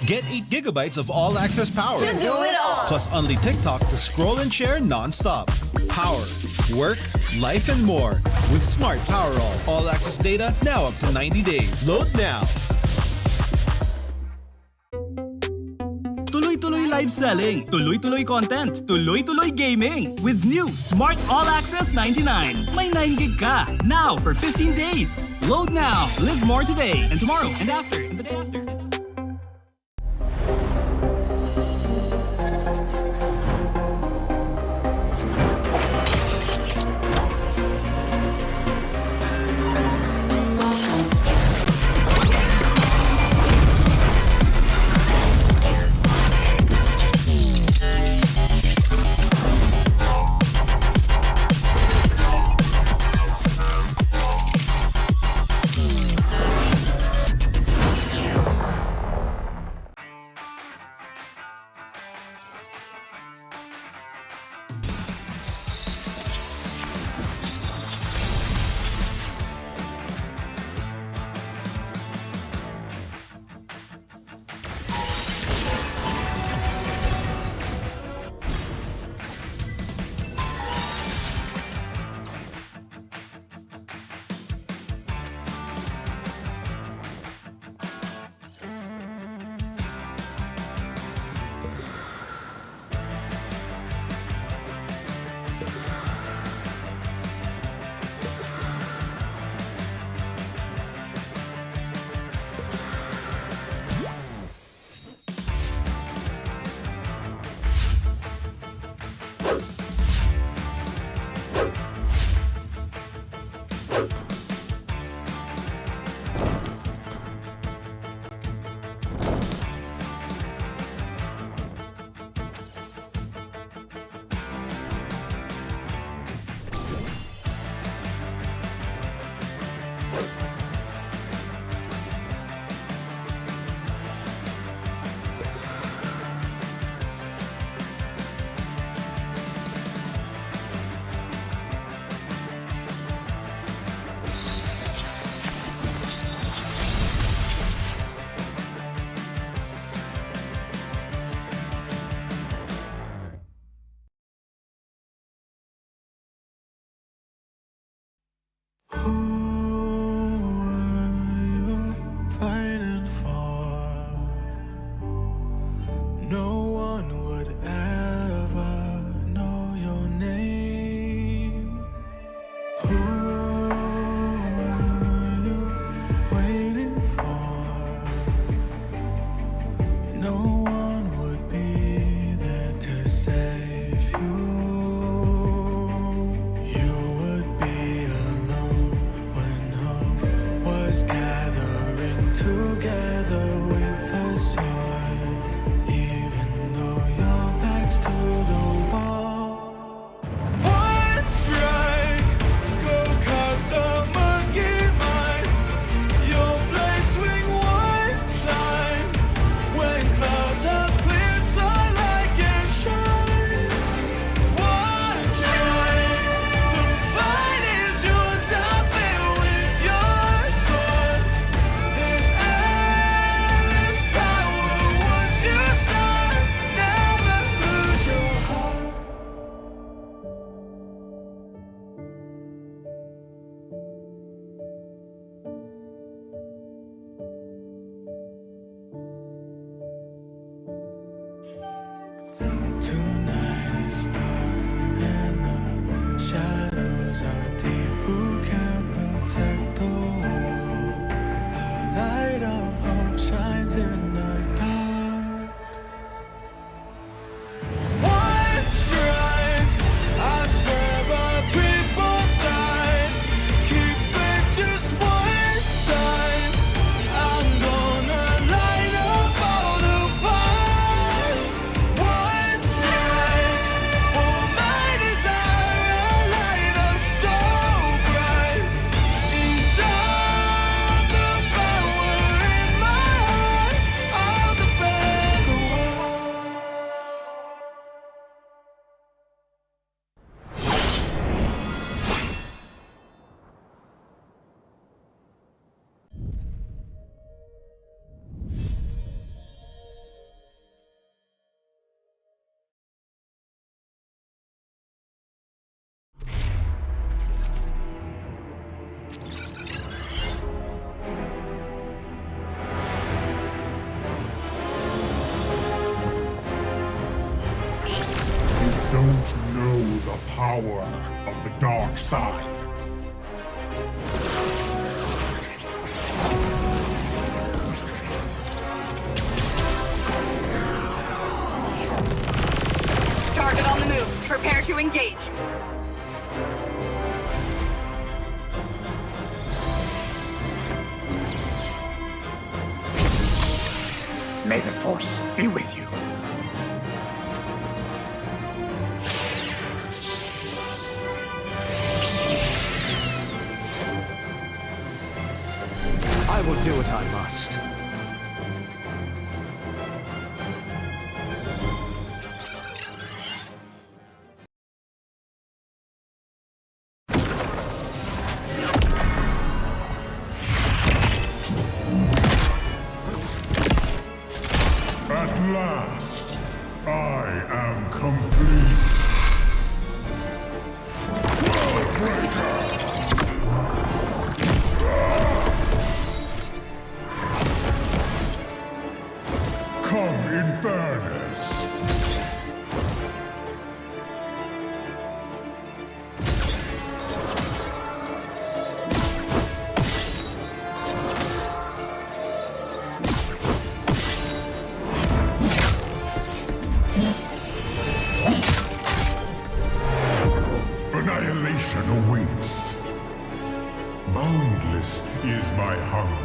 Get 8 gigabytes of all-access power. To do it all. Plus only TikTok to scroll and share non-stop. Power, work, life, and more. With Smart Power all-access data now up to 90 days. Load now. Tuloy-tuloy live selling, tuloy-tuloy content, tuloy-tuloy gaming. With new Smart All Access 99. May 9 gig ka, now for 15 days. Load now, live more today, and tomorrow, and after, and the day after. don't know the power of the dark side. Target on the move. Prepare to engage. May the Force be with you. I will do what I must. At last, I am complete. Worldbreaker! Come in fairness. Annihilation awaits. Boundless is my hunger.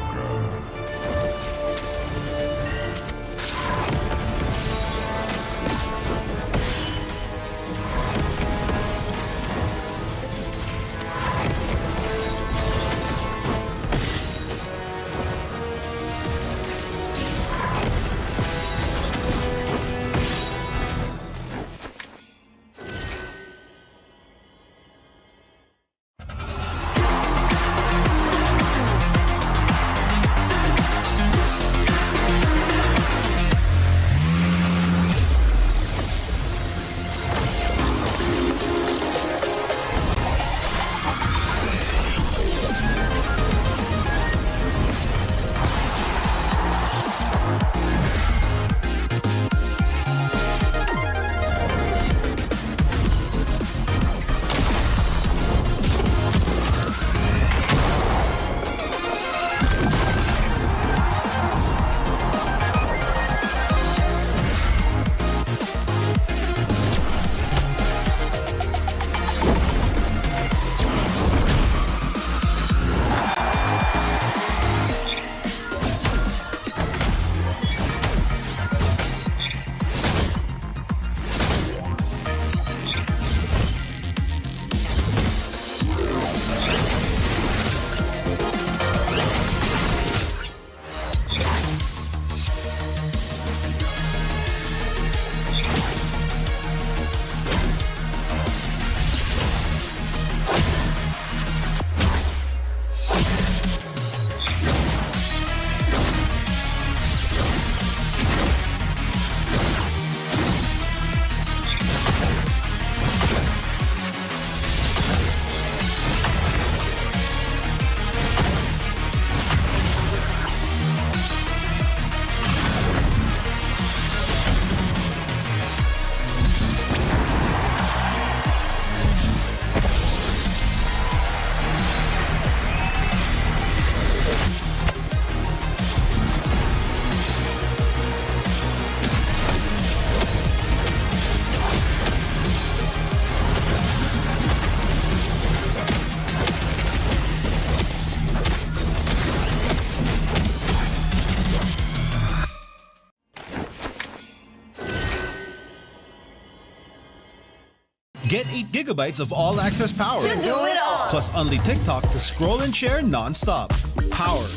Get 8 gigabytes of all-access power. To do it all. Plus only TikTok to scroll and share non-stop. Power,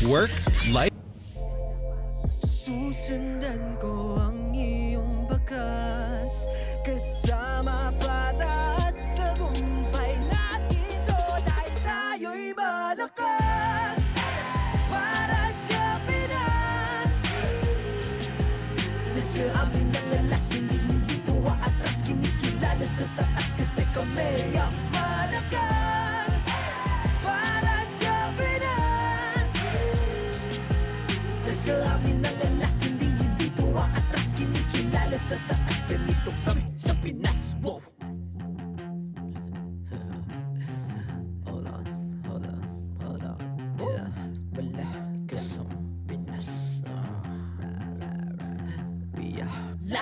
work, life. Susundan ko ang iyong bakas kasama patas tagumpay natin ito dahil tayo'y malakas para sa Pinas. Nasa amin ang alas, hindi tuwa atras, kinikilala sa taas kasi kami ang malakas para sa Pinas. Nasa amin ang alas, hindi tuwa atras, kinikilala sa taas, ganito kami sa Pinas.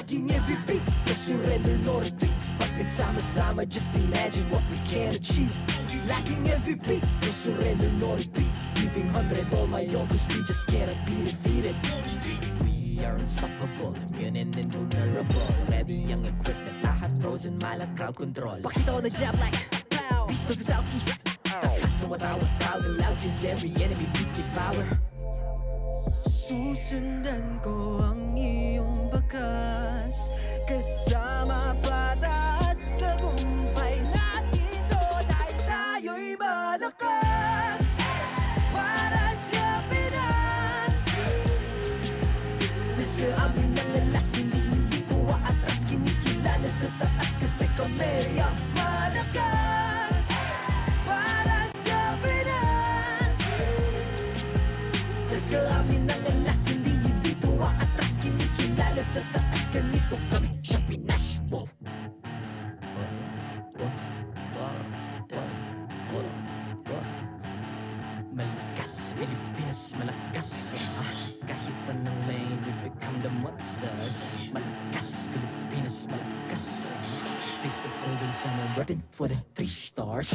Laging every beat, no surrender, no retreat. Pag nagsama-sama, just imagine what we can achieve. Laging every beat, no surrender, no retreat. Giving 100 all my all, cause we just cannot be defeated. We are unstoppable, immune and invulnerable. Ready ang equipment, lahat frozen, malak crowd control. Pakita ko na jab like beast of the southeast. So what I would proud and loud, cause every enemy we devour. Susundan ko ang iyong bakas, kasama patas, tagumpay natin doon ay tayo'y malakas. Para sa Pinas, nasa amin ang alas, hindi ko aatras, kinikilala sa taas kasi kami ang malakas. Para sa Pinas, nasa amin ang alas, hindi ko aatras, kinikilala sa taas, ganito kami sa Pinas. Wow. Malakas, Pilipinas, malakas. Kahit anong lane, we become the monsters. Malakas, Pilipinas, malakas. Face the golden sun and weapon for the 3 stars.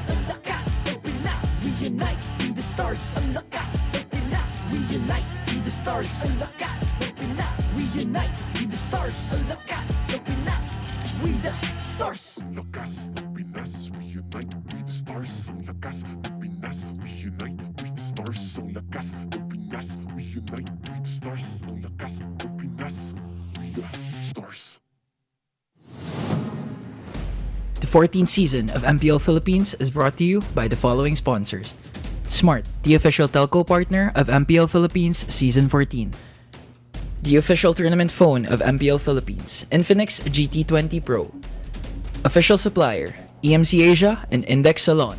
Ang lakas ng Pinas, we unite, be the stars. Ang lakas ng Pinas, we unite, be the stars. Ang lakas ng Pinas, we unite, be the stars. Ang lakas ng Pinas, we the stars. Ang lakas ng Pinas, we unite, we the stars. Ang lakas ng Pinas, we unite, we the stars. Ang lakas ng Pinas, we unite, we the stars. Ang lakas ng Pinas, we the stars. The 14th season of MPL Philippines is brought to you by the following sponsors. Smart, the official telco partner of MPL Philippines Season 14. The official tournament phone of MPL Philippines, Infinix GT20 Pro. Official supplier, EMC Asia and Index Salon.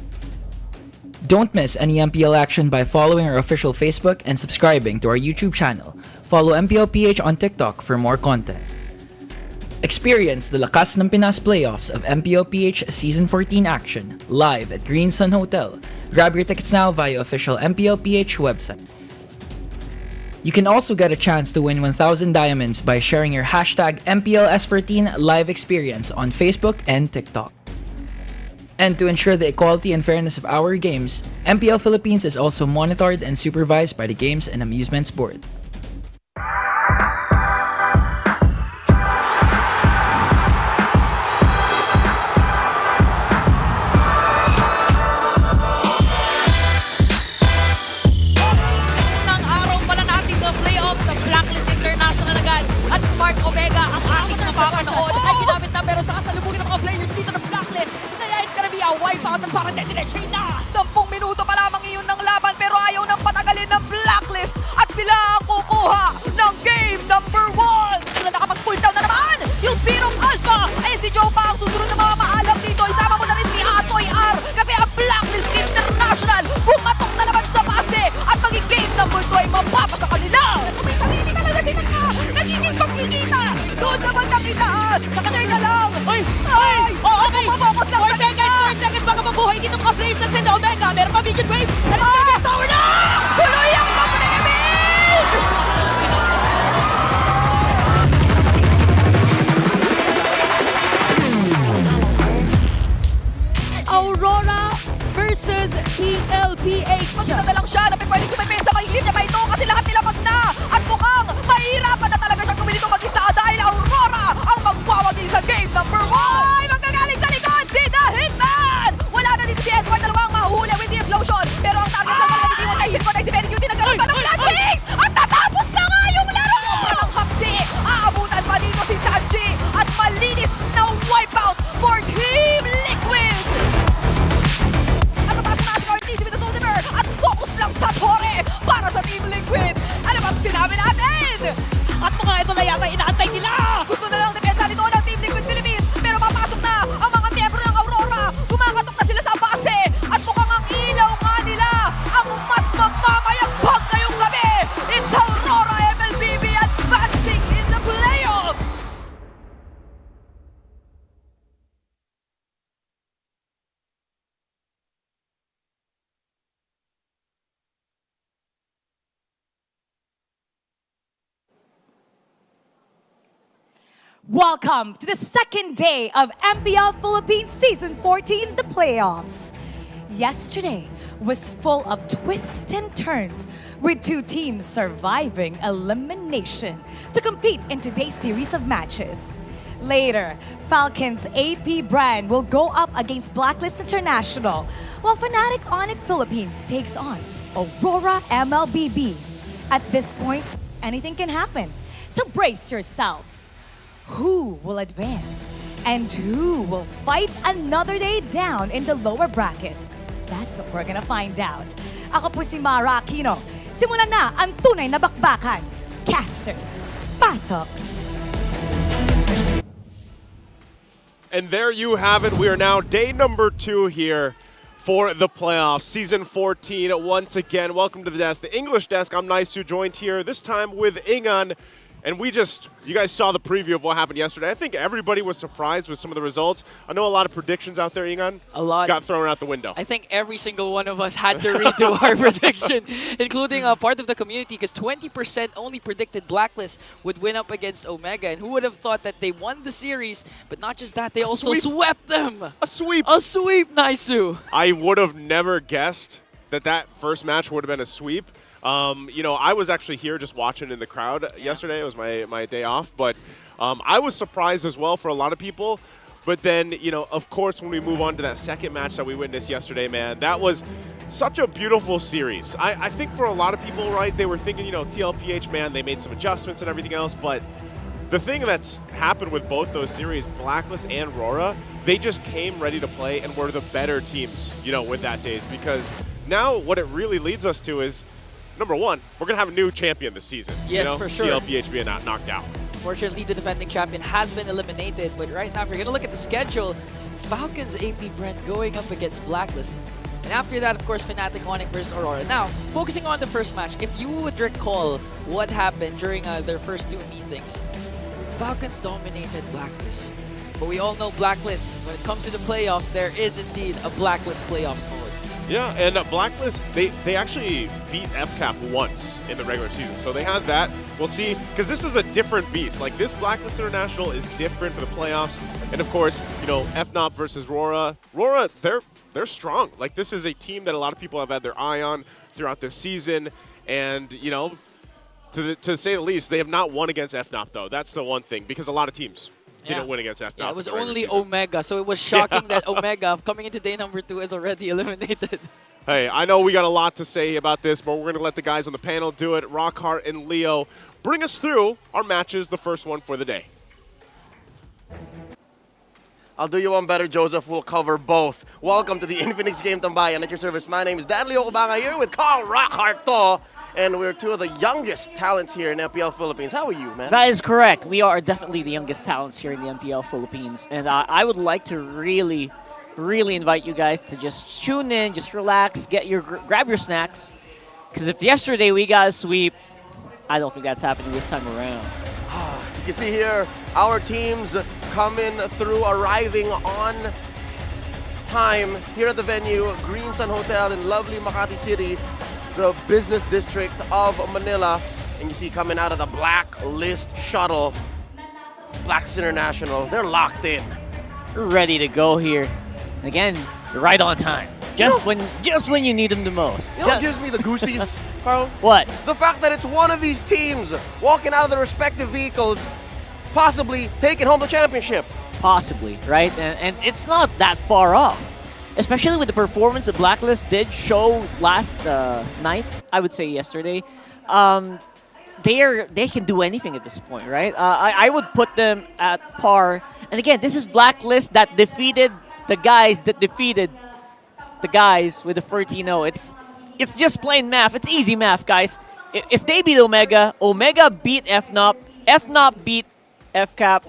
Don't miss any MPL action by following our official Facebook and subscribing to our YouTube channel. Follow MPL PH on TikTok for more content. Experience the Lakas ng Pinas playoffs of MPL PH Season 14 action live at Green Sun Hotel. Grab your tickets now via official MPL PH website. You can also get a chance to win 1,000 diamonds by sharing your hashtag MPL S14 live experience on Facebook and TikTok. And to ensure the equality and fairness of our games, MPL Philippines is also monitored and supervised by the Games and Amusements Board. Ng araw pala natin ng playoffs sa Blacklist International agad at Smart Omega ang ating mapapanood ay ginamit na pero sa kasalubungin ng mga players dito ng Blacklist kaya it's gonna be a wipeout at para dediretso na 10 minuto pa lamang iyon ng laban pero ayaw nang patagalin ng Blacklist at sila ang kukuha ng game number 1 sila nakapag-pull down na naman yung Spirong Alpha ay si Joe pa ang susunod na mga maalam dito isama mo na rin si Atoy R kasi ang Blacklist International bumatok na naman sa base at maging game number 2 ay mapapasa kanila may sarili talaga sila na nagiging pagkikita doon sa bandang itaas sa kanay na lang ay okay mapokus lang sa kanya baka mabuhay dito mga players na sila Omega meron pa big wave and tower na tuloy ang pagkuninig Aurora versus BLPH. Mag-isa na lang siya na pwede kumipensa mahigit niya ba ito kasi lahat nila pag na at mukhang mahihirapan na talaga siyang kumili ito mag-isa dahil Aurora ang magwawagi sa game number 1. Ay, magkagaling sa likod si The Hitman! Wala na dito si Edward dalawang mahuhuli with the implosion pero ang target lang naman hindi ay Sircon ay si Medicute nagkaroon pa ng Blood Wings at tatapos na nga yung laro! Ang hapdi, aabutan pa dito si Sanji at malinis na wipeout for Team Liquid! At papasok na si Carly with the Soul Zipper at focus lang sa Welcome to the second day of MPL Philippines Season 14, the playoffs. Yesterday was full of twists and turns, with two teams surviving elimination to compete in today's series of matches. Later, Falcons APBren will go up against Blacklist International, while Fnatic Onic Philippines takes on Aurora MLBB. At this point, anything can happen, so brace yourselves. Who will advance and who will fight another day down in the lower bracket? That's what we're gonna find out. Ako po si Mara Aquino. Simulan na ang tunay na bakbakan. Casters, pasok! And there you have it. We are now day number 2 here for the playoffs. Season 14 once again. Welcome to the desk, the English desk. I'm Naisu, joined here this time with Ingan. And you guys saw the preview of what happened yesterday. I think everybody was surprised with some of the results. I know a lot of predictions out there, Ingan. A lot. Got thrown out the window. I think every single one of us had to redo our prediction, including a part of the community, because 20% only predicted Blacklist would win up against Omega. And who would have thought that they won the series, but not just that, they also swept them. A sweep. A sweep, Naisu. I would have never guessed that first match would have been a sweep. You know, I was actually here just watching in the crowd yesterday. It was my day off, but I was surprised as well for a lot of people. But then, you know, of course, when we move on to that second match that we witnessed yesterday, man, that was such a beautiful series. I think for a lot of people, right, they were thinking, you know, TLPH, man, they made some adjustments and everything else, but the thing that's happened with both those series, Blacklist and RORA, they just came ready to play and were the better teams, you know, with that days. Because now what it really leads us to is, number one, we're going to have a new champion this season. Yes, you know? for sure. TLPH being knocked out. Fortunately, the defending champion has been eliminated, but right now, if you're going to look at the schedule, Falcons APBren going up against Blacklist. And after that, of course, Fnatic Onic versus Aurora. Now, focusing on the first match, if you would recall what happened during their first 2 meetings, Falcons dominated Blacklist. But we all know Blacklist, when it comes to the playoffs, there is indeed a Blacklist playoffs mode. Yeah, and Blacklist, they actually beat FCAP once in the regular season. So they had that. We'll see, because this is a different beast. Like, this Blacklist International is different for the playoffs. And of course, you know, FNOP versus RORA. RORA, they're strong. Like, this is a team that a lot of people have had their eye on throughout the season. And, you know, to say the least, they have not won against FNOP, though. That's the one thing, because a lot of teams didn't win against FNOP. Yeah, it was only Omega, so it was shocking that Omega, coming into day number 2, is already eliminated. Hey, I know we got a lot to say about this, but we're going to let the guys on the panel do it. Rockhart and Leo bring us through our matches, the first one for the day. I'll do you one better, Joseph. We'll cover both. Welcome to the Infinix Game Tambayan at your service. My name is Dan Leo Kubanga here with Carl Rockhart to. And we're 2 of the youngest talents here in MPL Philippines. How are you, man? That is correct. We are definitely the youngest talents here in the MPL Philippines. And I would like to really invite you guys to just tune in, just relax, grab your snacks. Because if yesterday we got a sweep, I don't think that's happening this time around. You can see here our teams coming through, arriving on time here at the venue, Green Sun Hotel in lovely Makati City, the business district of Manila. And you see coming out of the Blacklist shuttle, Blacklist International, they're locked in. We're ready to go here. And again, you're right on time. Just when you need them the most. You know what gives me the goosies, Carl? What? The fact that it's one of these teams walking out of their respective vehicles, possibly taking home the championship. Possibly, right? And it's not that far off. Especially with the performance that Blacklist did show last night, I would say yesterday. They can do anything at this point, right? I would put them at par. And again, this is Blacklist that defeated the guys with the 14-0. It's just plain math. It's easy math, guys. If they beat Omega, Omega beat FNOP, FNOP beat FCAP.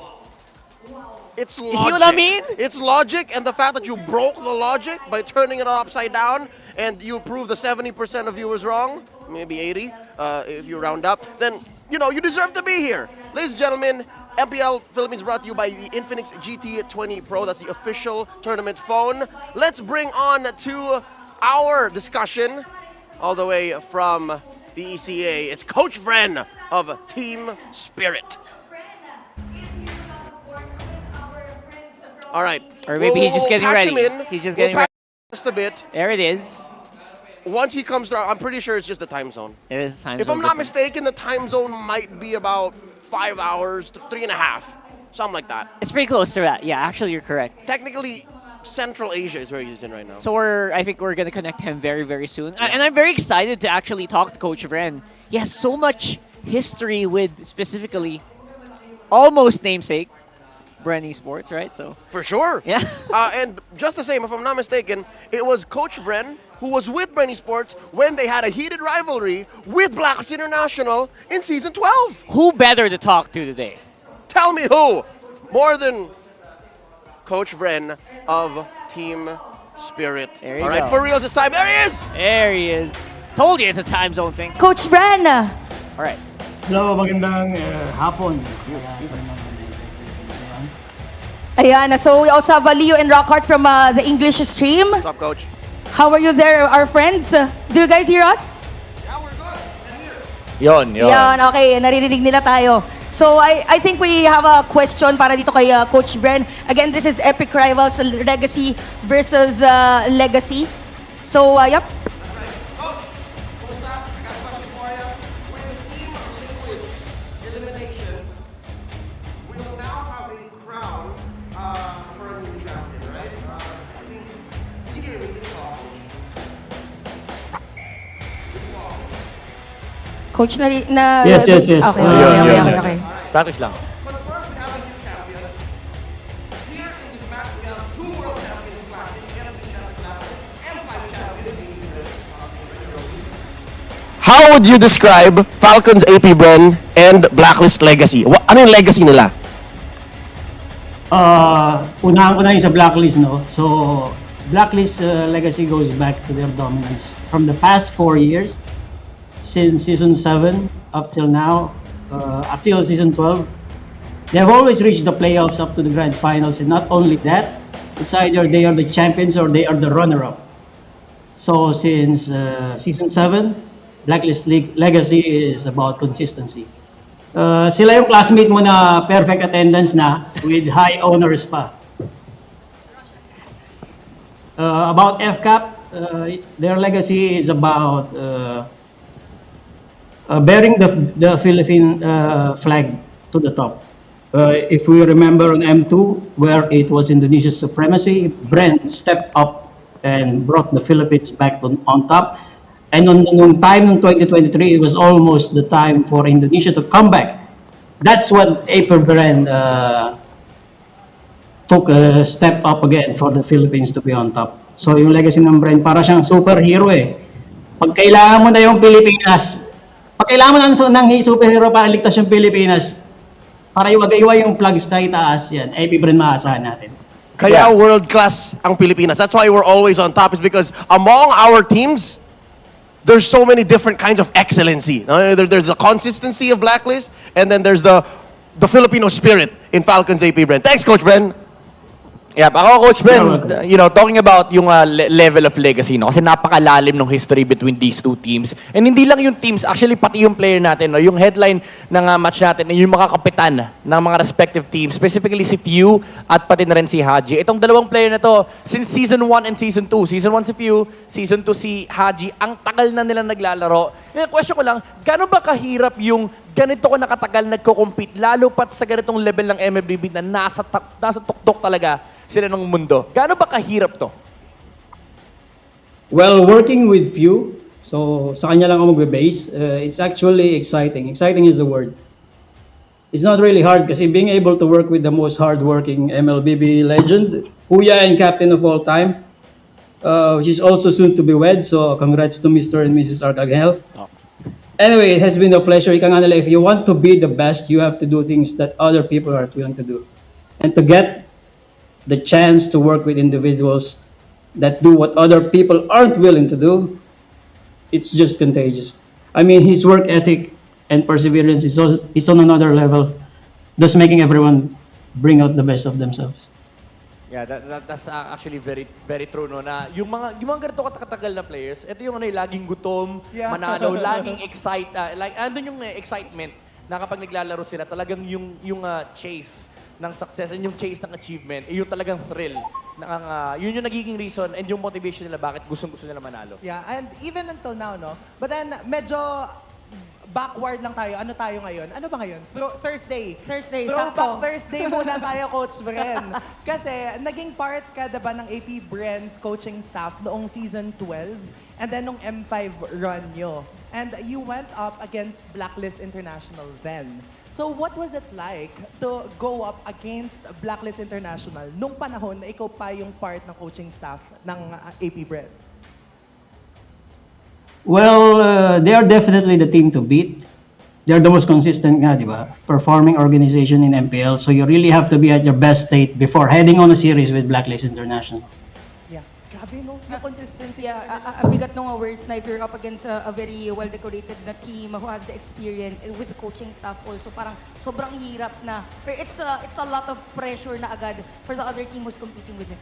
It's logic. You see what I mean? It's logic, and the fact that you broke the logic by turning it upside down, and you proved the 70% of viewers wrong, maybe 80 if you round up, then, you know, you deserve to be here. Ladies and gentlemen, MPL Philippines brought to you by the Infinix GT20 Pro. That's the official tournament phone. Let's bring on to our discussion, all the way from the ECA. It's Coach Vren of Team Spirit. All right. Or maybe he's just getting patch ready. him in. He's just We'll getting ready. patch just a bit. There it is. Once he comes down, I'm pretty sure it's just the time zone. It is time If zone I'm not difference. mistaken, the time zone might be about 5 hours to 3.5, something like that. It's pretty close to that. Yeah, actually, you're correct. Technically, Central Asia is where he's in right now. So I think we're gonna connect him very, very soon. And I'm very excited to actually talk to Coach Vren. He has so much history with specifically almost namesake Bren Esports, right? So for sure. Yeah. And just the same, if I'm not mistaken, it was Coach Vren who was with Bren Esports when they had a heated rivalry with Blacklist International in Season 12. Who better to talk to today? Tell me who. More than Coach Vren of Team Spirit. There you All right, go. for reals this time. There he is. There he is. Told you it's a time zone thing. Coach Bren. All right. Hello, magandang hapon. Ayan, so we also have Leo and Rockhart from the English stream. What's up, Coach? How are you there, our friends? Do you guys hear us? Yon. Yan, okay. Naririnig nila tayo. So I think we have a question para dito kay Coach Bren. Again, this is Epic Rivals Legacy versus Legacy. So, yep. Coach na Yes. Okay, okay. Practice lang. How would you describe Falcons APBren and Blacklist Legacy? Ano yung legacy nila? Unahan ko na yung sa Blacklist, no? So, Blacklist legacy goes back to their dominance from the past 4 years, since Season 7 up till now, up till Season 12. They have always reached the playoffs up to the grand finals, and not only that, it's either they are the champions or they are the runner-up. So, since Season 7, Blacklist Legacy is about consistency. Sila yung classmate mo na perfect attendance na with high honors pa. About FCAP, their legacy is about bearing the Philippine flag to the top. If we remember on M2, where it was Indonesia's supremacy, Bren stepped up and brought the Philippines back on top. And on time in 2023, it was almost the time for Indonesia to come back. That's what APBren took a step up again for the Philippines to be on top. So yung legacy ng Bren, para siyang superhero eh. Pag kailangan mo na yung Pilipinas, pag kailangan mo ng superhero para iligtas yung Pilipinas, para iwagay yung flag sa itaas, yan, APBren maasahan natin. Kaya world-class ang Pilipinas. That's why we're always on top, is because among our teams, there's so many different kinds of excellency. There's the consistency of Blacklist, and then there's the Filipino spirit in Falcons APBren. Thanks, Coach Bren. Yeah, ako, Coach Ben, talking about yung level of legacy, no? Kasi napakalalim ng history between these two teams. And hindi lang yung teams, actually pati yung player natin, no? Yung headline ng match natin, yung mga kapitan ng mga respective teams, specifically si Few at pati na rin si Haji. Itong dalawang player na to, since Season 1 and Season 2. Season 1 si Few, Season 2 si Haji. Ang tagal na nila naglalaro. Yung question ko lang, gaano ba kahirap yung ganito ko nakatagal nagko-compete, lalo pat sa ganitong level ng MLBB na nasa tuktok talaga sila ng mundo. Gaano ba kahirap to? Well, working with few, so sa kanya lang ako magbe-base, it's actually exciting. Exciting is the word. It's not really hard kasi being able to work with the most hardworking MLBB legend, Kuya and captain of all time, which is also soon to be wed, so congrats to Mr. and Mrs. Arcangel. Anyway, it has been a pleasure. Ika nga nila, if you want to be the best, you have to do things that other people aren't willing to do. And to get the chance to work with individuals that do what other people aren't willing to do, it's just contagious. I mean, his work ethic and perseverance is on another level, thus making everyone bring out the best of themselves. Yeah, that's actually very very true, no, na yung mga ganito katagal na players, ito yung laging gutom, manalo, laging andun yung excitement na kapag naglalaro sila, talagang yung chase ng success and yung chase ng achievement, yung talagang thrill. Yun yung nagiging reason and yung motivation nila bakit gustong-gusto nila manalo. Yeah, and even until now, no? But then, medyo backward lang tayo. Ano tayo ngayon? Ano ba ngayon? Thursday. Thursday, Throwback sakto. Thursday muna tayo, Coach Bren. Kasi naging part ka diba ng APBren's coaching staff noong season 12 and then nung M5 run nyo. And you went up against Blacklist International then. So what was it like to go up against Blacklist International nung panahon na ikaw pa yung part ng coaching staff ng APBren? Well, they are definitely the team to beat. They're the most consistent nga, di ba? Performing organization in MPL. So you really have to be at your best state before heading on a series with Blacklist International. Yeah. Grabe, no? Yung consistency. Yeah, ang bigat ng words na if you're up against a very well-decorated na team who has the experience and with the coaching staff also, parang sobrang hirap na. It's a lot of pressure na agad for the other team who's competing with it.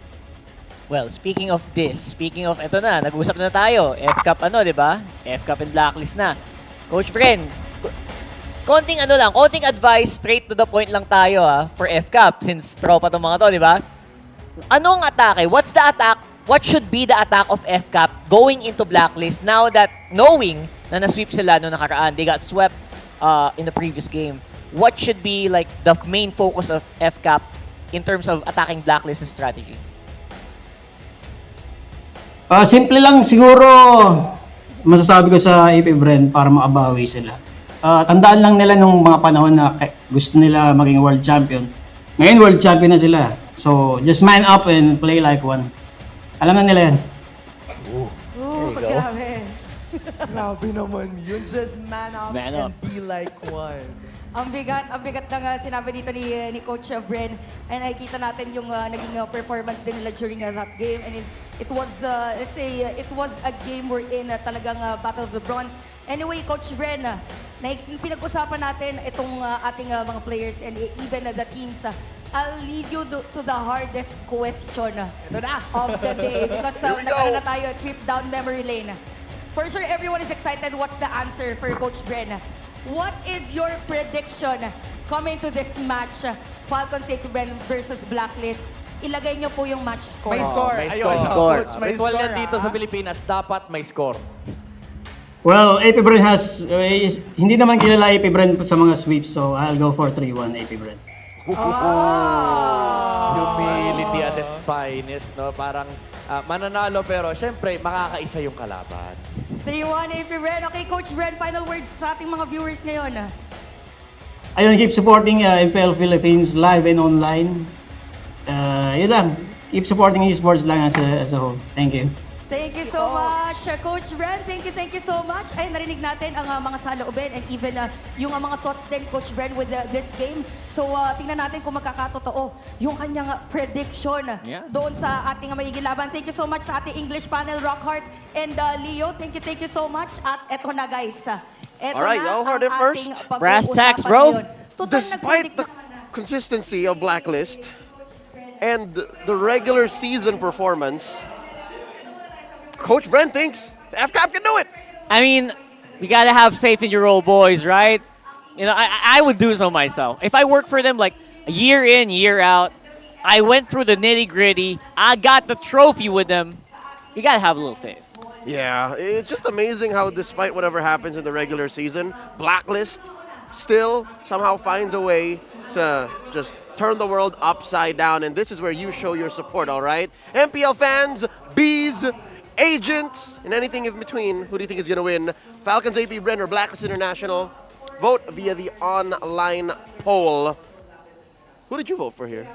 Well, speaking of eto na, nag-usap na tayo. FCAP di ba? FCAP and Blacklist na. Coach Bren, konting advice, straight to the point lang tayo for FCAP since tropa tong mga to, di ba? Anong atake? What's the attack? What should be the attack of FCAP going into Blacklist now that knowing na na-sweep sila noong nakaraan? They got swept in the previous game. What should be like the main focus of FCAP in terms of attacking Blacklist's strategy? Simple lang siguro masasabi ko sa APBren para makabawi sila. Tandaan lang nila nung mga panahon na gusto nila maging world champion. Ngayon world champion na sila. So just man up and play like one. Alam na nila yan. Grabe. Grabe naman yun. Just man up and be like one. Ang bigat ng sinabi dito ni Coach Bren. And nakikita natin yung naging performance din nila during that game. And it was, let's say, it was a game wherein talagang Battle of the Bronze. Anyway, Coach Bren, pinag-usapan natin itong ating mga players and even the teams. I'll lead you to the hardest question of the day because nagkaroon na tayo trip down memory lane. For sure, everyone is excited. What's the answer for Coach Bren? What is your prediction coming to this match, Falcons APBren versus Blacklist? Ilagay niyo po yung match score. May score. May Ayun, score. Coach, may Ritual score, yan dito sa Pilipinas, dapat may score. Well, APBren has, hindi naman kilala APBren sa mga sweeps, so I'll go for 3-1 APBren. Humility at its finest, no? Parang mananalo pero syempre makakaisa yung kalaban. 3-1 APBren. Okay, Coach Bren, final words sa ating mga viewers ngayon. Ayun, keep supporting MPL Philippines live and online. Yun lang. Keep supporting esports lang as a whole. Thank you. Thank you so much, Coach Bren. Thank you so much. Ay, narinig natin ang mga saloobin and even yung mga thoughts din, Coach Bren, with this game. So, tingnan natin kung magkakatotoo yung kanyang prediction doon sa ating magiging laban. Thank you so much sa ating English panel, Rockhart and Leo. Thank you so much. At eto na, guys. Eto Alright, y'all heard it first. Brass tacks, bro. Despite the consistency of Blacklist and the regular season performance, Coach Bren thinks FCAP can do it. I mean, you gotta have faith in your old boys, right? You know, I would do so myself. If I worked for them like year in, year out, I went through the nitty-gritty, I got the trophy with them, you gotta have a little faith. Yeah, it's just amazing how despite whatever happens in the regular season, Blacklist still somehow finds a way to just turn the world upside down, and this is where you show your support, all right? MPL fans, bees, agents, and anything in between, who do you think is going to win? Falcons APBren or Blacklist International? Vote via the online poll. Who did you vote for here?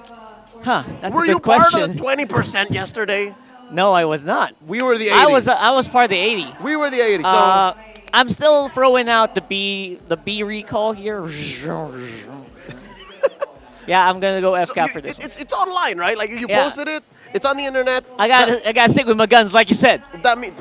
Huh, that's Were a good you part question. of the 20% yesterday? No, I was not. We were the 80. I was part of the 80. We were the 80, so... I'm still throwing out the B recall here. Yeah, I'm gonna go FCAP for this. It's online, right? Like you posted it. It's on the internet. I gotta stick with my guns, like you said. That means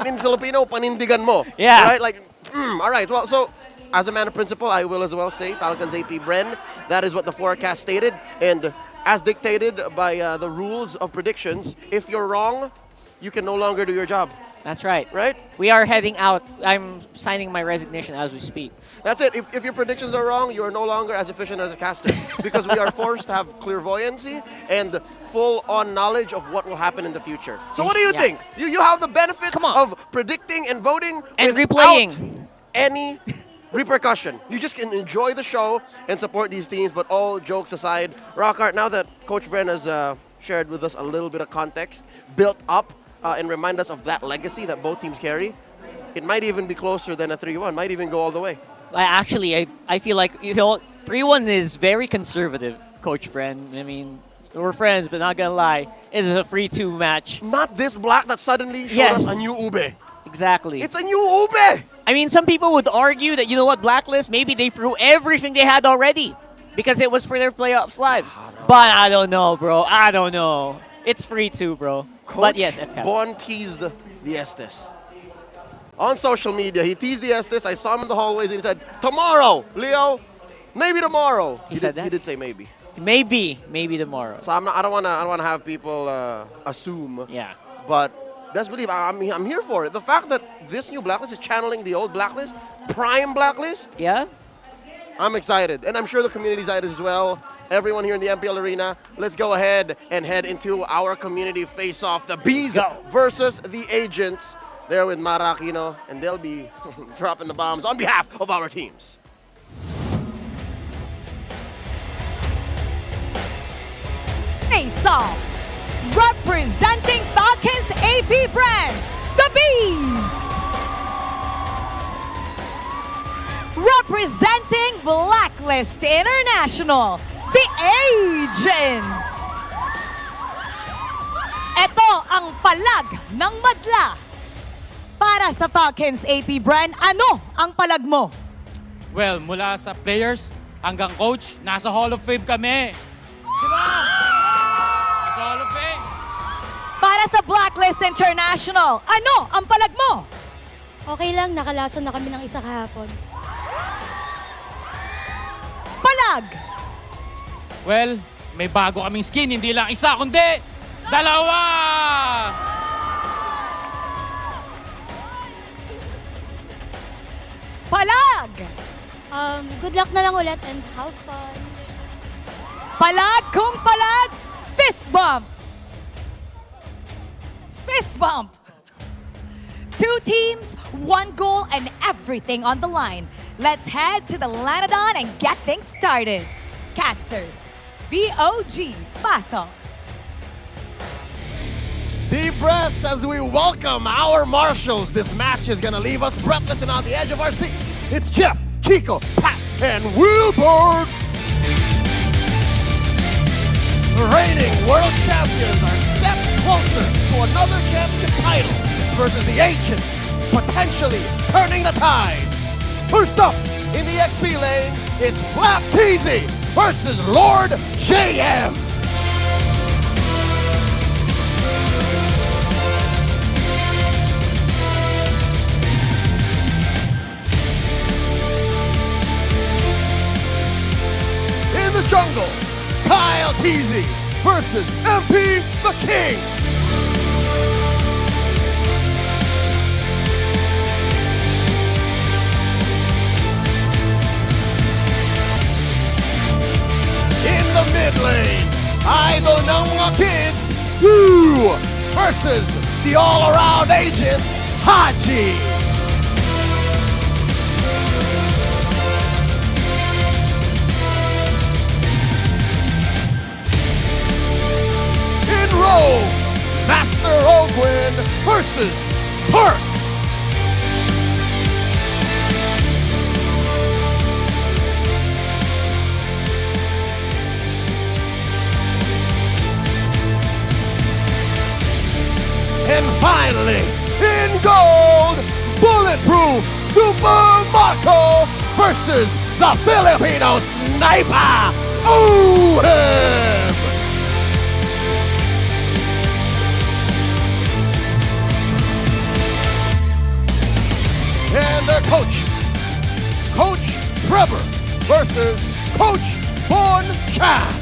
in Filipino, panindigan mo. Yeah. Right? Like, all right. Well, so as a man of principle, I will as well say Falcons APBren. That is what the forecast stated, and as dictated by the rules of predictions, if you're wrong, you can no longer do your job. That's right. Right? We are heading out. I'm signing my resignation as we speak. That's it. If your predictions are wrong, you are no longer as efficient as a caster because we are forced to have clairvoyancy and full-on knowledge of what will happen in the future. So what do you think? You have the benefit of predicting and voting and without replaying any repercussion. You just can enjoy the show and support these teams, but all jokes aside, Rockhart, now that Coach Bren has shared with us a little bit of context, built up and remind us of that legacy that both teams carry, it might even be closer than a 3-1, might even go all the way. Actually, I feel like 3-1 is very conservative, Coach Bren. I mean, we're friends, but not gonna lie, it is a 3-2 match. Not this Black that suddenly showed us a new Ube. Exactly. It's a new Ube! I mean, some people would argue that, you know what, Blacklist, maybe they threw everything they had already because it was for their playoffs lives. But I don't know, bro. I don't know. It's 3-2, bro. Coach but yes, FCAP. Bon teased the Estes. On social media, he teased the Estes. I saw him in the hallways and he said, tomorrow, Leo, maybe tomorrow. He said that? He did say maybe. Maybe tomorrow. So I don't wanna have people assume. Yeah. But best believe I'm here for it. The fact that this new Blacklist is channeling the old Blacklist, prime Blacklist. Yeah. I'm excited, and I'm sure the community's excited as well. Everyone here in the MPL arena, let's go ahead and head into our community face-off. The Bees versus the Agents. There with Marakino, and they'll be dropping the bombs on behalf of our teams. Face-off, representing Falcons APBren, the Bees. Representing Blacklist International, the Agents. Ito ang palag ng madla. Para sa Falcons APBren, ano ang palag mo? Well, mula sa players hanggang coach, nasa Hall of Fame kami. Diba? Nasa Hall of Fame. Para sa Blacklist International, ano ang palag mo? Okay lang, nakalason na kami ng isa kahapon. Palag! Well, may bago kaming skin, hindi lang isa, kundi dalawa! Palag! Good luck na lang ulit and have fun. Palag kung palag, fist bump! Fist bump! 2 teams, 1 goal, and everything on the line. Let's head to the Lanadon and get things started. Casters, VOG, pasok. Deep breaths as we welcome our marshals. This match is going to leave us breathless and on the edge of our seats. It's Jeff, Chico, Pat, and Wilbert. The reigning world champions are steps closer to another championship title versus the Agents, potentially turning the tides. First up, in the XP lane, it's Flap Teasy versus Lord JM. In the jungle, Kyle Teasy versus MP the King. In the mid lane, Idol ng mga kids, Woo versus the all-around agent, Haji. In Rome, Master Ogwin versus Perks. And finally, in gold, Bulletproof Super Marco versus the Filipino Sniper, Uhim! And their coaches, Coach Trevor versus Coach Bon Chan.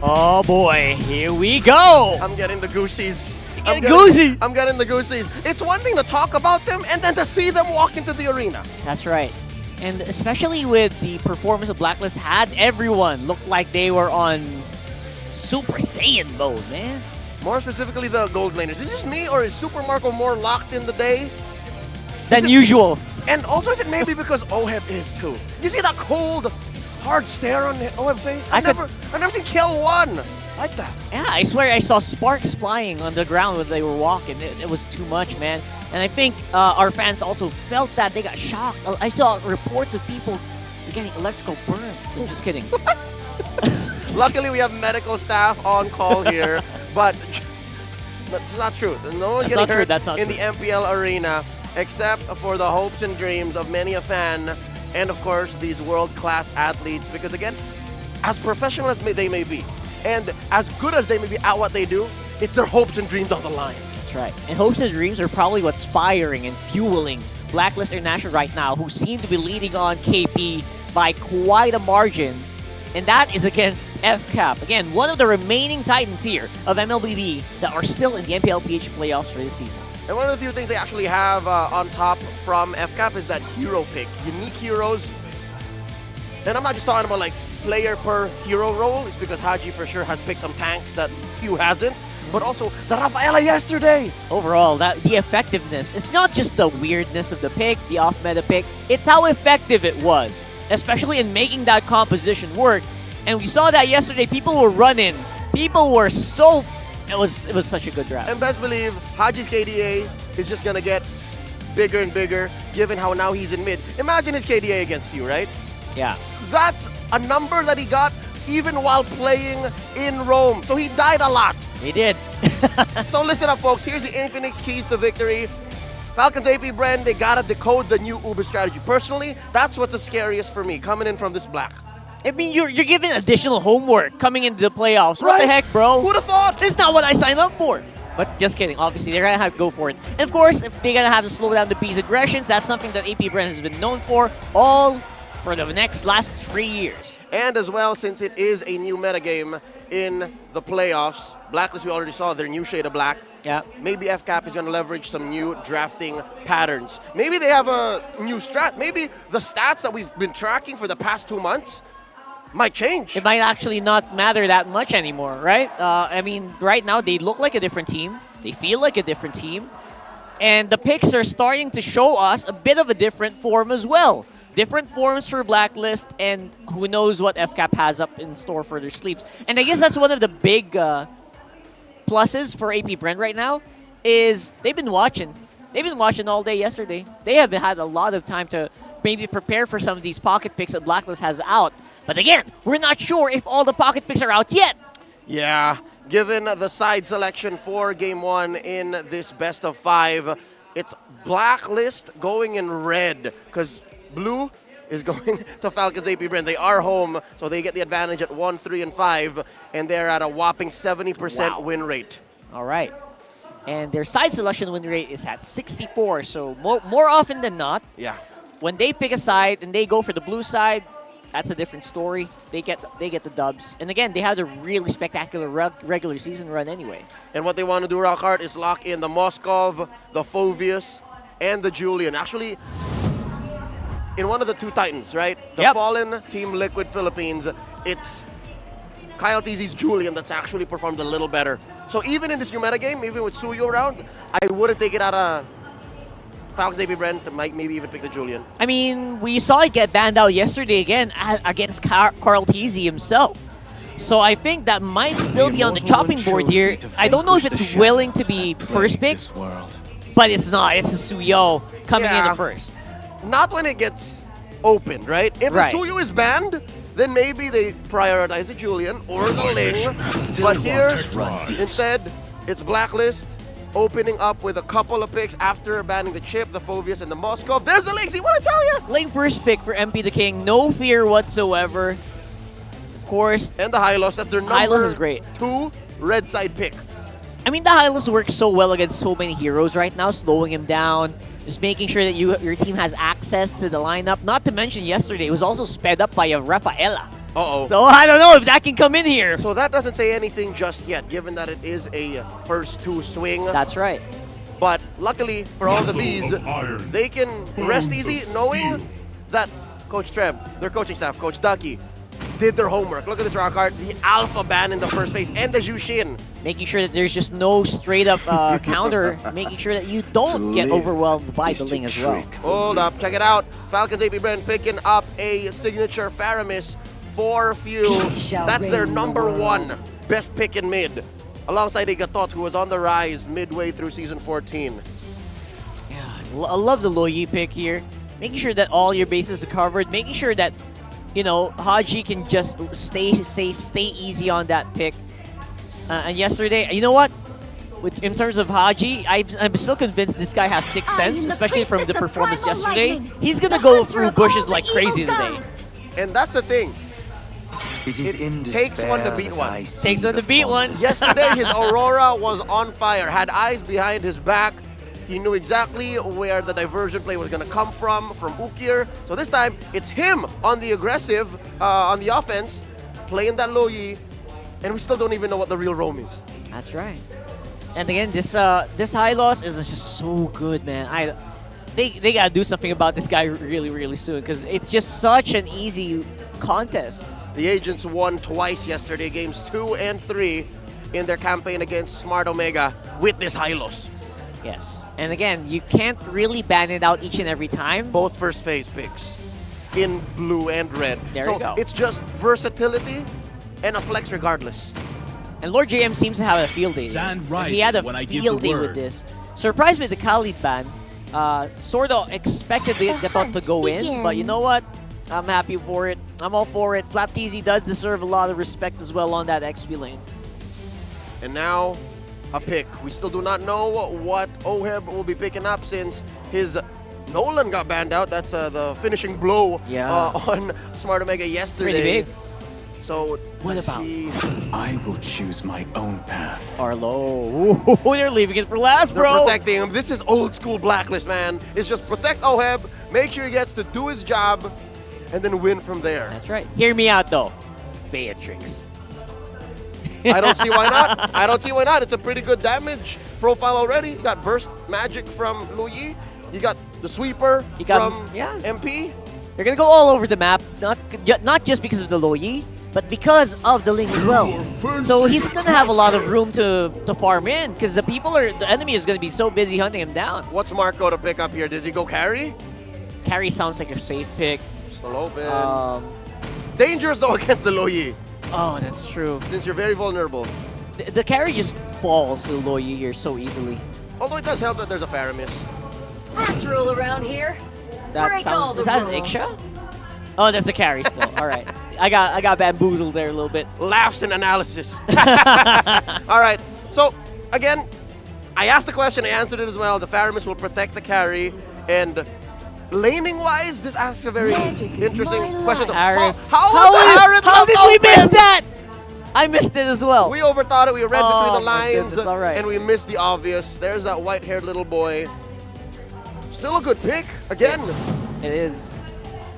Oh boy, here we go. I'm getting the goosies. I'm getting the goosies. It's one thing to talk about them and then to see them walk into the arena. That's right. And especially with the performance of Blacklist, had everyone look like they were on Super Saiyan mode, man. More specifically, the gold laners. Is this me or is Super Marco more locked in the day than usual? And also, is it maybe because Oheb is too? You see that cold, hard stare on Oheb's face? I've never seen kill one like that. Yeah, I swear I saw sparks flying on the ground when they were walking. It was too much, man. And I think our fans also felt that. They got shocked. I saw reports of people getting electrical burns. I'm just kidding. Luckily, we have medical staff on call here, but that's not true. No one's getting hurt in the MPL arena, except for the hopes and dreams of many a fan, and of course, these world-class athletes. Because again, as professional as they may be, and as good as they may be at what they do, it's their hopes and dreams on the line. That's right. And hopes and dreams are probably what's firing and fueling Blacklist International right now, who seem to be leading on KP by quite a margin. And that is against FCAP. Again, one of the remaining titans here of MLBB that are still in the MPL PH playoffs for this season. And one of the few things they actually have on top from FCAP is that hero pick. Unique heroes. And I'm not just talking about like player per hero role. It's because Haji for sure has picked some tanks that few hasn't. But also the Rafaela yesterday. Overall, the effectiveness. It's not just the weirdness of the pick, the off-meta pick. It's how effective it was, especially in making that composition work. And we saw that yesterday. People were running. People were so... It was such a good draft. And best believe, Haji's KDA is just going to get bigger and bigger, given how now he's in mid. Imagine his KDA against Few, right? Yeah. That's a number that he got even while playing in Rome. So he died a lot. He did. So listen up, folks. Here's the Infinix keys to victory. Falcons APBren, they got to decode the new Uber strategy. Personally, that's what's the scariest for me, coming in from this black. I mean, you're given additional homework coming into the playoffs. What the heck, bro? Who'd have thought? This is not what I signed up for. But just kidding. Obviously, they're going to have to go for it. And of course, if they're going to have to slow down the B's aggressions, that's something that APBren has been known for all for the last 3 years. And as well, since it is a new metagame in the playoffs, Blacklist, we already saw their new shade of black. Yeah. Maybe FCAP is going to leverage some new drafting patterns. Maybe they have a new strat. Maybe the stats that we've been tracking for the past 2 months might change. It might actually not matter that much anymore, right? I mean, right now they look like a different team. They feel like a different team. And the picks are starting to show us a bit of a different form as well. Different forms for Blacklist, and who knows what FCAP has up in store for their sleeves. And I guess that's one of the big pluses for APBren right now, is they've been watching. They've been watching all day yesterday. They have had a lot of time to maybe prepare for some of these pocket picks that Blacklist has out. But again, we're not sure if all the pocket picks are out yet. Yeah, given the side selection for Game 1 in this best of 5, it's Blacklist going in red, because blue is going to Falcons APBren. They are home, so they get the advantage at 1, 3, and 5, and they're at a whopping 70% win rate. All right. And their side selection win rate is at 64, so more often than not, when they pick a side and they go for the blue side, that's a different story. They get the dubs. And again, they had a really spectacular regular season run anyway. And what they want to do, Rockart, is lock in the Moskov, the Phoveus, and the Julian. Actually, in one of the two Titans, right? The Fallen Team Liquid Philippines, it's Kyle TZ's Julian that's actually performed a little better. So even in this new metagame, even with Suyo around, I wouldn't take it out of Falcons APBren to maybe even pick the Julian. I mean, we saw it get banned out yesterday again against Carl TZ himself. So I think that might still be on the chopping board here. I don't know if it's willing to be first pick, but it's not. It's a Suyo coming in at first. Not when it gets opened, right? If the Suyo is banned, then maybe they prioritize the Julian or the Ling. But here, instead, it's Blacklist opening up with a couple of picks after banning the Chip, the Phoveus, and the Moskov. There's the Ling. See what I tell you? Lane first pick for MP the King. No fear whatsoever. Of course. And the Hylos. That's their number Hylos is great. 2 red side pick. I mean, the Hylos works so well against so many heroes right now, slowing him down, just making sure that your team has access to the lineup. Not to mention yesterday, it was also sped up by a Rafaela. Uh-oh. So I don't know if that can come in here. So that doesn't say anything just yet, given that it is a first 2 swing. That's right. But luckily for all the bees, they can rest easy knowing that Coach Treb, their coaching staff, Coach Ducky, did their homework. Look at this rock art, the alpha ban in the first phase, and the Jushin. Making sure that there's just no straight up counter, making sure that you don't get overwhelmed by the Ling as well. Hold up, check it out. Falcons APBren picking up a signature Faramis for Few. That's their #1 best pick in mid. Alongside a Gatot who was on the rise midway through Season 14. Yeah, I love the Loyi pick here. Making sure that all your bases are covered, making sure that, you know, Haji can just stay safe, stay easy on that pick. And yesterday, you know what? In terms of Haji, I'm still convinced this guy has sixth sense, especially from the performance yesterday. He's gonna go through bushes like crazy today. And that's the thing. It takes one to beat one. Takes one to beat one. Yesterday, his Aurora was on fire, had eyes behind his back. He knew exactly where the diversion play was going to come from Ukir. So this time, it's him on the aggressive, on the offense, playing that low Yi, and we still don't even know what the real roam is. That's right. And again, this high loss is just so good, man. They gotta do something about this guy really, really soon, because it's just such an easy contest. The Agents won twice yesterday, games 2 and 3 in their campaign against Smart Omega with this high loss. Yes. And again, you can't really ban it out each and every time. Both first phase picks in blue and red. There you go. It's just versatility and a flex regardless. And Lord JM seems to have a field day. He had a field day with this. Surprised with the Khalid ban. Sort of expected the Gatot to go in, but you know what? I'm happy for it. I'm all for it. Flap TZ does deserve a lot of respect as well on that XP lane. And now, a pick. We still do not know what Oheb will be picking up since his Nolan got banned out. That's the finishing blow on Smart Omega yesterday. Pretty big. So, what about? I will choose my own path. Arlo. Ooh, they're leaving it for last, bro. They're protecting him. This is old school Blacklist, man. It's just protect Oheb, make sure he gets to do his job, and then win from there. That's right. Hear me out, though. Beatrix. I don't see why not. I don't see why not. It's a pretty good damage profile already. You got burst magic from Luyi. You got the sweeper from MP. They're going to go all over the map, not just because of the Loyi, but because of the Ling as well. So he's going to have a lot of room to farm in, because the enemy is going to be so busy hunting him down. What's Marco to pick up here? Does he go carry? Carry sounds like a safe pick. Still open. Dangerous though against the Loyi. Oh, that's true. Since you're very vulnerable. The carry just falls to the Loyi here so easily. Although it does help that there's a Faramis. First rule around here. That sounds, is that an Iksha? Oh, that's a carry still. All right. I got bamboozled there a little bit. Laughs and analysis. All right. So, again, I asked the question, I answered it as well. The Faramis will protect the carry. And laning-wise, this asks a very interesting question. How did we miss that? I missed it as well. We overthought it. We read between the lines. Goodness, all right. And we missed the obvious. There's that white-haired little boy. Still a good pick, again. It is.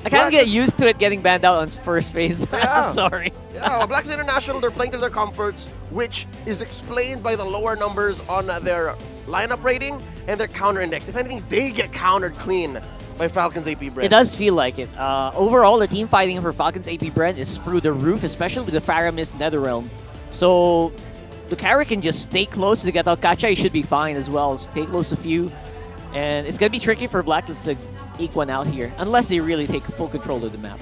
I kind of get used to it getting banned out on first phase. Yeah. I'm sorry. Yeah, well, Blacklist International, they're playing to their comforts, which is explained by the lower numbers on their lineup rating and their counter index. If anything, they get countered clean by Falcons APBren. It does feel like it. Overall, the team fighting for Falcons APBren is through the roof, especially with the Faramis Netherrealm. So the carry can just stay close to get out Kacha. He should be fine as well. Stay close to Few. And it's going to be tricky for Blacklist to eke one out here, unless they really take full control of the map.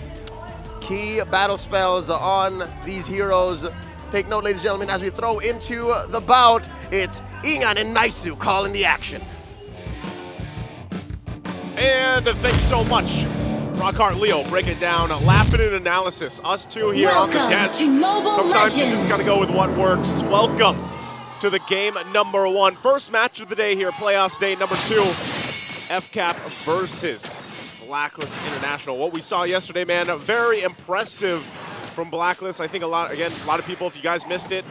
Key battle spells on these heroes. Take note, ladies and gentlemen, as we throw into the bout, it's Ingan and Naisu calling the action. And thank you so much, Rockhart Leo, break it down, laughing in analysis. Us two here on the desk. Sometimes you just gotta go with what works. Welcome to the game number 1. First match of the day here, playoffs day number 2. FCAP versus Blacklist International. What we saw yesterday, man, very impressive from Blacklist. I think a lot of people, if you guys missed it,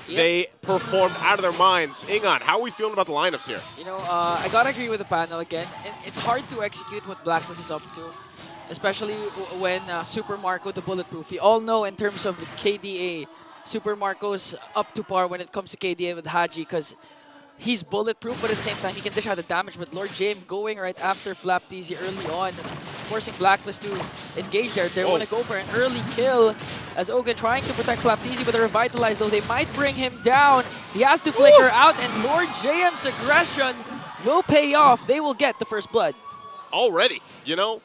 they performed out of their minds. Ingan, how are we feeling about the lineups here? You know, I gotta agree with the panel again. It's hard to execute what Blacklist is up to. especially when Super Marco the Bulletproof. We all know in terms of KDA, Super Marco's up to par when it comes to KDA with Haji because he's bulletproof, but at the same time, he can dish out the damage. But Lord James going right after Flap TZ early on, forcing Blacklist to engage there. They want to go for an early kill as Ogun trying to protect Flap TZ, but they're revitalized, though they might bring him down. He has to flicker out, and Lord James' aggression will pay off. They will get the first blood. Already, you know?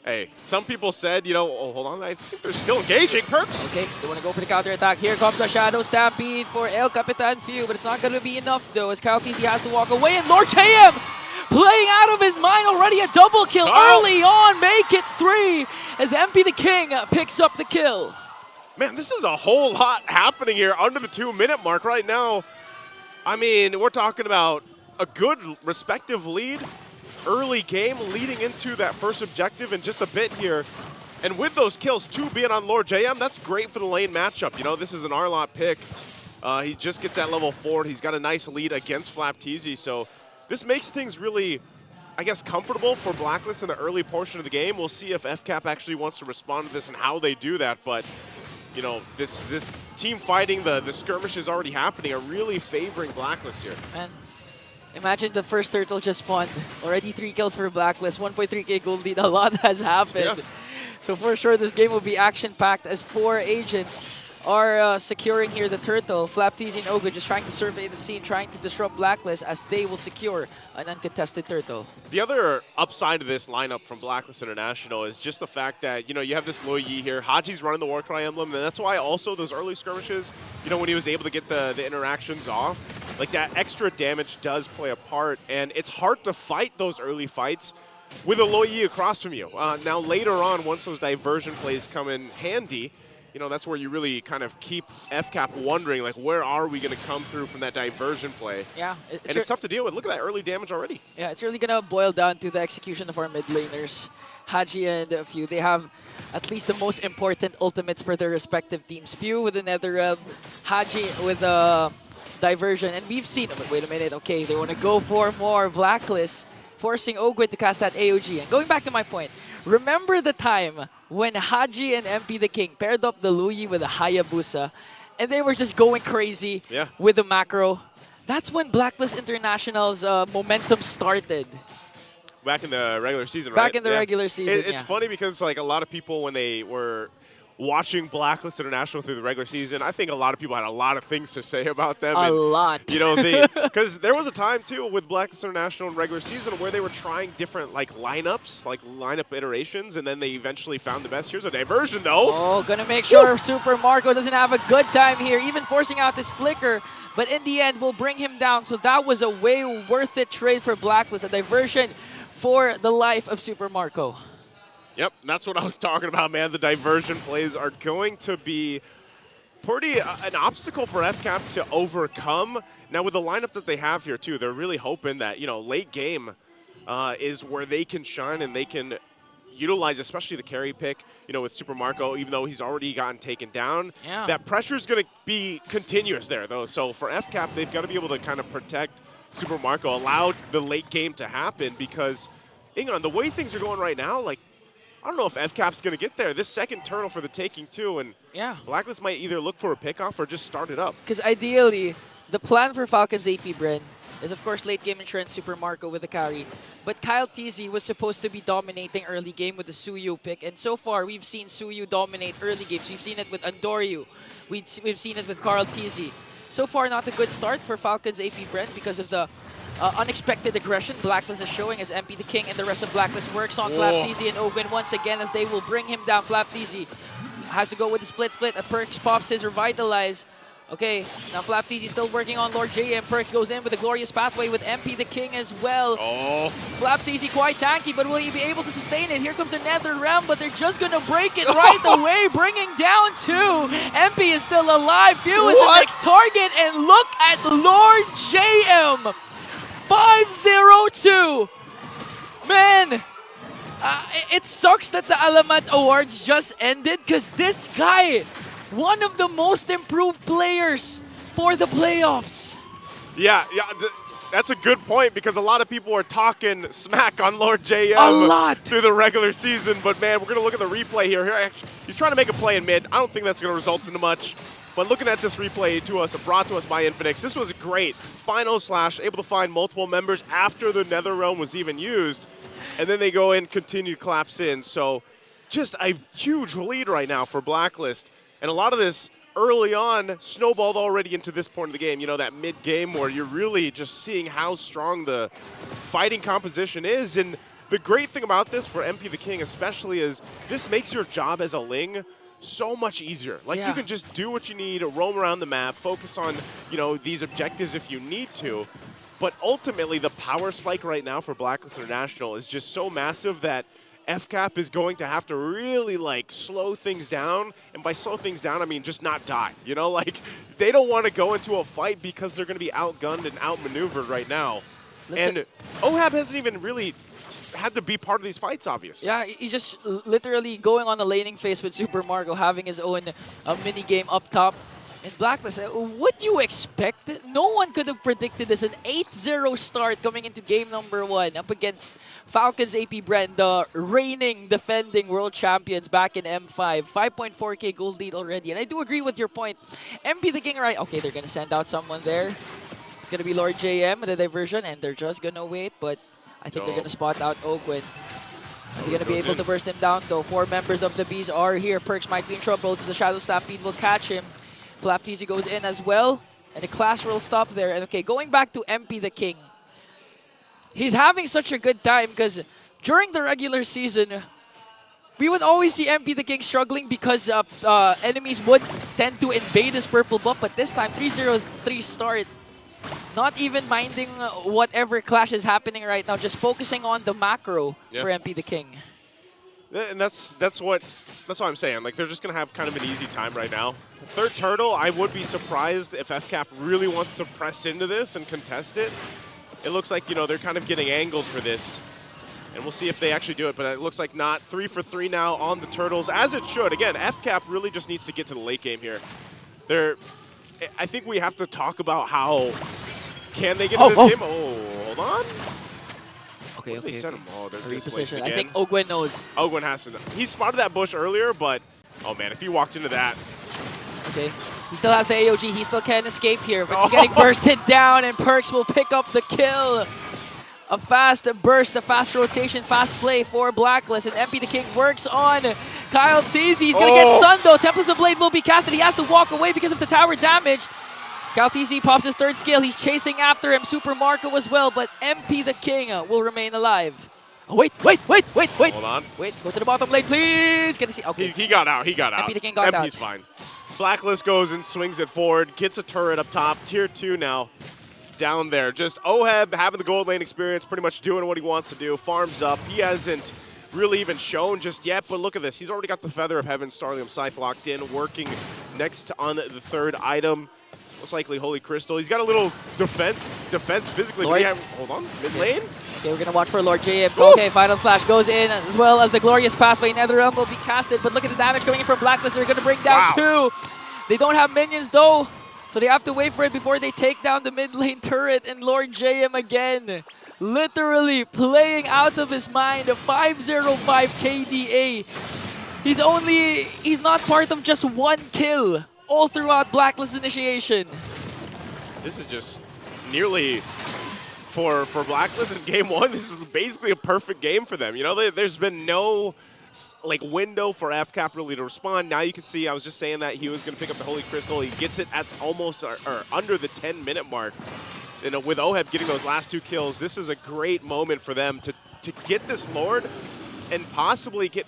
Hey, some people said, you know, oh, hold on, I think they're still engaging. Perks. Okay, they want to go for the counter attack. Here comes a Shadow Stampede for El Capitan Few, but it's not going to be enough, though, as Kyle TZ has to walk away, and Lord JM playing out of his mind already. A double kill early on, make it 3 as MP the King picks up the kill. Man, this is a whole lot happening here under the 2-minute mark right now. I mean, we're talking about a good respective lead. Early game leading into that first objective in just a bit here. And with those kills, 2 being on Lord JM, that's great for the lane matchup. You know, this is an R-Lot pick. He just gets that level 4. He's got a nice lead against Flap TZ. So this makes things really, I guess, comfortable for Blacklist in the early portion of the game. We'll see if FCAP actually wants to respond to this and how they do that. But, you know, this team fighting, the skirmish is already happening, are really favoring Blacklist here. And imagine the first turtle just spawned. Already 3 kills for Blacklist, 1.3k gold lead. A lot has happened. Yeah. So for sure, this game will be action-packed as 4 agents are securing here the turtle. Flap TZ and Ogun just trying to survey the scene, trying to disrupt Blacklist as they will secure an uncontested turtle. The other upside of this lineup from Blacklist International is just the fact that, you know, you have this Lo Yi here. Haji's running the Warcry emblem, and that's why also those early skirmishes, you know, when he was able to get the interactions off, like that extra damage does play a part, and it's hard to fight those early fights with a Lo Yi across from you. Now later on, once those diversion plays come in handy, you know, that's where you really kind of keep FCAP wondering, like, where are we going to come through from that diversion play? Yeah. And it's tough to deal with. Look at that early damage already. Yeah, it's really going to boil down to the execution of our mid laners. Haji and Few, they have at least the most important ultimates for their respective teams. Few with the Netherrealm, Haji with the diversion. And we've seen, oh, wait a minute, okay, they want to go for more Blacklist, forcing Ogwin to cast that AOG. And going back to my point, remember the time when Haji and MP the King paired up the Lo Yi with a Hayabusa, and they were just going crazy with the macro. That's when Blacklist International's momentum started. Back in the regular season, right? Back in the regular season, It's funny because, like, a lot of people, when they were watching Blacklist International through the regular season, I think a lot of people had a lot of things to say about them. A lot. You know, because there was a time, too, with Blacklist International in regular season where they were trying different, like, lineups, like lineup iterations, and then they eventually found the best. Here's a diversion, though. Oh, gonna make sure Super Marco doesn't have a good time here, even forcing out this flicker. But in the end, will bring him down. So that was a way worth it trade for Blacklist, a diversion for the life of Super Marco. Yep, that's what I was talking about, man. The diversion plays are going to be pretty an obstacle for FCAP to overcome. Now, with the lineup that they have here, too, they're really hoping that, you know, late game is where they can shine and they can utilize, especially the carry pick, you know, with Super Marco, even though he's already gotten taken down. Yeah. That pressure is going to be continuous there, though. So for FCAP, they've got to be able to kind of protect Super Marco, allow the late game to happen, because, Ingon, the way things are going right now, like, I don't know if FCAP's going to get there. This second turtle for the taking, too, and Blacklist might either look for a pickoff or just start it up. Because ideally, the plan for Falcons APBren is, of course, late game insurance Super Marco with the carry. But Kyle TZ was supposed to be dominating early game with the Suyu pick. And so far, we've seen Suyu dominate early games. We've seen it with Andoryu. We've seen it with Carl TZ. So far, not a good start for Falcons APBren because of the unexpected aggression Blacklist is showing as MP the King and the rest of Blacklist works on Flap TZ and Ogun once again as they will bring him down. Flap TZ has to go with the split. Perks pops his Revitalize. Okay, now Flap TZ still working on Lord J, and Perks goes in with a glorious pathway with MP the King as well. Flap TZ quite tanky, but will he be able to sustain it? Here comes the Netherrealm, but they're just gonna break it right away, bringing down 2. MP is still alive. Few is the next target, and look at Lord JM. 5-0-2. Man, it sucks that the Alamat Awards just ended because this guy, one of the most improved players for the playoffs. Yeah, that's a good point because a lot of people are talking smack on Lord JM A lot. through the regular season. But man, we're gonna look at the replay here. He's trying to make a play in mid. I don't think that's gonna result into much. But looking at this replay to us, brought to us by Infinix, this was great. Final slash, able to find multiple members after the Nether Realm was even used. And then they go in, continue collapse in. So just a huge lead right now for Blacklist. And a lot of this early on snowballed already into this point of the game. You know, that mid-game where you're really just seeing how strong the fighting composition is. And the great thing about this for MP the King especially is this makes your job as a Ling so much easier. Like, you can just do what you need, roam around the map, focus on, you know, these objectives if you need to. But ultimately, the power spike right now for Blacklist International is just so massive that FCAP is going to have to really, like, slow things down. And by slow things down, I mean just not die. You know, like, they don't want to go into a fight because they're going to be outgunned and outmaneuvered right now. And OHAB hasn't even really had to be part of these fights, obviously. Yeah, he's just literally going on the laning phase with Super Marco, having his own mini game up top. And Blacklist, what you expect? No one could have predicted this. An 8-0 start coming into game number 1 up against Falcons APBren, the reigning, defending world champions back in M5. 5.4k gold lead already. And I do agree with your point. MP the King, right? Okay, they're going to send out someone there. It's going to be Lord JM, the diversion, and they're just going to wait. But I think they're going to spot out Ogwin. Are they going to be able to burst him down, though? 4 members of the Bees are here. Perks might be in trouble. The Shadow Stampede will catch him. Flapteasy goes in as well. And the class will stop there. And okay, going back to MP the King. He's having such a good time because during the regular season, we would always see MP the King struggling because enemies would tend to invade his purple buff. But this time, 3-0-3 start. Not even minding whatever clash is happening right now, just focusing on the macro for MP the King. And that's what I'm saying. Like, they're just gonna have kind of an easy time right now. Third turtle, I would be surprised if FCAP really wants to press into this and contest it. It looks like, you know, they're kind of getting angled for this. And we'll see if they actually do it, but it looks like not. 3 for 3 now on the turtles, as it should. Again, FCAP really just needs to get to the late game here. I think we have to talk about how can they get to this game. Oh, hold on. Okay, They sent him. Oh, they're reposition. again. I think Ogwin knows. Ogwin has to know. He spotted that bush earlier, but oh man, if he walks into that. Okay, he still has the AOG. He still can't escape here, but he's getting bursted down, and Perks will pick up the kill. A fast burst, a fast rotation, fast play for Blacklist, and MP the King works on Kyle Teasy. He's going to get stunned though. Templates of Blade will be casted. He has to walk away because of the tower damage. Kyle Teasy pops his 3rd skill. He's chasing after him. Super Marco as well, but MP the King will remain alive. Oh, wait. Hold on. Wait, go to the bottom lane, please. Can you see? Okay. He got out. MP the King got out. MP's fine. Blacklist goes and swings it forward, gets a turret up top. Tier 2 now. Down there. Just OHAB having the gold lane experience, pretty much doing what he wants to do. Farms up. He hasn't really even shown just yet, but look at this. He's already got the Feather of Heaven, Starlium Scythe locked in, working next on the 3rd item. Most likely Holy Crystal. He's got a little defense physically. Hold on, mid lane. Okay, we're going to watch for Lord JM. Okay, Final Slash goes in, as well as the Glorious Pathway. NetherRealm will be casted, but look at the damage coming in from Blacklist. They're going to bring down 2. They don't have minions, though, so they have to wait for it before they take down the mid lane turret. And Lord JM again, literally playing out of his mind. A 505 KDA. He's not part of just 1 kill all throughout Blacklist initiation. This is just nearly, for Blacklist in game 1, this is basically a perfect game for them. You know, there's been no like window for FCAP really to respond. Now you can see, I was just saying that he was going to pick up the Holy Crystal. He gets it at almost or under the 10-minute mark. And with OHAB getting those last 2 kills, this is a great moment for them to get this Lord and possibly get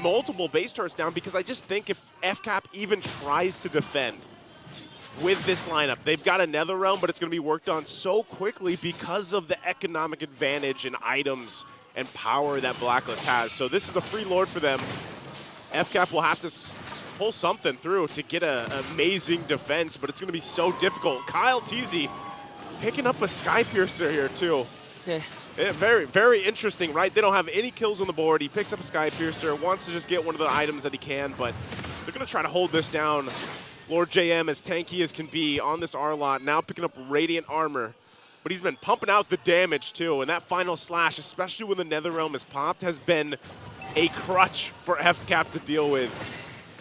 multiple base turrets down, because I just think if FCAP even tries to defend with this lineup, they've got a NetherRealm, but it's going to be worked on so quickly because of the economic advantage and items and power that Blacklist has. So this is a free Lord for them. FCAP will have to pull something through to get an amazing defense, but it's going to be so difficult. Kyle Teasy picking up a Sky Piercer here too. Okay. Yeah, very, very interesting, right? They don't have any kills on the board. He picks up a Sky Piercer, wants to just get one of the items that he can, but they're going to try to hold this down. Lord JM, as tanky as can be on this R lot, now picking up Radiant Armor. but he's been pumping out the damage too. And that final slash, especially when the Netherrealm is popped, has been a crutch for FCAP to deal with.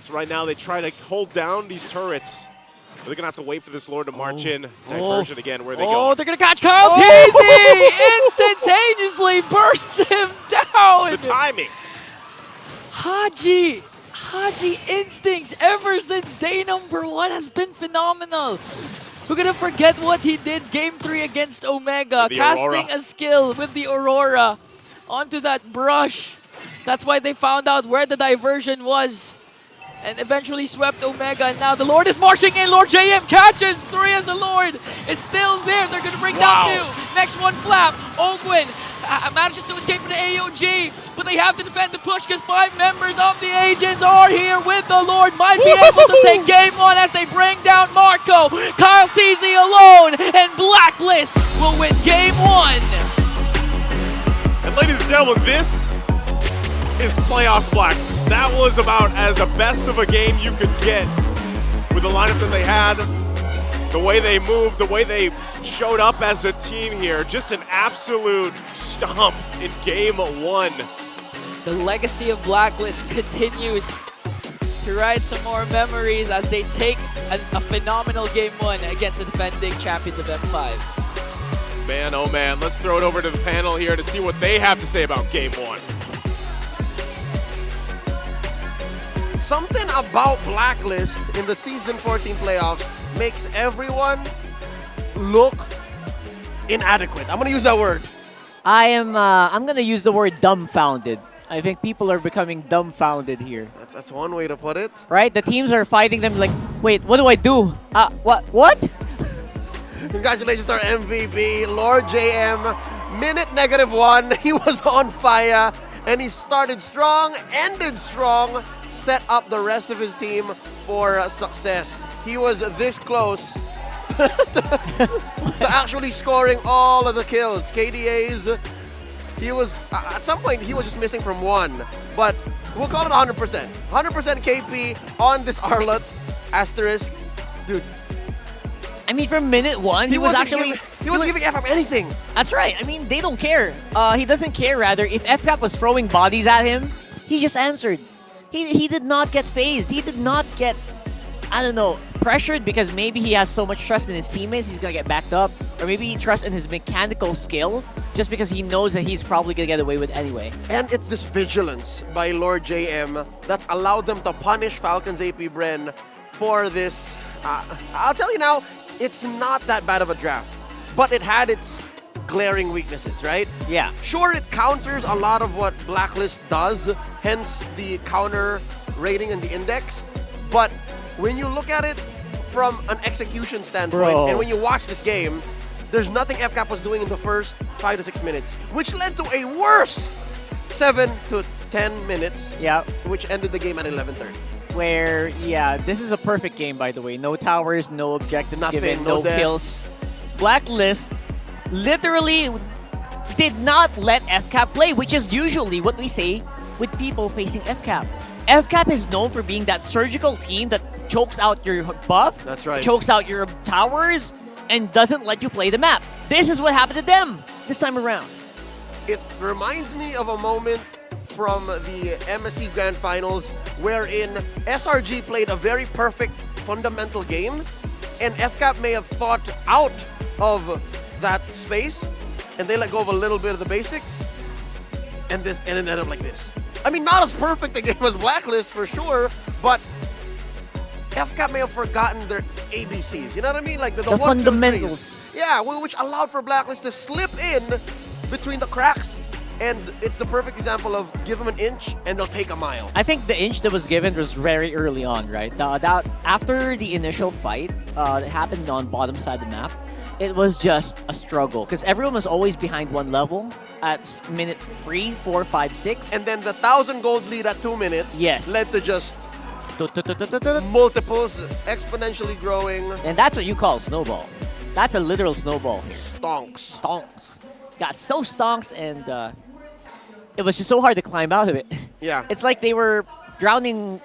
So right now they try to hold down these turrets. They're going to have to wait for this Lord to march in. Diversion again, where they go. Oh, they're going to catch Kyle Teasy! Instantaneously bursts him down! The timing. Haji instincts ever since day number 1 has been phenomenal. We're going to forget what he did Game 3 against Omega. Casting a skill with the Aurora onto that brush. That's why they found out where the diversion was. And eventually swept Omega, and now the Lord is marching in. Lord JM catches 3 as the Lord is still there. They're going to bring down 2. Next one, Flap. Ogwin manages to escape from the AOG, but they have to defend the push because 5 members of the agents are here with the Lord. Might be able to take Game 1 as they bring down Marco. Kyle Teasy alone, and Blacklist will win Game 1. And ladies and gentlemen, this is Playoffs Blacklist. That was about as a best of a game you could get with the lineup that they had, the way they moved, the way they showed up as a team here. Just an absolute stomp in Game 1. The legacy of Blacklist continues to write some more memories as they take a phenomenal Game 1 against the defending champions of M5. Man, oh man, let's throw it over to the panel here to see what they have to say about Game 1. Something about Blacklist in the Season 14 playoffs makes everyone look inadequate. I'm gonna use that word. I'm gonna use the word dumbfounded. I think people are becoming dumbfounded here. That's one way to put it. Right? The teams are fighting them like, wait, what do I do? What? Congratulations to our MVP, Lord JM. Minute -1, he was on fire, and he started strong, ended strong, set up the rest of his team for success. He was this close to actually scoring all of the kills. KDAs, he was, at some point, he was just missing from 1, but we'll call it 100%. 100% KP on this Arlott asterisk. Dude. I mean, from minute 1, he was actually... He wasn't giving FCAP anything. That's right. I mean, they don't care. He doesn't care, rather. If FCAP was throwing bodies at him, he just answered. He did not get phased. He did not get, I don't know, pressured because maybe he has so much trust in his teammates, he's going to get backed up. Or maybe he trusts in his mechanical skill just because he knows that he's probably going to get away with anyway. And it's this vigilance by Lord JM that's allowed them to punish Falcons APBren for this. I'll tell you now, it's not that bad of a draft, but it had its glaring weaknesses, right? Yeah. Sure, it counters a lot of what Blacklist does, hence the counter rating and the index. But when you look at it from an execution standpoint, and when you watch this game, there's nothing FCAP was doing in the first 5 to 6 minutes, which led to a worse 7 to 10 minutes, which ended the game at 11:30. Where, yeah, this is a perfect game, by the way. No towers, no objectives given, no kills. Blacklist literally did not let FCAP play, which is usually what we say with people facing FCAP. FCAP is known for being that surgical team that chokes out your buff, that's right, chokes out your towers, and doesn't let you play the map. This is what happened to them this time around. It reminds me of a moment from the MSC Grand Finals wherein SRG played a very perfect fundamental game, and FCAP may have thought out of that space, and they let go of a little bit of the basics, and it ended up like this. I mean, not as perfect a game as Blacklist for sure, but FCAP may have forgotten their ABCs. You know what I mean? Like the fundamentals. Yeah, which allowed for Blacklist to slip in between the cracks. And it's the perfect example of give them an inch and they'll take a mile. I think the inch that was given was very early on, right? After the initial fight that happened on bottom side of the map, it was just a struggle because everyone was always behind one level at minute 3, 4, 5, 6. And then the 1,000 gold lead at 2 minutes led to just multiples exponentially growing. And that's what you call snowball. That's a literal snowball here. Stonks. Stonks. Got so stonks, and it was just so hard to climb out of it. Yeah. It's like they were drowning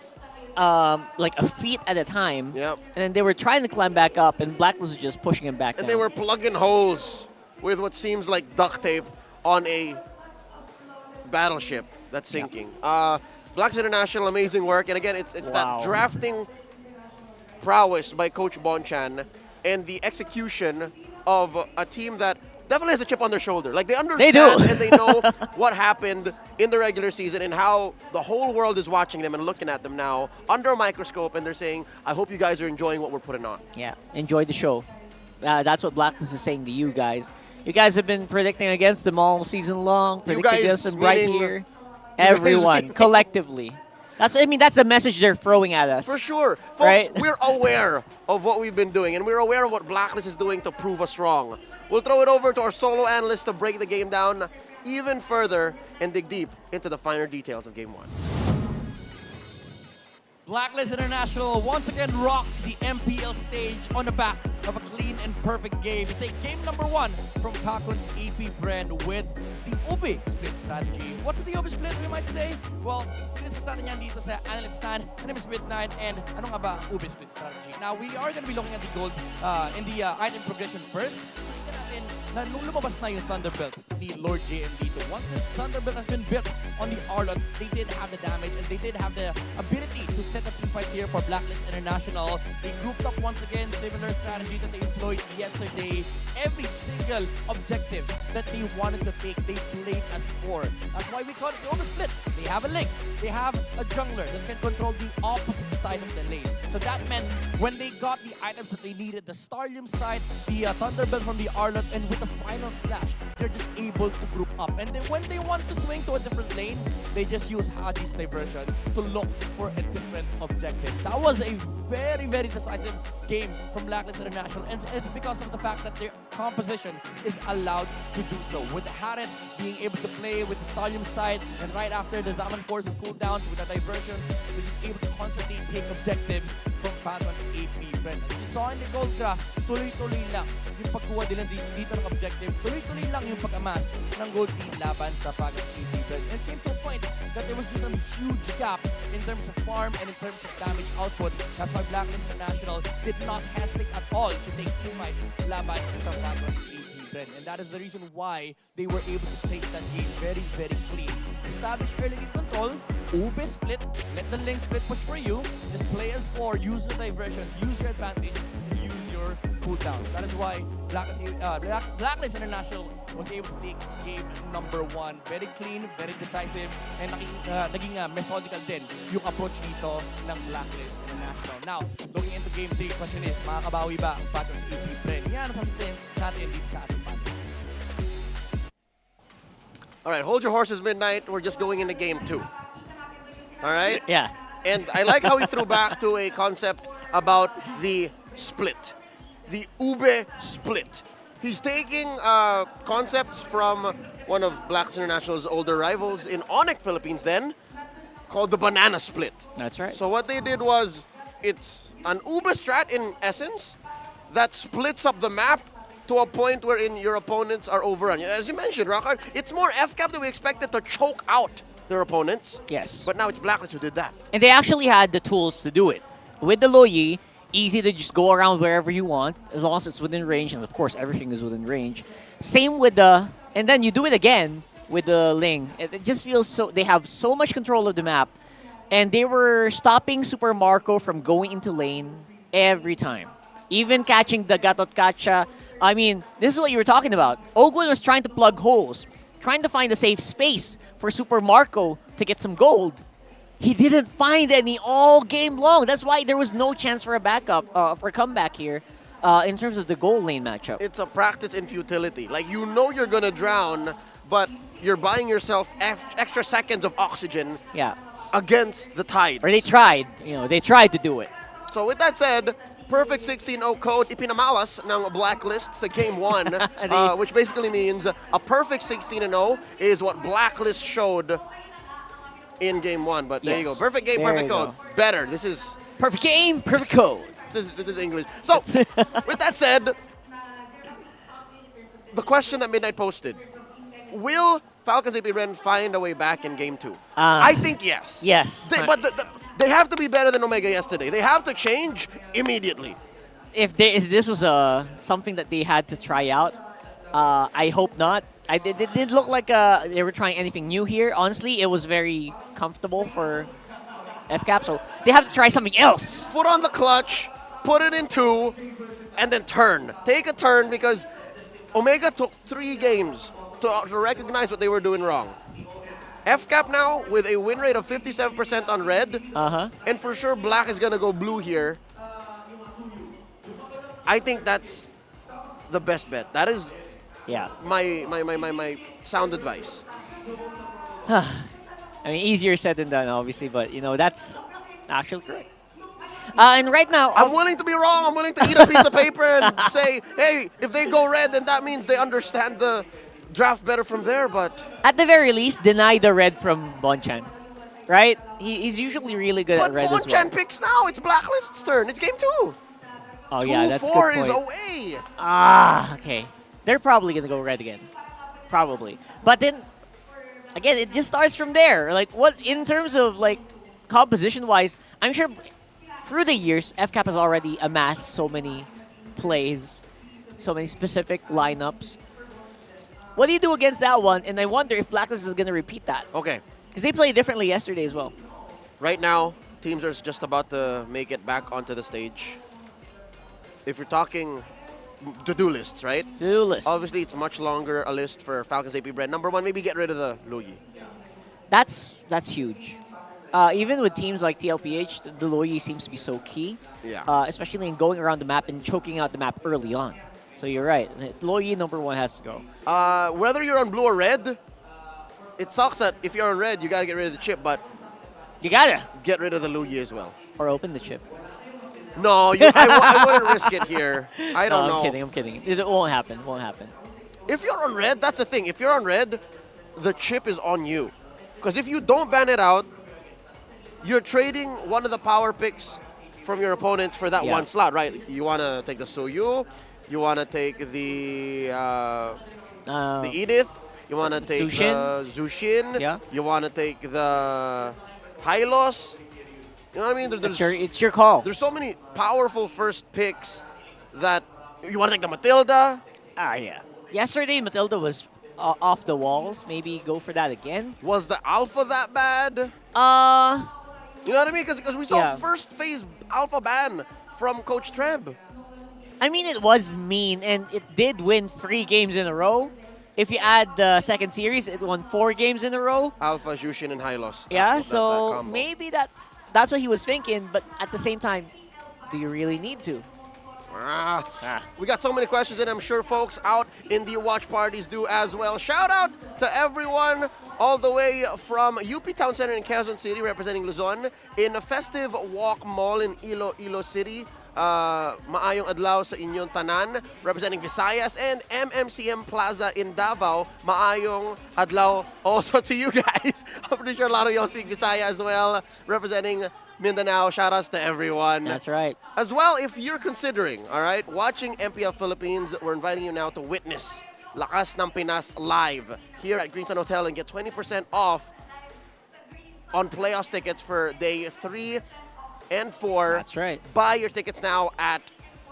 like a feet at a time. Yep. And then they were trying to climb back up, and Blacklist was just pushing them back down. And they were plugging holes with what seems like duct tape on a battleship that's sinking. Blacklist International, amazing work. And again, it's that drafting prowess by Coach Bonchan and the execution of a team that definitely has a chip on their shoulder. Like, they understand and they know what happened in the regular season and how the whole world is watching them and looking at them now under a microscope, and they're saying, I hope you guys are enjoying what we're putting on. Yeah, enjoy the show. That's what Blacklist is saying to you guys. You guys have been predicting against them all season long, predicting against them right here. Everyone, collectively. That's the message they're throwing at us. For sure. Folks, right? We're aware of what we've been doing, and we're aware of what Blacklist is doing to prove us wrong. We'll throw it over to our solo analyst to break the game down even further and dig deep into the finer details of Game 1. Blacklist International once again rocks the MPL stage on the back of a clean and perfect game. We take game number 1 from Falcons APBren with the UBE split strategy. What's the UBE split, we might say? Well, discuss natin yan dito sa analyst stand. My name is Midnight, and ano nga ba UBE split strategy? Now, we are going to be looking at the gold in the item progression first. Nakita natin na nung lumabas na yung Thunderbolt ni Lord JM dito. Once the Thunderbolt has been built on the Arlot, they did have the damage and they did have the ability to set up team fights here for Blacklist International. They grouped up once again, similar strategy that they employed yesterday. Every single objective that they wanted to take, they played as 4. That's why we call it the UBE split. They have a link. They have a jungler that can control the opposite side of the lane. So that meant when they got the items that they needed, the Starlium side, the Thunderbolt from the Arlot, and with the final slash, they're just able to group up. And then when they want to swing to a different lane, they just use Haji's diversion to look for a different objective. That was a very, very decisive game from Blacklist International, and it's because of the fact that their composition is allowed to do so. With Harit being able to play with the Stallion side, and right after the Zaman forces cooldowns with the diversion, they're just able to constantly take objectives from Falcons APBren. As you saw in the gold graph, tuloy-tuloy lang yung pagkuha nila dito ng objective, tuloy-tuloy lang yung pag-amass ng gold team laban sa Falcons APBren. And it came to a point that there was just a huge gap in terms of farm and in terms of damage output. That's why Blacklist International did not hesitate at all to take team fights laban sa Falcons APBren. And that is the reason why they were able to take that game very, very clean. Establish early game control, UBE split, let the link split push for you, just play as 4, use the diversions, use your advantage, and use your cooldowns. That is why Blacklist International was able to take game number 1. Very clean, very decisive, and naging methodical din yung approach dito ng Blacklist International. Now, looking into game 3, question is, makakabawi ba ang Falcons APBren? Yan ang sasabihin natin dito sa ating panel. All right, hold your horses, Midnight. We're just going into game 2. All right? Yeah. And I like how he threw back to a concept about the split. The UBE split. He's taking concepts from one of Blacklist International's older rivals in Onic Philippines then, called the banana split. That's right. So what they did was, it's an UBE strat in essence that splits up the map to a point wherein your opponents are overrun. As you mentioned, Rockard, it's more FCAP that we expected to choke out their opponents. Yes. But now it's Blacklist who did that. And they actually had the tools to do it. With the Loyi, easy to just go around wherever you want, as long as it's within range, and of course everything is within range. Same with the, and then you do it again with the Ling. It just feels so, they have so much control of the map, and they were stopping Super Marco from going into lane every time. Even catching the Gatot Kacha. I mean, this is what you were talking about. Ogwen was trying to plug holes, trying to find a safe space for Super Marco to get some gold. He didn't find any all game long. That's why there was no chance for a backup, for a comeback here in terms of the gold lane matchup. It's a practice in futility. Like, you know you're going to drown, but you're buying yourself extra seconds of oxygen against the tides. Or they tried. You know, they tried to do it. So with that said, perfect 16-0 code ipinamalas ng Blacklist sa Game 1, which basically means a perfect 16-0 is what Blacklist showed in Game 1. But there you go. Perfect game, perfect code. Better. This is... Perfect game, perfect code. This is English. So, with that said, the question that Midnight posted, will Falcons APBren find a way back in Game 2? I think yes. Yes. But they have to be better than Omega yesterday. They have to change immediately. If this was something that they had to try out, I hope not. It didn't look like they were trying anything new here. Honestly, it was very comfortable for FCAP, so they have to try something else. Foot on the clutch, put it in 2, and then turn. Take a turn because Omega took 3 games to recognize what they were doing wrong. FCAP now with a win rate of 57% on red, and for sure black is gonna go blue here. I think that's the best bet. That is my sound advice. I mean, easier said than done, obviously, but you know that's actually correct. And right now, I'm willing to be wrong. I'm willing to eat a piece of paper and say, hey, if they go red, then that means they understand the draft better from there. But at the very least, deny the red from Bonchan, right? He's usually really good at red as well. Bonchan picks now. It's Blacklist's turn. It's game 2. Oh yeah, that's a good 2-4 point. is away. Okay. They're probably gonna go red again, probably. But then, again, it just starts from there. Like, what in terms of like composition-wise, I'm sure through the years, FCAP has already amassed so many plays, so many specific lineups. What do you do against that one? And I wonder if Blacklist is gonna repeat that. Okay. Because they played differently yesterday as well. Right now, teams are just about to make it back onto the stage. If you're talking to-do lists, right? To-do list. Obviously, it's much longer a list for Falcons APBren. Number 1, maybe get rid of the Luyi. That's huge. Even with teams like TLPH, the Luyi seems to be so key. Yeah. Especially in going around the map and choking out the map early on. So you're right. Luyi, number 1, has to go. Whether you're on blue or red, it sucks that if you're on red, you gotta get rid of the chip, but you gotta get rid of the Luyi as well. Or open the chip. No, I wouldn't risk it here. I don't know. I'm kidding. It won't happen. It won't happen. If you're on red, that's the thing. If you're on red, the chip is on you. Because if you don't ban it out, you're trading one of the power picks from your opponents for that one slot, right? You want to take the Soyu, you want to take the Edith, you want to take the Zushin, you want to take the Hylos. You know what I mean? It's your call. There's so many powerful first picks that you want to take the Matilda. Yeah. Yesterday, Matilda was off the walls. Maybe go for that again. Was the Alpha that bad? You know what I mean? Because we saw first phase Alpha ban from Coach Treb. I mean, it was mean, and it did win 3 games in a row. If you add the second series, it won 4 games in a row. Alpha, Jushin, and Hylos. So maybe that's what he was thinking, but at the same time, do you really need to? We got so many questions, and I'm sure folks out in the watch parties do as well. Shout out to everyone all the way from UP Town Center in Quezon City, representing Luzon, in a Festive Walk Mall in Iloilo City. Maayong adlaw sa inyong tanan, representing Visayas, and MMCM Plaza in Davao. Maayong adlaw also to you guys. I'm pretty sure a lot of y'all speak Visaya as well, representing Mindanao. Shoutouts to everyone. That's right. As well, if you're considering, all right, watching MPL Philippines, we're inviting you now to witness Lakas ng Pinas live here at Greensun Hotel and get 20% off on playoffs tickets for day 3 and 4. That's right. Buy your tickets now at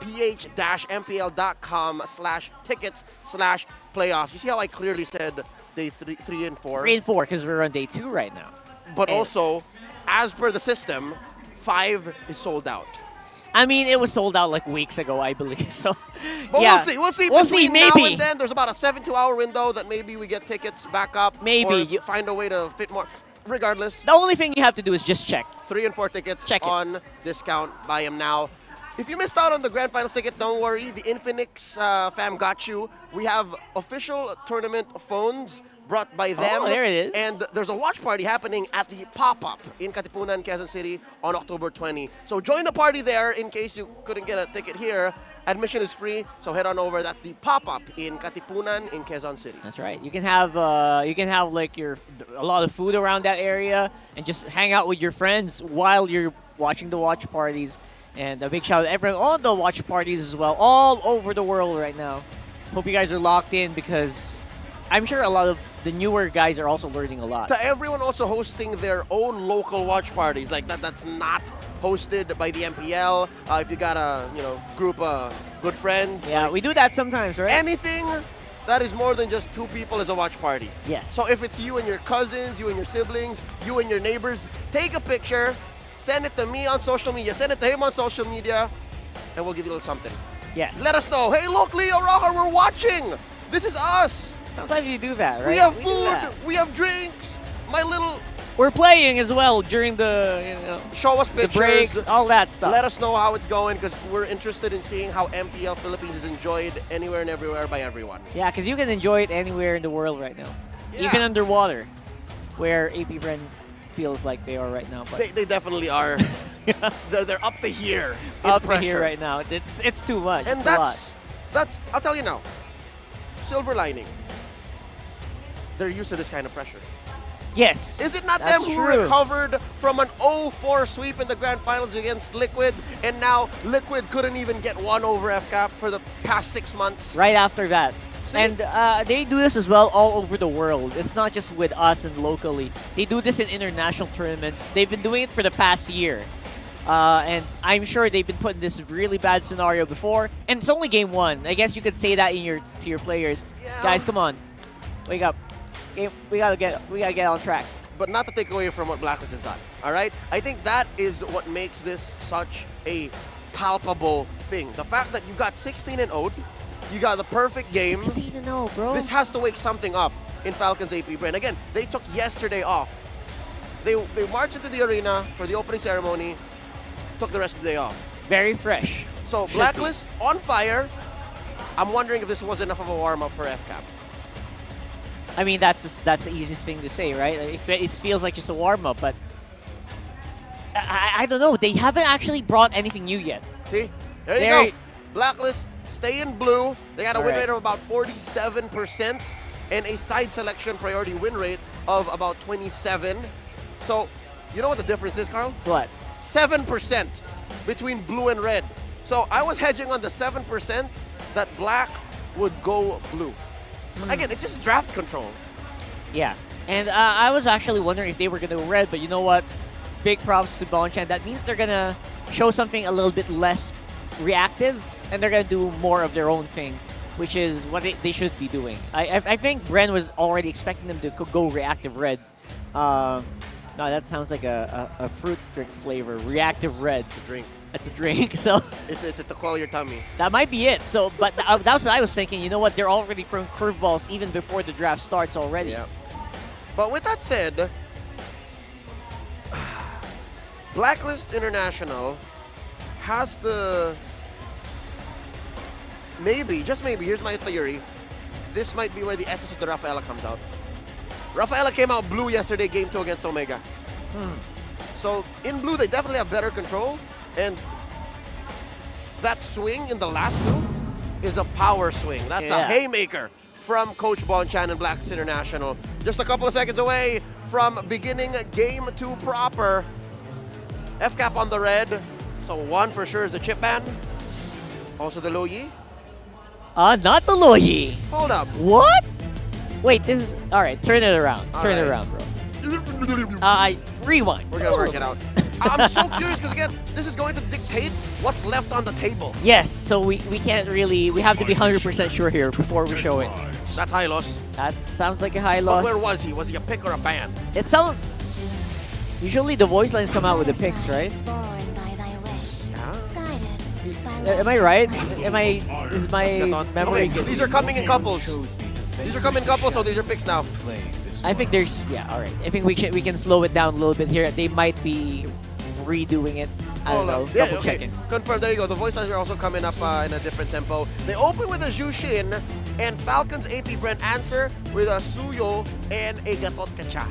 ph-mpl.com/tickets/playoffs. You see how I clearly said day 3 and 4? 3 and 4, because we're on day 2 right now. But also, as per the system, 5 is sold out. I mean, it was sold out like weeks ago, I believe. So, but yeah. We'll see. We'll see. Maybe now and then, there's about a 72-hour window that maybe we get tickets back up. Maybe or find a way to fit more. Regardless, the only thing you have to do is just check. 3 and 4 tickets check on discount. Buy them now. If you missed out on the grand final ticket, don't worry. The Infinix fam got you. We have official tournament phones brought by them. Oh, there it is. And there's a watch party happening at the Pop-Up in Katipunan, Quezon City on October 20. So join the party there in case you couldn't get a ticket here. Admission is free, so head on over. That's the Pop-Up in Katipunan in Quezon City. That's right. You can have like a lot of food around that area and just hang out with your friends while you're watching the watch parties. And a big shout out to everyone on the watch parties as well, all over the world right now. Hope you guys are locked in because I'm sure a lot of the newer guys are also learning a lot. To everyone also hosting their own local watch parties, like that's not hosted by the MPL. If you got a group of good friends. Yeah, we do that sometimes, right? Anything that is more than just 2 people as a watch party. Yes. So if it's you and your cousins, you and your siblings, you and your neighbors, take a picture, send it to me on social media, send it to him on social media, and we'll give you a little something. Yes. Let us know, hey, look, Leo Rocker, we're watching. This is us. Sometimes you do that, right? We have do food, that. we have drinks. My little... We're playing as well during the, show us the pictures, breaks, all that stuff. Let us know how it's going because we're interested in seeing how MPL Philippines is enjoyed anywhere and everywhere by everyone. Yeah, because you can enjoy it anywhere in the world right now. Yeah. Even underwater, where APBren feels like they are right now. But They definitely are. they're up to here. in up to pressure. here right now. It's too much. And it's a lot. that's I'll tell you now. Silver lining. They're used to this kind of pressure. Yes. Is it not that's them who true. recovered from an 0-4 sweep in the grand finals against Liquid, and now Liquid couldn't even get one over FCAP for the past 6 months? Right after that. See? And they do this as well all over the world. It's not just with us and locally. They do this in international tournaments. They've been doing it for the past year. And I'm sure they've been put in this really bad scenario before. And it's only game 1. I guess you could say that to your players. Yeah. Guys, come on. Wake up. We gotta get on track. But not to take away from what Blacklist has done, all right? I think that is what makes this such a palpable thing. The fact that you got 16-0, you got the perfect game. 16-0, bro. This has to wake something up in Falcons APBren. Again, they took yesterday off. They marched into the arena for the opening ceremony, took the rest of the day off. Very fresh. So Blacklist on fire. I'm wondering if this was enough of a warm-up for FCAP. I mean, that's the easiest thing to say, right? It feels like just a warm-up, but I don't know. They haven't actually brought anything new yet. See? There you go. Blacklist, stay in blue. They got a win rate of about 47% and a side selection priority win rate of about 27. So, you know what the difference is, Carl? What? 7% between blue and red. So I was hedging on the 7% that black would go blue. Again, it's just draft control. Yeah. And I was actually wondering if they were going to go red, but you know what? Big props to Bonchan. That means they're going to show something a little bit less reactive, and they're going to do more of their own thing, which is what they should be doing. I think Bren was already expecting them to go reactive red. No, that sounds like a fruit drink flavor. Reactive red. It's a drink. It's a drink, so... It's to quell your tummy. That might be it. So, but that was what I was thinking. You know what? They're already throwing curveballs even before the draft starts already. Yeah. But with that said, Blacklist International has the... Maybe, just maybe, here's my theory. This might be where the essence of the Rafaela comes out. Rafaela came out blue yesterday, game 2 against Omega. So in blue, they definitely have better control. And that swing in the last 2 is a power swing. That's a haymaker from Coach Bonchan and Blacklist International. Just a couple of seconds away from beginning game 2 proper. FCAP on the red. So 1 for sure is the chip ban. Also the low yi. Not the low yi. Hold up. What? Wait, this is... All right, turn it around. Turn it around, bro. Rewind. We're going to work it out. I'm so curious because, again, this is going to dictate what's left on the table. Yes, so we can't really... We have to be 100% sure here before we show it. That's high loss. That sounds like a high loss. But where was he? Was he a pick or a ban? It sounds... Usually the voice lines come out with the picks, right? Am I right? Is my memory... Okay, these are coming in couples. These are coming in couples, so these are picks now. I think there's... Yeah, all right. I think we can slow it down a little bit here. They might be redoing it. I don't know. Yeah, Double checking. Confirm. There you go. The voice lines are also coming up in a different tempo. They open with a Jushin, and Falcons APBren answer with a Suyo and a Gatot Kacha.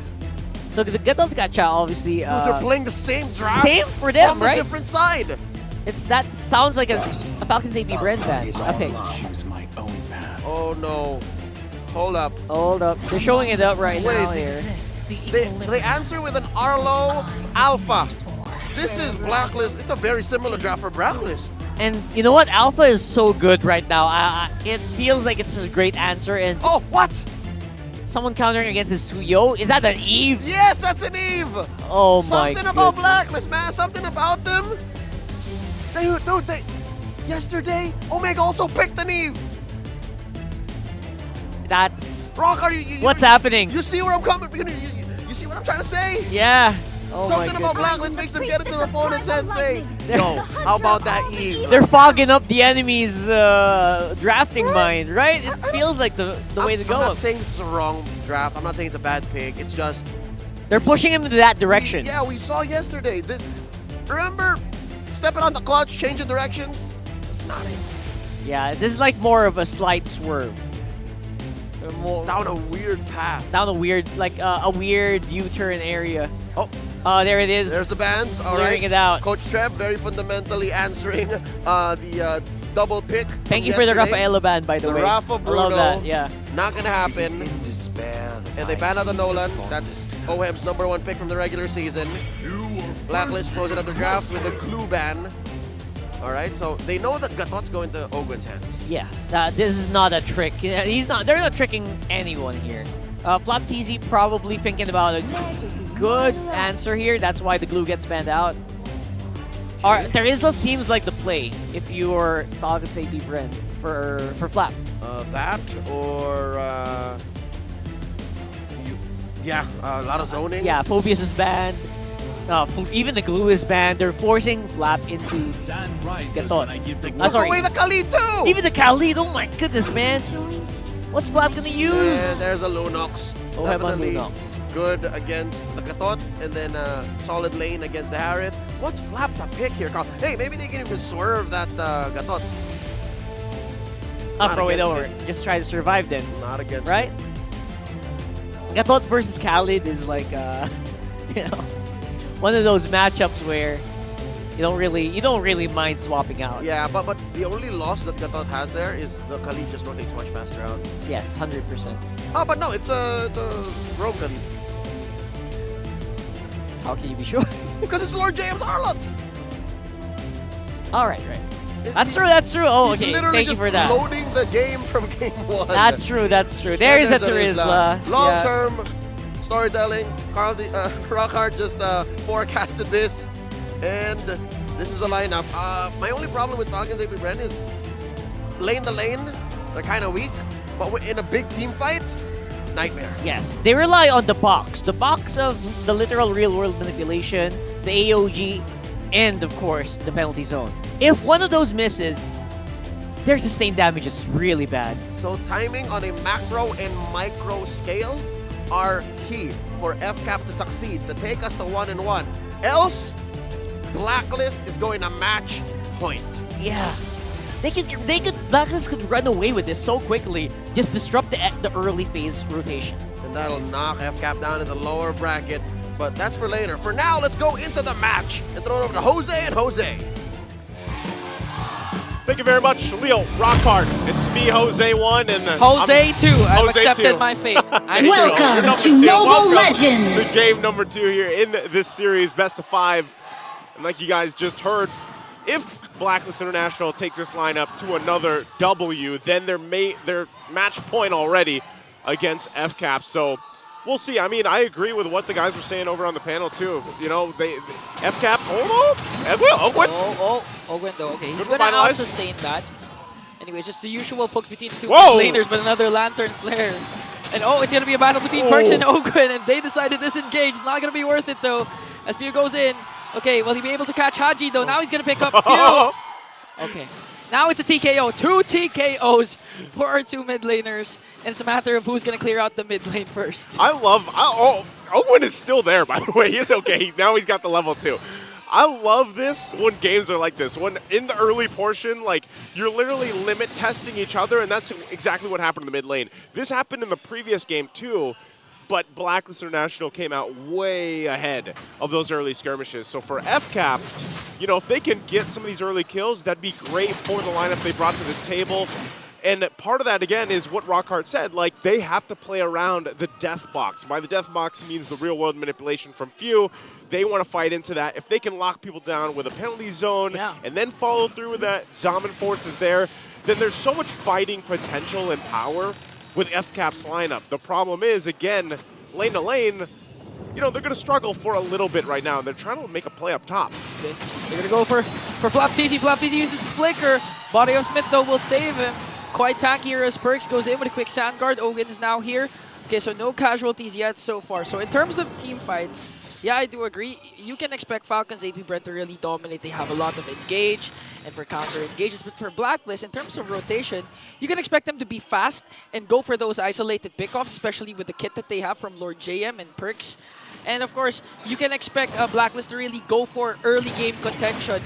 So the Gatot Kacha, obviously... Dude, they're playing the same draft. Same for them, from right? the different side. That sounds like a Falcons APBren fan. A pick. Choose my own path. Oh no. Hold up. Hold up. They're showing it up right now here. They answer with an Arlo Alpha. This is Blacklist. It's a very similar draft for Blacklist. And you know what? Alpha is so good right now. It feels like it's a great answer. And oh, what? Someone countering against his Suyo? Is that an Eve? Yes, that's an Eve. Oh my Something about Blacklist, man. Something about them. Yesterday, Omega also picked an Eve. That's Rock, what's happening. You see where I'm coming? You see what I'm trying to say? Yeah. Oh Something about Blacklist makes them get into their opponent's head and say, yo, how about that Eve? They're fogging up the enemy's drafting mind, right? It feels like the way to go. I'm not saying this is a wrong draft. I'm not saying it's a bad pick. It's just... They're pushing him into that direction. We saw yesterday. Remember stepping on the clutch, changing directions? That's not it. Yeah, this is like more of a slight swerve. Down a weird path. Down a weird, like a weird U-turn area. Oh, there it is. There's the bands. All right. Clearing it out. Coach Trev very fundamentally answering the double pick. Thank you for the Rafaela ban, by the way. The Rafa Bruno. I love that. Yeah. Not gonna happen. And they ban out the Nolan. That's OHEM's #1 pick from the regular season. Blacklist closing up the draft with a clue ban. All right, so they know that Gatot's going to Ogwen's hands. Yeah, this is not a trick. He's not. They're not tricking anyone here. Flop TZ probably thinking about a good answer here. That's why the glue gets banned out. Terizla seems like the play if you're Falcons APBren for Flap. That or a lot of zoning. Yeah, Phobius is banned. Even the glue is banned. They're forcing Flap into Gatot. Sorry. Away the Khalid too! Even the Khalid, oh my goodness, man. What's Flap gonna use? And there's a Lunox. Definitely Lunox. Good against the Gatot, and then solid lane against the Harith. What's Flap to pick here, Carl? Hey, maybe they can even swerve that Gatot. Throw it over. Just try to survive then. Not against right? Gatot versus Khalid is like, one of those matchups where you don't really mind swapping out. Yeah, but the only loss that Gatot has there is the Khalid just rotates much faster out. Yes, 100%. Oh, but no, it's a broken. How can you be sure? Because it's Lord James Arlott. All right. That's true. Oh, okay. Thank you for that. Loading the game from game 1. That's true. There's a Terizla. Long-term storytelling. Carl, Rockhart just forecasted this, and this is the lineup. My only problem with Falcons APBren is lane to lane, they're kind of weak, but in a big team fight, nightmare. Yes, they rely on the box of the literal real-world manipulation, the AOG, and of course the penalty zone. If one of those misses, their sustained damage is really bad. So timing on a macro and micro scale are key for FCAP to succeed, to take us to 1-1. Else, Blacklist is going to match point. Yeah. Blacklist could run away with this so quickly, just disrupt the early phase rotation. And that'll knock FCAP down in the lower bracket, but that's for later. For now, let's go into the match and throw it over to Jose and Jose. Thank you very much, Leo Rockhart. It's me, Jose1, and Jose 2. I've accepted my fate. Welcome to Mobile Legends. To game number 2 here in this series, best of 5. And like you guys just heard, if Blacklist International takes this lineup to another W, then they're match point already against FCAP. So we'll see. I mean, I agree with what the guys were saying over on the panel too. You know, FCAP. Hold on, Ogwen though. Okay, he's gonna out-sustain that. Anyway, just the usual pokes between the two laners, but another Lantern Flare. And it's gonna be a battle between Perks and Ogwen, and they decided to disengage. It's not gonna be worth it though. As Pew goes in. Okay, will he be able to catch Haji though? Now he's gonna pick up Pew. Okay. Now it's a TKO. 2 TKOs for our 2 mid laners. And it's a matter of who's going to clear out the mid lane first. Owen is still there, by the way. He's okay. Now he's got the level 2. I love this when games are like this. When in the early portion, like, you're literally limit testing each other, and that's exactly what happened in the mid lane. This happened in the previous game, too. But Blacklist International came out way ahead of those early skirmishes. So for FCAP, you know, if they can get some of these early kills, that'd be great for the lineup they brought to this table. And part of that, again, is what Rockhart said. Like, they have to play around the death box. By the death box means the real-world manipulation from Few. They want to fight into that. If they can lock people down with a penalty zone and then follow through with that, Zaman Force is there, then there's so much fighting potential and power with FCAP's lineup. The problem is, again, lane to lane, you know, they're going to struggle for a little bit right now. They're trying to make a play up top. They're going to go for Flop TZ. Flop TZ uses Flicker. Body of Smith, though, will save him. quite tanky here as Perks goes in with a quick sand guard. Ogun is now here. Okay, so no casualties yet so far. So in terms of team fights, yeah, I do agree. You can expect Falcons APBren to really dominate. They have a lot of engage and for counter engages. But for Blacklist, in terms of rotation, you can expect them to be fast and go for those isolated pickoffs, especially with the kit that they have from Lord JM and Perks. And of course, you can expect Blacklist to really go for early game contention,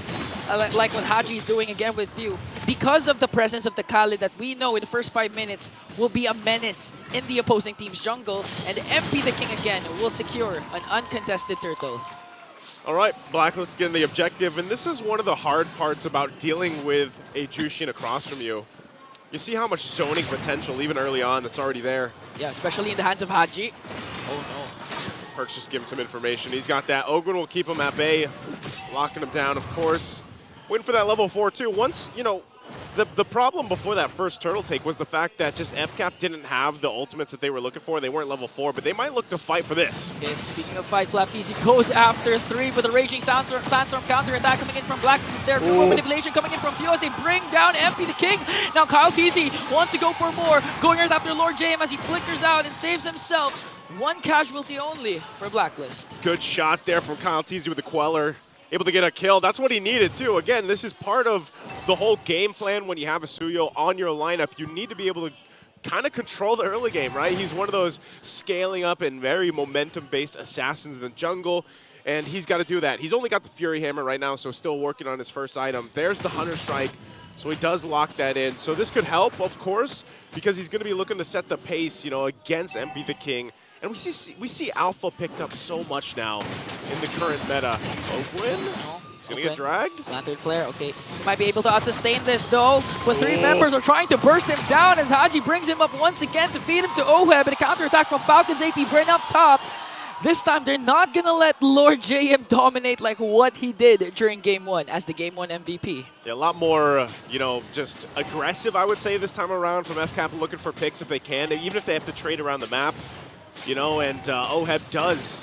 like what Haji is doing again with Few, because of the presence of the Khalid that we know in the first 5 minutes will be a menace in the opposing team's jungle, and MP the King again will secure an uncontested turtle. All right, Blacklist getting the objective, and this is one of the hard parts about dealing with a Jushin across from you. You see how much zoning potential, even early on, that's already there. Yeah, especially in the hands of Haji. Oh no. Perks just give him some information. He's got that. Ogun will keep him at bay, locking him down, of course. Waiting for that level 4 too. Once, you know, the problem before that first turtle take was the fact that just FCAP didn't have the ultimates that they were looking for. They weren't level 4, but they might look to fight for this. Okay, speaking of fight, FlapTZ goes after 3 with a raging Sandstorm counter attack coming in from Blacklist. Is there more manipulation coming in from Few as they bring down MP the King. Now Kyle TZ wants to go for more, going right after Lord JM as he flickers out and saves himself. 1 casualty only for Blacklist. Good shot there from Kyle TZ with the Queller. Able to get a kill. That's what he needed too. Again, this is part of the whole game plan when you have a Suyo on your lineup. You need to be able to kind of control the early game, right? He's one of those scaling up and very momentum-based assassins in the jungle, and he's got to do that. He's only got the Fury Hammer right now, so still working on his first item. There's the Hunter Strike, so he does lock that in. So this could help, of course, because he's going to be looking to set the pace, you know, against MP the King. And we see Alpha picked up so much now in the current meta. Ogun? He's going to get dragged? Lantern Flare, okay. He might be able to out-sustain this though, but 3 members are trying to burst him down as Haji brings him up once again to feed him to Oheb, and a counterattack from Falcons APBren up top. This time, they're not going to let Lord JM dominate like what he did during Game 1 as the Game 1 MVP. Yeah, a lot more, you know, just aggressive, I would say, this time around from FCAP, looking for picks if they can, even if they have to trade around the map. You know, and Oheb does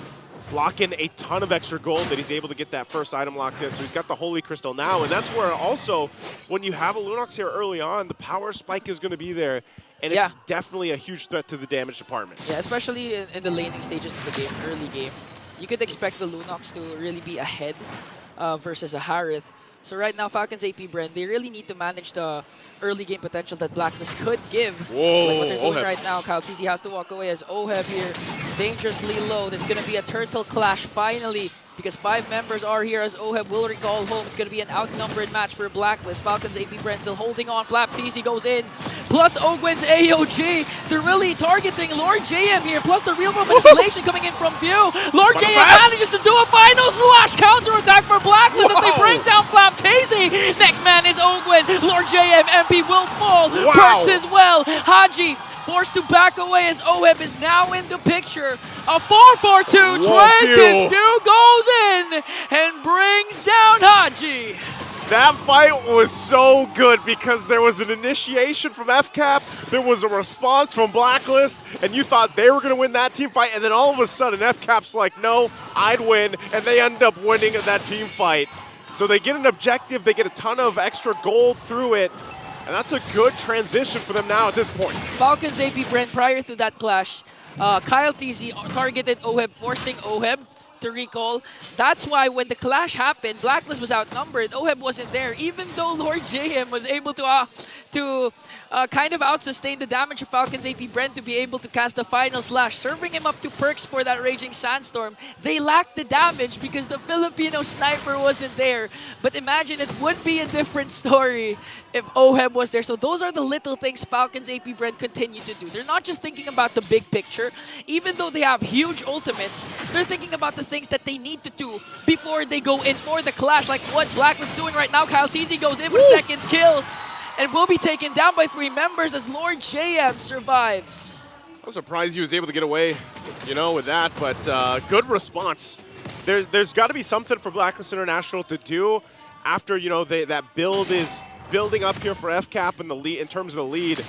lock in a ton of extra gold that he's able to get that first item locked in. So he's got the Holy Crystal now, and that's where also, when you have a Lunox here early on, the power spike is going to be there, and it's definitely a huge threat to the damage department. Yeah, especially in the laning stages of the game, early game. You could expect the Lunox to really be ahead versus a Harith. So right now, Falcons APBren, they really need to manage the early game potential that Blacklist could give. Whoa, like what they're doing right now. Kyle TZ has to walk away as Oheb here, dangerously low. There's going to be a turtle clash finally, because 5 members are here as Oheb will recall home. It's going to be an outnumbered match for Blacklist. Falcons APBren still holding on. FlapTZ goes in, plus Ogun's AOG. They're really targeting Lord JM here, plus the real world manipulation coming in from View. Lord JM manages to do a final slash counterattack for Blacklist as they bring down FlapTZ. Next man is Ogun. Lord JM, MP will fall. Perks as well. Haji forced to back away as Oheb is now in the picture. A 4-4-2 Trentis goes in and brings down Haji. That fight was so good because there was an initiation from FCAP, there was a response from Blacklist, and you thought they were going to win that team fight, and then all of a sudden FCAP's like, no, I'd win, and they end up winning that team fight. So they get an objective, they get a ton of extra gold through it, and that's a good transition for them now at this point. Falcons APBren, prior to that clash, Kyle TZ targeted Oheb, forcing Oheb to recall. That's why when the clash happened, Blacklist was outnumbered. Oheb wasn't there, even though Lord JM was able to kind of out-sustain the damage of Falcons APBren to be able to cast the final slash, serving him up to Perks for that Raging Sandstorm. They lacked the damage because the Filipino sniper wasn't there. But imagine it would be a different story if Oheb was there. So those are the little things Falcons APBren continue to do. They're not just thinking about the big picture. Even though they have huge ultimates, they're thinking about the things that they need to do before they go in for the clash, like what Blacklist is doing right now. Kyle TZ goes in for the second kill and will be taken down by 3 members as Lord JM survives. I'm surprised he was able to get away, you know, with that, but good response. There's got to be something for Blacklist International to do after, you know, that build is building up here for FCAP in the lead in terms of the lead.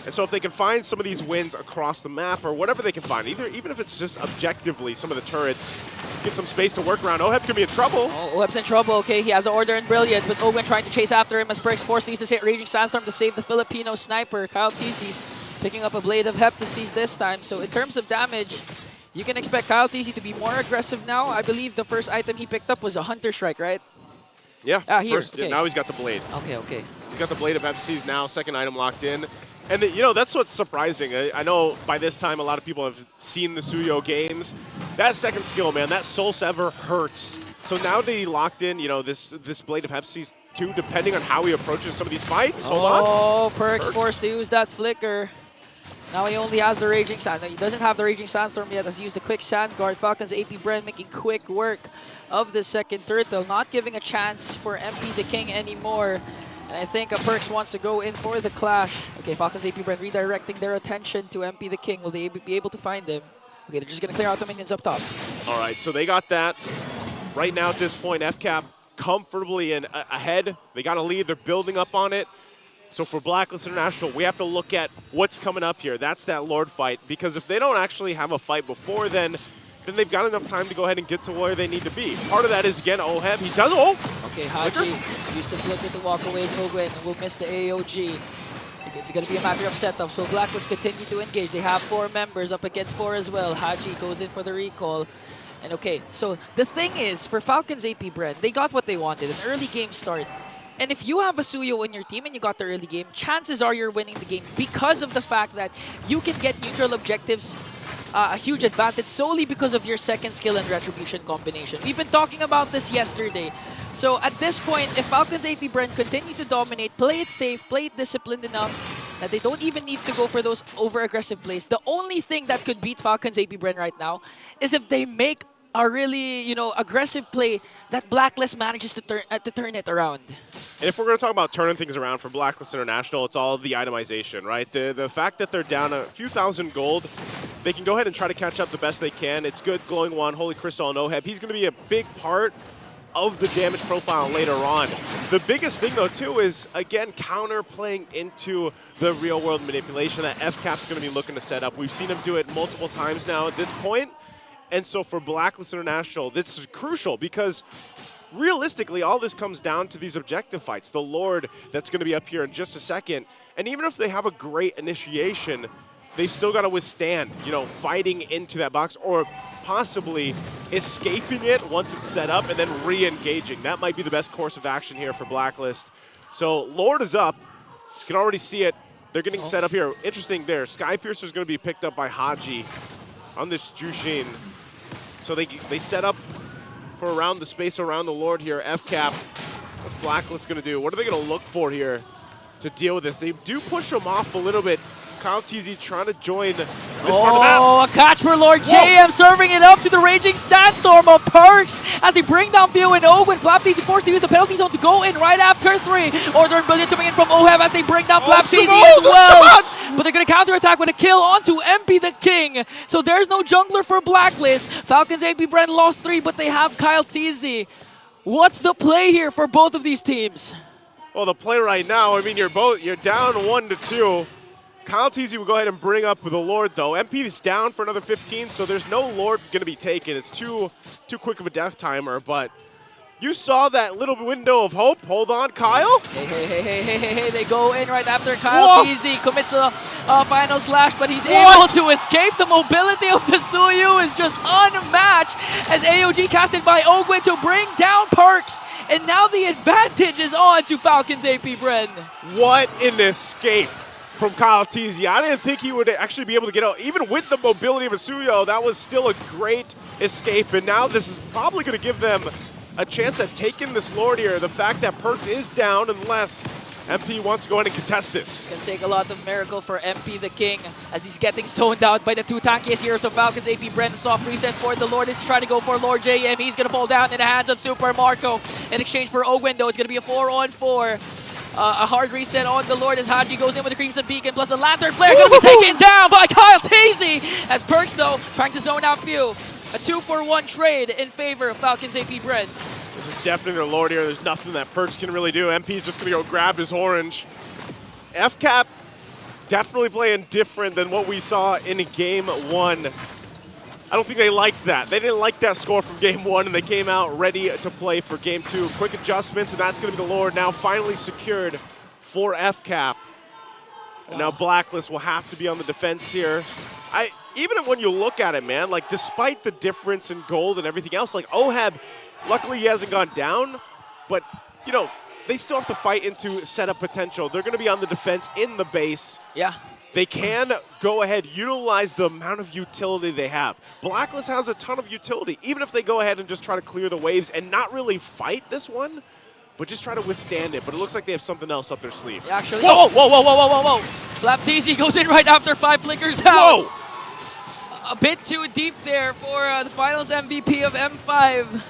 And so if they can find some of these wins across the map or whatever they can find, even if it's just objectively some of the turrets, get some space to work around, Oheb could be in trouble. Oh, Oheb's in trouble. Okay, he has the Order in Brilliance, with Ogwen trying to chase after him as Perks forced these to hit Raging Sandstorm to save the Filipino sniper. Kyle TC picking up a Blade of Heptases this time. So in terms of damage, you can expect Kyle TC to be more aggressive now. I believe the first item he picked up was a Hunter Strike, right? Yeah, here. First, yeah, now he's got the Blade. Okay. He's got the Blade of Heptases now, second item locked in. And you know, that's what's surprising. I know by this time a lot of people have seen the Suyo games. That second skill, man, that Soul Sever hurts. So now that he locked in, you know, this Blade of Heptases too, depending on how he approaches some of these fights. Oh, Perks forced to use that flicker. Now he only has the Raging Sandstorm. He doesn't have the Raging Sandstorm yet as he used the quick Sand Guard. Falcons APBren making quick work of the second turtle, not giving a chance for MP the King anymore. And I think Perks wants to go in for the clash. Okay, Falcons APBren redirecting their attention to MP the King. Will they be able to find him? Okay, they're just going to clear out the minions up top. All right, so they got that. Right now at this point, FCAP comfortably ahead. They got a lead. They're building up on it. So for Blacklist International, we have to look at what's coming up here. That's that Lord fight. Because if they don't actually have a fight before then they've got enough time to go ahead and get to where they need to be. Part of that is, again, Oheb. He does. Oh! Okay, Haji used the flicker to walk away. Ogwen will miss the AOG. It's going to be a matter of setup. So Blacklist continue to engage. They have 4 members up against 4 as well. Haji goes in for the recall. And okay, so the thing is, for Falcons APBren, they got what they wanted, an early game start. And if you have a Suyo in your team and you got the early game, chances are you're winning the game because of the fact that you can get neutral objectives a huge advantage solely because of your second skill and Retribution combination. We've been talking about this yesterday. So at this point, if Falcons APBren continue to dominate, play it safe, play it disciplined enough, that they don't even need to go for those over-aggressive plays. The only thing that could beat Falcons APBren right now is if they make a really, you know, aggressive play that Blacklist manages to turn it around. And if we're going to talk about turning things around for Blacklist International, it's all the itemization, right? The fact that they're down a few thousand gold, they can go ahead and try to catch up the best they can. It's good. Glowing Wand, Holy Crystal, and Oheb. He's going to be a big part of the damage profile later on. The biggest thing, though, too, is, again, counter-playing into the real-world manipulation that FCAP's going to be looking to set up. We've seen him do it multiple times now at this point. And so for Blacklist International, this is crucial because realistically, all this comes down to these objective fights. The Lord that's going to be up here in just a second. And even if they have a great initiation, they still got to withstand, you know, fighting into that box or possibly escaping it once it's set up and then re-engaging. That might be the best course of action here for Blacklist. So Lord is up. You can already see it. They're getting set up here. Interesting there. Skypiercer is going to be picked up by Haji on this Jushin. So they set up for around the space around the Lord here. FCAP, what's Blacklist going to do? What are they going to look for here to deal with this? They do push him off a little bit. Kyle TZ trying to join this part of the map. Oh, a catch for Lord JM, serving it up to the Raging Sandstorm of Perks as they bring down Pio and Ogwen. Flap TZ forced to use the penalty zone to go in right after 3. Order and Brilliant coming in from Oheb as they bring down Flap TZ as well. But they're going to counterattack with a kill onto MP the King. So there's no jungler for Blacklist. Falcons APBren lost 3, but they have Kyle TZ. What's the play here for both of these teams? Well, the play right now, I mean, you're down 1-2. Kyle TZ will go ahead and bring up with the Lord, though. MP is down for another 15, so there's no Lord going to be taken. It's too quick of a death timer, but you saw that little window of hope. Hold on, Kyle. Hey. They go in right after Kyle TZ commits the final slash, but he's able to escape. The mobility of the Suyu is just unmatched as AOG casted by Ogwen to bring down Perks. And now the advantage is on to Falcons APBren. What an escape from Kyle TZ. I didn't think he would actually be able to get out. Even with the mobility of a Suyo, that was still a great escape. And now this is probably going to give them a chance at taking this Lord here. The fact that Perks is down unless MP wants to go ahead and contest this. It's going to take a lot of miracle for MP the King as he's getting zoned out by the 2 tankiest heroes of Falcons APBren. The soft reset for the Lord is trying to go for Lord JM. He's going to fall down in the hands of Super Marco. In exchange for Ogwen, though, it's going to be a 4-on-4. A hard reset on the Lord as Haji goes in with the Crimson Beacon plus the Lantern Flare going to be taken down by Kyle TZ as Perks, though, trying to zone out Few. A 2-for-1 trade in favor of Falcons APBren. This is definitely their Lord here. There's nothing that Perks can really do. MP's just going to go grab his orange. FCAP definitely playing different than what we saw in Game 1. I don't think they liked that. They didn't like that score from Game 1, and they came out ready to play for Game 2. Quick adjustments, and that's going to be the Lord now finally secured for FCAP. And now Blacklist will have to be on the defense here. Even when you look at it, man, like despite the difference in gold and everything else, like Oheb, luckily he hasn't gone down, but you know, they still have to fight into setup potential. They're going to be on the defense in the base. Yeah. They can go ahead, utilize the amount of utility they have. Blacklist has a ton of utility, even if they go ahead and just try to clear the waves and not really fight this one, but just try to withstand it. But it looks like they have something else up their sleeve. Actually, whoa, whoa, whoa, whoa, whoa, whoa, whoa. Flapteasy goes in right after 5 flickers out. Whoa! A bit too deep there for the finals MVP of M5.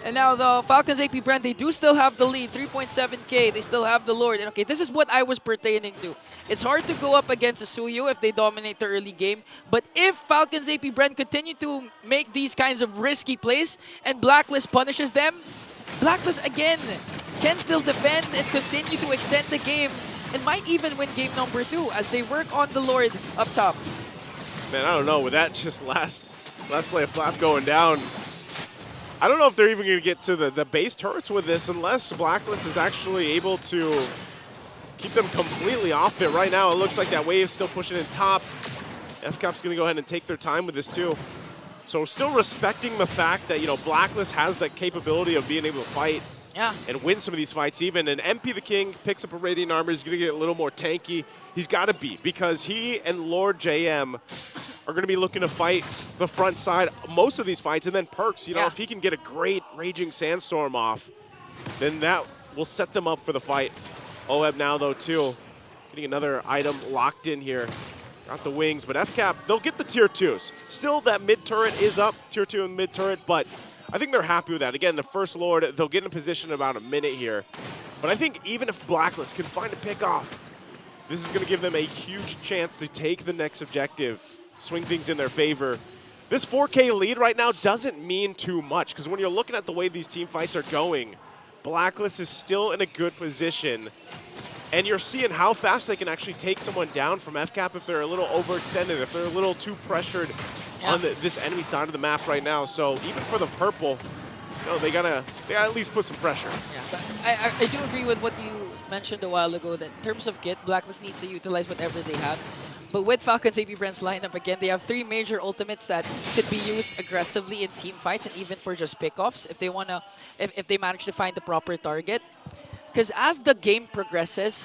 And now the Falcons APBren, they do still have the lead, 3.7k. They still have the Lord. And okay, this is what I was pertaining to. It's hard to go up against a Suyu if they dominate the early game. But if Falcons APBren continue to make these kinds of risky plays and Blacklist punishes them, Blacklist again can still defend and continue to extend the game and might even win game number 2 as they work on the Lord up top. Man, I don't know. With that just last play of Flap going down, I don't know if they're even going to get to the base turrets with this unless Blacklist is actually able to keep them completely off it. Right now, it looks like that wave's still pushing in top. FCAP's going to go ahead and take their time with this too. So still respecting the fact that, you know, Blacklist has that capability of being able to fight and win some of these fights even. And MP the King picks up a Radiant Armor. He's going to get a little more tanky. He's got to be, because he and Lord JM are going to be looking to fight the front side most of these fights. And then Perks, you know, if he can get a great Raging Sandstorm off, then that will set them up for the fight. Oheb now, though, too, getting another item locked in here. Got the wings, but FCAP, they'll get the tier 2s. Still, that mid turret is up, tier 2 and mid turret, but I think they're happy with that. Again, the first Lord, they'll get in position in about a minute here. But I think even if Blacklist can find a pick off, this is going to give them a huge chance to take the next objective, swing things in their favor. This 4K lead right now doesn't mean too much, because when you're looking at the way these team fights are going, Blacklist is still in a good position. And you're seeing how fast they can actually take someone down from FCAP if they're a little overextended, if they're a little too pressured on this enemy side of the map right now. So even for the purple, you know, they gotta at least put some pressure. Yeah, I do agree with what you mentioned a while ago, that in terms of kit, Blacklist needs to utilize whatever they have. But with Falcons APBren's lineup, again, they have 3 major ultimates that could be used aggressively in team fights and even for just pickoffs if they wanna, if they manage to find the proper target. Because as the game progresses,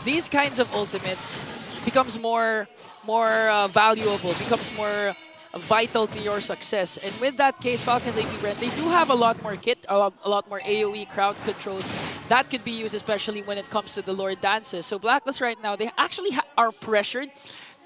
these kinds of ultimates becomes more valuable, becomes more vital to your success. And with that case, Falcons APBren, they do have a lot more kit, a lot more AoE crowd control that could be used, especially when it comes to the Lord dances. So Blacklist right now, they actually are pressured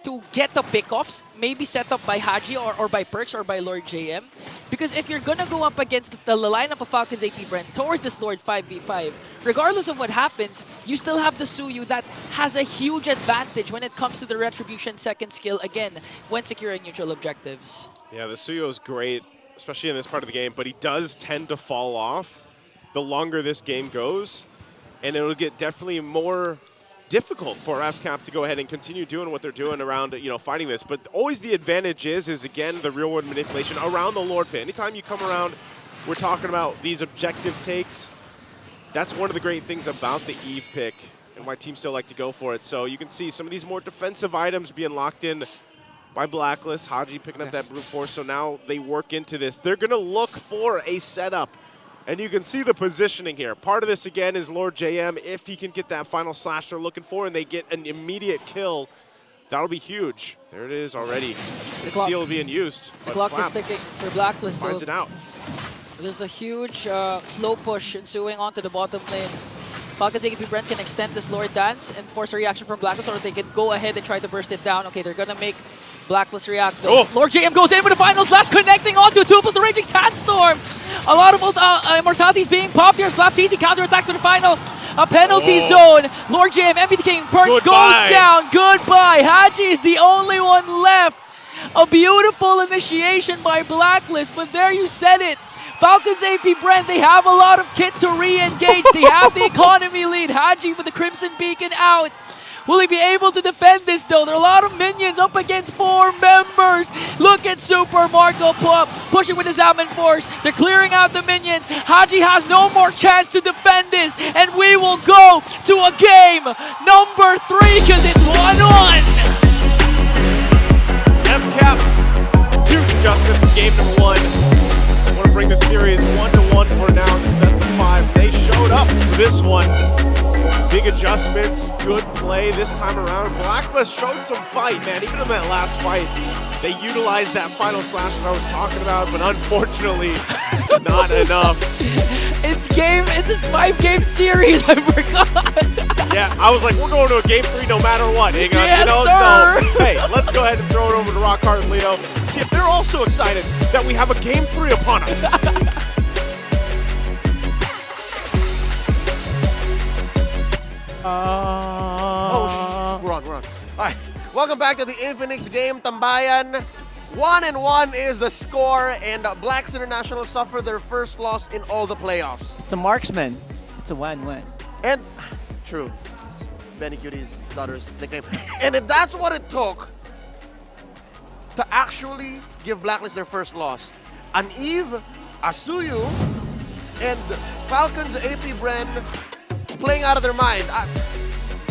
to get the pickoffs, maybe set up by Haji or by Perks or by Lord JM. Because if you're gonna go up against the lineup of Falcons APBren towards this Lord 5v5, regardless of what happens, you still have the Suyu that has a huge advantage when it comes to the Retribution second skill, again, when securing neutral objectives. Yeah, the Suyu is great, especially in this part of the game, but he does tend to fall off the longer this game goes, and it'll get definitely more difficult for FCAP to go ahead and continue doing what they're doing around, you know, fighting this. But always the advantage is again, the real world manipulation around the Lord pit. Anytime you come around, we're talking about these objective takes. That's one of the great things about the Eve pick and why teams still like to go for it. So you can see some of these more defensive items being locked in by Blacklist. Haji picking up that brute force, so now they work into this. They're going to look for a setup. And you can see the positioning here. Part of this, again, is Lord JM. If he can get that final slash they're looking for and they get an immediate kill, that'll be huge. There it is already. The seal being used. The clock is ticking for Blacklist. Finds it out. There's a huge slow push ensuing onto the bottom lane. Falcons APBren can extend this Lord dance and force a reaction from Blacklist, or they can go ahead and try to burst it down. Okay, they're going to make Blacklist react though. Oh. Lord JM goes in with the final slash, connecting onto 2 plus the Raging Sandstorm. A lot of immortalities being popped here. Flapteasy counterattack to the final. A penalty zone. Lord JM, MP the King, Perks goes down. Goodbye. Haji is the only one left. A beautiful initiation by Blacklist, but there you said it. Falcons APBren, they have a lot of kit to re-engage. They have the economy lead. Haji with the Crimson Beacon out. Will he be able to defend this though? There are a lot of minions up against 4 members. Look at Super Marco pushing with his Zaman Force. They're clearing out the minions. Haji has no more chance to defend this. And we will go to a game number 3 because it's 1-1. FCAP, huge adjustment for game number 1. I want to bring the series 1-1 for now. It's best of 5. They showed up for this one. Big adjustments, good play this time around. Blacklist showed some fight, man. Even in that last fight, they utilized that final slash that I was talking about, but unfortunately, not enough. It's a 5-game series, I forgot. Yeah, I was like, we're going to a game 3 no matter what, Inga. Yes, you know, sir. So hey, let's go ahead and throw it over to Rock Hard and Leo. See if they're also excited that we have a game 3 upon us. We're on. All right, welcome back to the Infinix game, Tambayan. 1-1 is the score, and Blacklist International suffer their first loss in all the playoffs. It's a marksman. It's a 1-1. And, true, it's Benny Cutie's daughter's nickname. And if that's what it took to actually give Blacklist their first loss, an Eve, Asuyu, and Falcons APBren playing out of their mind.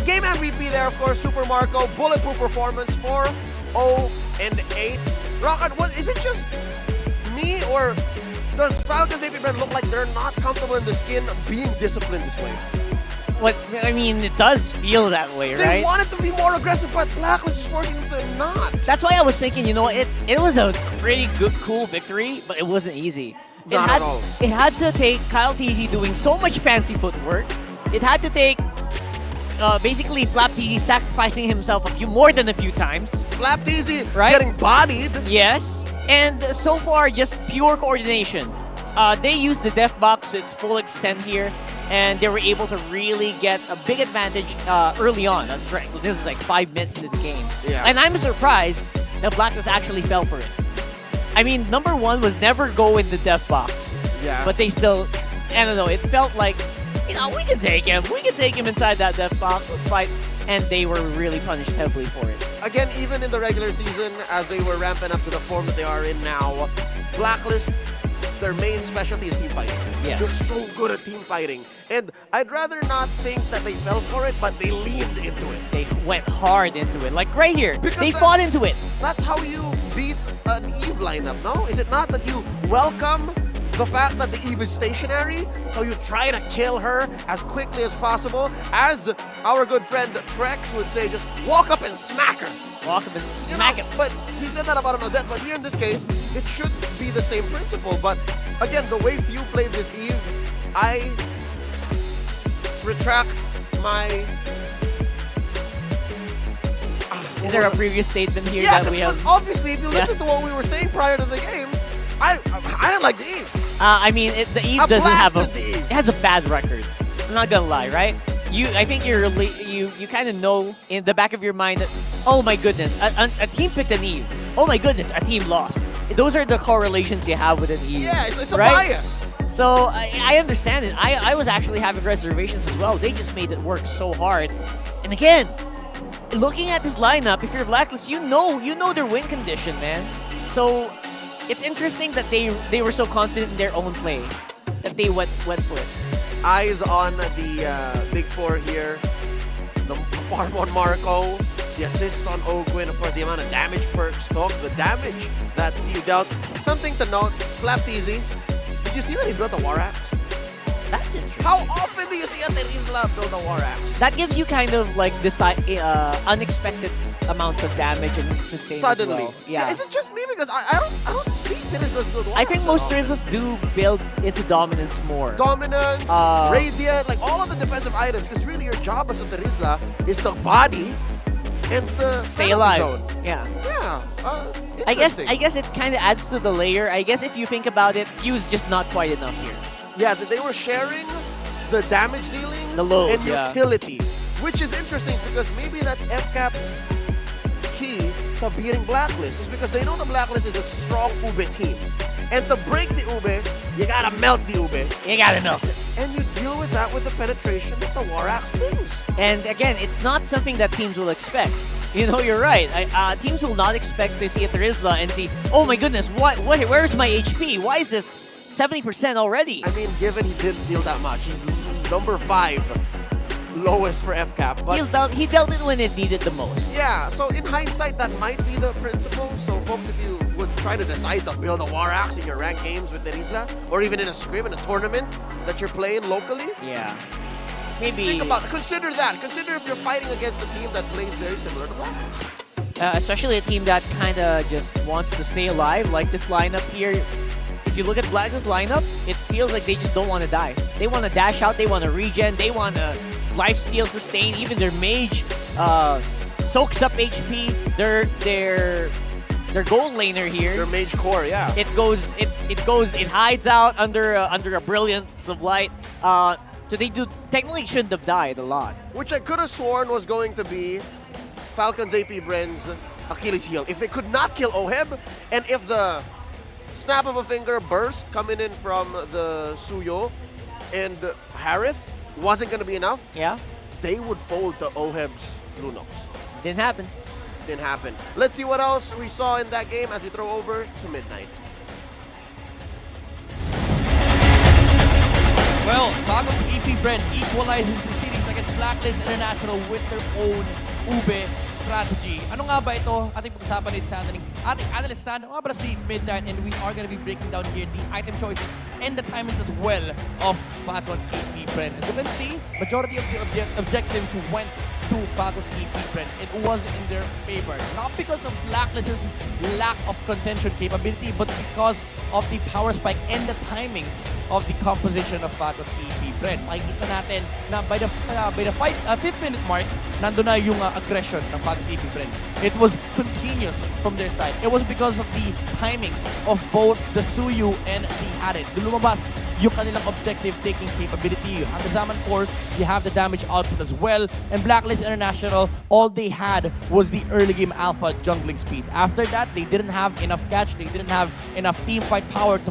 Game MVP there, of course, Super Marco, bulletproof performance, 4-0-8. Rocket, is it just me, or does Falcons APBren look like they're not comfortable in the skin being disciplined this way? What I mean, it does feel that way, right? They wanted to be more aggressive, but Blacklist is forcing them to not. That's why I was thinking, it was a pretty good, cool victory, but it wasn't easy. Not at all. It had to take Kyle TZ doing so much fancy footwork. It had to take basically Flap TZ sacrificing himself more than a few times. Flap TZ right? Getting bodied. Yes, and so far just pure coordination. They used the def box to its full extent here, and they were able to really get a big advantage early on. That's right. This is like 5 minutes into the game. Yeah. And I'm surprised that Blacklist actually fell for it. I mean, number 1 was never go in the def box. Yeah. But they still, I don't know, it felt like, we can take him. We can take him inside that def box. Let's fight. And they were really punished heavily for it. Again, even in the regular season, as they were ramping up to the form that they are in now, Blacklist, their main specialty is team fighting. Yes. They're so good at team fighting. And I'd rather not think that they fell for it, but they leaned into it. They went hard into it. Like right here, they fought into it. That's how you beat an Eve lineup, no? Is it not that you welcome the fact that the Eve is stationary, so you try to kill her as quickly as possible? As our good friend Trex would say, just walk up and smack her. Walk up and smack him. But he said that about an Odette, but here in this case, it should be the same principle. But again, the way Few played this Eve, I retract my... Is there a previous statement here yeah, that we have? Obviously, if you listen to what we were saying prior to the game, I didn't like the Eve. I mean, the Eve doesn't have it has a bad record. I'm not gonna lie, right? I think you kind of know in the back of your mind that, oh my goodness, a team picked an Eve. Oh my goodness, a team lost. Those are the correlations you have with an Eve. Yeah, it's a right? bias. So I understand it. I was actually having reservations as well. They just made it work so hard. And again, looking at this lineup, if you're Blacklist, you know their win condition, man. So it's interesting that they were so confident in their own play that they went for it. Eyes on the Big Four here. The farm on Marco, the assists on Ogwin, of course, the amount of damage perks took, the damage that Few dealt. Something to note, Flap TZ, did you see that he built a War Axe? That's interesting. How often do you see a Terizla build a War Axe? That gives you kind of like this unexpected amounts of damage and sustain Suddenly. as well. Yeah. Is it just me? Because I don't see Terizlas build War I think Axe most at all. Terizlas do build into dominance more. Dominance, Radiant, like all of the defensive items. Because really your job as a Terizla is the body and the Stay alive. zone. Yeah. Yeah. I guess it kind of adds to the layer. I guess if you think about it, Few's just not quite enough here. Yeah, they were sharing the damage dealing The load, and yeah. utility, which is interesting because maybe that's FCAP's key to beating Blacklist, is because they know the Blacklist is a strong Ube team. And to break the Ube, you gotta melt the Ube. You gotta melt it. And you deal with that with the penetration that the Warax brings. And again, it's not something that teams will expect. You know, you're right. Teams will not expect to see a Terizla and see, oh my goodness, where's my HP? Why is this 70% already? I mean, given he didn't deal that much, he's number 5 lowest for FCAP. But he dealt it when it needed the most. Yeah, so in hindsight, that might be the principle. So folks, if you would try to decide to build a Warax in your ranked games with Terizla, or even in a scrim, in a tournament that you're playing locally, yeah, maybe think about it. Consider that. Consider if you're fighting against a team that plays very similar to Blacklist. Especially a team that kind of just wants to stay alive, like this lineup here. If you look at Blacklist's lineup, it feels like they just don't want to die. They want to dash out, they want to regen, they want to lifesteal sustain. Even their mage soaks up HP. Their gold laner here. Their mage core, yeah. It hides out under a brilliance of light. So they technically shouldn't have died a lot. Which I could have sworn was going to be Falcons APBren's Achilles heel. If they could not kill Oheb, and if the snap of a finger burst coming in from the Suyo and Harith wasn't going to be enough, yeah, they would fold to Oheb's Lunox. Didn't happen. Didn't happen. Let's see what else we saw in that game as we throw over to Midnight. Well, Falcons APBren equalizes the series against Blacklist International with their own ube strategy. Ano nga ba ito? Ating pag-usapan dito sa ating analyst stand, mga para si Midnight, and we are going to be breaking down here the item choices and the timings as well of Falcons APBren. As you can see, majority of the objectives went to Falcons APBren. It was in their favor. Not because of Blacklist's lack of contention capability, but because of the power spike and the timings of the composition of Falcons APBren. Makikita natin na by the 5th minute mark, nandun na yung aggression ng Falcons APBren. It was continuous from their side. It was because of the timings of both the Suyu and the Harit. Lumabas yung kanilang objective-taking capability. You have the Zaman Force, you have the damage output as well, and Blacklist International, all they had was the early game alpha jungling speed. After that, they didn't have enough catch, they didn't have enough team fight power to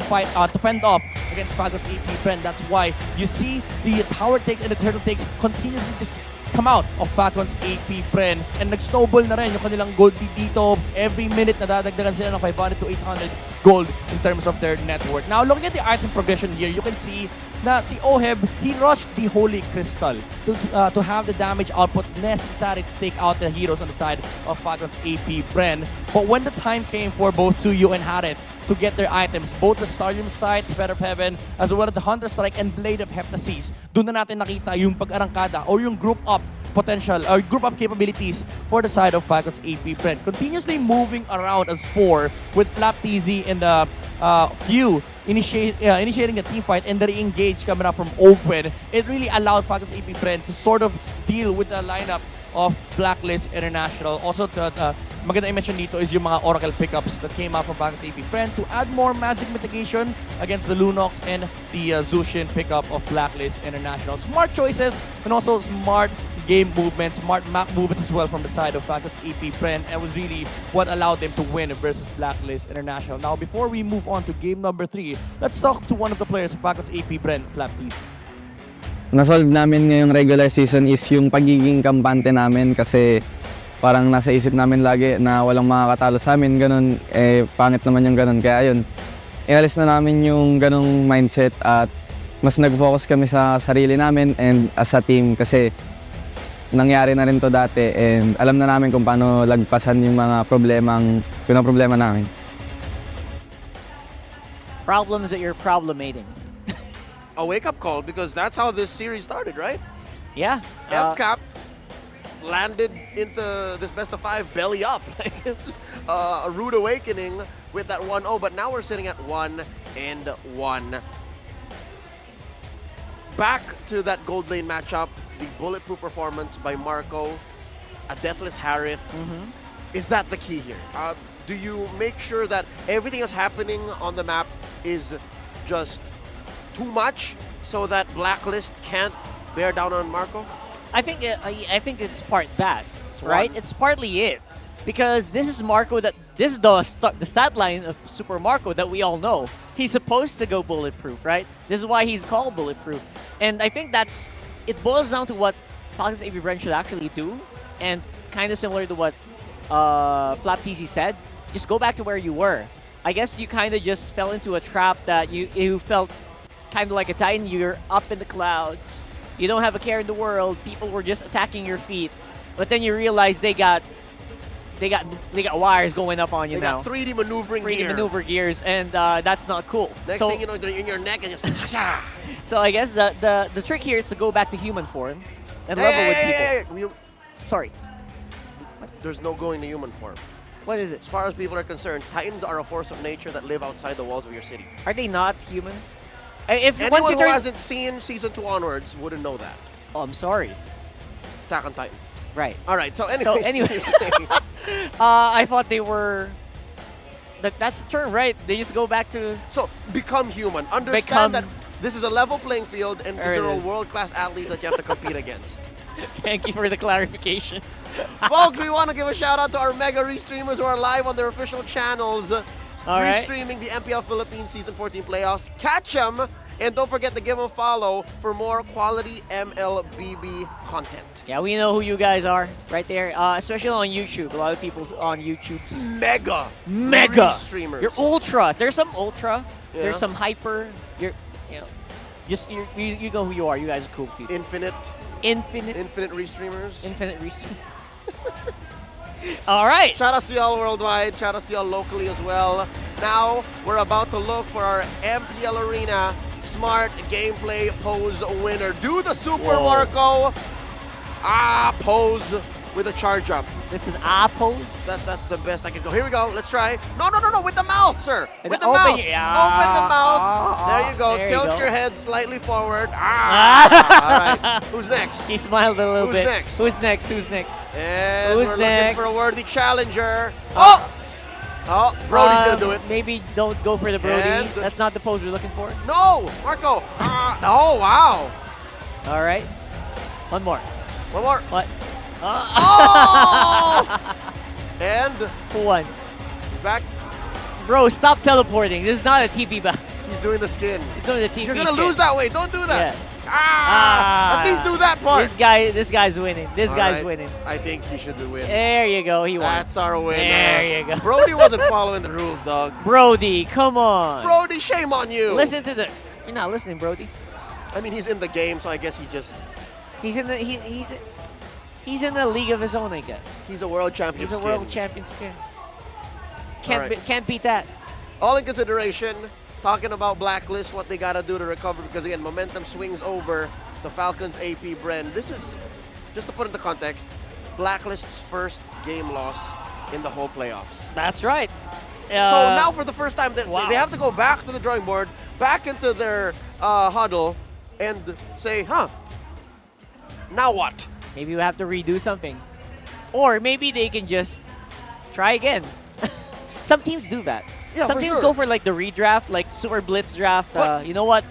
fend off against Falcons APBren. That's why you see the tower takes and the turtle takes continuously just come out of Falcons APBren, and nag-snowball na rin yung kanilang gold lead dito. Every minute nadadagdagan sila ng 500 to 800 gold in terms of their net worth. Now, looking at the item progression here, you can see na si Oheb, he rushed the Holy Crystal to have the damage output necessary to take out the heroes on the side of Falcons APBren. But when the time came for both Suyu and Harith to get their items, both the Starium Sight, Feather of Heaven, as well as the Hunter Strike and Blade of Heptasis, doon na natin nakita yung pag-arangkada or yung group up potential or group up capabilities for the side of Falcons APBren. Continuously moving around as 4 with Flap TZ and Few initiating the team fight and the re-engage coming up from Open. It really allowed Falcons APBren to sort of deal with the lineup of Blacklist International. Also, maganda i-mention dito is yung mga Oracle pickups that came out from Falcons APBren to add more magic mitigation against the Lunox and the Zushin pickup of Blacklist International. Smart choices and also smart game movements, smart map movements as well from the side of Falcons APBren, and was really what allowed them to win versus Blacklist International. Now, before we move on to game number 3, let's talk to one of the players of Falcons APBren, Flap TZ. Nasolve namin ngayong regular season is yung pagiging kampante namin, kasi parang nasa isip namin lagi na walang makakatalo sa amin, ganun, pangit naman yung ganun. Kaya yun, ialis na namin yung ganung mindset at mas nag-focus kami sa sarili namin and as a team, kasi nangyari na rin to dati and alam na namin kung paano lagpasan yung mga problema namin. Problems that you're problemating. A wake-up call, because that's how this series started, right? Yeah. FCAP landed into this best of 5 belly up. It was a rude awakening with that 1-0, but now we're sitting at 1-1. Back to that gold lane matchup, the bulletproof performance by Marco, a deathless Harith. Is that the key here? Do you make sure that everything that's happening on the map is just too much so that Blacklist can't bear down on Marco? I think it's part that, right? It's partly it, because this is Marco this is the stat line of Super Marco that we all know. He's supposed to go bulletproof, right? This is why he's called bulletproof. And I think it boils down to what Falcons APBren should actually do, and kind of similar to what Flap TC said, just go back to where you were. I guess you kind of just fell into a trap that you felt kind of like a Titan. You're up in the clouds. You don't have a care in the world. People were just attacking your feet. But then you realize they got wires going up on you now. They got 3D maneuvering 3D maneuver gears, and that's not cool. Next thing you know, they're in your neck and just... So I guess the trick here is to go back to human form and level with people. Sorry. There's no going to human form. What is it? As far as people are concerned, Titans are a force of nature that live outside the walls of your city. Are they not humans? If Anyone once you who turn... hasn't seen Season 2 onwards wouldn't know that. Oh, I'm sorry. Attack on Titan. Right. All right, so anyways. I thought they were... That's the term, right? They just go back to... So, become human. Understand that this is a level playing field and these are all world-class athletes that you have to compete against. Thank you for the clarification. Folks, we want to give a shout out to our mega restreamers who are live on their official channels. Restreaming the MPL Philippines Season 14 playoffs. Catch them, and don't forget to give them a follow for more quality MLBB content. Yeah, we know who you guys are right there, especially on YouTube. A lot of people on YouTube. Mega streamers. You're ultra. There's some ultra. Yeah. There's some hyper. You know who you are. You guys are cool people. Infinite restreamers. Infinite restreamers. All right. Shout out to y'all worldwide. Shout out to y'all locally as well. Now, we're about to look for our MPL Arena Smart Gameplay Pose winner. Do the Super Marco. Pose with a charge up. It's an pose? That's the best I can go. Here we go. Let's try. No, with the mouth, sir. With the open mouth. Open the mouth. There you go. There Tilt your head slightly forward. All right. Who's next? He smiled a little bit. Who's next? Who's next? And Who's we're next? looking for a worthy challenger. Oh, Brody's going to do it. Maybe don't go for the Brody. And that's not the pose we're looking for. No, Marco. Oh, wow. All right. One more. What? And who won? He's back. Bro, stop teleporting. This is not a TP back. He's doing the skin. He's doing the TP. You're gonna lose that way. Don't do that. Yes. At least do that part. This guy's winning. This All guy's right. winning. I think he should win. There you go. He won. That's our win. There you go. Brody wasn't following the rules, dog. Brody, come on. Brody, shame on you. Listen to the. You're not listening, Brody. I mean, he's in the game, so I guess he just. He's in the. He's in a league of his own, I guess. He's a world champion. He's a world champion skin. Can't beat that. All in consideration, talking about Blacklist, what they gotta do to recover, because again, momentum swings over to Falcons APBren. This is, just to put into context, Blacklist's first game loss in the whole playoffs. That's right. So now for the first time, they have to go back to the drawing board, back into their huddle, and say, now what? Maybe we have to redo something. Or maybe they can just try again. Some teams do that. Yeah, Some teams go for like the redraft, like Super Blitz draft. You know what?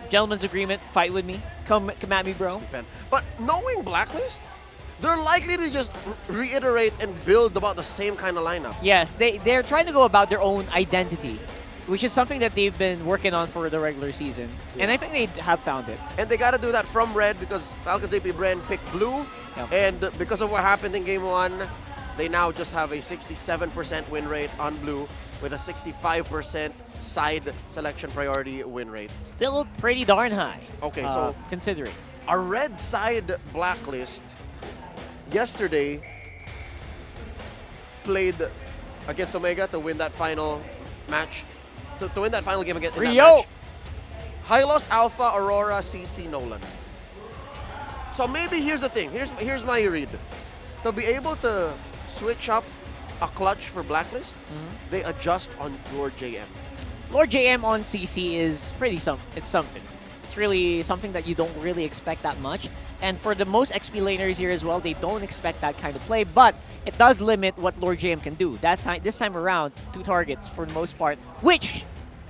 Gentleman's agreement, fight with me. Come at me, bro. But knowing Blacklist, they're likely to just reiterate and build about the same kind of lineup. Yes, they're trying to go about their own identity, which is something that they've been working on for the regular season. Yeah. And I think they have found it. And they got to do that from red because Falcons APBren picked blue. Yep. And because of what happened in Game 1, they now just have a 67% win rate on blue with a 65% side selection priority win rate. Still pretty darn high. Okay, so considering. A red side Blacklist yesterday played against Omega to win that final match. To win that final game against Rio. Hylos, Alpha, Aurora, CC, Nolan. So maybe here's the thing. Here's my read. To be able to switch up a clutch for Blacklist, they adjust on Lord JM. Lord JM on CC is pretty it's something. It's really something that you don't really expect that much. And for the most XP laners here as well, they don't expect that kind of play, but it does limit what Lord JM can do. This time around, 2 targets for the most part, which,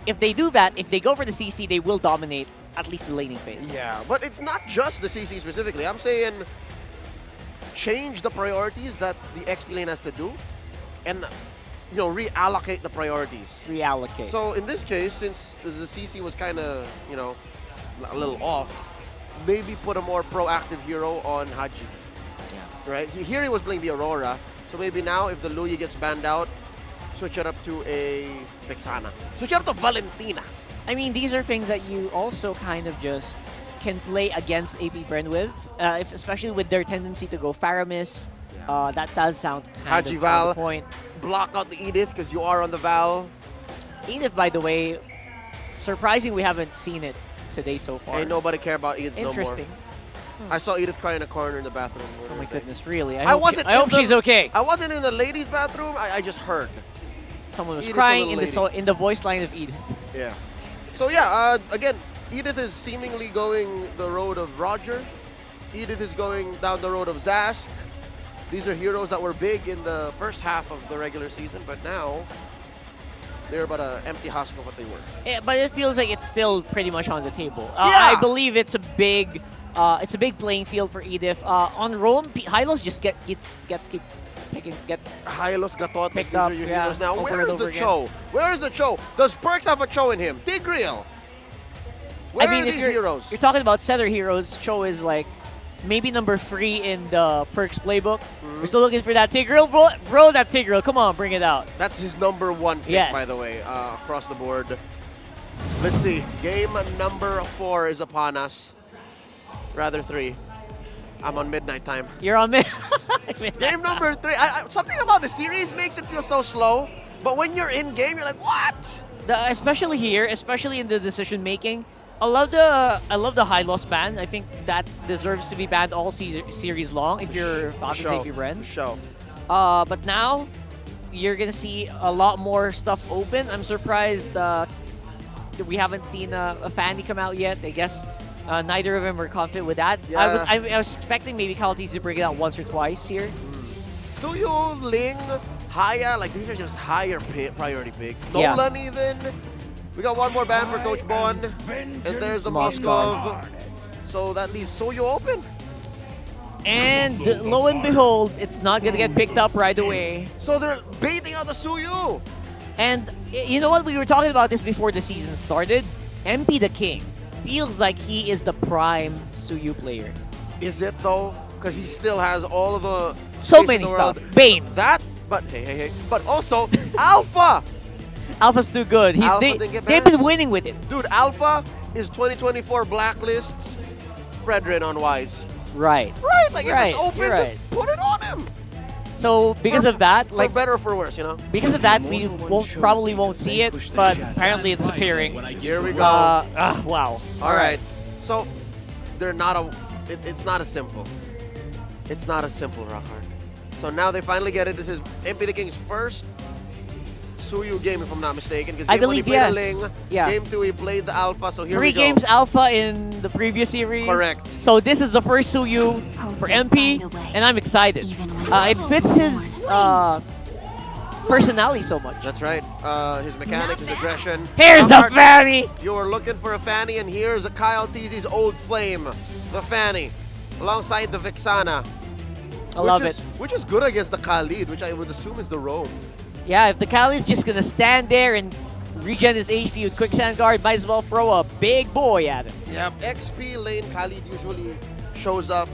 if they do that, if they go for the CC, they will dominate at least the laning phase. Yeah, but it's not just the CC specifically. I'm saying change the priorities that the XP lane has to do and reallocate the priorities. Reallocate. So in this case, since the CC was kind of, a little off, maybe put a more proactive hero on Haji. Yeah. Right? Here he was playing the Aurora, so maybe now if the Luyi gets banned out, switch it up to a Vexana. Switch it up to Valentina. I mean, these are things that you also kind of just can play against APBren with, especially with their tendency to go Faramis. That does sound kind Haji of Val, on the point. block out the Edith because you are on the Val. Edith, by the way, surprising we haven't seen it today so far. Ain't nobody care about Edith Interesting. no more. I saw Edith cry in a corner in the bathroom. Oh my goodness, really? I hope she's okay. I wasn't in the ladies' bathroom. I just heard. Someone was Edith's crying a little in the voice line of Edith. Yeah. So yeah, again, Edith is seemingly going the road of Roger. Edith is going down the road of Zask. These are heroes that were big in the first half of the regular season, but now they're about an empty husk of what they were. Yeah, but it feels like it's still pretty much on the table. Yeah. I believe it's a big playing field for Edith. On Rome, Hylos just gets Hylos, Gatot, picked these up. are your Yeah, heroes now. over Where and is over the again. Cho? Where is the Cho? Does Perks have a Cho in him? Tigreal. Where I mean, are if these heroes? you're talking about setter heroes, Cho is like maybe number 3 in the Perks playbook. We're still looking for that Tigreal, bro. That Tigreal, come on, bring it out. That's his number 1 pick, Yes. by the way, across the board. Let's see. Game number 4 is upon us. Rather 3. I'm on midnight time. You're on Game number 3. Something about the series makes it feel so slow, but when you're in game, you're like, what? Especially here, especially in the decision making. I love the high loss ban. I think that deserves to be banned all series long if you're Falcons APBren. Show. But now you're gonna see a lot more stuff open. I'm surprised that we haven't seen a Fanny come out yet. I guess neither of them were confident with that. Yeah. I was expecting maybe Calties to bring it out once or twice here. Suyu, Ling, Haya, like these are just higher priority picks. Yeah. Nolan even. We got one more ban for Coach Bon. And there's the Moskov. So that leaves Suyu open. And lo and behold, it's not gonna get picked up right away. So they're baiting out the Suyu. And you know what? We were talking about this before the season started. MP the King feels like he is the prime Suyu player. Is it though? Because he still has all of the So space in many the stuff. world. Bane. That, but hey. But also Alpha. Alpha's too good. Alpha didn't get They've banned. been winning with it. Dude, Alpha is 2024 Blacklist's Fredrin on Wise. Right. Right, like if Right, it's open, you're right. just put it on him. So because of that, like for better or for worse, you know. because of that, we probably won't see it, but apparently it's appearing. Here we go. Wow. All right. So they're not it's not as simple. It's not as simple, Rockhart. So now they finally get it. This is MP the King's first Suyu game, if I'm not mistaken. Because I game 1 he believe, played yes. the Ling. Yeah. Game 2 he played the Alpha. So here 3 we go. games alpha in the previous series. Correct. So this is the first Suyu for MP, and I'm excited. It fits his personality so much. That's right. His mechanics, his aggression. Here's the Rockhart, Fanny! You were looking for a Fanny, and here's a Kyle Teasy's old flame, the Fanny, alongside the Vexana. I love it. Which is good against the Khalid, which I would assume is the Rome. Yeah, if the Kali's just gonna stand there and regen his HP with Quicksand Guard, might as well throw a big boy at him. Yeah, XP lane Khalid usually shows up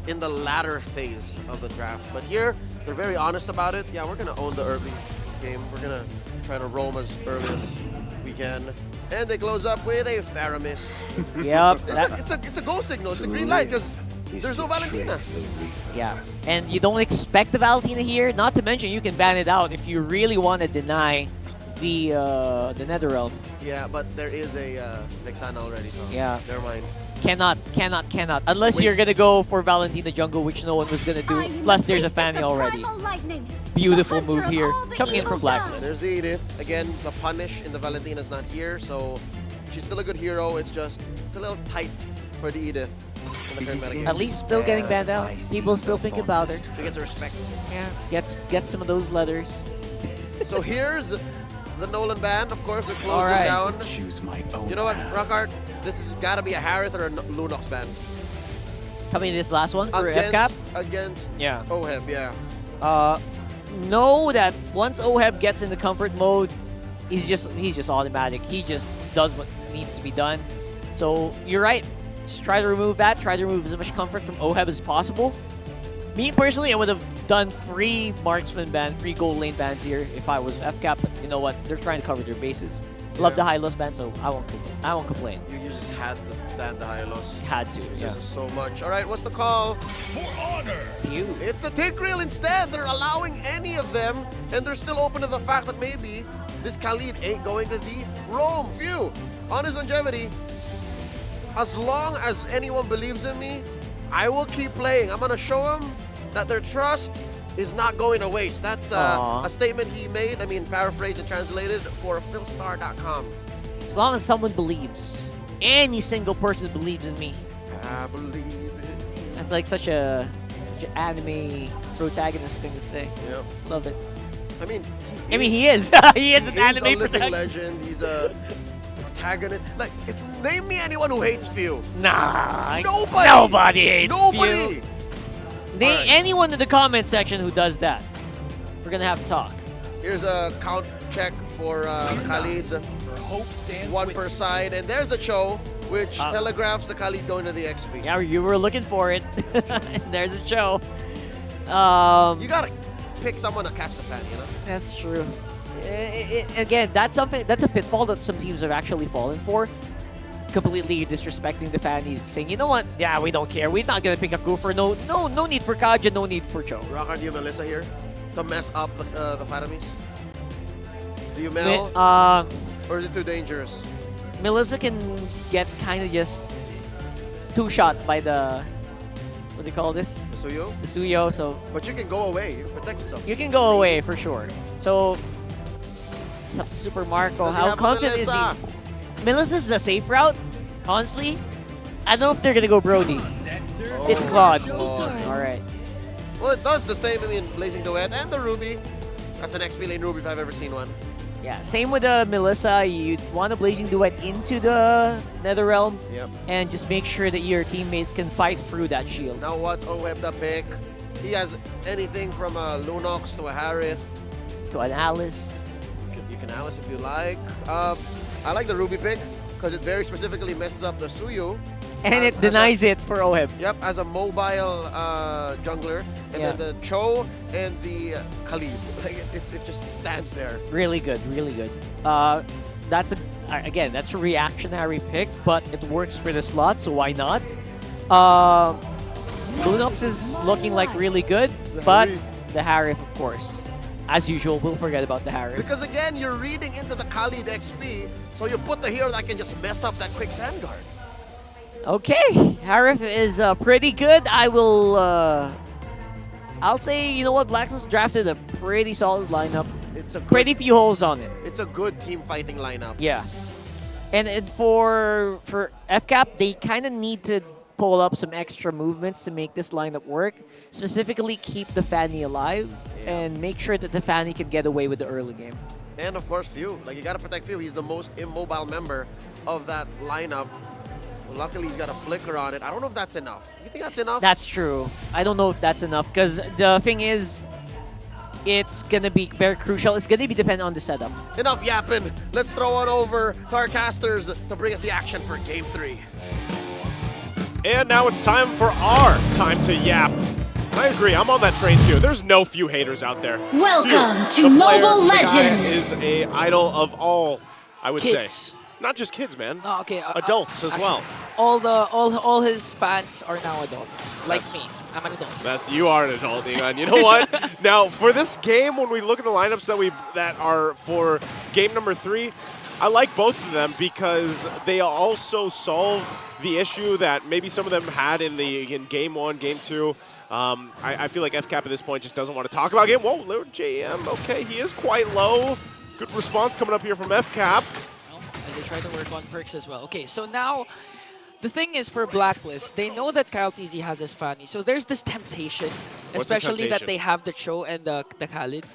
in the latter phase of the draft. But here, they're very honest about it. Yeah, we're going to own the early game. We're going to try to roam as early as we can. And they close up with a Faramis. Yep. It's a go signal. It's a green light because there's no Valentina. Yeah, and you don't expect the Valentina here. Not to mention, you can ban it out if you really want to deny the Netherrealm. Yeah, but there is a Vexana already, so Yeah. never mind. Cannot. Unless you're gonna go for Valentina jungle, which no one was gonna do. Plus, there's a Fanny already. Beautiful move here, coming in from Blacklist. There's Edith. Again, the punish in the Valentina's not here, so she's still a good hero. It's just it's a little tight for the Edith. In the current metagame. At least still getting banned out. People still think about her. She gets respect. Yeah. Get some of those letters. So here's the Nolan ban. Of course, they're closing All right. down. Choose my own You know what, Rockhart? This has got to be a Harith or a Lunox ban. Coming to this last one for Against, FCAP. against Yeah. OHEB, yeah. Know that once OHEB gets into comfort mode, he's just automatic. He just does what needs to be done. So you're right. Just try to remove that. Try to remove as much comfort from OHEB as possible. Me personally, I would have done free marksman ban, free gold lane bans here if I was FCAP. But you know what? They're trying to cover their bases. Love the high-loss ban, so I won't complain. You just had to ban the high-loss. Had to, yeah. This is so much. All right, what's the call? For honor. Phew. It's the take reel instead. They're allowing any of them, and they're still open to the fact that maybe this Khalid ain't going to the Rome. Phew. On his longevity, as long as anyone believes in me, I will keep playing. I'm going to show them that their trust is not going to waste. That's a statement he made, I mean, paraphrased and translated for philstar.com. As long as someone believes, any single person believes in me. I believe it. That's like such an anime protagonist thing to say. Yep. Love it. I mean, he is. he is an anime He's a living protagonist. legend. He's a protagonist. Like, name me anyone who hates Few. Nah. Nobody. Nobody hates Nobody. Few. Name anyone in the comment section who does that. We're gonna have to talk. Here's a count check for Khalid. One per side, and there's the Cho, which telegraphs the Khalid going to the XP. Yeah, you were looking for it. There's a Cho. You gotta pick someone to catch the fan, you know? That's true. Again, that's a pitfall that some teams have actually fallen for. Completely disrespecting the fan, saying, you know what? Yeah, we don't care. We're not gonna pick a Goofer. No need for Kaja. No need for Cho. Rock on you, Melissa here, to mess up the Fatamis. Do you Mel? Or is it too dangerous? Melissa can get kind of just two-shot by the, what do you call this? The Suyo? The Suyo, so... But you can go away. You can protect yourself. You can go away, for sure. So, it's up to Super Marco. How confident is he? Melissa's the safe route, honestly. I don't know if they're going to go Brody. It's Claude. Alright. Well, it does the same, I mean, Blazing Duet and the Ruby. That's an XP lane Ruby if I've ever seen one. Yeah, same with Melissa. You want a Blazing Duet into the Netherrealm and just make sure that your teammates can fight through that shield. Now what's OWeb the pick? He has anything from a Lunox to a Harith. To an Alice. You can Alice if you like. I like the Ruby pick because it very specifically messes up the Suyu. And it denies it for OHEB. Yep, as a mobile jungler. And then the Cho and the Khalid. Like, it just stands there. Really good, really good. That's a reactionary pick, but it works for the slot, so why not? Lunox is looking like really good, but the Harith, of course. As usual, we'll forget about the Harith. Because again, you're reading into the Khalid XP, so you put the hero that can just mess up that quick sand guard. Okay, Harith is pretty good. I'll say, you know what, Blacklist drafted a pretty solid lineup. It's a pretty few holes on it. It's a good team fighting lineup. Yeah. And for FCAP, they kind of need to pull up some extra movements to make this lineup work. Specifically, keep the Fanny alive and make sure that the Fanny can get away with the early game. And of course, Few. Like, you gotta protect Few. He's the most immobile member of that lineup. Well, luckily, he's got a flicker on it. I don't know if that's enough. You think that's enough? That's true. I don't know if that's enough because the thing is, it's going to be very crucial. It's going to be dependent on the setup. Enough yapping. Let's throw on over to our casters to bring us the action for Game 3. And now it's time for our time to yap. I agree. I'm on that train too. There's no Few haters out there. Welcome Few, to the player, Mobile the guy Legends. is a idol of all, I would Kids. say. Not just kids, man. No, okay. Adults as well. All his fans are now adults, like me. I'm an adult. You are an adult, Egon. You know what? Now, for this game, when we look at the lineups that are for game number 3, I like both of them because they also solve the issue that maybe some of them had in game 1, game 2. I feel like FCAP at this point just doesn't want to talk about game. Whoa, Lord JM. Okay, he is quite low. Good response coming up here from FCAP. As they try to work on perks as well. Okay, so now the thing is for Blacklist, they know that Kyle TZ has his Fanny, so there's this temptation, especially that they have the Cho and the Khalid,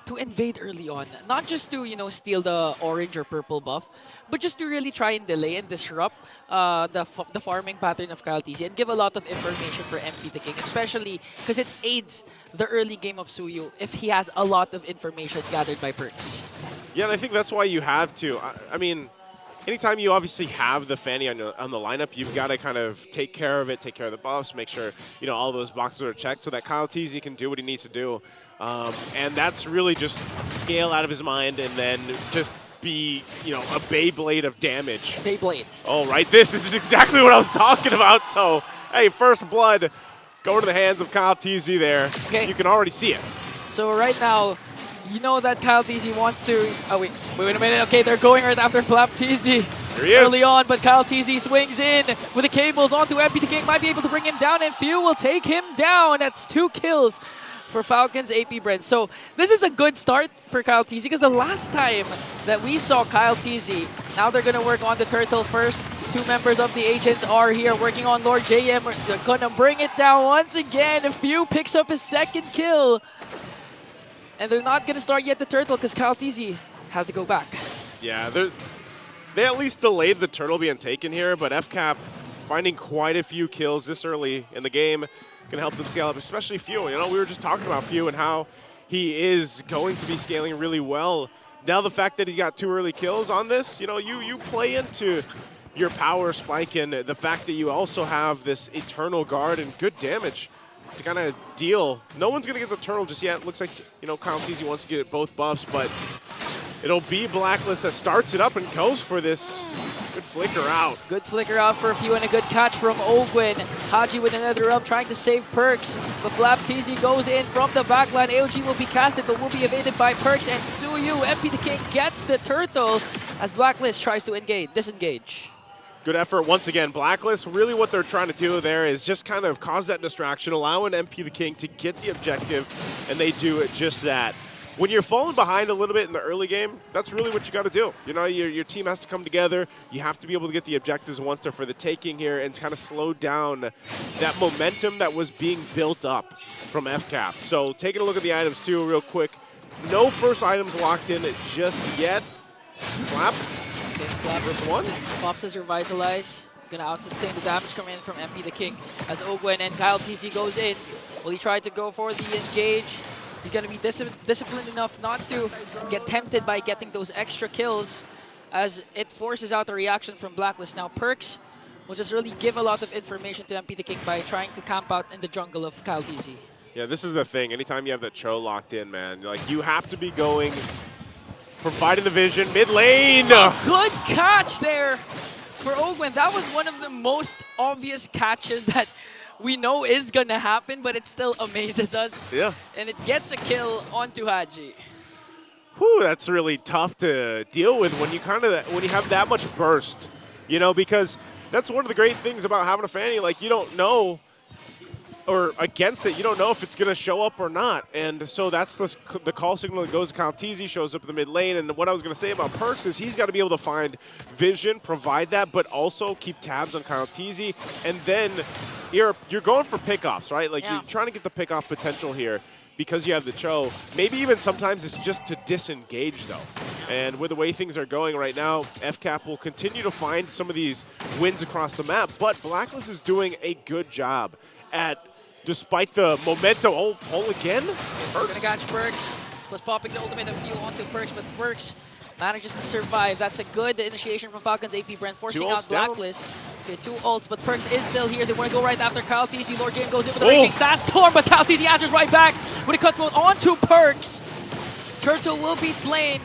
to invade early on. Not just to steal the orange or purple buff, but just to really try and delay and disrupt the farming pattern of Kyle TZ and give a lot of information for MP the King, especially because it aids the early game of Suyu if he has a lot of information gathered by perks. Yeah, and I think that's why you have to. I mean, anytime you obviously have the Fanny on the lineup, you've got to kind of take care of it, take care of the buffs, make sure, you know, all those boxes are checked so that Kyle Teasy can do what he needs to do. And that's really just scale out of his mind and then just be, you know, a Beyblade of damage. Beyblade. Oh, right. This is exactly what I was talking about. So, hey, first blood going to the hands of Kyle Teasy there. Okay. You can already see it. So right now, you know that Kyle Teasy wants to... Oh, wait a minute. Okay, they're going right after Flap Teasy. There he is. Early on, but Kyle Teasy swings in with the cables onto MP. The King might be able to bring him down, and Few will take him down. That's 2 kills for Falcons APBren. So this is a good start for Kyle Teasy because the last time that we saw Kyle Teasy, now they're going to work on the turtle first. 2 members of the agents are here working on Lord JM. They're going to bring it down once again. Few picks up his 2nd kill. And they're not going to start yet the turtle because Kyle Teasy has to go back. Yeah, they at least delayed the turtle being taken here, but FCAP finding quite a few kills this early in the game can help them scale up, especially Few. You know, we were just talking about Few and how he is going to be scaling really well. Now the fact that he's got 2 early kills on this, you know, you play into your power spike and the fact that you also have this Eternal Guard and good damage to kind of deal. No one's going to get the turtle just yet. Looks like, you know, Kyle Teasy wants to get both buffs, but it'll be Blacklist that starts it up and goes for this. Good flicker out. Good flicker out for a Few and a good catch from Ogwin. Haji with another up trying to save Perks. But Flap Teasy goes in from the backline. AOG will be casted but will be evaded by Perks and Suyu. MP the King gets the turtle as Blacklist tries to disengage. Good effort once again. Blacklist, really what they're trying to do there is just kind of cause that distraction, allowing MP the King to get the objective, and they do just that. When you're falling behind a little bit in the early game, that's really what you got to do. You know, your team has to come together. You have to be able to get the objectives once they're for the taking here and kind of slow down that momentum that was being built up from FCAP. So taking a look at the items too real quick. No first items locked in just yet. Flap. First one. Pops is revitalize. Gonna out-sustain the damage coming in from MP the King as Ogwen and Kyle Teasy goes in. Will he try to go for the engage? He's gonna be disciplined enough not to get tempted by getting those extra kills as it forces out a reaction from Blacklist. Now Perks will just really give a lot of information to MP the King by trying to camp out in the jungle of Kyle Teasy. Yeah, this is the thing. Anytime you have that Cho locked in, man, like you have to be going, providing the vision, mid lane. Good catch there for Ogwen. That was one of the most obvious catches that we know is gonna happen, but it still amazes us. Yeah. And it gets a kill onto Haji. Whew, that's really tough to deal with when you have that much burst, you know, because that's one of the great things about having a Fanny. Like, you don't know, or against it, you don't know if it's going to show up or not. And so that's the call signal that goes to Kyle Teasy, shows up in the mid lane. And what I was going to say about Perks is he's got to be able to find vision, provide that, but also keep tabs on Kyle Teasy. And then you're going for pickoffs, right? Like you're trying to get the pickoff potential here because you have the Cho. Maybe even sometimes it's just to disengage though. And with the way things are going right now, FCAP will continue to find some of these wins across the map. But Blacklist is doing a good job at, despite the momentum, hole again. We're gonna catch Perks. Was popping the ultimate appeal onto Perks, but Perks manages to survive. That's a good initiation from Falcons APBren, forcing out Blacklist. Okay, 2 ults, but Perks is still here. They want to go right after Kyle Teasy. Lord James goes in with a raging sandstorm, but Kyle Teasy answers right back with a cutthroat onto Perks. Turtle will be slain.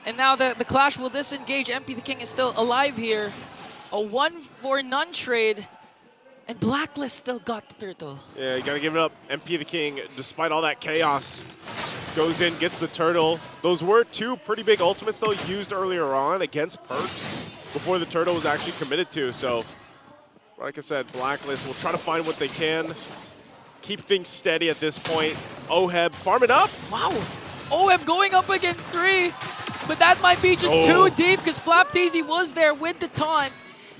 And now the clash will disengage. MP the King is still alive here. A 1-for-none trade. And Blacklist still got the turtle. Yeah, you gotta give it up. MP the King, despite all that chaos, goes in, gets the turtle. Those were 2 pretty big ultimates, though, used earlier on against Perks before the turtle was actually committed to. So, like I said, Blacklist will try to find what they can, keep things steady at this point. Oheb, farm it up. Wow. Oheb going up against 3, but that might be just too deep because Flap Teasy was there with the taunt.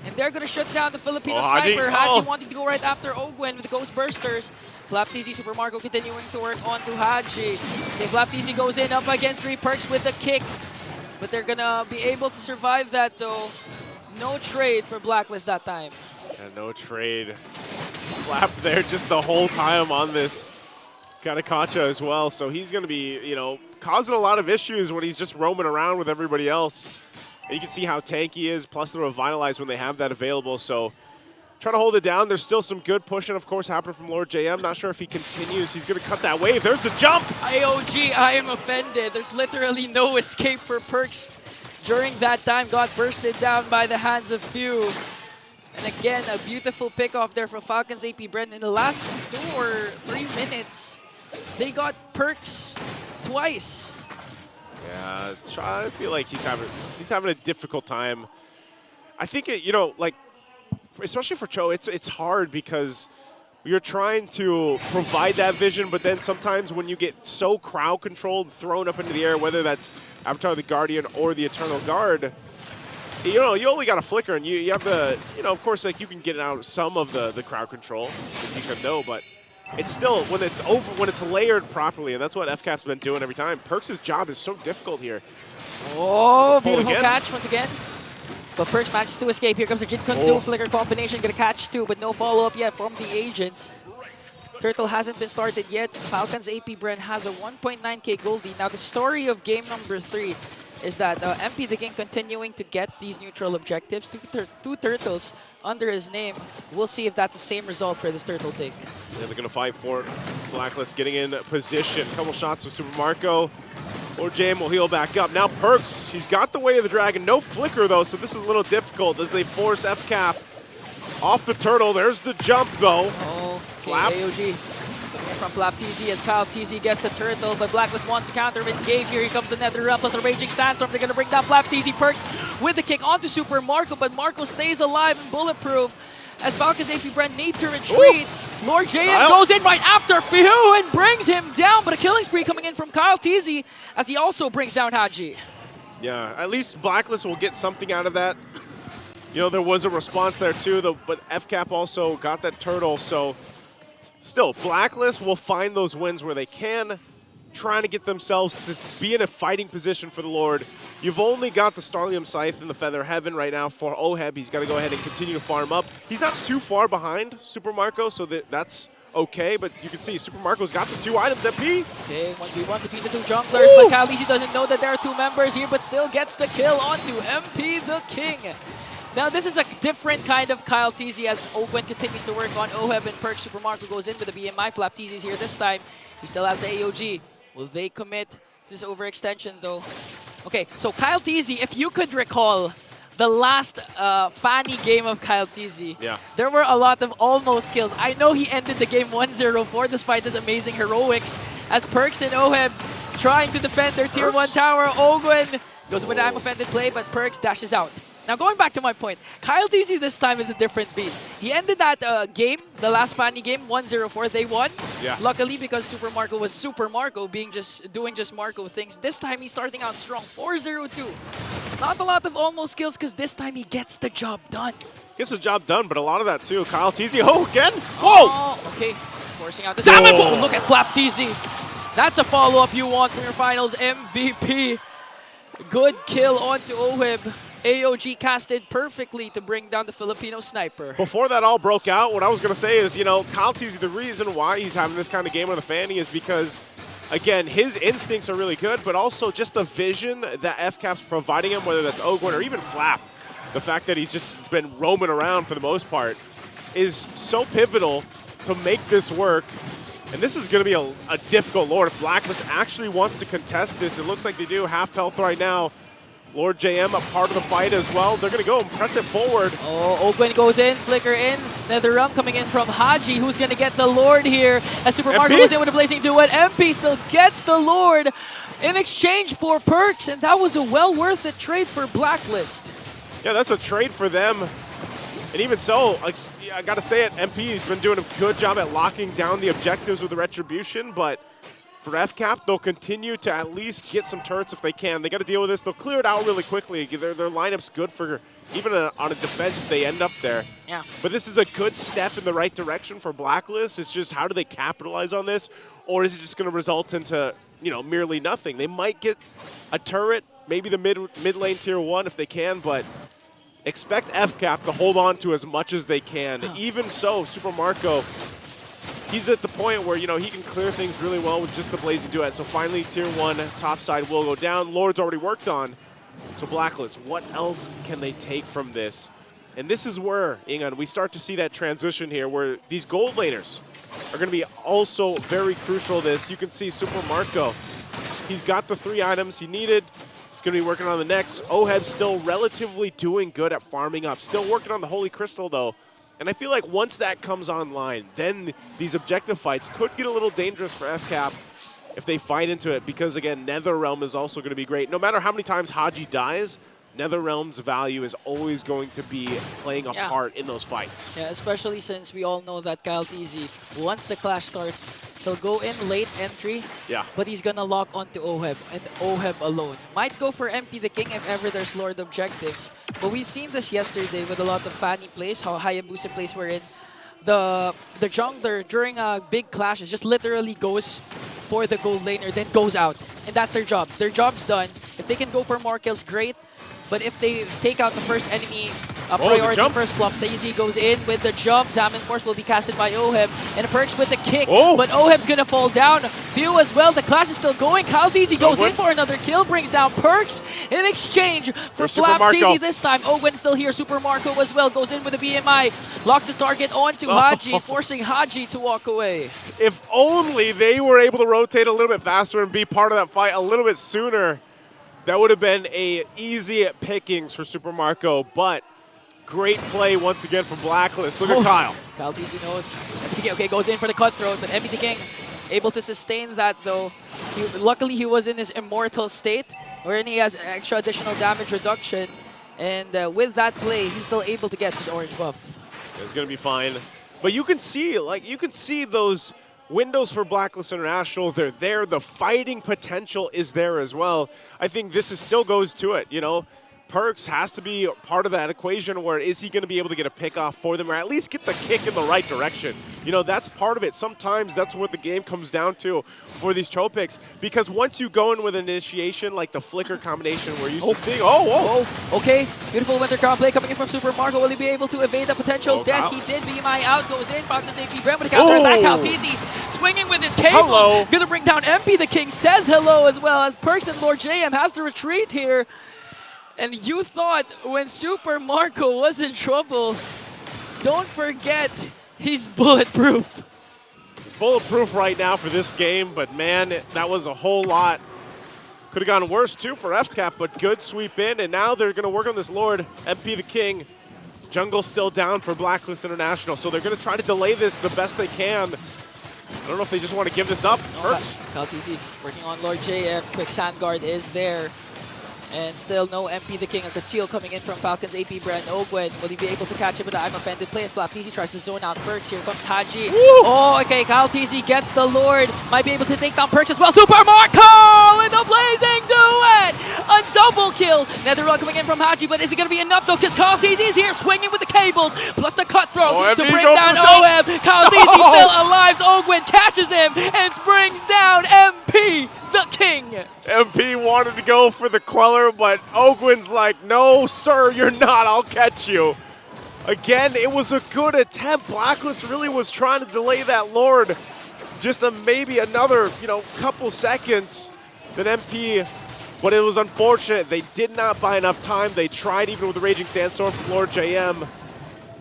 And they're going to shut down the Filipino sniper. Haji wanting to go right after Ogwen with the Ghost Bursters. Flap Teasy, Super Marco continuing to work onto Haji. Okay, Flap Teasy goes in up against 3 Perks with the kick. But they're going to be able to survive that though. No trade for Blacklist that time. Yeah, no trade. Flap there just the whole time on this Kanakacha as well. So he's going to be, you know, causing a lot of issues when he's just roaming around with everybody else. And you can see how tanky he is, plus the Revitalize when they have that available. So trying to hold it down. There's still some good pushing, of course, happening from Lord JM. Not sure if he continues. He's going to cut that wave. There's the jump. AOG, I am offended. There's literally no escape for Perks. During that time, got bursted down by the hands of Few. And again, a beautiful pick off there from Falcons APBren. In the last 2 or 3 minutes, they got Perks twice. Yeah, I feel like he's having a difficult time. I think like especially for Cho, it's hard because you're trying to provide that vision, but then sometimes when you get so crowd controlled, thrown up into the air, whether that's Avatar the Guardian or the Eternal Guard, you only got a flicker, and you have the, of course, like you can get out some of the crowd control, if you could know, but it's still, when it's layered properly, and that's what FCAP's been doing every time. Perks' job is so difficult here. Oh, beautiful catch once again. But Perks manages to escape. Here comes the Jin Kun 2 flicker combination. Gonna catch 2, but no follow-up yet from the agents. Turtle hasn't been started yet. Falcons APBren has a 1.9k gold lead. Now, the story of game number 3 is that MP the King continuing to get these neutral objectives. Two turtles under his name. We'll see if that's the same result for this turtle take. Yeah, they're going to fight for it. Blacklist getting in position. Couple shots from Super Marco. Or Jam will heal back up. Now Perks, he's got the way of the dragon. No flicker though, so this is a little difficult as they force FCAP off the turtle. There's the jump though. Oh, Flap. AOG from Flap TZ as Kyle TZ gets the turtle, but Blacklist wants to counter engage. Here comes the Nether Realm plus the Raging Sandstorm. They're going to bring down Flap TZ. Perks with the kick onto Super Marco, but Marco stays alive and bulletproof as Falcons APBren need to retreat. Ooh. Lord JM goes in right after Fihu and brings him down, but a killing spree coming in from Kyle TZ as he also brings down Haji. Yeah, at least Blacklist will get something out of that. There was a response there too, though, but FCAP also got that turtle, so still, Blacklist will find those wins where they can, trying to get themselves to be in a fighting position for the Lord. You've only got the Starlium Scythe in the Feather Heaven right now for Oheb. He's got to go ahead and continue to farm up. He's not too far behind Super Marco, so that's okay, but you can see Super Marco's got the 2 items, MP. Okay, 1v1 between the 2 junglers, but Khaleesi doesn't know that there are 2 members here, but still gets the kill onto MP the King. Now this is a different kind of Kyle TZ as Owen continues to work on Oheb and Perk. Super Marco goes in with the BMI. Flap TZ's here this time. He still has the AOG. Will they commit this overextension though? Okay, so Kyle TZ, if you could recall the last Fanny game of Kyle TZ, there were a lot of almost kills. I know he ended the game 1-0-4 despite his amazing heroics as Perks and Oheb trying to defend their tier 1 tower. Ogwen goes with an I'm offended play, but Perks dashes out. Now going back to my point, Kyle TZ this time is a different beast. He ended that game, the last Fanny game, 1-0-4. They won. Yeah. Luckily because Super Marco was Super Marco, doing just Marco things. This time he's starting out strong, 4-0-2. Not a lot of almost kills because this time he gets the job done. Gets the job done, but a lot of that too. Kyle TZ, again? Whoa! Oh, okay, forcing out this. Oh, look at Flap TZ. That's a follow-up you want for your finals MVP. Good kill onto Oheb. AOG casted perfectly to bring down the Filipino sniper. Before that all broke out, what I was going to say is, Kyle TZ, the reason why he's having this kind of game on the Fanny is because, again, his instincts are really good, but also just the vision that FCAP's providing him, whether that's Ogwen or even Flap, the fact that he's just been roaming around for the most part, is so pivotal to make this work. And this is going to be a difficult Lord. If Blacklist actually wants to contest this, it looks like they do. Half health right now. Lord JM a part of the fight as well. They're going to go and press it forward. Oh, Ogwen goes in, flicker in. Nether Realm coming in from Haji, who's going to get the Lord here. As Super Marco goes in with a Blazing Duet. MP still gets the Lord in exchange for Perks, and that was a well worth it trade for Blacklist. Yeah, that's a trade for them. And even so, I got to say it, MP has been doing a good job at locking down the objectives with the Retribution, but for FCAP, they'll continue to at least get some turrets if they can. They got to deal with this. They'll clear it out really quickly. Their lineup's good for even on a defense if they end up there. Yeah. But this is a good step in the right direction for Blacklist. It's just how do they capitalize on this, or is it just going to result into merely nothing? They might get a turret, maybe the mid lane tier 1 if they can, but expect FCAP to hold on to as much as they can. Even so, Super Marco, he's at the point where, he can clear things really well with just the Blazing Duet. So finally, tier 1 top side will go down. Lord's already worked on. So Blacklist, what else can they take from this? And this is where, Ingan, we start to see that transition here where these gold laners are going to be also very crucial to this. You can see Super Marco. He's got the 3 items he needed. He's going to be working on the next. Oheb still relatively doing good at farming up. Still working on the Holy Crystal, though. And I feel like once that comes online, then these objective fights could get a little dangerous for FCAP if they fight into it. Because, again, NetherRealm is also going to be great. No matter how many times Haji dies, NetherRealm's value is always going to be playing a part in those fights. Yeah, especially since we all know that Kyle TZ, once the clash starts, he'll go in late entry, but he's gonna lock onto Oheb, and Oheb alone. Might go for MP the King if ever there's Lord objectives, but we've seen this yesterday with a lot of Fanny plays, how Hayabusa plays wherein the jungler during a big clash is just literally goes for the gold laner, then goes out, and that's their job. Their job's done. If they can go for more kills, great. But if they take out the first enemy priority first flop, Daisy goes in with the jump. Zaman Force will be casted by Oheb. And Perks with the kick. But Oheb's going to fall down. View as well. The clash is still going. Kyle Daisy goes in for another kill. Brings down Perks in exchange for Flap Daisy this time. Owen still here. Super Marco as well. Goes in with a BMI. Locks his target onto Haji, forcing Haji to walk away. If only they were able to rotate a little bit faster and be part of that fight a little bit sooner. That would have been a easy pickings for Super Marco, but great play once again from Blacklist. Look at Kyle. Kyle TZ knows. Okay, goes in for the cutthroat, but MVP King able to sustain that though. Luckily, he was in his immortal state, wherein he has extra additional damage reduction, and with that play, he's still able to get his orange buff. It's gonna be fine, but you can see those windows for Blacklist International, they're there. The fighting potential is there as well. I think this still goes to it, you know. Perks has to be part of that equation where is he going to be able to get a pick off for them or at least get the kick in the right direction. You know, that's part of it. Sometimes that's what the game comes down to for these choke picks because once you go in with initiation like the flicker combination we're used to seeing. Okay, beautiful Winter Crown play coming in from Super Marco. Will he be able to evade the potential death? He did. BMI out, goes in. Falcons APBren with a counter attack. Kyle TZ swinging with his cable. Gonna bring down MP the King, says hello as well as Perks and Lord JM has to retreat here. And you thought when Super Marco was in trouble, don't forget, he's bulletproof. It's bulletproof right now for this game, but man, that was a whole lot. Could have gone worse too for FCAP, but good sweep in, and now they're going to work on this Lord, MP the King. Jungle's still down for Blacklist International, so they're going to try to delay this the best they can. I don't know if they just want to give this up. Kyle TZ working on Lord JM. Quick sand guard is there. And still no MP the King. A conceal coming in from Falcons APBren. Ogwen, will he be able to catch him with the I'm offended play? Flap TZ tries to zone out Perks. Here comes Haji. Oh, okay, Kyle TZ gets the Lord. Might be able to take down Perks as well. Super Marco with the blazing duet! A double kill. NetherRealm coming in from Haji, but is it going to be enough though? Because Kyle TZ is here swinging with the cables, plus the cutthroat to bring down Oheb. Kyle TZ still alive. Ogwen catches him and brings down MP the King. MP wanted to go for the Queller, but Ogwen's like, no, sir, you're not. I'll catch you. Again, it was a good attempt. Blacklist really was trying to delay that Lord just maybe another, couple seconds than MP, but it was unfortunate. They did not buy enough time. They tried even with the Raging Sandstorm from Lord JM,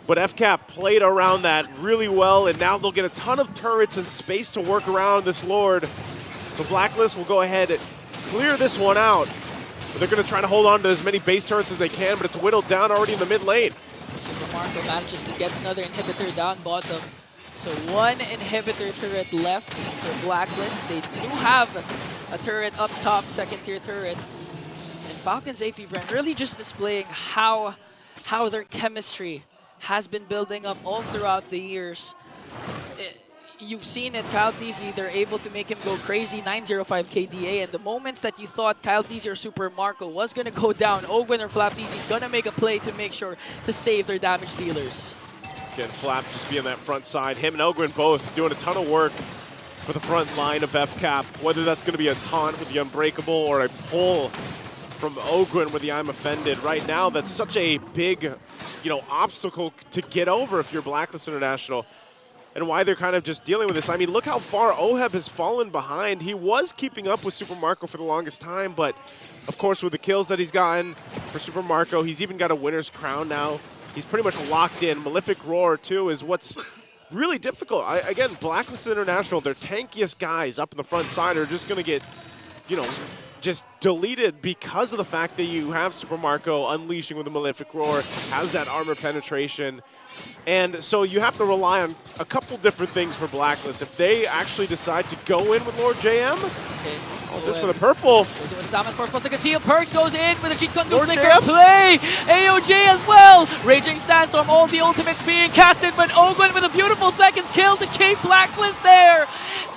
but FCAP played around that really well, and now they'll get a ton of turrets and space to work around this Lord. So Blacklist will go ahead and clear this one out. But they're going to try to hold on to as many base turrets as they can, but it's whittled down already in the mid lane. Super Marco manages to get another inhibitor down bottom. So one inhibitor turret left for Blacklist. They do have a turret up top, second tier turret. And Falcons APBren really just displaying how their chemistry has been building up all throughout the years. You've seen it, Kyle TZ, they're able to make him go crazy, 905 KDA, and the moments that you thought Kyle TZ or Super Marco was going to go down, Ogwen or Flap TZ is going to make a play to make sure to save their damage dealers. Again, Flap just be on that front side. Him and Ogwen both doing a ton of work for the front line of FCAP, whether that's going to be a taunt with the Unbreakable or a pull from Ogwen with the I'm Offended. Right now, that's such a big, obstacle to get over if you're Blacklist International. and why they're kind of just dealing with this. I mean, look how far Oheb has fallen behind. He was keeping up with Super Marco for the longest time, but of course with the kills that he's gotten for Super Marco, he's even got a winner's crown now. He's pretty much locked in. Malefic Roar, too, is what's really difficult. Again, Blacklist International, their tankiest guys up in the front side are just going to get, you know, just deleted because of the fact that you have Super Marco unleashing with the Malefic Roar, has that armor penetration. And so you have to rely on a couple different things for Blacklist. If they actually decide to go in with Lord JM, this for the purple. Perks goes in with a cheat conduit flicker play. AOJ as well. Raging Sandstorm, all the ultimates being casted, but Ogwen with a beautiful seconds kill to keep Blacklist there.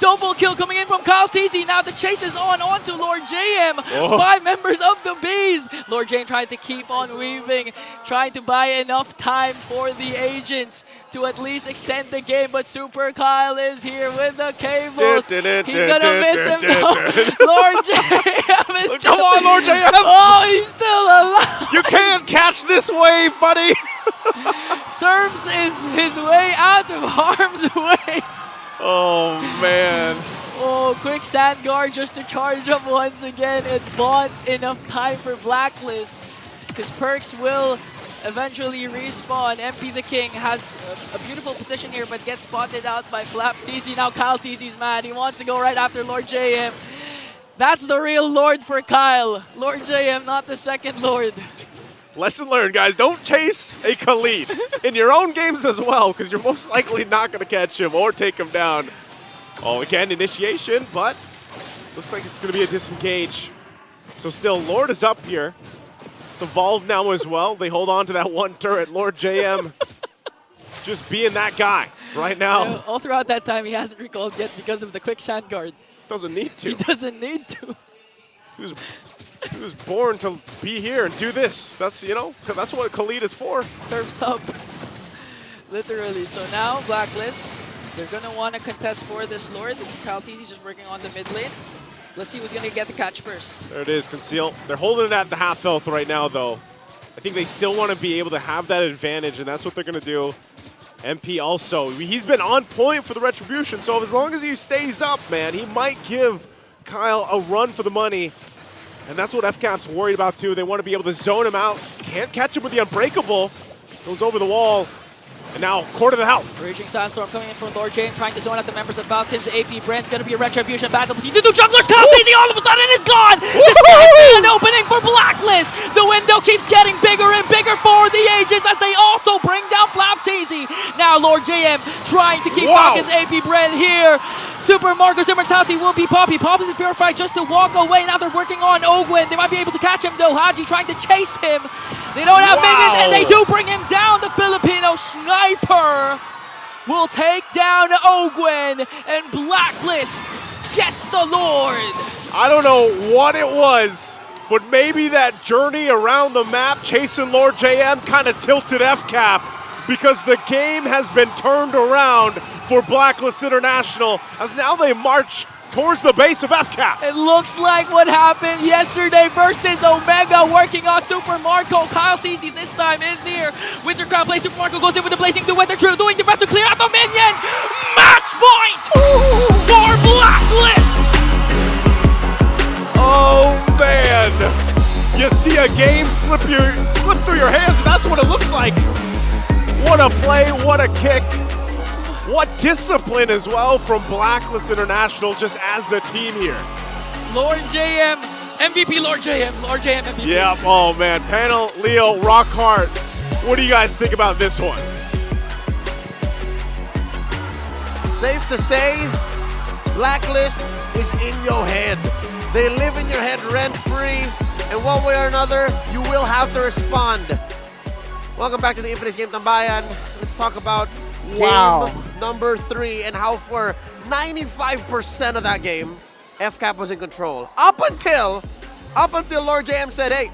Double kill coming in from Kyle TZ. Now the chase is on to Lord JM. 5 members of the Bees. Lord JM trying to keep on weaving, trying to buy enough time for the agents to at least extend the game, but Super Kyle is here with the cables. He's gonna miss him though. Lord JM is still, come on, Lord JM! Oh, he's still alive! You can't catch this wave, buddy! Serves his way out of harm's way. Oh, man. Oh, quick sand guard just to charge up once again. It bought enough time for Blacklist because Perks will eventually respawn. MP the King has a beautiful position here, but gets spotted out by Flap TZ. Now Kyle TZ's mad. He wants to go right after Lord JM. That's the real Lord for Kyle. Lord JM, not the second Lord. Lesson learned, guys. Don't chase a Khalid in your own games as well, because you're most likely not going to catch him or take him down. Oh, again, initiation, but looks like it's going to be a disengage. So still, Lord is up here. It's evolved now as well. They hold on to that one turret. Lord JM just being that guy right now. Yeah, all throughout that time, he hasn't recalled yet because of the quick sand guard. Doesn't need to. He doesn't need to. He was born to be here and do this. That's, you know, that's what Khalid is for. Surfs up. Literally. So now, Blacklist, they're going to want to contest for this Lord. Kyle TZ just working on the mid lane. Let's see who's going to get the catch first. There it is, Conceal. They're holding it at the half health right now, though. I think they still want to be able to have that advantage, and that's what they're going to do. MP also, he's been on point for the Retribution, so as long as he stays up, man, he might give Kyle a run for the money. And that's what FCAP's worried about, too. They want to be able to zone him out. Can't catch him with the Unbreakable. Goes over the wall. And now, Court of the Health. Raging Sandstorm coming in from Lord Jane, trying to zone out the members of Falcons APBren. It's going to be a Retribution battle between the two jugglers. Kyle TZ all of a sudden is gone. This is an opening for Blacklist. The window keeps getting bigger and bigger for the agents as they also bring down Flap TZ. Now Lord JM trying to keep Falcons APBren here. Super Marco's immortality will be Poppy. Poppy is purified just to walk away. Now they're working on Ogwen. They might be able to catch him though. Haji trying to chase him. They don't have minions and they do bring him down. The Filipino sniper will take down Ogwen and Blacklist gets the Lord. I don't know what it was, but maybe that journey around the map chasing Lord JM kind of tilted FCAP because the game has been turned around for Blacklist International as now they march towards the base of FCAP. It looks like what happened yesterday versus Omega working on Super Marco. Kyle TZ this time is here. Winter Crown play. Super Marco goes in with the Blazing Duet. They're true, doing the best to clear out the minions. Match point for Blacklist. Oh man, you see a game slip through your hands, and that's what it looks like. What a play, what a kick. What discipline as well from Blacklist International just as a team here. Lord JM, MVP Lord JM, Lord JM MVP. Yeah, oh man, Panel, Leo, Rockhart, what do you guys think about this one? Safe to say, Blacklist is in your head. They live in your head rent-free, and one way or another, you will have to respond. Welcome back to the Infinite Game Tambayan. Let's talk about game number 3 and how for 95% of that game, FCAP was in control. Up until Lord JM said, hey,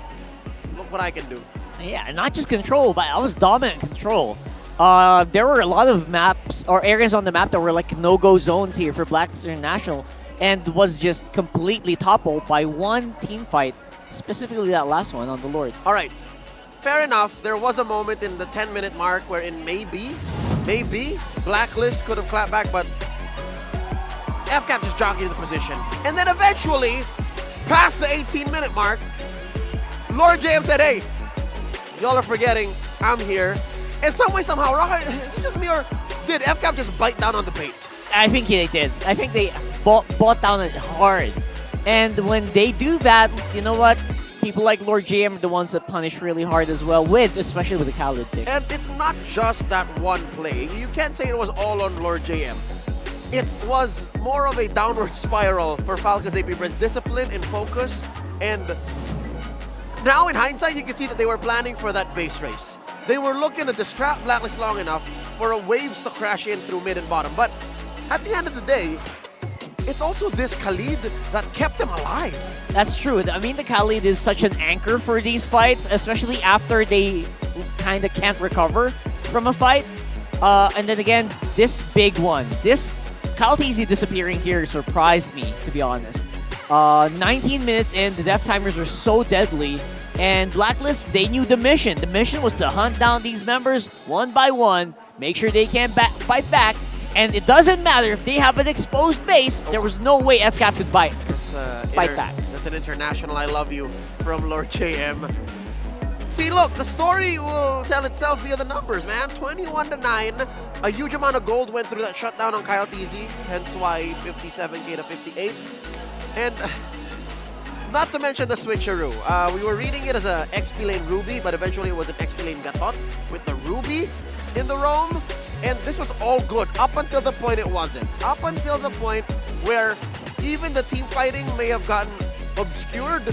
look what I can do. Yeah, not just control, but I was dominant control. There were a lot of maps or areas on the map that were like no-go zones here for Blacklist International and was just completely toppled by one team fight, specifically that last one on the Lord. All right. Fair enough, there was a moment in the 10-minute mark wherein maybe maybe Blacklist could have clapped back, but FCAP just jockeyed the position. And then eventually, past the 18-minute mark, Lord JM said, hey, y'all are forgetting I'm here. And some way, somehow, is it just me or did FCAP just bite down on the bait? I think they did. I think they bought down it hard. And when they do that, you know what? People like Lord JM are the ones that punish really hard as well, especially with the Khalid pick. And it's not just that one play. You can't say it was all on Lord JM. It was more of a downward spiral for Falcons APBren's discipline and focus. And now in hindsight, you can see that they were planning for that base race. They were looking to distract Blacklist long enough for a waves to crash in through mid and bottom. But at the end of the day, it's also this Khalid that kept them alive. That's true. I mean, the Khalid is such an anchor for these fights, especially after they kind of can't recover from a fight. And then again, this big one. This Khalid disappearing here surprised me, to be honest. 19 minutes in, the death timers were so deadly. And Blacklist, they knew the mission. The mission was to hunt down these members one by one, make sure they can't fight back. And it doesn't matter if they have an exposed base, there was no way FCAP could fight back. That's an international I love you from Lord JM. See, look, the story will tell itself via the numbers, man. 21-9. A huge amount of gold went through that shutdown on Kyle TZ, hence why 57K to 58. And not to mention the switcheroo. We were reading it as a XP lane Ruby, but eventually it was an XP lane Gatot with the Ruby in the roam. And this was all good up until the point it wasn't. Up until the point where even the team fighting may have gotten obscured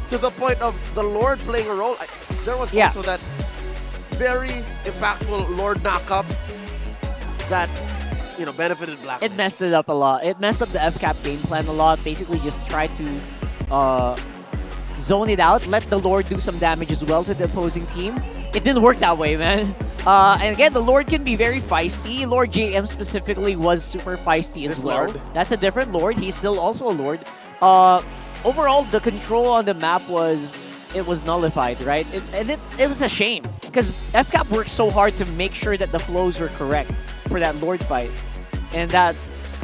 to the point of the Lord playing a role. There was also that very impactful Lord knockup that, you know, benefited Black. It messed it up a lot. It messed up the FCAP game plan a lot. Basically just tried to zone it out, let the Lord do some damage as well to the opposing team. It didn't work that way, man. And again, the Lord can be very feisty. Lord JM specifically was super feisty as well. Lord. That's a different Lord. He's still also a Lord. Overall, the control on the map was nullified, right? It was a shame because FCAP worked so hard to make sure that the flows were correct for that Lord fight. And that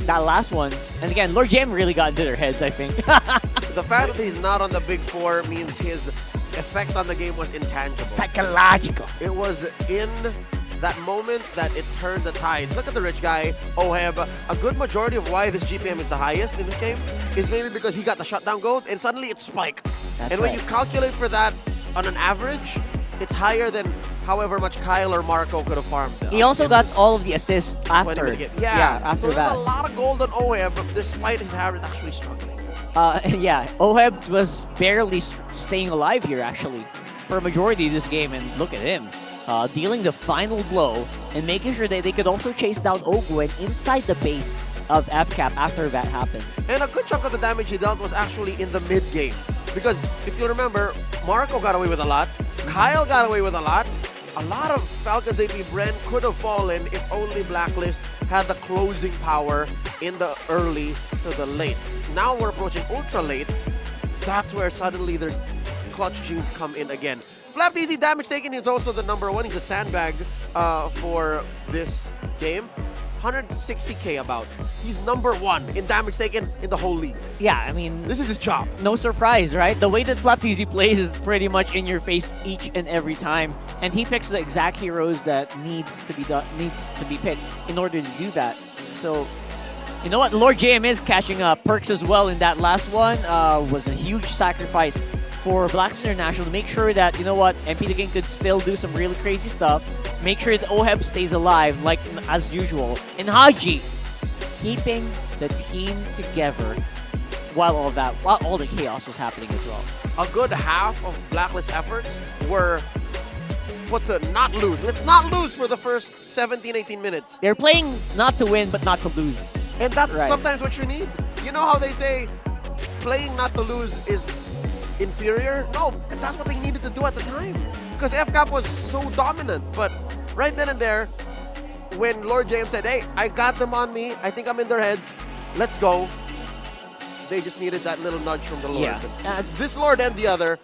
last one, and again, Lord JM really got into their heads, I think. The fact that he's not on the big four means his effect on the game was intangible. Psychological. It was in that moment that it turned the tides. Look at the rich guy, Oheb. A good majority of why this GPM is the highest in this game is maybe because he got the shutdown gold and suddenly it spiked. And when you calculate for that on an average, it's higher than however much Kyle or Marco could have farmed. He also got all of the assists after. After so that. There's a lot of gold on Oheb, despite his average actually struggling. Yeah, Oheb was barely staying alive here, actually, for a majority of this game. And look at him, dealing the final blow and making sure that they could also chase down Ogwen inside the base of FCAP after that happened. And a good chunk of the damage he dealt was actually in the mid-game. Because if you remember, Marco got away with a lot, Kyle got away with a lot of Falcons APBren could have fallen if only Blacklist had the closing power in the early to the late. Now we're approaching ultra late. That's where suddenly their clutch genes come in again. Flap Easy damage taken is also the #1. He's a sandbag for this game. 160K about. He's #1 in damage taken in the whole league. Yeah, I mean, this is his job. No surprise, right? The way that Flapteasy plays is pretty much in your face each and every time, and he picks the exact heroes that needs to be picked in order to do that. So, you know what? Lord JM is catching up. Perks as well in that last one was a huge sacrifice for Blacklist International to make sure that, you know what, MP the King could still do some really crazy stuff. Make sure that Oheb stays alive, like as usual. And Haji, keeping the team together while all the chaos was happening as well. A good half of Blacklist efforts were put to not lose. Let's not lose for the first 17, 18 minutes. They're playing not to win, but not to lose. And that's sometimes what you need. You know how they say playing not to lose is inferior? No, that's what they needed to do at the time. Because FCAP was so dominant. But right then and there, when Lord James said, hey, I got them on me. I think I'm in their heads. Let's go. They just needed that little nudge from the Lord. Yeah. This Lord and the other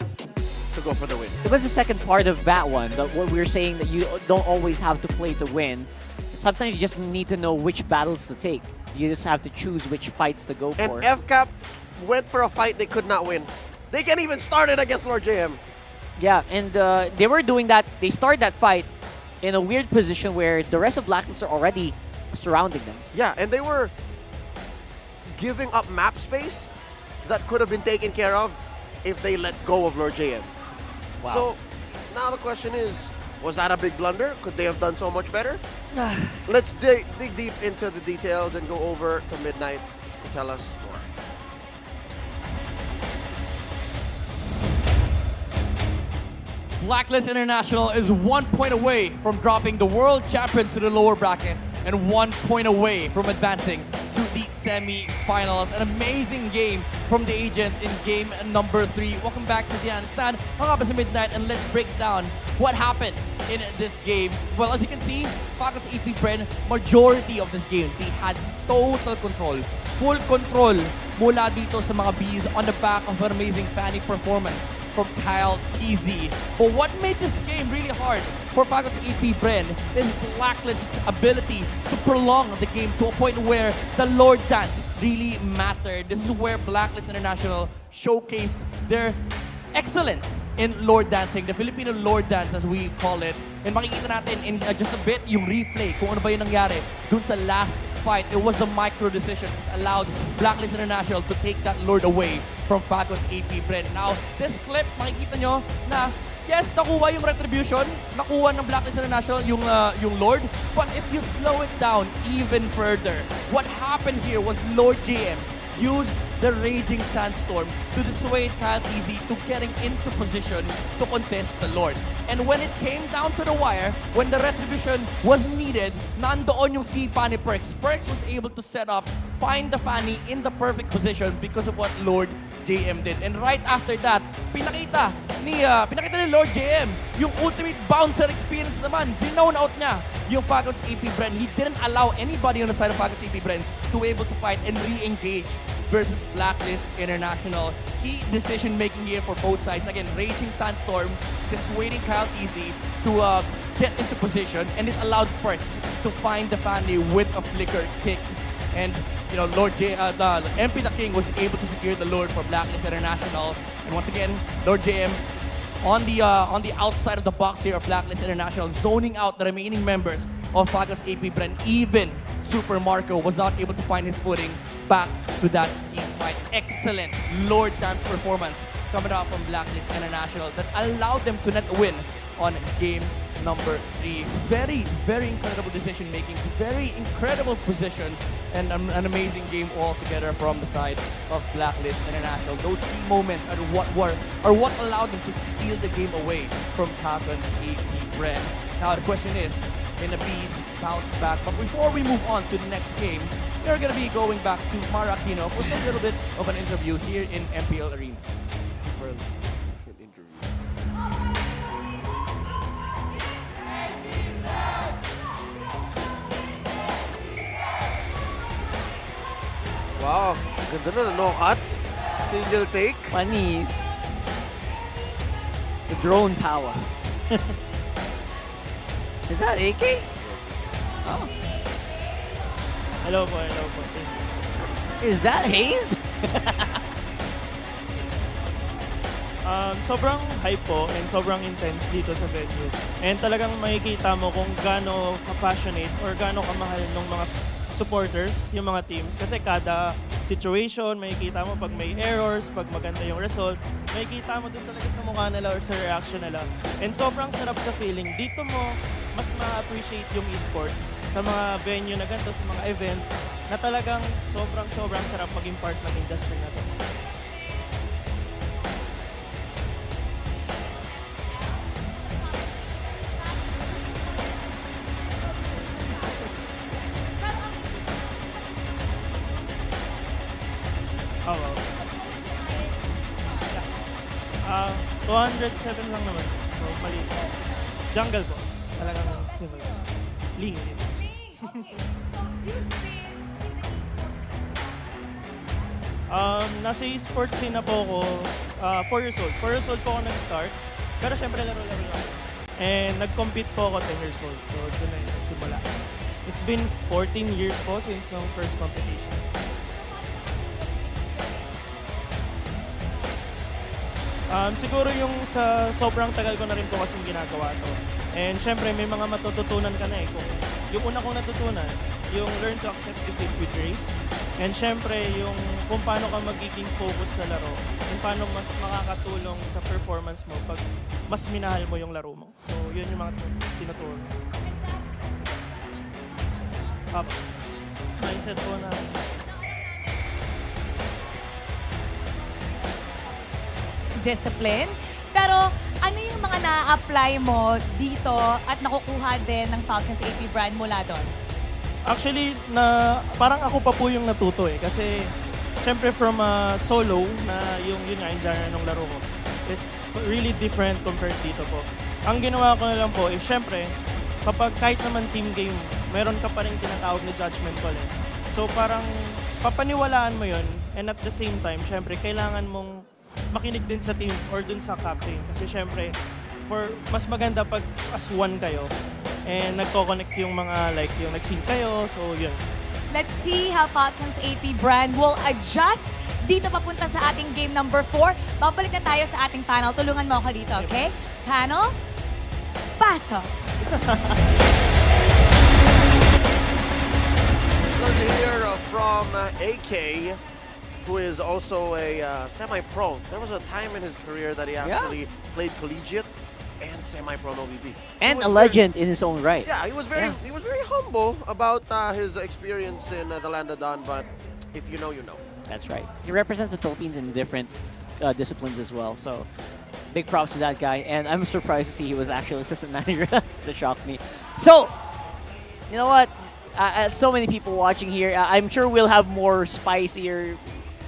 to go for the win. It was the second part of that one. What we were saying that you don't always have to play to win. sometimes you just need to know which battles to take. You just have to choose which fights to go And for. FCAP went for a fight they could not win. They can't even start it against Lord JM. Yeah, and they were doing that. They started that fight in a weird position where the rest of Blacklist are already surrounding them. Yeah, and they were giving up map space that could have been taken care of if they let go of Lord JM. Wow. So now the question is, was that a big blunder? Could they have done so much better? Let's dig deep into the details and go over to Midnight to tell us more. Blacklist International is 1 point away from dropping the world champions to the lower bracket and 1 point away from advancing to the semi-finals. An amazing game from the agents in game number 3. Welcome back to the stand. Hung up as a Midnight, and let's break down what happened in this game. Well, as you can see, Falcons APBren, majority of this game, they had total control. Full control mula dito sa mga Bs on the back of an amazing Fanny performance from Kyle TZ. But what made this game really hard for Falcons APBren is Blacklist's ability to prolong the game to a point where the Lord Dance really mattered. This is where Blacklist International showcased their excellence in Lord Dancing, the Filipino Lord Dance as we call it. And makikita natin in just a bit yung replay kung ano ba yung nangyari dun sa last fight. It was the micro decisions that allowed Blacklist International to take that Lord away from Falcons APBren. Now, this clip, makikita nyo na yes, nakuha yung retribution, nakuha ng Blacklist International yung Lord, but if you slow it down even further, what happened here was Lord JM used the Raging Sandstorm to dissuade Kyle TZ to getting into position to contest the Lord. And when it came down to the wire, when the retribution was needed, nandoon yung sipa ni Perks. Perks was able to set up, find the Fanny in the perfect position because of what Lord JM did. And right after that, pinakita ni Lord JM yung ultimate bouncer experience naman. Zone out niya yung Falcons APBren. He didn't allow anybody on the side of Falcons APBren to be able to fight and re-engage versus Blacklist International. Key decision-making here for both sides. Again, Raging Sandstorm dissuading Kyle TZ to get into position, and it allowed Perks to find the Fanny with a flicker kick. And you know, MP the King was able to secure the Lord for Blacklist International. And once again, Lord JM on the outside of the box here of Blacklist International, zoning out the remaining members of Falcons APBren. Even Super Marco was not able to find his footing back to that team fight. Excellent Lord Dance performance coming out from Blacklist International that allowed them to net win on game number 3. Very, very incredible decision making, very incredible position, and an amazing game altogether from the side of Blacklist International. Those key moments are what allowed them to steal the game away from Falcons APBren. Now the question is, can the Bees bounce back? But before we move on to the next game, we're going to be going back to Mara Aquino for some little bit of an interview here in MPL Arena. For an interview. Wow, ganda na, no cut. Single take. Panis. The drone power. Is that AK? Oh. Hello po, hello po. Is that Hayes? Sobrang hype po and sobrang intense dito sa venue. And talagang makikita mo kung gaano ka-passionate or gaano kamahal ng mga supporters, yung mga teams. Kasi kada situation, makikita mo pag may errors, pag maganda yung result, makikita mo dun talaga sa mukha nila or sa reaction nila. And sobrang sarap sa feeling. Dito mo mas ma-appreciate yung esports sa mga venue na ganito, sa mga event, na talagang sobrang sarap maging part ng industry na to. Oh, wow. 207 lang naman. So, maliit. Jungle po. Talagang simple. Ling. Nasa esports scene na po ako 4 years old. 4 years old po ako nag-start. Pero syempre laro-laro lang. And nag-compete po ako 10 years old. So, doon na yung nagsimula. It's been 14 years po since ng first competition. Siguro yung sa sobrang tagal ko na rin po kasing ginagawa to. And syempre may mga matututunan ka na eh. Yung una kong natutunan, yung learn to accept defeat with grace. And syempre yung kung paano ka magiging focus sa laro. Kung paano mas makakatulong sa performance mo pag mas minahal mo yung laro mo. So yun yung mga tinuturo. Mindset po na discipline. Pero ano yung mga na-apply mo dito at nakukuha din ng Falcons APBren mula doon? actually, parang ako pa po yung natuto eh. Kasi, syempre from solo, na yun nga yung genre ng laro ko, is really different compared dito po. Ang ginawa ko na lang po is, syempre, kapag kahit naman team game, meron ka pa rin tinatawag na judgment call eh. So parang papaniwalaan mo yun, and at the same time, syempre, kailangan mong makinig din sa team or dun sa captain. Kasi syempre, mas maganda pag as one kayo and nagko-connect yung mga like yung nag-sync kayo. So yun. Let's see how Falcons APBren will adjust dito papunta sa ating game number 4. Babalik na tayo sa ating panel. Tulungan mo ako dito, okay? Panel, pasok! Let's hear from AK, who is also a semi-pro. There was a time in his career that he actually played collegiate and semi-pro OBB. And a legend in his own right. Yeah, he was very humble about his experience in the land of Don, but if you know, you know. That's right. He represents the Philippines in different disciplines as well. So big props to that guy. And I'm surprised to see he was actually assistant manager. That shocked me. So, you know what? So many people watching here. I'm sure we'll have more spicier,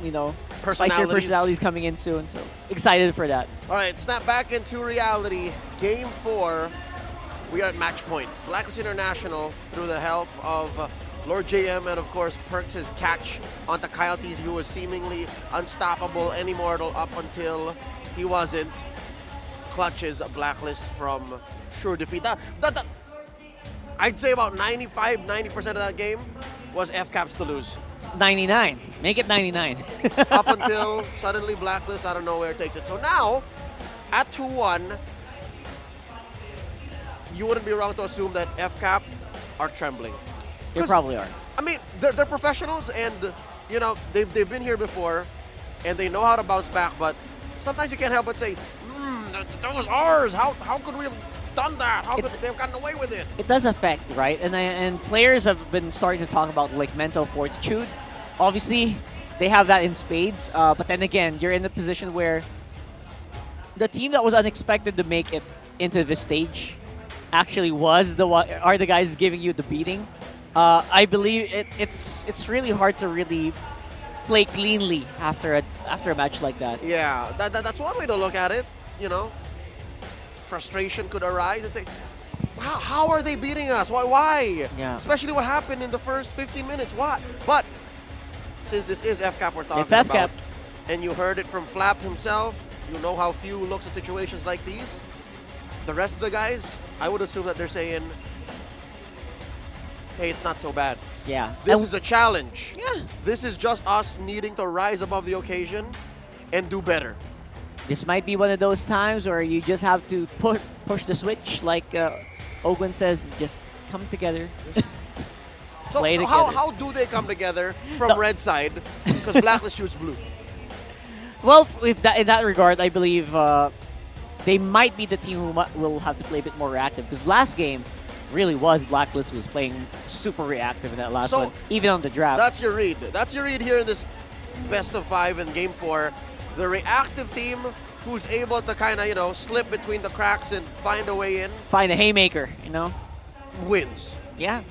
spicier personalities coming in soon. So excited for that. All right, snap back into reality. Game 4. We are at match point. Blacklist International, through the help of Lord JM and of course perks his catch onto Coyotes, who was seemingly unstoppable and immortal up until he wasn't. Clutches Blacklist from sure defeat. I'd say about 90% of that game was FCAPs to lose. 99. Make it 99. Up until suddenly Blacklist out of nowhere takes it. So now, at 2-1, you wouldn't be wrong to assume that FCAP are trembling. They probably are. I mean, they're professionals, and they've been here before, and they know how to bounce back. But sometimes you can't help but say, that was ours. How could we have done that? How could they have gotten away with it? It does affect, right? And players have been starting to talk about like mental fortitude. Obviously, they have that in spades. But then again, you're in a position where the team that was unexpected to make it into this stage actually are the guys giving you the beating. I believe it's really hard to really play cleanly after a match like that. Yeah, that's one way to look at it. Frustration could arise and say, how are they beating us? Why? Yeah. Especially what happened in the first 15 minutes. Why? But since this is FCAP we're talking it's FCAP. about, and you heard it from Flap himself, you know how few looks at situations like these. The rest of the guys, I would assume that they're saying, hey, it's not so bad. Yeah. This is a challenge. Yeah. This is just us needing to rise above the occasion and do better. This might be one of those times where you just have to push the switch, like Ogun says, just come together. So play together. How do they come together from red side? Because Blacklist shoots blue. Well, in that regard, I believe they might be the team who will have to play a bit more reactive. Because last game really was Blacklist was playing super reactive in that last one, even on the draft. That's your read. That's your read here in this best of 5 in Game 4. The reactive team who's able to kind of, slip between the cracks and find a way in. Find a haymaker, Wins. Yeah.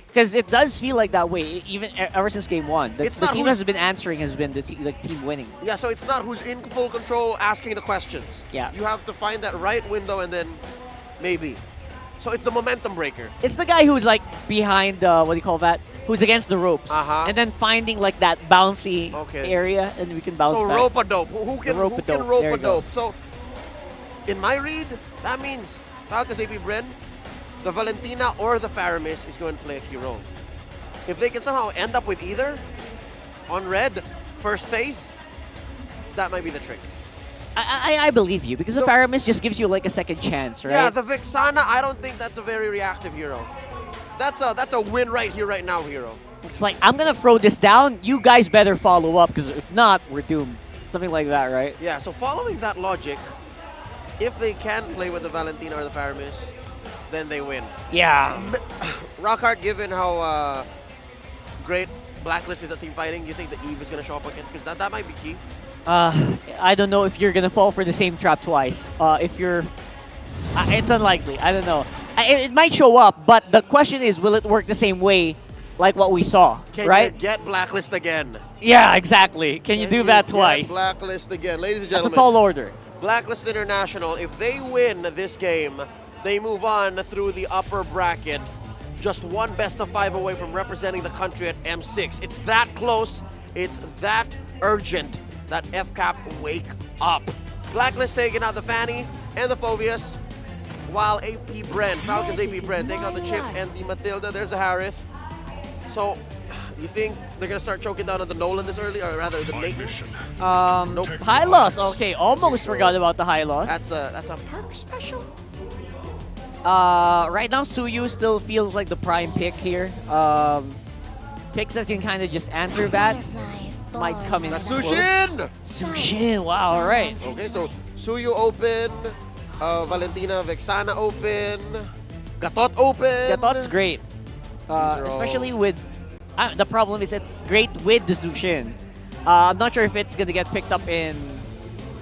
Because it does feel like that way, even ever since Game 1. The team has been answering has been the team winning. Yeah, so it's not who's in full control asking the questions. Yeah. You have to find that right window and then maybe. So it's the momentum breaker. It's the guy who's like behind, who's against the ropes. And then finding like that bouncy area and we can bounce back. So rope-a-dope. Who can rope-a-dope? So in my read, that means Falcons APBren the Valentina or the Faramis is going to play a key role. If they can somehow end up with either on red, first phase, that might be the trick. I believe you, because the Faramis just gives you like a second chance, right? Yeah, the Vexana, I don't think that's a very reactive hero. That's a win right here, right now hero. It's like, I'm going to throw this down. You guys better follow up, because if not, we're doomed. Something like that, right? Yeah, so following that logic, if they can play with the Valentina or the Faramis, then they win. Yeah. Rockhart, given how great Blacklist is at team fighting, do you think the Eve is going to show up again? Because that might be key. I don't know if you're going to fall for the same trap twice. If you're... it's unlikely. I don't know. It might show up, but the question is, will it work the same way like what we saw, Can right? you get Blacklist again? Yeah, exactly. Can you do that twice? Blacklist again. Ladies and That's gentlemen. a tall order. Blacklist International, if they win this game, they move on through the upper bracket. Just one best of 5 away from representing the country at M6. It's that close. It's that urgent that FCAP wake up. Blacklist taking out the Fanny and the Phobius, while APBren, Falcons APBren, take out the Chip and the Matilda. There's the Harith. So, you think they're going to start choking down on the Nolan this early, or rather the Nathan? Nope. High loss. Okay, almost forgot about the high loss. That's a perk special. Right now, Suyu still feels like the prime pick here. Picks that can kind of just answer that might come in. That's close. Sushin! Sushin, wow, all right. Okay, so Suyu open, Valentina Vexana open, Gatot open. Gatot's great. Especially with... the problem is it's great with the Sushin. I'm not sure if it's going to get picked up in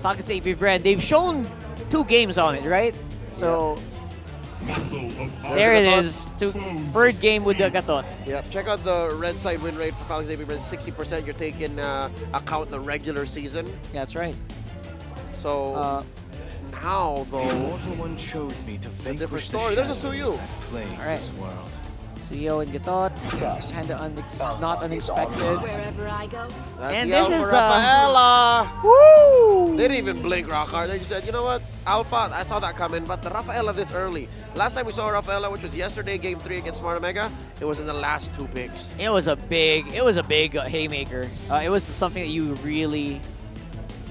Falcons APBren. They've shown 2 games on it, right? So... There it is. Third game with the Gatot. Yep. Check out the red side win rate for Falcons APBren. 60%. You're taking account the regular season. That's right. So now though, one chose me to a different story. There's a Suyu. All right. Suyo and Gatot, kind of not unexpected. Wherever I go. That's And the this Alpha is Rafaela. Woo! They didn't even blink, Rockhard. They just said, you know what, Alpha, I saw that coming, but the Rafaela this early. Last time we saw Rafaela, which was yesterday, Game 3 against Smart Omega, it was in the last 2 picks. It was a big haymaker. It was something that you really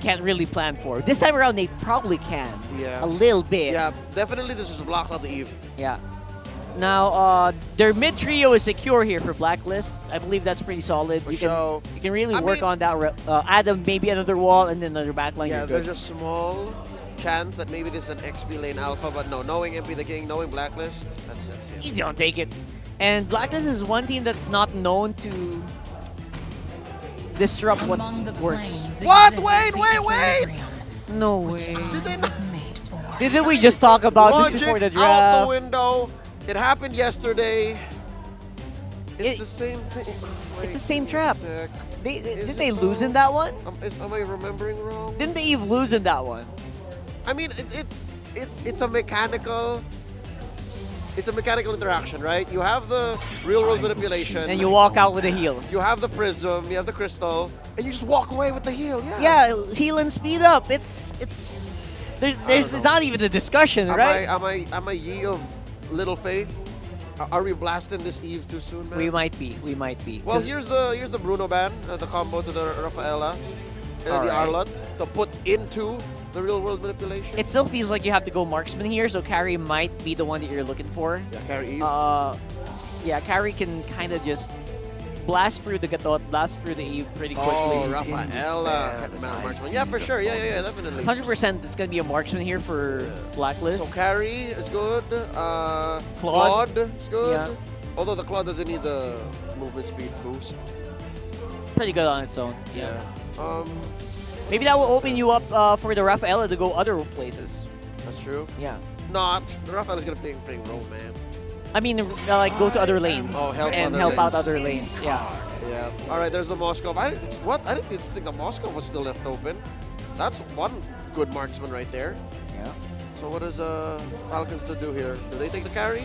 can't really plan for. This time around, they probably can. Yeah. A little bit. Yeah, definitely this just blocks out the Eve. Yeah. Now, their mid trio is secure here for Blacklist. I believe that's pretty solid. You can really work on that. Add maybe another wall and then another backline. Yeah, you're good. there's a small chance that maybe this is an XP lane Alpha, but no, knowing MP the King, knowing Blacklist, that's it. Easy on take it. And Blacklist is one team that's not known to disrupt what works. What? Wait! No way. Didn't we just talk about Logic this before the out draft? the window. It happened yesterday. It's the same thing. Wait, It's the same trap. Did they it lose though? in that one? Am I remembering wrong? Didn't they even lose in that one? I mean, it's a mechanical. It's a mechanical interaction, right? You have the real-world manipulation. And you walk out with the heals. You have the prism, you have the crystal, and you just walk away with the heal. Yeah. Yeah, heal and speed up. There's not even a discussion, right? Am I ye of little faith? Are we blasting this Eve too soon, man? We might be. Well, here's the Bruno ban, the combo to the Rafaela, and the Alright. Arlott to put into the real world manipulation. It still feels like you have to go marksman here, so Carry might be the one that you're looking for. Yeah, Carry Eve. Yeah, Carry can kind of just blast through the Gatot, blast through the Eve pretty quickly. Oh, Rafaela. Marksman. Yeah, for sure. Yeah, definitely. 100% it's going to be a marksman here for Blacklist. So Carry is good. Claude is good. Yeah. Although the Claude doesn't need the movement speed boost. Pretty good on its own. Yeah. Maybe that will open you up for the Rafaela to go other places. That's true. Yeah. Not. The Rafaela's gonna play role, man. I mean, like go to other lanes and help out other lanes. Yeah. Yeah. All right. There's the Moskov. I didn't think the Moskov was still left open. That's one good marksman right there. Yeah. So what does Falcons to do here? Do they take the carry?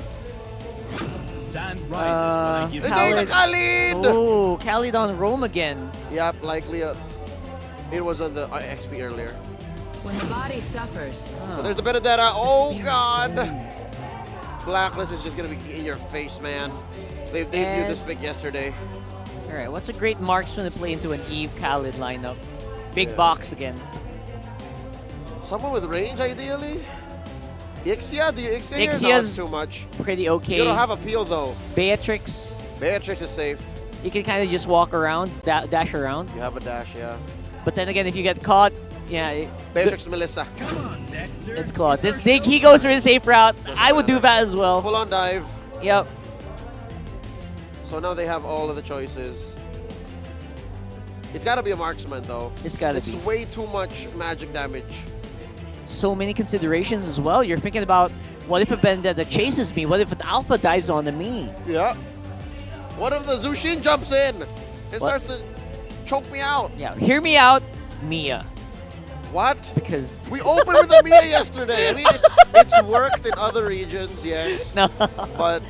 Sand rises when I give They take the Khalid! Oh, Khalid on Rome again. Yep, likely. It was on the XP earlier. When the body suffers. So there's the Benedetta. Oh, God. Blacklist is just going to be in your face, man. They debuted this big yesterday. All right, what's a great marksman to play into an Eve Khalid lineup? Big Yeah. box again. Someone with range, ideally. Ixia, the Ixia here, not Ixia's too much. pretty okay. You don't have appeal though. Beatrix. Beatrix is safe. You can kind of just walk around, dash around. You have a dash, yeah. But then again, if you get caught, yeah. Beatrix Melissa. It's Claude. He goes for the safe route. I would do that as well. Full on dive. Yep. So now they have all of the choices. It's got to be a marksman though. It's got to It's be. way too much magic damage. So many considerations as well. You're thinking about, what if a Vendetta chases me? What if an Alpha dives onto me? Yeah. What if the Zushin jumps in? It starts to choke me out. Yeah, hear me out, Mia. What? Because we opened with a Mia yesterday. I mean, it's worked in other regions, yes. No. But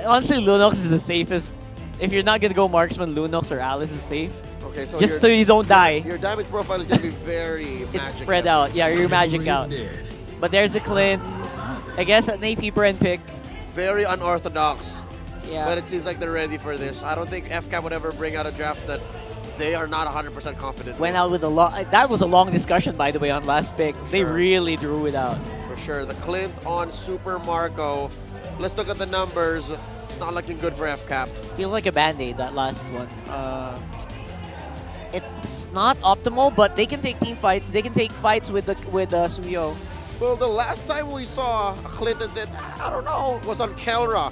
honestly, Lunox is the safest. If you're not gonna go marksman, Lunox or Alice is safe. okay, so Just so you don't die. Your damage profile is going to be very It's magic spread out. Yeah, you're magic out. But there's a Clint. I guess an APBren pick. Very unorthodox. Yeah. But it seems like they're ready for this. I don't think FCAP would ever bring out a draft that they are not 100% confident Went out with a lot. That was a long discussion, by the way, on last pick. They really drew it out. For sure. The Clint on Super Marco. Let's look at the numbers. It's not looking good for FCAP. Feels like a band-aid, that last one. It's not optimal, but they can take team fights. They can take fights with Suyo. Well, the last time we saw Clinton said, I don't know, was on Kelra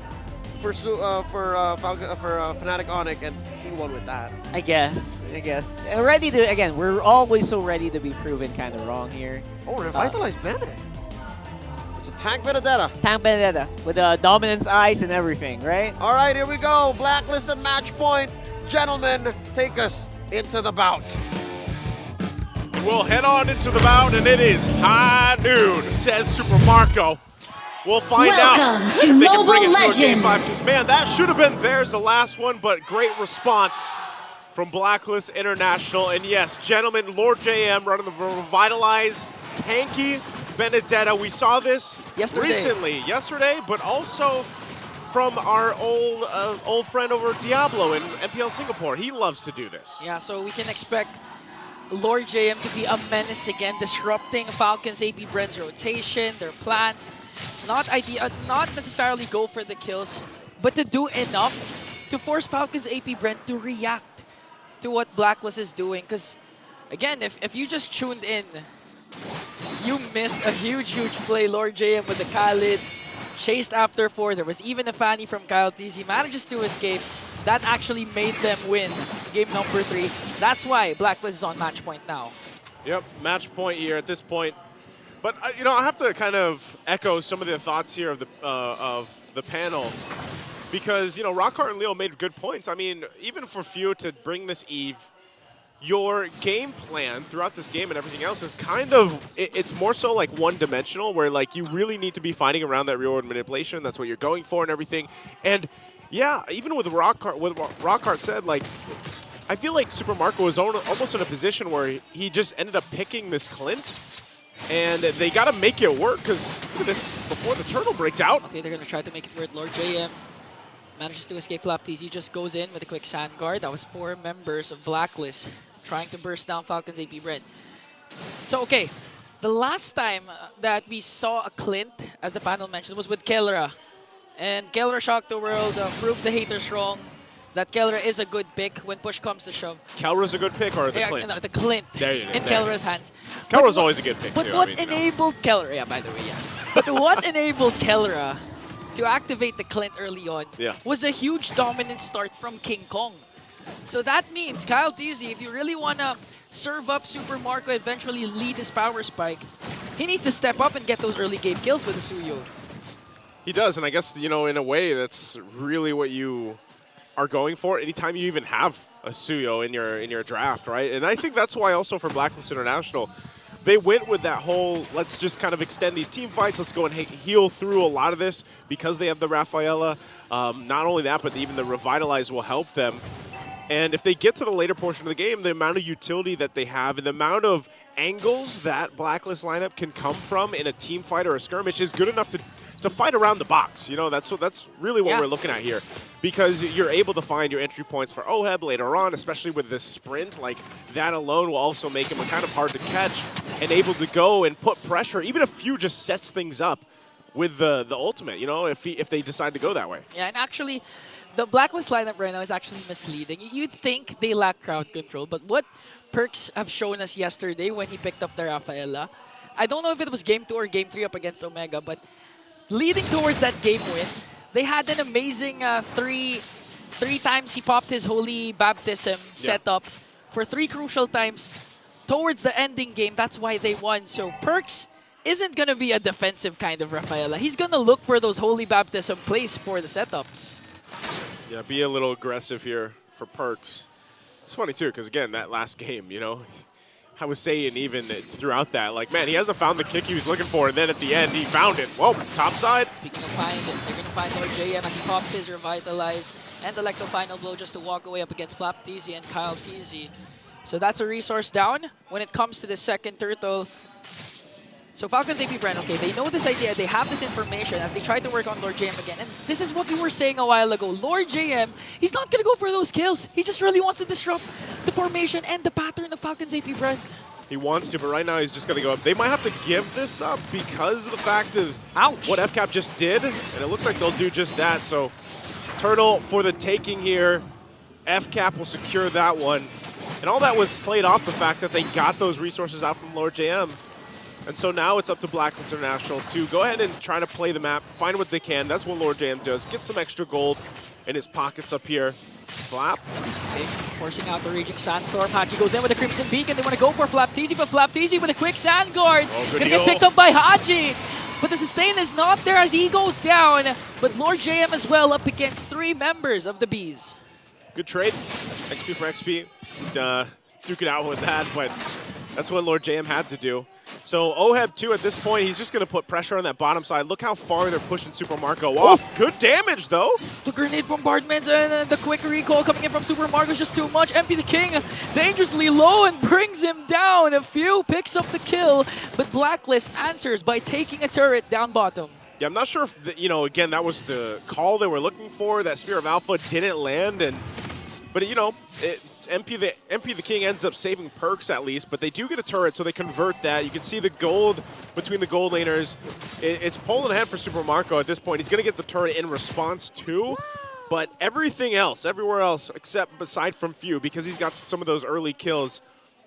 for Fnatic Onic, and he won with that. I guess. Ready to, again, we're always so ready to be proven kind of wrong here. Oh, Revitalize Bennett. It's a Tank Benedetta. Tank Benedetta with the dominance eyes and everything, right? All right, here we go. Blacklisted match point. Gentlemen, take us into the bout. We'll head on into the bout, and it is high noon, says Super Marco. We'll find out Welcome if to they can bring it Mobile to a game Legends. 5. Because, man, that should have been theirs the last one, but great response from Blacklist International. And yes, gentlemen, Lord JM running the Revitalize tanky Benedetta. We saw this yesterday, but also from our old friend over Diablo in MPL Singapore. He loves to do this. Yeah, so we can expect Lord JM to be a menace again, disrupting Falcons APBren's rotation, their plans. Not necessarily go for the kills, but to do enough to force Falcons APBren to react to what Blacklist is doing. Because, again, if you just tuned in, you missed a huge play. Lord JM with the Khalid, chased after 4. There was even a Fanny from Kyle TZ, manages to escape. That actually made them win game number 3. That's why Blacklist is on match point now. Yep, match point here at this point. But you know, I have to kind of echo some of the thoughts here of the panel, because you know, Rockhart and Leo made good points. I mean, even for Few to bring this Eve, your game plan throughout this game and everything else is kind of, it's more so like one-dimensional, where like you really need to be fighting around that real-world manipulation. That's what you're going for and everything. And yeah, even with Rockhart, what Rockhart said, like, I feel like Super Marco was almost in a position where he just ended up picking this Clint, and they got to make it work, because look at this, before the turtle breaks out. Okay, they're going to try to make it work. Lord JM manages to escape Flap TZ, just goes in with a quick sand guard. That was 4 members of Blacklist trying to burst down Falcons APBren. So, okay, the last time that we saw a Clint, as the panel mentioned, was with Kelra. And Kelra shocked the world, proved the haters wrong, that Kelra is a good pick when push comes to shove. Kelra's a good pick, or the Clint? No, the Clint there you go. in Kelra's hands. Kelra's always a good pick, But too. what I mean, enabled Kelra, yeah, by the way, yeah. But what enabled Kelra to activate the Clint early on was a huge dominant start from King Kong. So that means Kyle TZ, if you really want to serve up Super Marco, eventually lead his power spike, he needs to step up and get those early game kills with the Suyo. He does, and I guess, you know, in a way, that's really what you are going for anytime you even have a Suyo in your draft, right? And I think that's why also for Blacklist International, they went with that whole, let's just kind of extend these team fights, let's go and heal through a lot of this because they have the Rafaela. Not only that, but even the Revitalize will help them. And if they get to the later portion of the game, the amount of utility that they have and the amount of angles that Blacklist lineup can come from in a team fight or a skirmish is good enough to fight around the box. You know, that's really what we're looking at here, because you're able to find your entry points for OHEB later on, especially with this sprint. Like, that alone will also make him kind of hard to catch and able to go and put pressure. Even a few just sets things up with the ultimate, you know, if they decide to go that way. Yeah, and actually, the Blacklist lineup right now is actually misleading. You'd think they lack crowd control, but what Perks have shown us yesterday when he picked up the Rafaela, I don't know if it was Game 2 or Game 3 up against Omega, but leading towards that game win, they had an amazing three times he popped his Holy Baptism setup for 3 crucial times towards the ending game. That's why they won. So Perks isn't going to be a defensive kind of Rafaela. He's going to look for those Holy Baptism plays for the setups. Yeah, be a little aggressive here for Perks. It's funny, too, because, again, that last game, you know, I was saying even throughout that, like, man, he hasn't found the kick he was looking for, and then at the end, he found it. Whoa, top side. They're going to find Lord JM as he pops his Revitalize and the Electro Final Blow just to walk away up against Flap TZ and Kyle TZ. So that's a resource down when it comes to the second turtle. So Falcons APBren, okay, they know this idea, they have this information as they try to work on Lord JM again. And this is what we were saying a while ago. Lord JM, he's not going to go for those kills. He just really wants to disrupt the formation and the pattern of Falcons APBren. He wants to, but right now he's just going to go up. They might have to give this up because of the fact of what FCAP just did. And it looks like they'll do just that. So Turtle for the taking here. FCAP will secure that one. And all that was played off the fact that they got those resources out from Lord JM. And so now it's up to Blacklist International to go ahead and try to play the map, find what they can. That's what Lord JM does. Get some extra gold in his pockets up here. Flap. Okay, forcing out the Raging Sandstorm. Hachi goes in with a Crimson Beacon. They want to go for Flap TZ, but Flap TZ with a quick Sand Guard. Gonna get picked up by Hachi. But the sustain is not there as he goes down. But Lord JM as well up against 3 members of the Bees. Good trade. XP for XP. Duke it out with that, but that's what Lord JM had to do. So OHEB 2 at this point, he's just going to put pressure on that bottom side. Look how far they're pushing Super Marco off. Good damage, though. The grenade bombardments and the quick recall coming in from Super Marco is just too much. MP the King dangerously low and brings him down. A few picks up the kill, but Blacklist answers by taking a turret down bottom. Yeah, I'm not sure if, you know, again, that was the call they were looking for. That Spear of Alpha didn't land, but, you know, MP the King ends up saving Perks at least, but they do get a turret, so they convert that. You can see the gold between the gold laners. It's pulling ahead for Super Marco at this point. He's going to get the turret in response too, but everything else, everywhere else, except beside from Few, because he's got some of those early kills,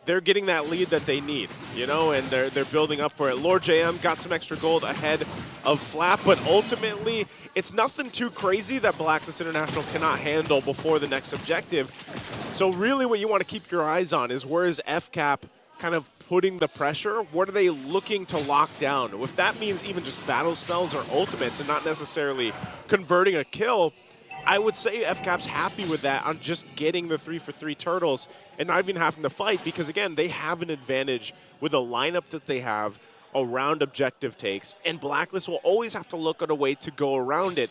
they're getting that lead that they need, you know, and they're building up for it. Lord JM got some extra gold ahead of Flap, but ultimately, it's nothing too crazy that Blacklist International cannot handle before the next objective. So really what you want to keep your eyes on is where is FCAP kind of putting the pressure? What are they looking to lock down? If that means even just battle spells or ultimates and not necessarily converting a kill, I would say FCAP's happy with that on just getting the 3-for-3 turtles and not even having to fight, because again, they have an advantage with the lineup that they have around objective takes, and Blacklist will always have to look at a way to go around it.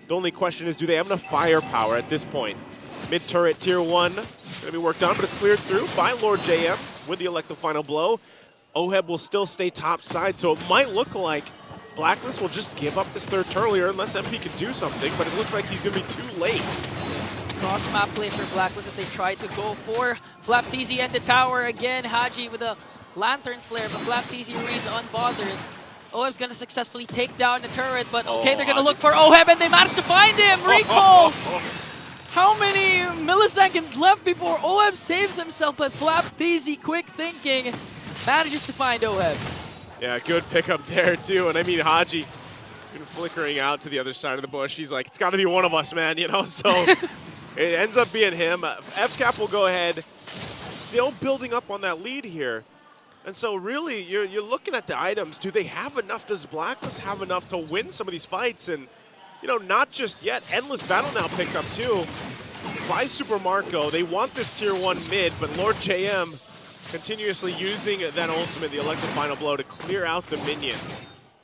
The only question is, do they have enough firepower at this point? Mid-turret tier 1 going to be worked on, but it's cleared through by Lord JM with the Electro Final Blow. OHEB will still stay top side, so it might look like Blacklist will just give up this third turtle here unless MP can do something, but it looks like he's going to be too late. Cross-map play for Blacklist as they try to go for Flap TZ and the tower again. Haji with a Lantern Flare, but Flap TZ remains unbothered. OHEB's going to successfully take down the turret, but okay, they're going to look for OHEB, and they managed to find him! Recall! How many milliseconds left before OHEB saves himself, but Flap TZ, quick thinking, manages to find OHEB. Yeah, good pickup there, too. And I mean, Haji, been flickering out to the other side of the bush. He's like, it's got to be one of us, man, you know? So it ends up being him. FCAP will go ahead, still building up on that lead here. And so really, you're looking at the items. Do they have enough? Does Blacklist have enough to win some of these fights? And, you know, not just yet. Endless Battle now picked up, too, by Super Marco. They want this tier 1 mid, but Lord JM continuously using that ultimate, the Electro Final Blow, to clear out the minions.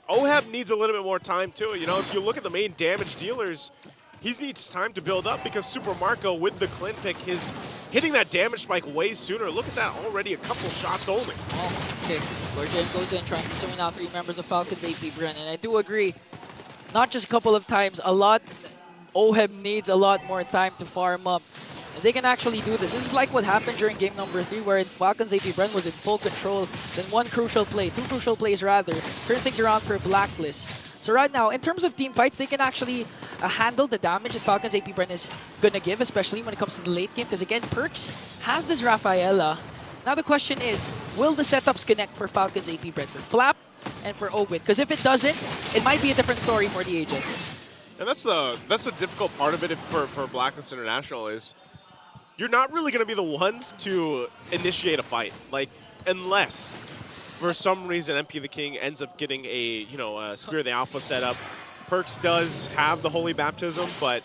OHEB needs a little bit more time, too. You know, if you look at the main damage dealers, he needs time to build up because Super Marco, with the Clint pick, is hitting that damage spike way sooner. Look at that, already a couple shots only. Oh, okay. Lord JM goes in, trying to summon out 3 members of Falcons APBren, and I do agree. not just a couple of times, a lot. OHEB needs a lot more time to farm up. And they can actually do this. This is like what happened during game number 3 where Falcons APBren was in full control. Then two crucial plays rather, turn things around for Blacklist. So right now, in terms of team fights, they can actually handle the damage that Falcons APBren is going to give, especially when it comes to the late game. Because again, Perks has this Rafaela. Now the question is, will the setups connect for Falcons APBren, for Flap and for Owen? Because if it doesn't, it might be a different story for the agents. And that's the difficult part of it for Blacklist International is you're not really going to be the ones to initiate a fight. Like, unless for some reason MP the King ends up getting a, Spear of the Alpha setup. Perks does have the Holy Baptism, but,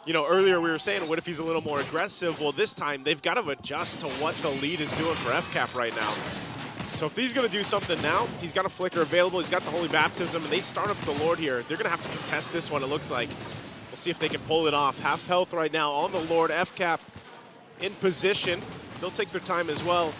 earlier we were saying, what if he's a little more aggressive? Well, this time they've got to adjust to what the lead is doing for FCAP right now. So if he's going to do something now, he's got a Flicker available, he's got the Holy Baptism, and they start up the Lord here. They're going to have to contest this one, it looks like. We'll see if they can pull it off. Half health right now on the Lord. FCAP in position. They'll take their time as well.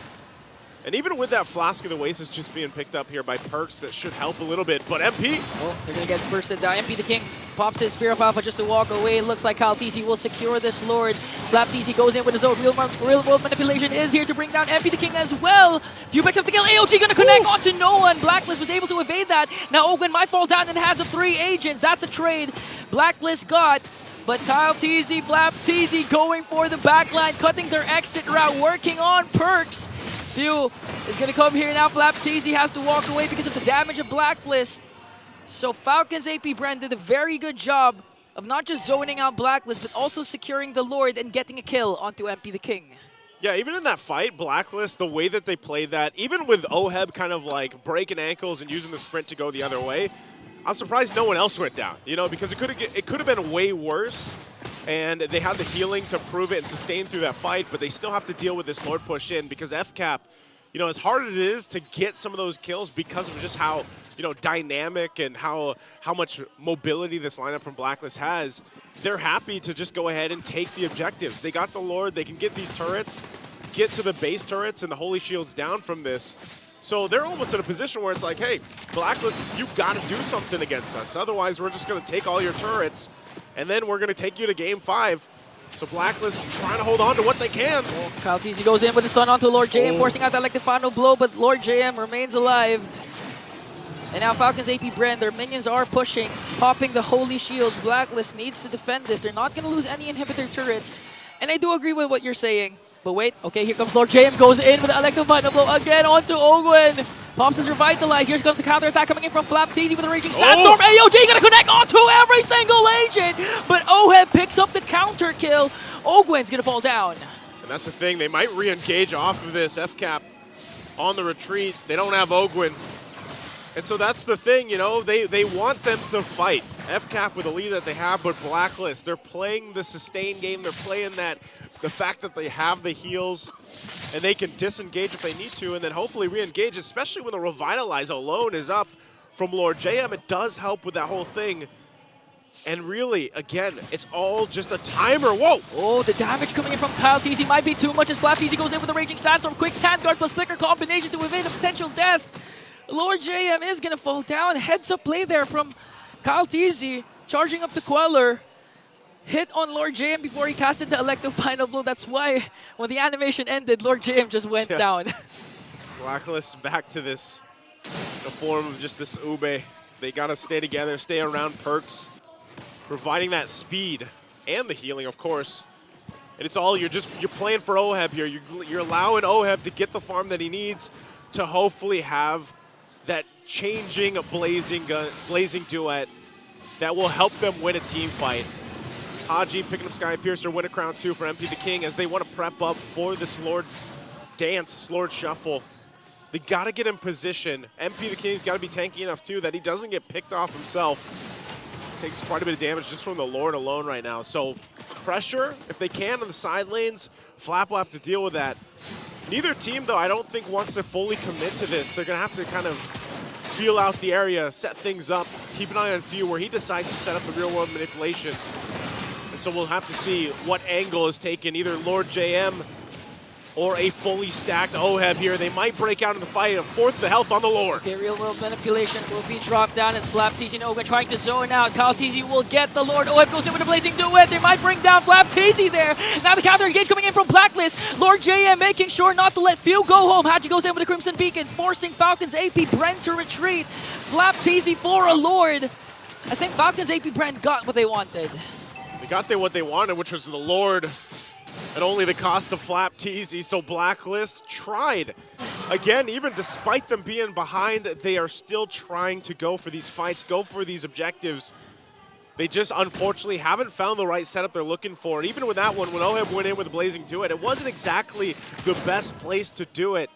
And even with that Flask of the Oasis just being picked up here by Perks, that should help a little bit. But MP! Oh, they're going to get bursted down. MP the King pops his Spear of Alpha just to walk away. It looks like Kyle TZ will secure this Lord. Flap TZ goes in with his own real world manipulation is here to bring down MP the King as well. Few picks up the kill. AOG going to connect onto no one. Blacklist was able to evade that. Now Ogun might fall down in the hands of 3 agents. That's a trade Blacklist got. But Kyle TZ, Flap TZ going for the backline, cutting their exit route, working on Perks. Few is going to come here now. Flap TZ has to walk away because of the damage of Blacklist. So Falcons APBren did a very good job of not just zoning out Blacklist, but also securing the Lord and getting a kill onto MP the King. Yeah, even in that fight, Blacklist, the way that they played that, even with OHEB kind of like breaking ankles and using the sprint to go the other way, I'm surprised no one else went down, because it could have been way worse. And they had the healing to prove it and sustain through that fight, but they still have to deal with this Lord push in because FCAP, as hard as it is to get some of those kills because of just how, dynamic and how much mobility this lineup from Blacklist has, they're happy to just go ahead and take the objectives. They got the Lord, they can get these turrets, get to the base turrets and the Holy Shields down from this. So they're almost in a position where it's like, hey, Blacklist, you've got to do something against us. Otherwise, we're just going to take all your turrets and then we're going to take you to Game 5. So Blacklist trying to hold on to what they can. Oh, Kyle TZ goes in with his son onto Lord JM, forcing out that elective final blow, but Lord JM remains alive. And now Falcons APBren, their minions are pushing, popping the Holy Shields. Blacklist needs to defend this. They're not going to lose any inhibitor turret. And I do agree with what you're saying. But wait, okay, here comes Lord JM, goes in with the elective final blow again onto Ogwen. Pops is revitalized. Here's comes the counterattack coming in from Flap TZ with a Raging Sandstorm. AOG gonna connect onto every single agent, but OHEB picks up the counter kill. Ogwen's gonna fall down. And that's the thing, they might re-engage off of this. FCAP on the retreat. They don't have Ogwen. And so that's the thing, they want them to fight. FCAP with the lead that they have, but Blacklist, they're playing the sustain game. They're playing the fact that they have the heals and they can disengage if they need to and then hopefully re-engage, especially when the Revitalize alone is up from Lord JM. It does help with that whole thing. And really, again, it's all just a timer. Whoa! Oh, the damage coming in from Kyle TZ might be too much as Flap TZ goes in with the Raging Sandstorm. Quick Sandguard plus Flicker combination to evade a potential death. Lord JM is going to fall down. Heads up play there from Kyle TZ, charging up the Queller. Hit on Lord JM before he casted the elective final blow. That's why when the animation ended, Lord JM just went down. Blacklist back to this, the form of just this Ube. They got to stay together, stay around Perks, providing that speed and the healing, of course. And it's all, you're playing for OHEB here. You're allowing OHEB to get the farm that he needs to hopefully have that changing blazing duet that will help them win a team fight. Haji picking up Sky Piercer, win a crown 2 for MP the King as they want to prep up for this Lord dance, this Lord shuffle. They got to get in position. MP the King's got to be tanky enough too that he doesn't get picked off himself. Takes quite a bit of damage just from the Lord alone right now. So pressure, if they can, on the side lanes. Flap will have to deal with that. Neither team, though, I don't think wants to fully commit to this. They're going to have to kind of feel out the area, set things up, keep an eye on Few where he decides to set up the real-world manipulation. And so we'll have to see what angle is taken. Either Lord JM or a fully stacked Oheb here. They might break out in the fight and force the health on the Lord. Okay, real world manipulation will be dropped down as FlapTZ and Ogun trying to zone out. KyleTZ will get the Lord. Oheb goes in with a blazing duet. They might bring down FlapTZ there. Now the counter engage coming in from Blacklist. Lord JM making sure not to let Few go home. Haji goes in with a Crimson Beacon, forcing Falcons APBren to retreat. FlapTZ for a Lord. I think Falcons APBren got what they wanted. They got what they wanted, which was the Lord. At only the cost of FlapTZ, so Blacklist tried. Again, even despite them being behind, they are still trying to go for these fights, go for these objectives. They just unfortunately haven't found the right setup they're looking for. And even with that one, when Oheb went in with a blazing duet, it wasn't exactly the best place to do it,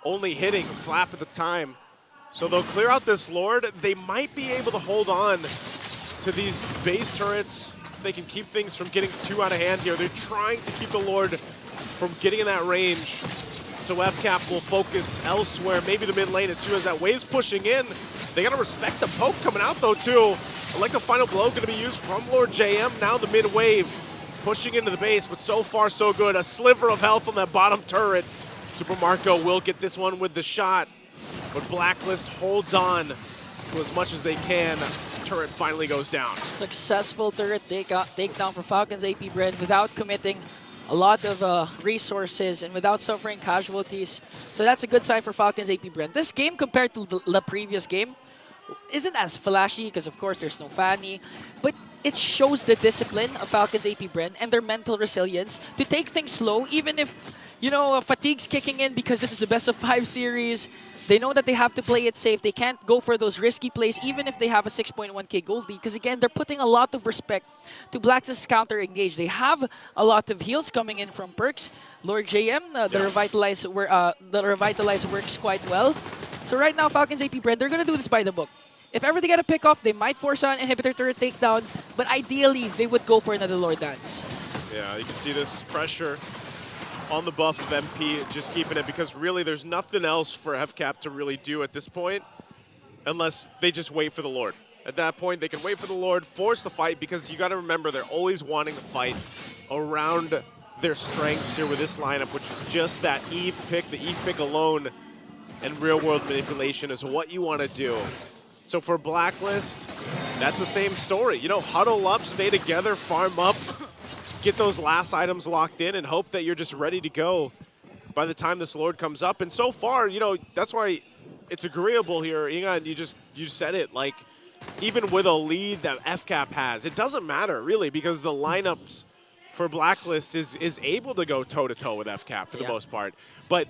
only hitting Flap at the time. So they'll clear out this Lord. They might be able to hold on to these base turrets. They can keep things from getting too out of hand here. They're trying to keep the Lord from getting in that range. So FCAP will focus elsewhere, maybe the mid lane as soon as that wave's pushing in. They gotta respect the poke coming out though too. I like the final blow gonna be used from Lord JM. Now the mid wave pushing into the base, but so far so good. A sliver of health on that bottom turret. Super Marco will get this one with the shot, but Blacklist holds on to as much as they can. Turret finally goes down. Successful turret takedown for Falcons APBren without committing a lot of resources and without suffering casualties. So that's a good sign for Falcons APBren. This game compared to the previous game isn't as flashy because of course there's no Fanny, but it shows the discipline of Falcons APBren and their mental resilience to take things slow even if, you know, fatigue's kicking in because this is a best of 5 series. They know that they have to play it safe. They can't go for those risky plays even if they have a 6.1k gold lead because again, they're putting a lot of respect to Blacklist's counter engage. They have a lot of heals coming in from perks. Lord JM, the Revitalize works quite well. So right now, Falcons APBren, they're going to do this by the book. If ever they get a pick off, they might force on inhibitor turret takedown, but ideally, they would go for another Lord Dance. Yeah, you can see this pressure on the buff of MP, just keeping it because really there's nothing else for FCAP to really do at this point unless they just wait for the Lord. At that point, they can wait for the Lord, force the fight because you got to remember they're always wanting to fight around their strengths here with this lineup, which is just that Eve pick. The Eve pick alone and real-world manipulation is what you want to do. So for Blacklist, that's the same story. You know, huddle up, stay together, farm up, get those last items locked in and hope that you're just ready to go by the time this Lord comes up. And so far, you know, that's why it's agreeable here. Inga, you said it, like, even with a lead that FCAP has, it doesn't matter really because the lineups for Blacklist is able to go toe-to-toe with FCAP for the most part. But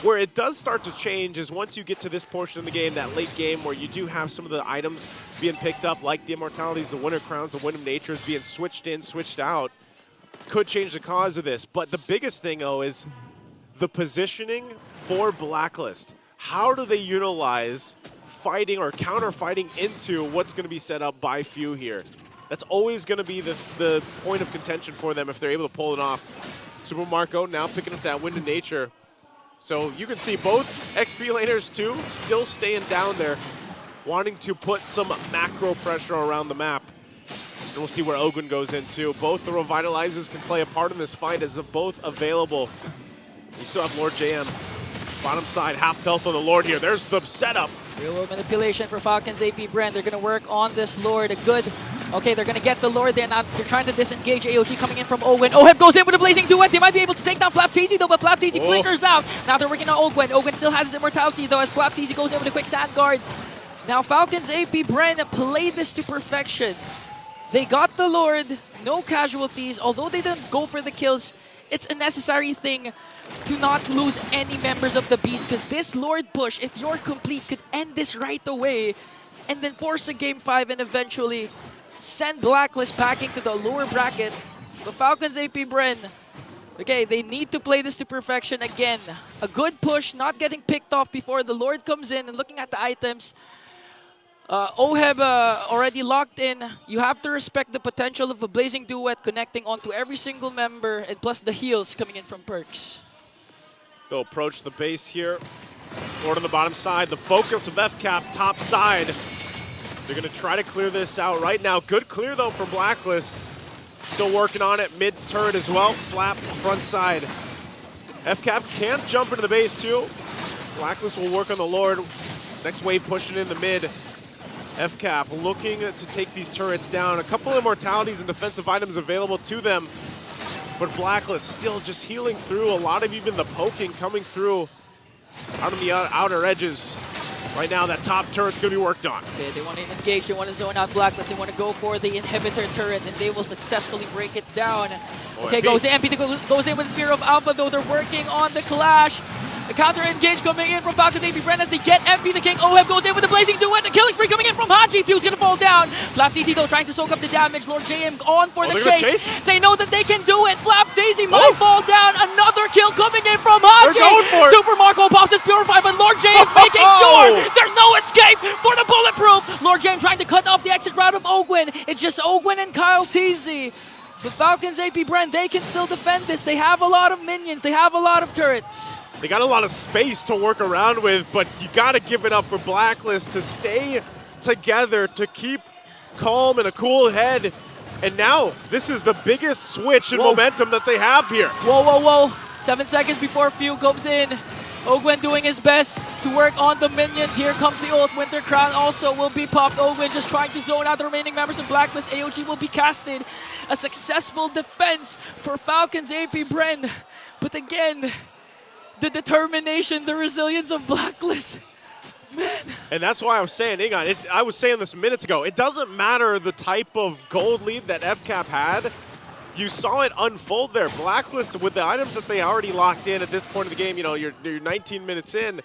where it does start to change is once you get to this portion of the game, that late game where you do have some of the items being picked up, like the Immortalities, the Winter Crowns, the Wind of Natures being switched in, switched out, could change the cause of this. But the biggest thing, though, is the positioning for Blacklist. How do they utilize fighting or counter-fighting into what's going to be set up by Few here? That's always going to be the point of contention for them if they're able to pull it off. Super Marco now picking up that Wind of Nature. So you can see both XP laners, too, still staying down there, wanting to put some macro pressure around the map. And we'll see where Ogun goes into. Both the Revitalizers can play a part in this fight as they're both available. You still have Lord JM. Bottom side, half health on the Lord here. There's the setup. Real world manipulation for Falcons APBren. They're going to work on this Lord. A good... Okay, they're going to get the Lord there. Now they're trying to disengage AOG coming in from Owen. Oheb goes in with a blazing duet. They might be able to take down FlapTZ though, but FlapTZ flickers out. Now they're working on Owen. Owen still has his immortality though as FlapTZ goes in with a quick sand guard. Now Falcons APBren played this to perfection. They got the Lord, no casualties. Although they didn't go for the kills, it's a necessary thing to not lose any members of the Beast because this Lord push, if you're complete, could end this right away and then force a Game 5 and eventually send Blacklist packing to the lower bracket. The Falcons APBren, okay, they need to play this to perfection again. A good push, not getting picked off before the Lord comes in and looking at the items. Oheb already locked in. You have to respect the potential of a blazing duet connecting onto every single member and plus the heals coming in from perks. They'll approach the base here. Lord on the bottom side, the focus of FCAP top side. They're going to try to clear this out right now. Good clear, though, from Blacklist. Still working on it. Mid-turret as well. Flap front side. FCAP can jump into the base too. Blacklist will work on the Lord. Next wave pushing in the mid. FCAP looking to take these turrets down. A couple of immortalities and defensive items available to them. But Blacklist still just healing through. A lot of even the poking coming through out on the outer edges. Right now, that top turret's going to be worked on. Okay, they want to engage, they want to zone out Blacklist, they want to go for the inhibitor turret, and they will successfully break it down. Okay, goes in, MP goes in with Spear of Alpha, though they're working on the clash. The counter engage coming in from Falcons APBren as they get MP. The King OHEB goes in with the blazing duet. The killing spree coming in from Haji. Few's gonna fall down. Flap Daisy though trying to soak up the damage. Lord JM on for the chase. They know that they can do it. Flap Daisy might fall down. Another kill coming in from Haji. Super Marco pops his Purify, but Lord JM making sure there's no escape for the bulletproof. Lord JM trying to cut off the exit route of Ogwin. It's just Ogwin and Kyle TZ. The Falcons APBren, they can still defend this. They have a lot of minions. They have a lot of turrets. They got a lot of space to work around with, but you got to give it up for Blacklist to stay together, to keep calm and a cool head. And now, this is the biggest switch in momentum that they have here. Whoa, whoa, whoa. 7 seconds before Few comes in. Ogwen doing his best to work on the minions. Here comes the ult. Winter Crown also will be popped. Ogwen just trying to zone out the remaining members of Blacklist. AOG will be casted. A successful defense for Falcons APBren. But again, the determination, the resilience of Blacklist. Man. And that's why I was saying, Ingon, I was saying this minutes ago, it doesn't matter the type of gold lead that FCAP had. You saw it unfold there. Blacklist, with the items that they already locked in at this point of the game, you know, you're 19 minutes in,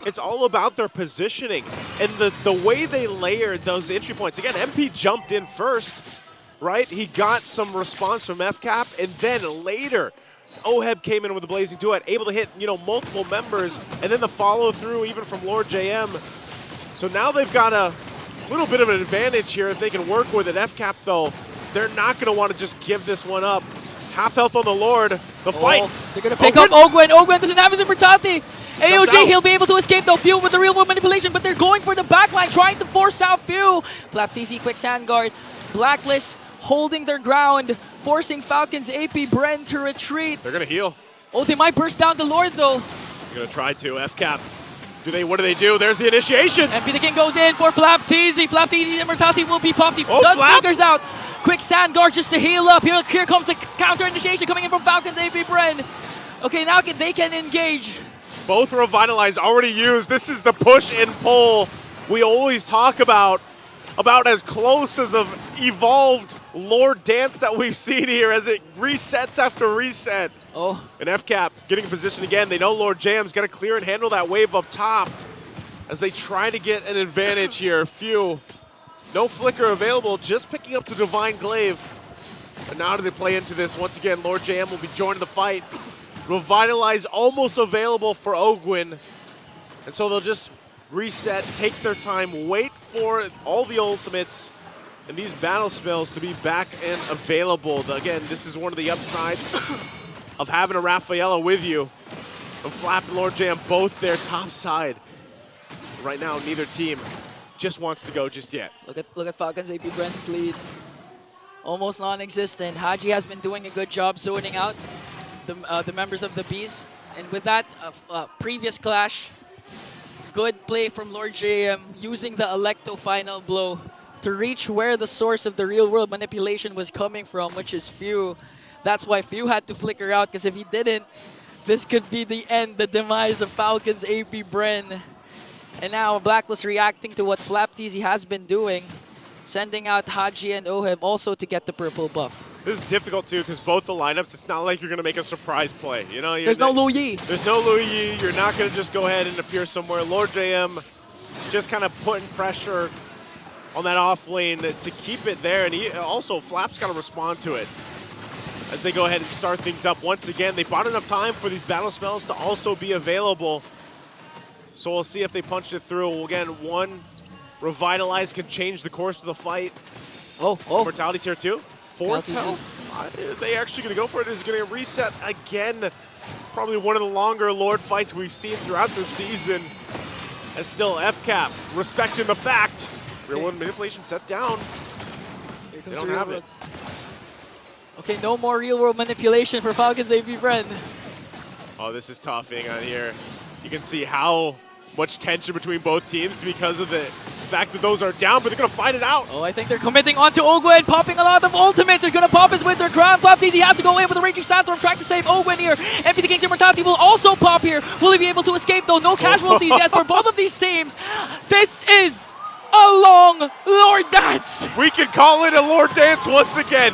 it's all about their positioning. And the way they layered those entry points. Again, MP jumped in first, right? He got some response from FCAP, and then later, OHEB came in with a blazing duet, able to hit, you know, multiple members, and then the follow through even from Lord JM. So now they've got a little bit of an advantage here if they can work with it. FCAP though, they're not going to want to just give this one up. Half health on the Lord. The fight. They're going to pick up Ogwen. Ogwen doesn't have his Immortality. AOG, he'll be able to escape though. Few with the real world manipulation, but they're going for the backline, trying to force out Few. Flap CC, quick sand guard. Blacklist holding their ground, forcing Falcons APBren to retreat. They're going to heal. Oh, they might burst down the Lord though. They're going to try to. FCAP. What do they do? There's the initiation. MP the King goes in for Flap TZ. Flap TZ's Immortality will be popped. He does fingers out. Quick sand guard just to heal up. Here comes the counter initiation coming in from Falcons APBren. Okay, now they can engage. Both Revitalize already used. This is the push and pull we always talk about as close as an evolved Lord dance that we've seen here as it resets after reset. Oh. And FCAP getting in position again. They know Lord Jam's got to clear and handle that wave up top as they try to get an advantage here. Few. No flicker available, just picking up the Divine Glaive. But now do they play into this? Once again, Lord Jam will be joining the fight. Revitalize almost available for Ogwin. And so they'll just reset, take their time, wait for all the ultimates and these battle spells to be back and available. Again, this is one of the upsides of having a Rafaela with you. And Flap and Lord Jam both there top side. Right now, neither team just wants to go just yet. Look at Falcons APBren's lead. Almost non-existent. Haji has been doing a good job zoning out the members of the Bees. And with that previous clash, good play from Lord JM using the Electo final blow to reach where the source of the real world manipulation was coming from, which is Few. That's why Few had to flicker out, because if he didn't, this could be the end, the demise of Falcons APBren. And now Blacklist reacting to what Flap TZ has been doing, sending out Haji and OHEB also to get the purple buff. This is difficult too, because both the lineups, it's not like you're going to make a surprise play. You know, there's no Lu Yi. There's no Lu Yi. You're not going to just go ahead and appear somewhere. Lord JM just kind of putting pressure on that off lane to keep it there. And he also, Flap's got to respond to it as they go ahead and start things up. Once again, they bought enough time for these battle spells to also be available. So we'll see if they punch it through. Again, one Revitalize can change the course of the fight. Oh. Mortality's here too. Fourth health. They actually going to go for it. Is going to reset again. Probably one of the longer Lord fights we've seen throughout the season. And still FCAP respecting the fact. Real world manipulation set down. They don't have it. Okay, no more real world manipulation for Falcons APBren. Oh, this is tough being on here. You can see how much tension between both teams because of the fact that those are down, but they're going to fight it out. Oh, I think they're committing onto Ogwen, popping a lot of ultimates. They're going to pop his winter crown. Flapteasy has to go in with a Raging Sandstorm, trying to save Ogwen here. MP the King's Immortality will also pop here. Will he be able to escape though? No casualties yet for both of these teams. This is a long Lord Dance. We can call it a Lord Dance once again.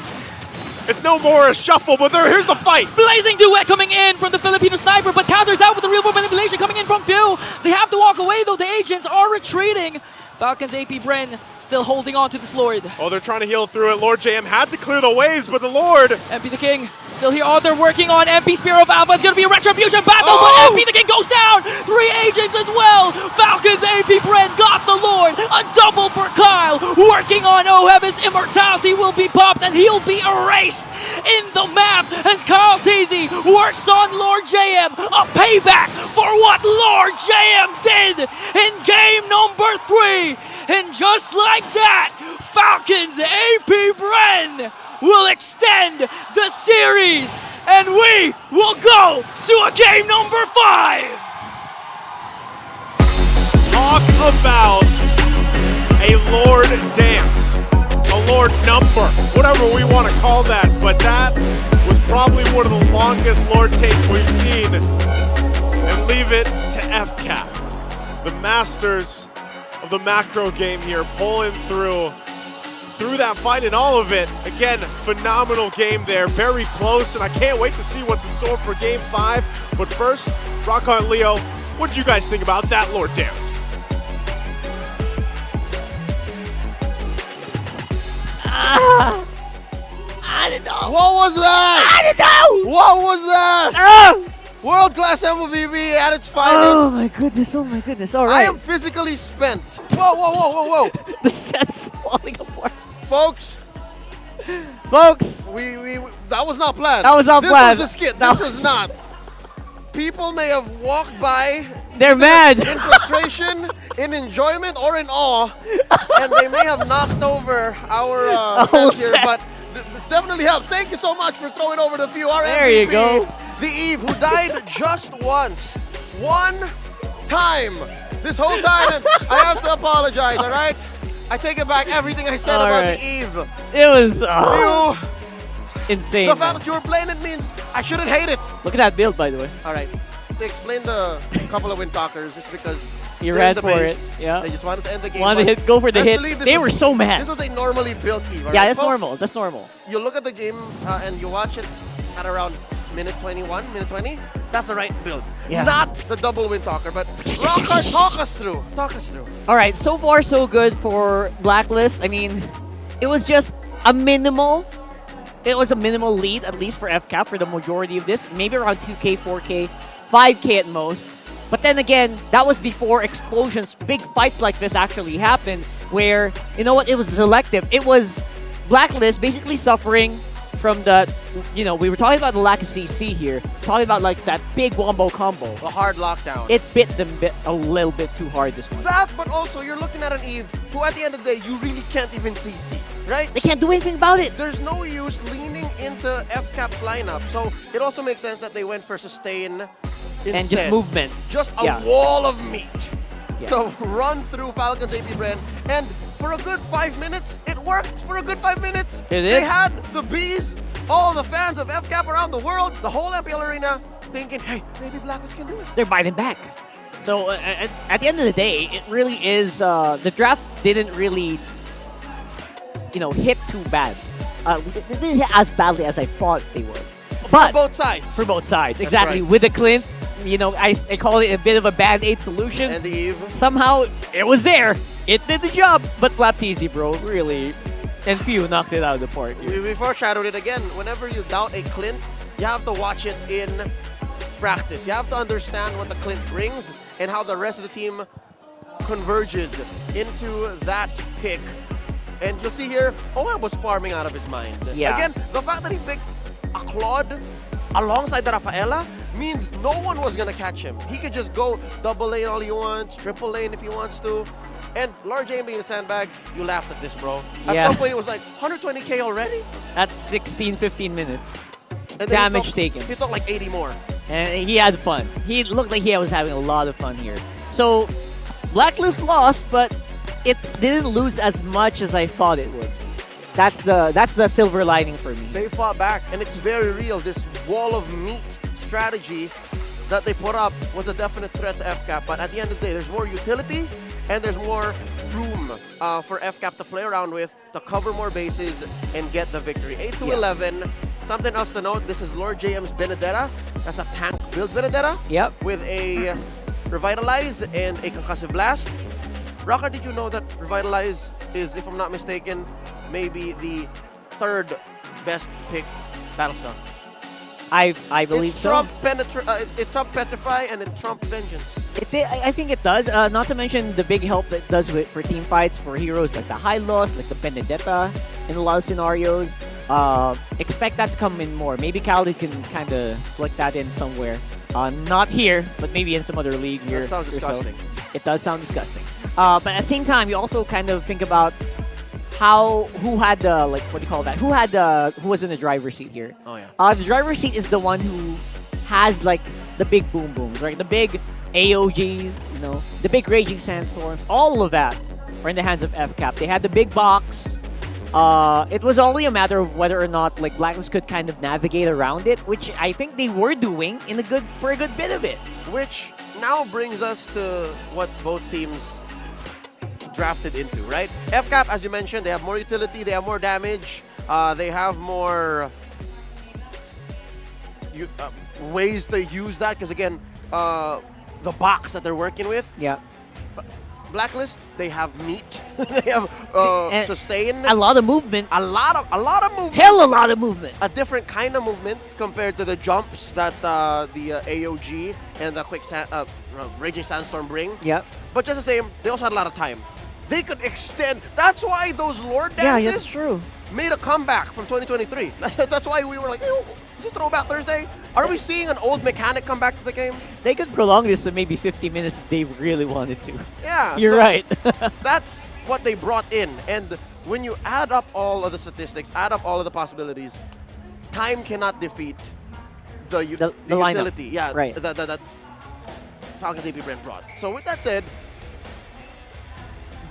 It's no more a shuffle, but here's the fight. Blazing Duet coming in from the Filipino sniper, but counters out with the real world manipulation coming in from Phil. They have to walk away though. The agents are retreating. Falcons APBren still holding on to this Lord. Oh, they're trying to heal through it. Lord JM had to clear the waves, but the Lord. MP the King still here. Oh, they're working on MP Spear of Alpha. It's going to be a retribution battle, but MP the King goes down. 3 agents as well. Falcons APBren got the Lord. A double for Kyle. Working on Oheb. His immortality will be popped and he'll be erased in the map as Kyle Teasy works on Lord JM. A payback for what Lord JM did in game number 3. And just like that, Falcons APBren will extend the series, and we will go to a game number 5. Talk about a Lord Dance, a Lord number, whatever we want to call that, but that was probably one of the longest Lord takes we've seen. And leave it to FCAP, the masters of the macro game here, pulling through that fight and all of it. Again, phenomenal game there, very close, and I can't wait to see what's in store for game 5. But first, Rocco and Leo, what did you guys think about that Lord Dance? I don't know. What was that? I don't know. What was that? World-class MLBB at its finest. Oh my goodness, oh my goodness. All right. I am physically spent. Whoa, whoa, whoa, whoa, whoa. The set's falling apart. Folks, we that was not planned. That was not planned. This was a skit. This was not. People may have walked by. They're mad. In frustration, in enjoyment, or in awe, and they may have knocked over our set here, but this definitely helps. Thank you so much for throwing over the few. Our There MVP, you go. the Eve, who died just once. One time. This whole time, and I have to apologize, all right? I take it back, everything I said about the Eve. It was insane. The fact that you were playing it means I shouldn't hate it. Look at that build, by the way. All right. To explain the couple of win talkers, it's because You they're ran in the for base. it. Yeah. They just wanted to end the game. Wanted to but go for the best hit. believe this They was- were so mad. This was a normally built Eve. all Yeah, right, that's folks? normal. That's normal. You look at the game and you watch it at around minute 21, minute 20. That's the right build. Yeah. Not the double win talker, but Rockhard, talk us through. Talk us through. All right, so far so good for Blacklist. I mean, it was just a minimal. It was a minimal lead, at least for FCAP, for the majority of this. Maybe around 2K, 4K, 5K at most. But then again, that was before explosions, big fights like this actually happened, where, you know what, it was selective. It was Blacklist basically suffering from the, you know, we were talking about the lack of CC here, talking about like that big wombo combo. A hard lockdown. It bit them a little bit too hard this one. That, but also you're looking at an Eve who at the end of the day, you really can't even CC, right? They can't do anything about it. There's no use leaning into FCAP's lineup, so it also makes sense that they went for sustain instead. And just movement. Just a wall of meat to run through Falcons APBren. And for a good 5 minutes, it worked for a good 5 minutes. It They did. had the bees, all the fans of FCAP around the world, the whole MPL arena, thinking, hey, maybe Blacklist can do it. They're biting back. So at the end of the day, it really is, the draft didn't really, you know, hit too bad. They didn't hit as badly as I thought they would. But for both sides. For both sides, That's exactly. right. With the Clint, you know, I call it a bit of a band-aid solution. And the Eve. Somehow, it was there. It did the job. But Flapteasy, bro, really. And Few knocked it out of the park here. We foreshadowed it again. Whenever you doubt a Clint, you have to watch it in practice. You have to understand what the Clint brings and how the rest of the team converges into that pick. And you'll see here, Owen was farming out of his mind. Yeah. Again, the fact that he picked a Claude alongside the Rafaela means no one was going to catch him. He could just go double lane all he wants, triple lane if he wants to. And large aim being the sandbag, you laughed at this, bro. At Yeah. some point, it was like, 120K already? That's 16, 15 minutes. And then Damage he took, taken. He took like 80 more. And he had fun. He looked like he was having a lot of fun here. So, Blacklist lost, but it didn't lose as much as I thought it would. That's the silver lining for me. They fought back, and it's very real. This wall of meat strategy that they put up was a definite threat to FCAP. But at the end of the day, there's more utility, and there's more room for FCAP to play around with, to cover more bases, and get the victory. 8-11. Something else to note, this is Lord JM's Benedetta. That's a tank build Benedetta. Yep. With a Revitalize and a Concussive Blast. Raka, did you know that Revitalize is, if I'm not mistaken, maybe the third best pick battle spell? I believe so. It Trump Petrify and it Trump Vengeance. I think it does. Not to mention the big help that it does for team fights for heroes like the High Lost, like the Benedetta in a lot of scenarios. Expect that to come in more. Maybe Khaled can kind of flick that in somewhere. Not here, but maybe in some other league here. That sounds disgusting. So. It does sound disgusting. But at the same time, you also kind of think about who had the, like, what do you call that? Who was in the driver's seat here? Oh yeah. The driver's seat is the one who has like the big boom booms, right? The big AOGs, you know, the big Raging Sandstorms, all of that are in the hands of FCAP. They had the big box. It was only a matter of whether or not like Blacklist could kind of navigate around it, which I think they were doing for a good bit of it. Which now brings us to what both teams drafted into, right? FCAP, as you mentioned, they have more utility, they have more damage, they have more ways to use that, because again, the box that they're working with. Yeah. Blacklist, they have meat, they have sustain. A lot of movement. A lot of movement. Hell, a lot of movement. A different kind of movement compared to the jumps that the AOG and the quick Raging Sandstorm bring. Yep. But just the same, they also had a lot of time. They could extend. That's why those Lord dances that's true. made a comeback from 2023. That's why we were like, hey, is this Throwback Thursday? Are we seeing an old mechanic come back to the game? They could prolong this to maybe 50 minutes if they really wanted to. Yeah. You're right. That's what they brought in. And when you add up all of the statistics, add up all of the possibilities, time cannot defeat the utility. Yeah, right. that Falcons APBren brought. So with that said,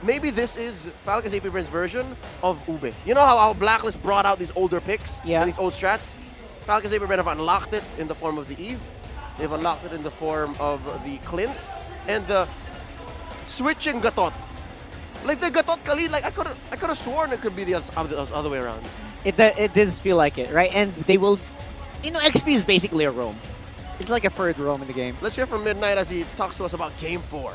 maybe this is Falcons APBren's version of Ube. You know how Blacklist brought out these older picks, and these old strats? Falcons APBren have unlocked it in the form of the Eve. They've unlocked it in the form of the Clint. And the switching Gatot. Like the Gatot Khalid, like I could have sworn it could be the other way around. It does feel like it, right? And they will, you know, XP is basically a roam. It's like a third roam in the game. Let's hear from Midnight as he talks to us about Game 4.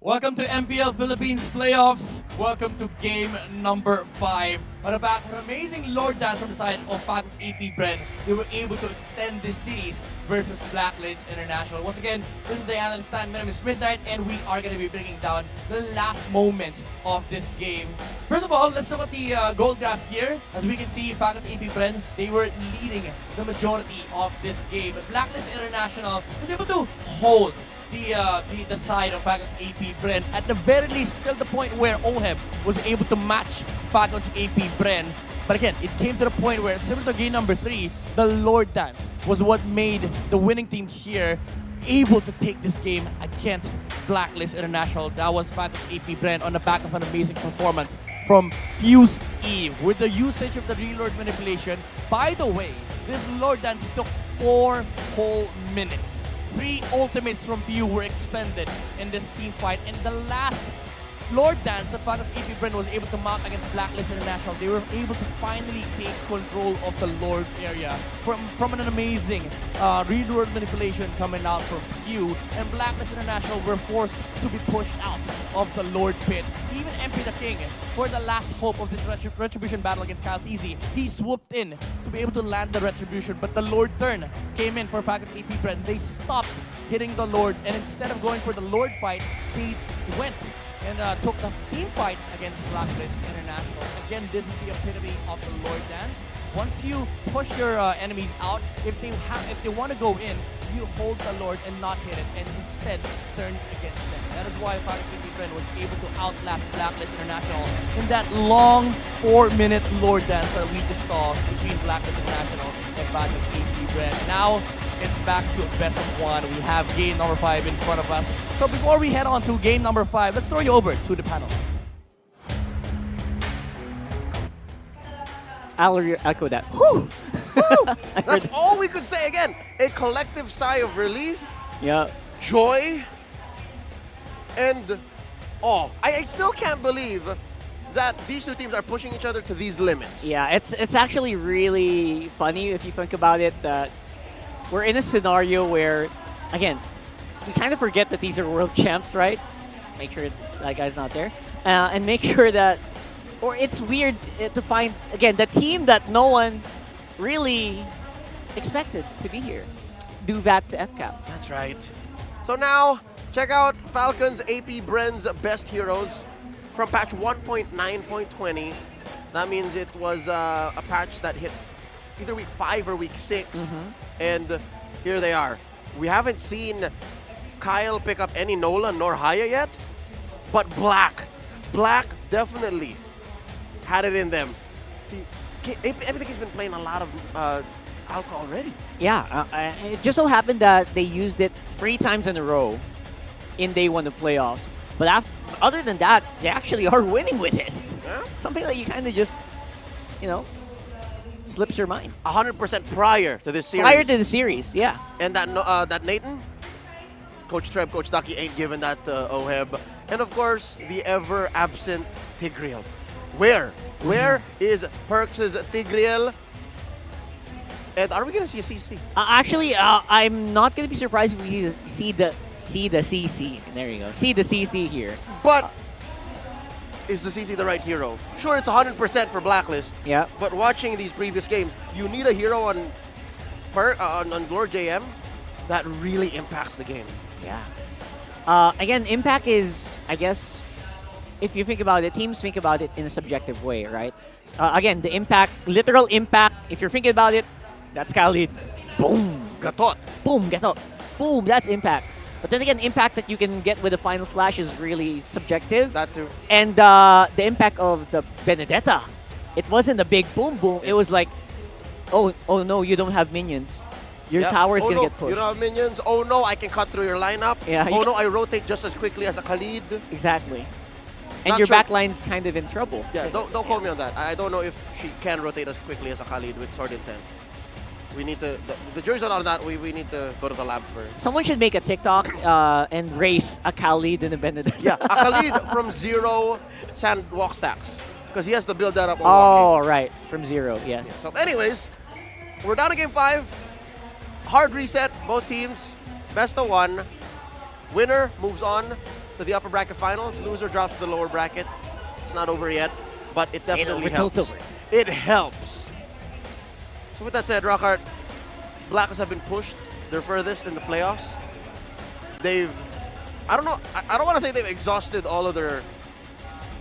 Welcome to MPL Philippines Playoffs. Welcome to game number 5. On the back of an amazing Lord dance from the side of Falcons APBren, they were able to extend this series versus Blacklist International. Once again, this is the analyst time. My name is Midnight, and we are going to be breaking down the last moments of this game. First of all, let's look at the goal graph here. As we can see, Falcons APBren, they were leading the majority of this game. But Blacklist International was able to hold the side of Falcons APBren, at the very least till the point where Oheb was able to match Falcons APBren. But again, it came to the point where, similar to game number 3, the Lord Dance was what made the winning team here able to take this game against Blacklist International. That was Falcons APBren on the back of an amazing performance from Fuse Eve with the usage of the Reload manipulation. By the way, this Lord Dance took 4 whole minutes. 3 ultimates from Fuse were expended in this team fight, and the last Lord Dance that Falcons APBren was able to mount against Blacklist International, they were able to finally take control of the Lord area from an amazing reload manipulation coming out from Fuse, and Blacklist International were forced to be pushed out of the Lord pit. Even MP the King, for the last hope of this retribution battle against Kyle TZ, he swooped in to be able to land the retribution, but the Lord turn came in for Falcons APBren. They stopped hitting the Lord, and instead of going for the Lord fight, they went and took the team fight against Blacklist International. Again, this is the epitome of the Lord Dance. Once you push your enemies out, if they want to go in, you hold the Lord and not hit it, and instead turn against them. That is why Falcons APBren was able to outlast Blacklist International in that long 4-minute Lord Dance that we just saw between Blacklist International and Falcons APBren. Now, it's back to a best of one. We have game number 5 in front of us. So before we head on to game number 5, let's throw you over to the panel. I'll echo that. Whew! That's all we could say. Again, a collective sigh of relief, Yeah. joy, and awe. I still can't believe that these two teams are pushing each other to these limits. Yeah, it's actually really funny if you think about it, that we're in a scenario where, again, we kind of forget that these are world champs, right? Make sure that guy's not there. And make sure that, or it's weird to find, again, the team that no one really expected to be here. Do that to FCAP. That's right. So now, check out Falcons APBren's best heroes from patch 1.9.20. That means it was a patch that hit either week 5 or week 6. And here they are. We haven't seen Kyle pick up any Nola nor Haya yet, but Black definitely had it in them. See, everything has been playing a lot of Alpha already. Yeah, it just so happened that they used it 3 times in a row in day 1 of playoffs. But other than that, they actually are winning with it. Yeah? Something that you kind of just, slips your mind. 100% prior to this series. Prior to the series, yeah. And that Nathan, Coach Treb, Coach Ducky ain't giving that to Oheb. And of course, the ever-absent Tigreal. Where is Perks' Tigreal? And are we going to see a CC? Actually, I'm not going to be surprised if we see the CC. There you go. See the CC here. But is the CC the right hero? Sure, it's 100% for Blacklist. Yeah. But watching these previous games, you need a hero on Glor JM that really impacts the game. Yeah. Again, impact is, I guess, if you think about it, teams think about it in a subjective way, right? Again, the impact, literal impact, if you're thinking about it, that's Khalid. Boom. Gatot. Boom, gatot. Boom, that's impact. But then again, impact that you can get with the final slash is really subjective. That too. And the impact of the Benedetta, it wasn't a big boom boom. It was like, oh no, you don't have minions. Your tower is going to get pushed. You don't have minions. Oh no, I can cut through your lineup. Yeah, oh no, I rotate just as quickly as a Khalid. Exactly. And Not your sure. backline's kind of in trouble. Yeah, don't call me on that. I don't know if she can rotate as quickly as a Khalid with Sword Intent. We need to, the jury's not on that. We need to go to the lab first. Someone should make a TikTok and race a Khalid and a Benedict. Yeah, a Khalid from 0 sand walk stacks. Because he has to build that up. Oh, right. From 0, yes. Yeah, so anyways, we're down to game 5. Hard reset, both teams. Best of 1. Winner moves on to the upper bracket finals. Loser drops to the lower bracket. It's not over yet, but it definitely helps. It helps. So with that said, Rockhart, Blacklist have been pushed their furthest in the playoffs. They've, I don't know, I don't want to say they've exhausted all of their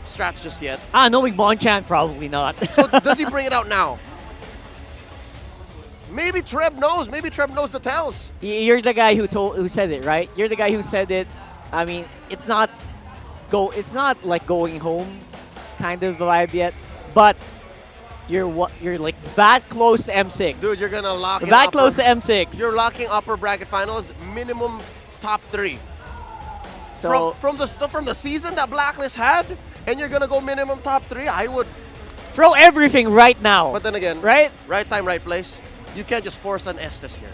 strats just yet. Knowing Bonchan, probably not. So does he bring it out now? Maybe Treb knows. Maybe Treb knows the tells. You're the guy who said it, right? You're the guy who said it. I mean, it's not like going home kind of vibe yet, but you're like that close to M6. Dude, you're gonna lock in that close to M6. You're locking upper bracket finals, minimum top 3. So from the season that Blacklist had, and you're gonna go minimum top 3. I would throw everything right now. But then again, right time, right place. You can't just force an Estes here.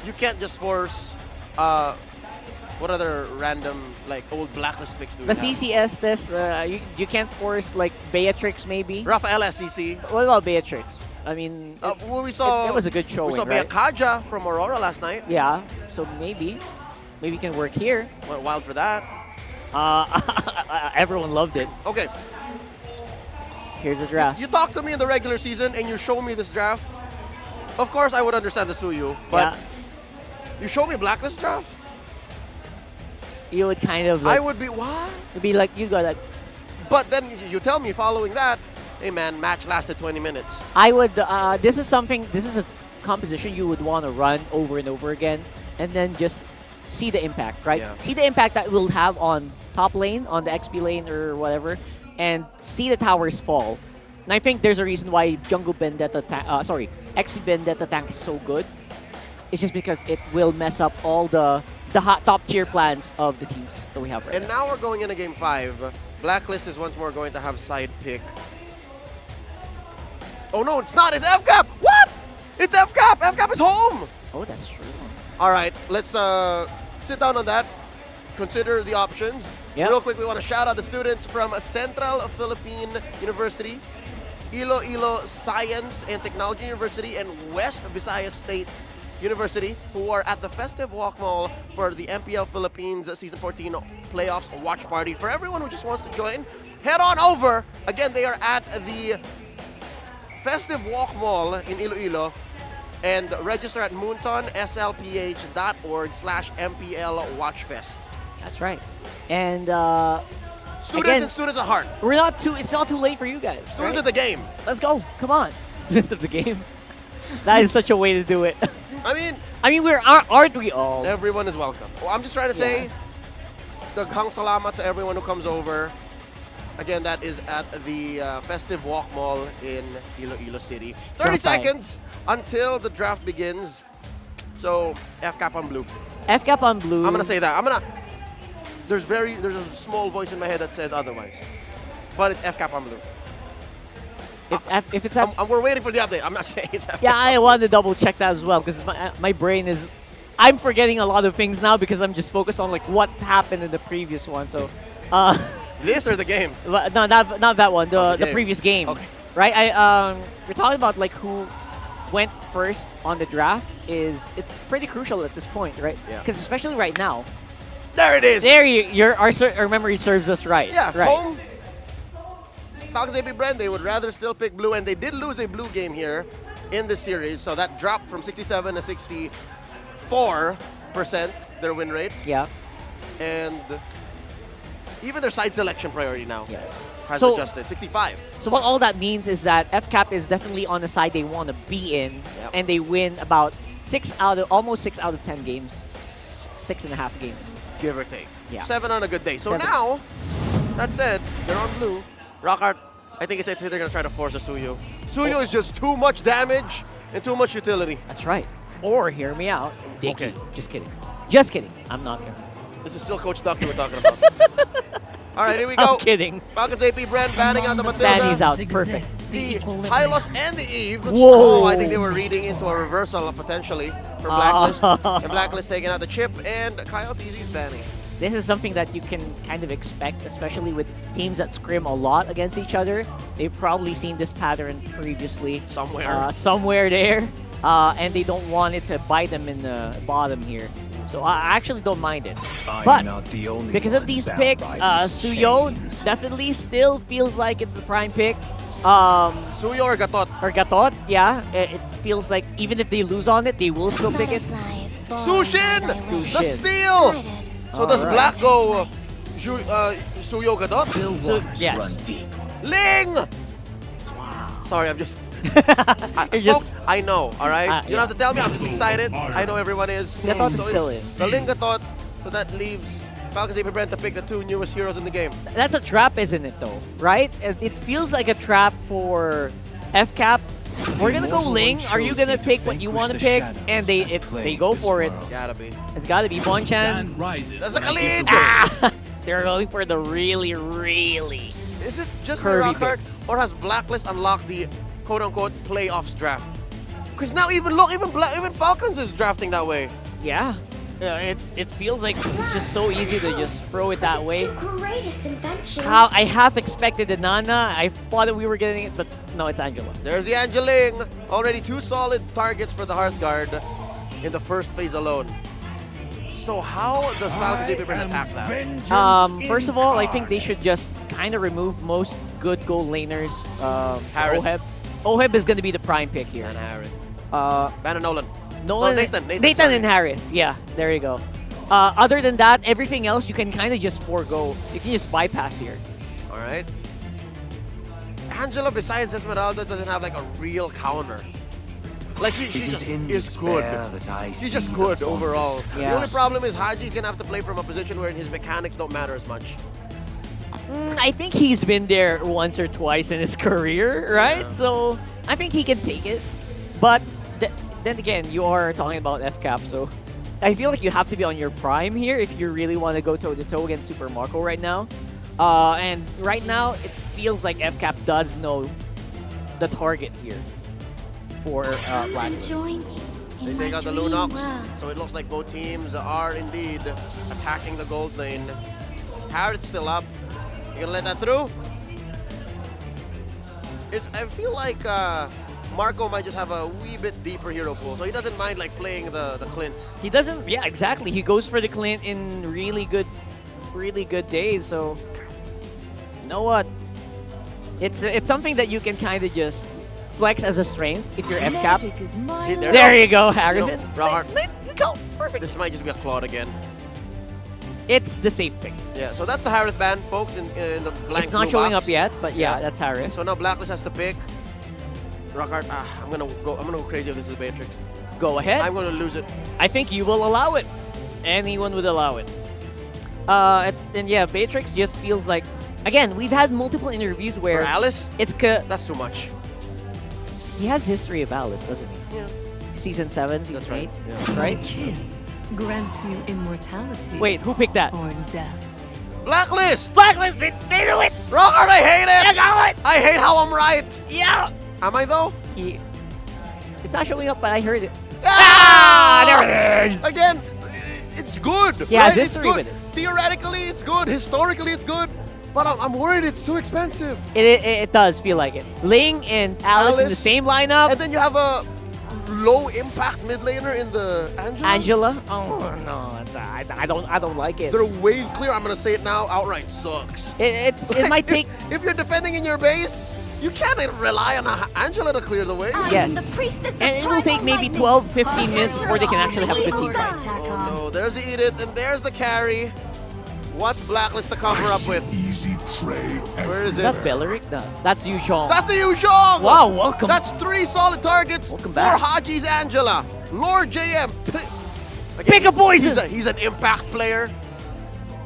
You can't just force what other random like old Blacklist picks do we the have? CCS this you can't force like Beatrix maybe. Rafael SCC. What about Beatrix? I mean, we saw it was a good showing. We saw right? Beakaja from Aurora last night. Yeah, so maybe it can work here. Went wild for that. Everyone loved it. Okay. Here's the draft. You talk to me in the regular season and you show me this draft. Of course, I would understand the Suyu, but you show me Blacklist draft. You would kind of like, I would be, what? It'd be like, you got like. But then you tell me following that, hey man, match lasted 20 minutes. I would, this is a composition you would want to run over and over again and then just see the impact, right? Yeah. See the impact that it will have on top lane, on the XP lane or whatever, and see the towers fall. And I think there's a reason why Jungle Vendetta, XP Vendetta tank is so good is just because it will mess up all the hot top tier plans of the teams that we have right And now we're going into Game 5. Blacklist is once more going to have side pick. Oh no, it's not. It's FCAP. What? It's FCAP. FCAP is home. Oh, that's true. All right, let's sit down on that. Consider the options. Yep. Real quick, we want to shout out the students from Central Philippine University, Iloilo Science and Technology University, and West Visayas State University, who are at the Festive Walk Mall for the MPL Philippines Season 14 Playoffs Watch Party. For everyone who just wants to join, head on over. Again, they are at the Festive Walk Mall in Iloilo, and register at moontonslph.org/MPL Watchfest. That's right. And Students and students at heart. It's not too late for you guys. Students right? of the game. Let's go. Come on. Students of the game. That is such a way to do it. I mean, aren't we all? Everyone is welcome. Well, I'm just trying to say, daghang salamat to everyone who comes over. Again, that is at the Festive Walk Mall in Iloilo City. 30 seconds until the draft begins. So, FCAP on blue. FCAP on blue. I'm going to say that. There's a small voice in my head that says otherwise. But it's FCAP on blue. If it's we're waiting for the update. I'm not saying it's FCAP. Yeah, I wanted to double check that as well because my brain is... I'm forgetting a lot of things now because I'm just focused on like what happened in the previous one. So, this or the game? No, not that one. The game. previous game. Okay. Right? We're talking about like who went first on the draft. It's pretty crucial at this point, right? Yeah. Because especially right now. There it is. There, our memory serves us right. Yeah. Right. Home. Falcons APBren, they would rather still pick blue, and they did lose a blue game here in the series, so that dropped from 67 to 64% their win rate. Yeah. And even their side selection priority now has So- adjusted. 65. So what all that means is that FCAP is definitely on the side they want to be in, and they win about almost 6 out of 10 games, 6.5 games. Give or take. Yeah. 7 on a good day. So 7. now, that said, they're on blue. Rockart, I think they're going to try to force a Suyo. Suyo is just too much damage and too much utility. That's right. Or, hear me out, Dicky. Okay. Just kidding. Just kidding. I'm not here. This is still Coach Ducky we're talking about. All right, here we go. I'm kidding. Falcons APBren banning out the Matilda. Fanny's out. Perfect. The Hylos and the Eve. Whoa. Oh, I think they were reading into a reversal potentially for Blacklist. And Blacklist taking out the chip, and Kyle TZ's banning. This is something that you can kind of expect, especially with teams that scrim a lot against each other. They've probably seen this pattern previously. Somewhere there. And they don't want it to bite them in the bottom here. So I actually don't mind it. But because of these picks, Suyo definitely still feels like it's the prime pick. Suyo or Gatot? Or Gatot, yeah. It feels like even if they lose on it, they will still pick it. Sushin! The steal! So does Black go Suyo Gatot? Yes. Ling! Sorry, I'm just... I know, all right? You don't have to tell me, I'm just excited. I know everyone is. Gatot is still in. The Ling Gatot, so that leaves Falcons APBren to pick the 2 newest heroes in the game. That's a trap, isn't it, though? Right? It feels like a trap for FCAP. We're gonna go Ling. Are you gonna pick what you want to pick? And they go for it. Gotta be. It's gotta be Bonchan. That's a Khalid! They're going for the really Is it just curvy Rockart, picks. or has Blacklist unlocked the quote-unquote playoffs draft? Because now even Falcons is drafting that way. Yeah. It feels like it's just so easy to just throw it that way. Greatest inventions. How I half expected the Nana. I thought that we were getting it, but no, it's Angela. There's the Angeling. Already 2 solid targets for the Hearthguard in the first phase alone. So how does Falcons APBren attack that? First of all, I think they should just kind of remove most good goal laners. Harith. Oheb is going to be the prime pick here. And Harith. Ban Nolan. Nathan sorry. and Harith. Yeah, there you go. Other than that, everything else you can kind of just forego. You can just bypass here. All right. Angela, besides Esmeralda, doesn't have like a real counter. Like she just is good. She's just good overall. Yeah. The only problem is Haji's gonna have to play from a position where his mechanics don't matter as much. I think he's been there once or twice in his career, right? Yeah. So I think he can take it. But then again, you are talking about FCAP, so I feel like you have to be on your prime here if you really want to go toe-to-toe against Super Marco right now. And right now, it feels like FCAP does know the target here for Blacklist. They take out the Lunox, so it looks like both teams are indeed attacking the gold lane. Harrod's still up. You gonna let that through? I feel like Marco might just have a wee bit deeper hero pool, so he doesn't mind like playing the Clint. He doesn't, yeah, exactly. He goes for the Clint in really good days, so you know what? It's something that you can kind of just flex as a strength if you're FCAP. See, there you go, Harrison. Perfect. This might just be a Claude again. It's the safe pick. Yeah, so that's the Harith ban, folks, in the blank It's not blue showing box. up yet, but yeah, that's Harith. So now Blacklist has to pick. Rockart, I'm gonna go crazy if this is Beatrix. Go ahead. I'm gonna lose it. I think you will allow it. Anyone would allow it. And yeah, Beatrix just feels like, again, we've had multiple interviews where Alice? That's too much. He has history of Alice, doesn't he? Yeah. Season 7, Season 8, Yeah. right? Kiss grants you immortality. Wait, who picked that? Or death. Blacklist! Blacklist, they do it! Rockart, I hate it! I got it! I hate how I'm right! Yeah! Am I though? It's not showing up, but I heard it. There it is! Again, it's good. He has right? It's history good. with it. Theoretically, it's good. Historically, it's good. But I'm worried it's too expensive. It does feel like it. Ling and Alice in the same lineup. And then you have a low impact mid laner in the Angela? Oh no, I don't like it. They're wave clear. I'm gonna say it now. Outright sucks. It might take. If you're defending in your base, you can't rely on Angela to clear the wave. Yes. And it will take maybe 12, 15 minutes before they can actually have a good team fight. Oh no, there's the Edith and there's the carry. What's Blacklist to cover up with? Where is it? That's Belleric? No, that's Yu Zhong. That's the Yu Zhong! Wow, welcome. That's 3 solid targets for back. Haji's Angela. Lord JM. Again, Pick a poison! He's an impact player.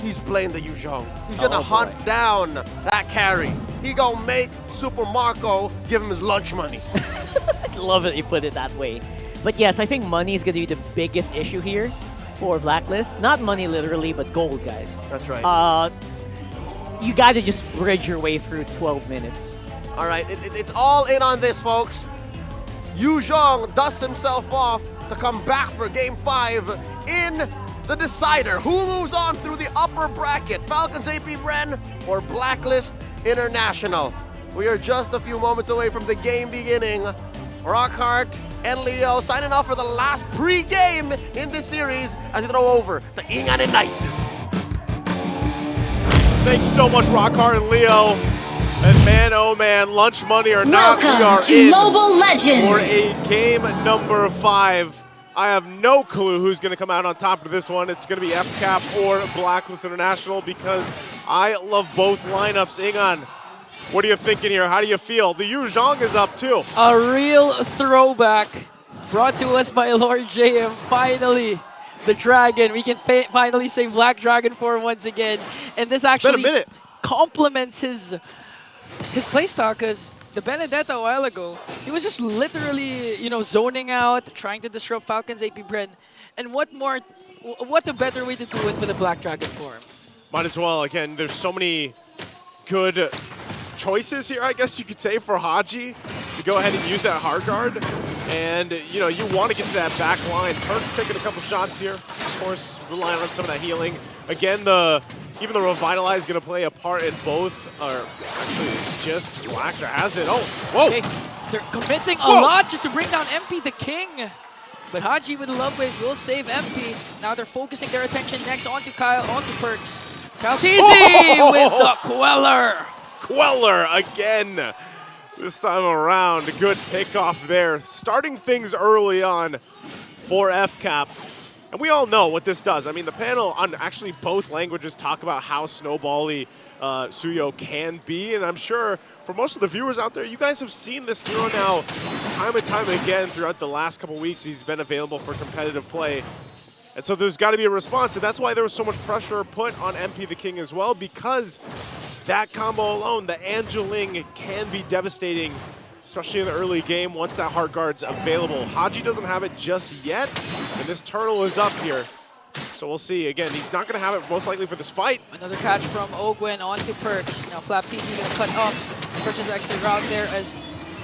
He's playing the Yu Zhong. He's gonna hunt down that carry. He gonna make Super Marco give him his lunch money. I love it you put it that way. But yes, I think money is gonna be the biggest issue here for Blacklist. Not money literally, but gold, guys. That's right. You gotta just bridge your way through 12 minutes. All right, it's all in on this, folks. Yu Zhong dusts himself off to come back for Game 5 in the decider. Who moves on through the upper bracket? Falcons APBren or Blacklist International? We are just a few moments away from the game beginning. Rockhart and Leo signing off for the last pre-game in this series as we throw over the Ingan and Naisu. Thank you so much, Rockhart and Leo. And man, oh man, lunch money or not, we are in Mobile Legends for a game number 5. I have no clue who's going to come out on top of this one. It's going to be FCAP or Blacklist International because I love both lineups. Ingan, what are you thinking here? How do you feel? The Yu Zhong is up too. A real throwback brought to us by Lord JM. Finally, the Dragon. We can finally say Black Dragon form once again. And this actually complements his playstyle because the Benedetta a while ago, he was just literally, zoning out, trying to disrupt Falcons APBren. And what a better way to do it with a Black Dragon form. Might as well. Again, there's so many good choices here, I guess you could say, for Haji to go ahead and use that hard guard. And, you want to get to that back line. Perk's taking a couple shots here. Of course, relying on some of that healing. Again, even the Revitalize is going to play a part in both. Or actually, it's just Black that has it. Oh, whoa! Okay. They're committing a lot just to bring down MP the King. But Haji with the Love Wave will save MP. Now they're focusing their attention next onto Kyle, onto Perks. Kyle TZ with the Queller. Queller again. This time around, a good pickoff there. Starting things early on for FCAP. And we all know what this does. I mean, the panel on actually both languages talk about how snowbally Suyo can be. And I'm sure for most of the viewers out there, you guys have seen this hero now time and time again throughout the last couple weeks. He's been available for competitive play. And so there's got to be a response. And that's why there was so much pressure put on MP the King as well, because that combo alone, the Angeling, can be devastating especially in the early game once that hard guard's available. Haji doesn't have it just yet, and this turtle is up here. So we'll see. Again, he's not going to have it most likely for this fight. Another catch from Ogwen onto Perks. Now Flap TZ going to cut up. Perks is actually around there as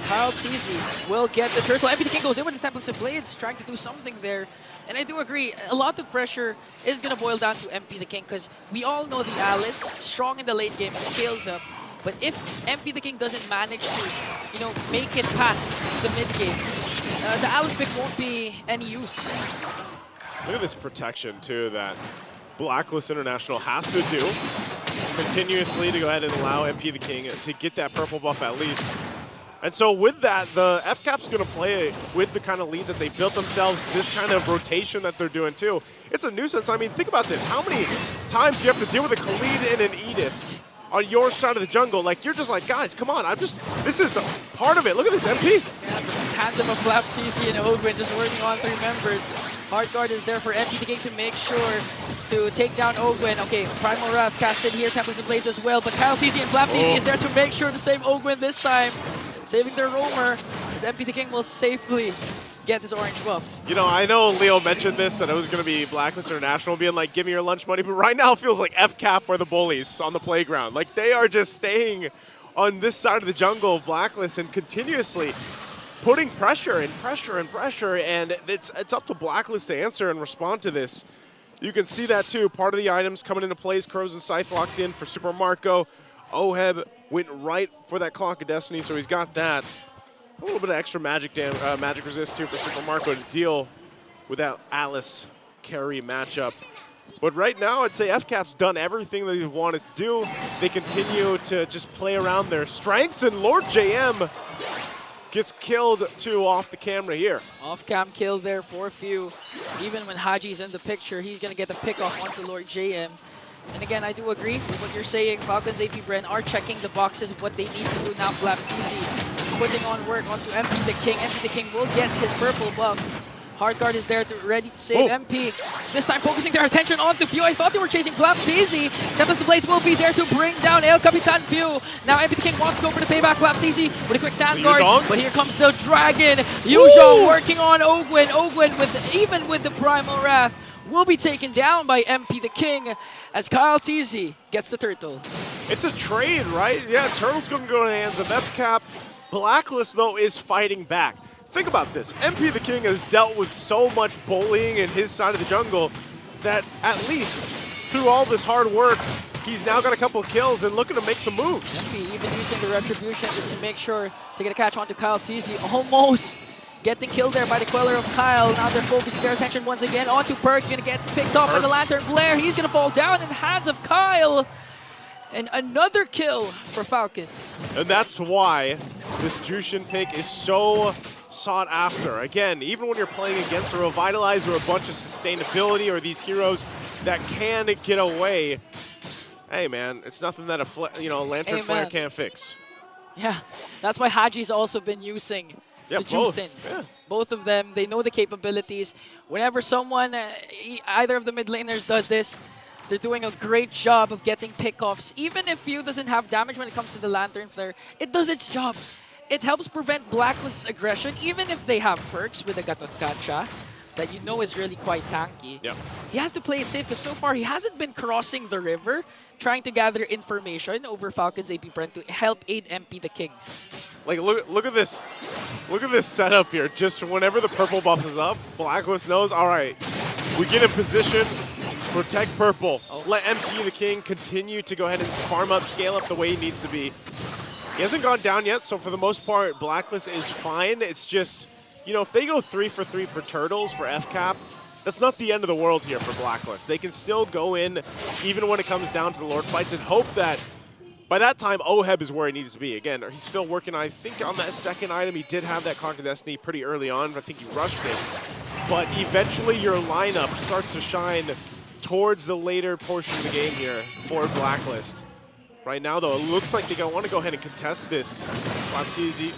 Kyle TZ will get the turtle. MP the King goes in with the Tempest of Blades, trying to do something there. And I do agree, a lot of pressure is going to boil down to MP the King because we all know the Alice, strong in the late game, scales up. But if MP the King doesn't manage to, make it past the mid game, the Alice pick won't be any use. Look at this protection, too, that Blacklist International has to do continuously to go ahead and allow MP the King to get that purple buff at least. And so with that, the FCAP's going to play with the kind of lead that they built themselves, this kind of rotation that they're doing, too. It's a nuisance. I mean, think about this. How many times do you have to deal with a Khalid and an Edith on your side of the jungle? Like, you're just like, guys, come on. This is part of it. Look at this, MP. Yeah, tandem of Flap TZ and Ogwen just working on 3 members. Hard guard is there for MP the King to make sure to take down Ogwen. Okay, Primal Wrath casted here, Tempest and Blaze as well, but Kyle TZ and Flap TZ is there to make sure to save Ogwen this time. Saving their roamer, as MP the King will safely get his orange buff. I know Leo mentioned this, that it was going to be Blacklist International being like, give me your lunch money, but right now it feels like FCAP are the bullies on the playground. Like, they are just staying on this side of the jungle of Blacklist and continuously putting pressure and pressure and pressure, and it's up to Blacklist to answer and respond to this. You can see that too. Part of the items coming into place, Crows and Scythe locked in for Super Marco. Oheb went right for that Clock of Destiny, so he's got that. A little bit of extra magic resist too for Super Marco to deal with that Alice carry matchup. But right now, I'd say FCAP's done everything that they wanted to do. They continue to just play around their strengths, and Lord JM gets killed too off the camera here. Off-cam kill there for few. Even when Haji's in the picture, he's going to get the pick off onto Lord JM. And again, I do agree with what you're saying. Falcons APBren are checking the boxes of what they need to do now. Flap TZ putting on work onto MP the King. MP the King will get his purple buff. Hard guard is there ready to save MP. This time focusing their attention onto Few. I thought they were chasing Flap TZ. Tempest of Blades will be there to bring down El Capitan Few. Now MP the King wants to go for the payback. Flap TZ with a quick sand guard. But here comes the Dragon. Yuzhong working on Ogwen. Ogwen, even with the Primal Wrath, will be taken down by MP the King as Kyle TZ gets the turtle. It's a trade, right? Yeah, turtle's going to go in the hands of FCAP. Blacklist, though, is fighting back. Think about this. MP the King has dealt with so much bullying in his side of the jungle that at least through all this hard work, he's now got a couple of kills and looking to make some moves. MP even using the Retribution just to make sure to get a catch onto Kyle TZ. Almost getting killed there by the Queller of Kyle. Now they're focusing their attention once again onto Perks. Going to get picked up by the Lantern Flare. He's going to fall down in the hands of Kyle. And another kill for Falcons. And that's why this Jushin pick is so sought after. Again, even when you're playing against a Revitalize or a bunch of sustainability or these heroes that can get away, hey man, it's nothing that a Lantern Flare can't fix. Yeah, that's why Haji's also been using the Jushin. Yeah. Both of them, they know the capabilities. Whenever someone, either of the mid laners does this, they're doing a great job of getting pickoffs. Even if Few doesn't have damage when it comes to the Lantern Flare, it does its job. It helps prevent Blacklist's aggression, even if they have perks with the Gatot Kacha that you know is really quite tanky. Yep. He has to play it safe because so far he hasn't been crossing the river trying to gather information over Falcons APBren to help aid MP the King. Like, look at this. Look at this setup here. Just whenever the purple buff is up, Blacklist knows, all right, we get in position, protect purple. Let MP the King continue to go ahead and farm up, scale up the way he needs to be. He hasn't gone down yet, so for the most part, Blacklist is fine. It's just, if they go 3 for 3 for Turtles for FCAP, that's not the end of the world here for Blacklist. They can still go in, even when it comes down to the Lord fights, and hope that by that time, Oheb is where he needs to be. Again, he's still working, I think, on that second item. He did have that Conquer Destiny pretty early on. I think he rushed it. But eventually, your lineup starts to shine towards the later portion of the game here for Blacklist. Right now, though, it looks like they want to go ahead and contest this. Flap TZ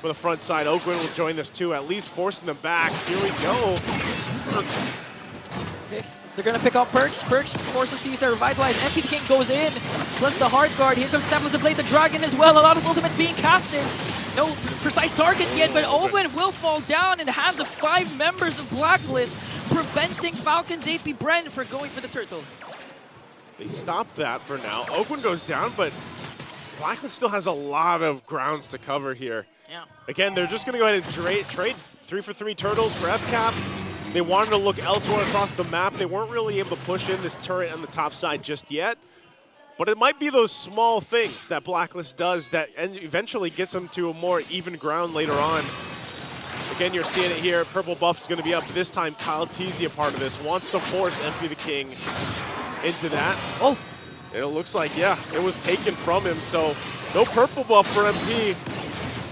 for the front side. Ogwen will join this too, at least forcing them back. Here we go. Okay. They're going to pick up Perks. Perks forces to use their Revitalize. MP the King goes in, plus the Hard Guard. Here comes Tempest of Blade, the Dragon as well. A lot of ultimates being casted. No precise target yet, but Owen will fall down in the hands of 5 members of Blacklist, preventing Falcons APBren for going for the turtle. They stopped that for now. Oakland goes down, but Blacklist still has a lot of grounds to cover here. Yeah. Again, they're just going to go ahead and trade 3-for-3 turtles for FCAP. They wanted to look elsewhere across the map. They weren't really able to push in this turret on the top side just yet. But it might be those small things that Blacklist does that eventually gets them to a more even ground later on. Again, you're seeing it here. Purple buff is going to be up. This time, Kyle Teasy, a part of this, wants to force MP the King into that. Oh! It looks like, yeah, it was taken from him. So no purple buff for MP.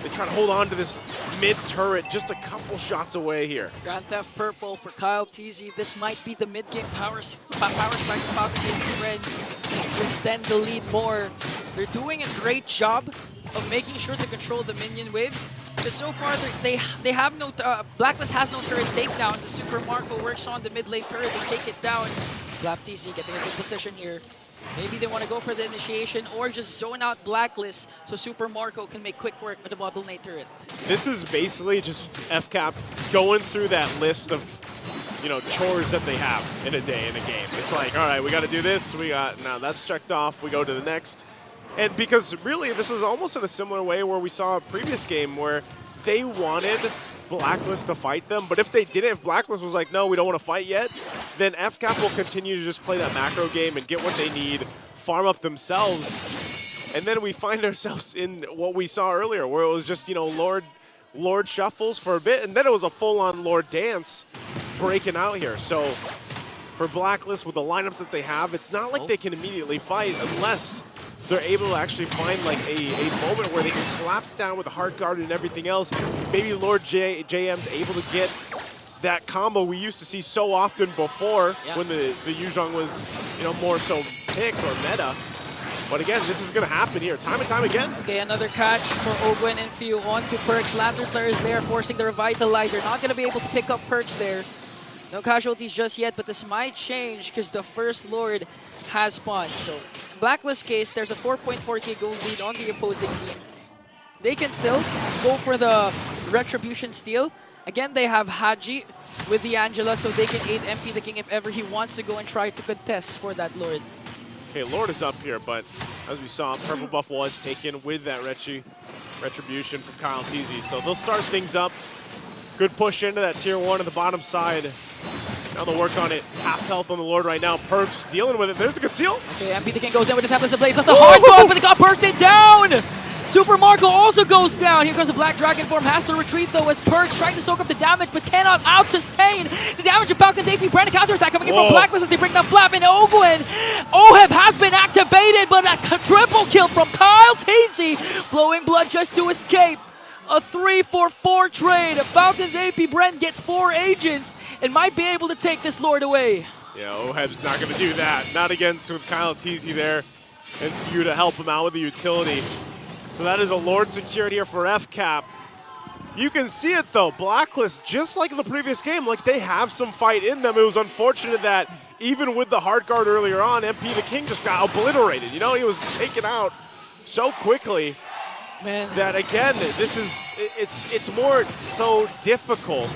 They try to hold on to this mid-turret just a couple shots away here. Grand Theft Purple for Kyle Teasy. This might be the mid-game power strike for Falcons APBren to extend the lead more. They're doing a great job of making sure to control the minion waves. Because so far, they have no... Blacklist has no turret takedowns. The Super Marco works on the mid-lane turret. They take it down. Flap TC getting a good position here. Maybe they want to go for the initiation or just zone out Blacklist so Super Marco can make quick work with the bottleneck turret. This is basically just FCAP going through that list of, you know, chores that they have in a day in a game. It's like, all right, we got to do this. Now that's checked off. We go to the next. And because really this was almost in a similar way where we saw a previous game where they wanted Blacklist to fight them, but if they didn't, if Blacklist was like, no, we don't want to fight yet, then FCAP will continue to just play that macro game and get what they need, farm up themselves, and then we find ourselves in what we saw earlier, where it was just, you know, Lord shuffles for a bit, and then it was a full-on Lord dance breaking out here. So for Blacklist, with the lineup that they have, it's not like they can immediately fight unless they're able to actually find like a moment where they can collapse down with the Heart Guard and everything else. Maybe Lord JM's able to get that combo we used to see so often before when the Yuzhong was, you know, more so picked or meta. But again, this is going to happen here time and time again. Okay, another catch for Ogwen and Few onto Perks. Lantern Flare is there, forcing the Revitalizer. Not going to be able to pick up Perks there. No casualties just yet, but this might change because the first Lord has spawned. So, Blacklist case, there's a 4.4k gold lead on the opposing team. They can still go for the Retribution steal. Again, they have Haji with the Angela, so they can aid MP the King if ever he wants to go and try to contest for that Lord. Okay, Lord is up here, but as we saw, purple buff was taken with that Retribution from Kyle Teasy. So they'll start things up. Good push into that tier 1 on the bottom side. Now they'll work on it. Half health on the Lord right now. Perks dealing with it. There's a conceal. Okay, MP the King goes in with the Tempest Blade. That's the hard dog, but they got bursted down! Super Marco also goes down. Here comes the Black Dragon form. Has to retreat though as Perks trying to soak up the damage but cannot out-sustain the damage of Falcons APBren. Counterattack coming in from Blacklist as they bring down Flap and Ogwen. Oheb has been activated, but a triple kill from Kyle Teasy. Flowing blood just to escape. A 3-for-4 trade. Falcons APBren gets 4 agents and might be able to take this Lord away. Yeah, Oheb's not going to do that. Not against with Kyle Teasy there and Few to help him out with the utility. So that is a Lord secured here for FCAP. You can see it though, Blacklist, just like the previous game, like they have some fight in them. It was unfortunate that even with the Heart Guard earlier on, MP the King just got obliterated. You know, he was taken out so quickly. Man, that again, this is it's more so difficult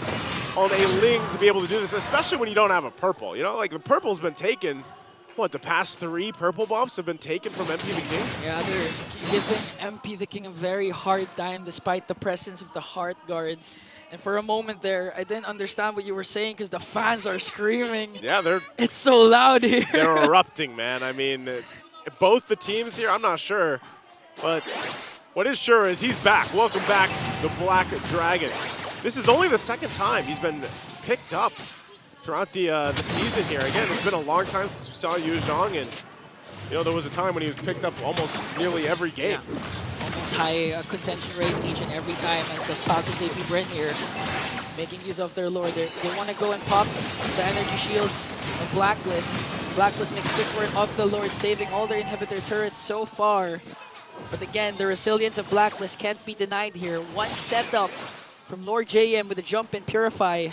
on a Ling to be able to do this, especially when you don't have a purple. You know, like the purple's been taken. What, the past 3 purple buffs have been taken from MP the King? Yeah, they're giving MP the King a very hard time despite the presence of the Heart Guard. And for a moment there, I didn't understand what you were saying because the fans are screaming. Yeah, it's so loud here. They're erupting, man. I mean, both the teams here, I'm not sure, but what is sure is he's back. Welcome back, the Black Dragon. This is only the 2nd time he's been picked up throughout the season here. Again, it's been a long time since we saw Yuzhong, and you know there was a time when he was picked up almost nearly every game. Yeah. Almost high contention rate each and every time, and the Falcons APBren here making use of their Lord. They want to go and pop the energy shields of Blacklist. Blacklist makes quick work of the Lord, saving all their inhibitor turrets so far. But again, the resilience of Blacklist can't be denied here. One setup from Lord JM with a jump and Purify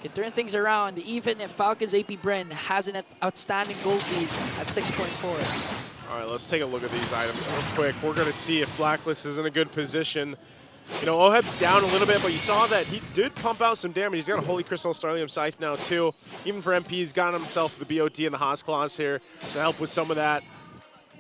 can turn things around, even if Falcons APBren has an outstanding gold lead at 6.4. All right, let's take a look at these items real quick. We're going to see if Blacklist is in a good position You know, Oheb's down a little bit, but you saw that he did pump out some damage. He's got a Holy Crystal Starlium Scythe now, too. Even for MP, he's got himself the BOT and the Haas Claws here to help with some of that.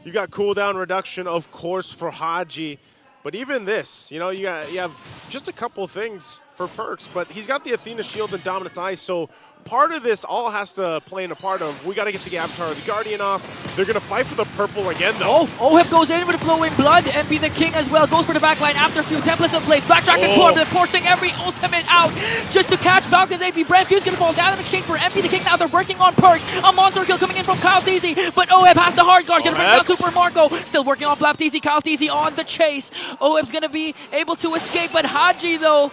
You got cooldown reduction, of course, for Haji. But even this, you know, you have just a couple things for perks, but he's got the Athena Shield and Dominant Ice, so part of this all has to play in a part of, we got to get the Avatar of the Guardian off. They're going to fight for the purple again, though. Oh, Oheb goes in with flowing blood. MP the King as well goes for the backline after a few templates of blade. Black Dragon Form, they're forcing every ultimate out just to catch Falcons APBren. Few's going to fall down in exchange for MP the King. Now they're working on perks. A monster kill coming in from Kyle Teasy, but Oheb has the hard guard. Going to bring down Super Marco. Still working on Flap Teasy. Kyle Teasy on the chase. Oheb's going to be able to escape, but Haji, though,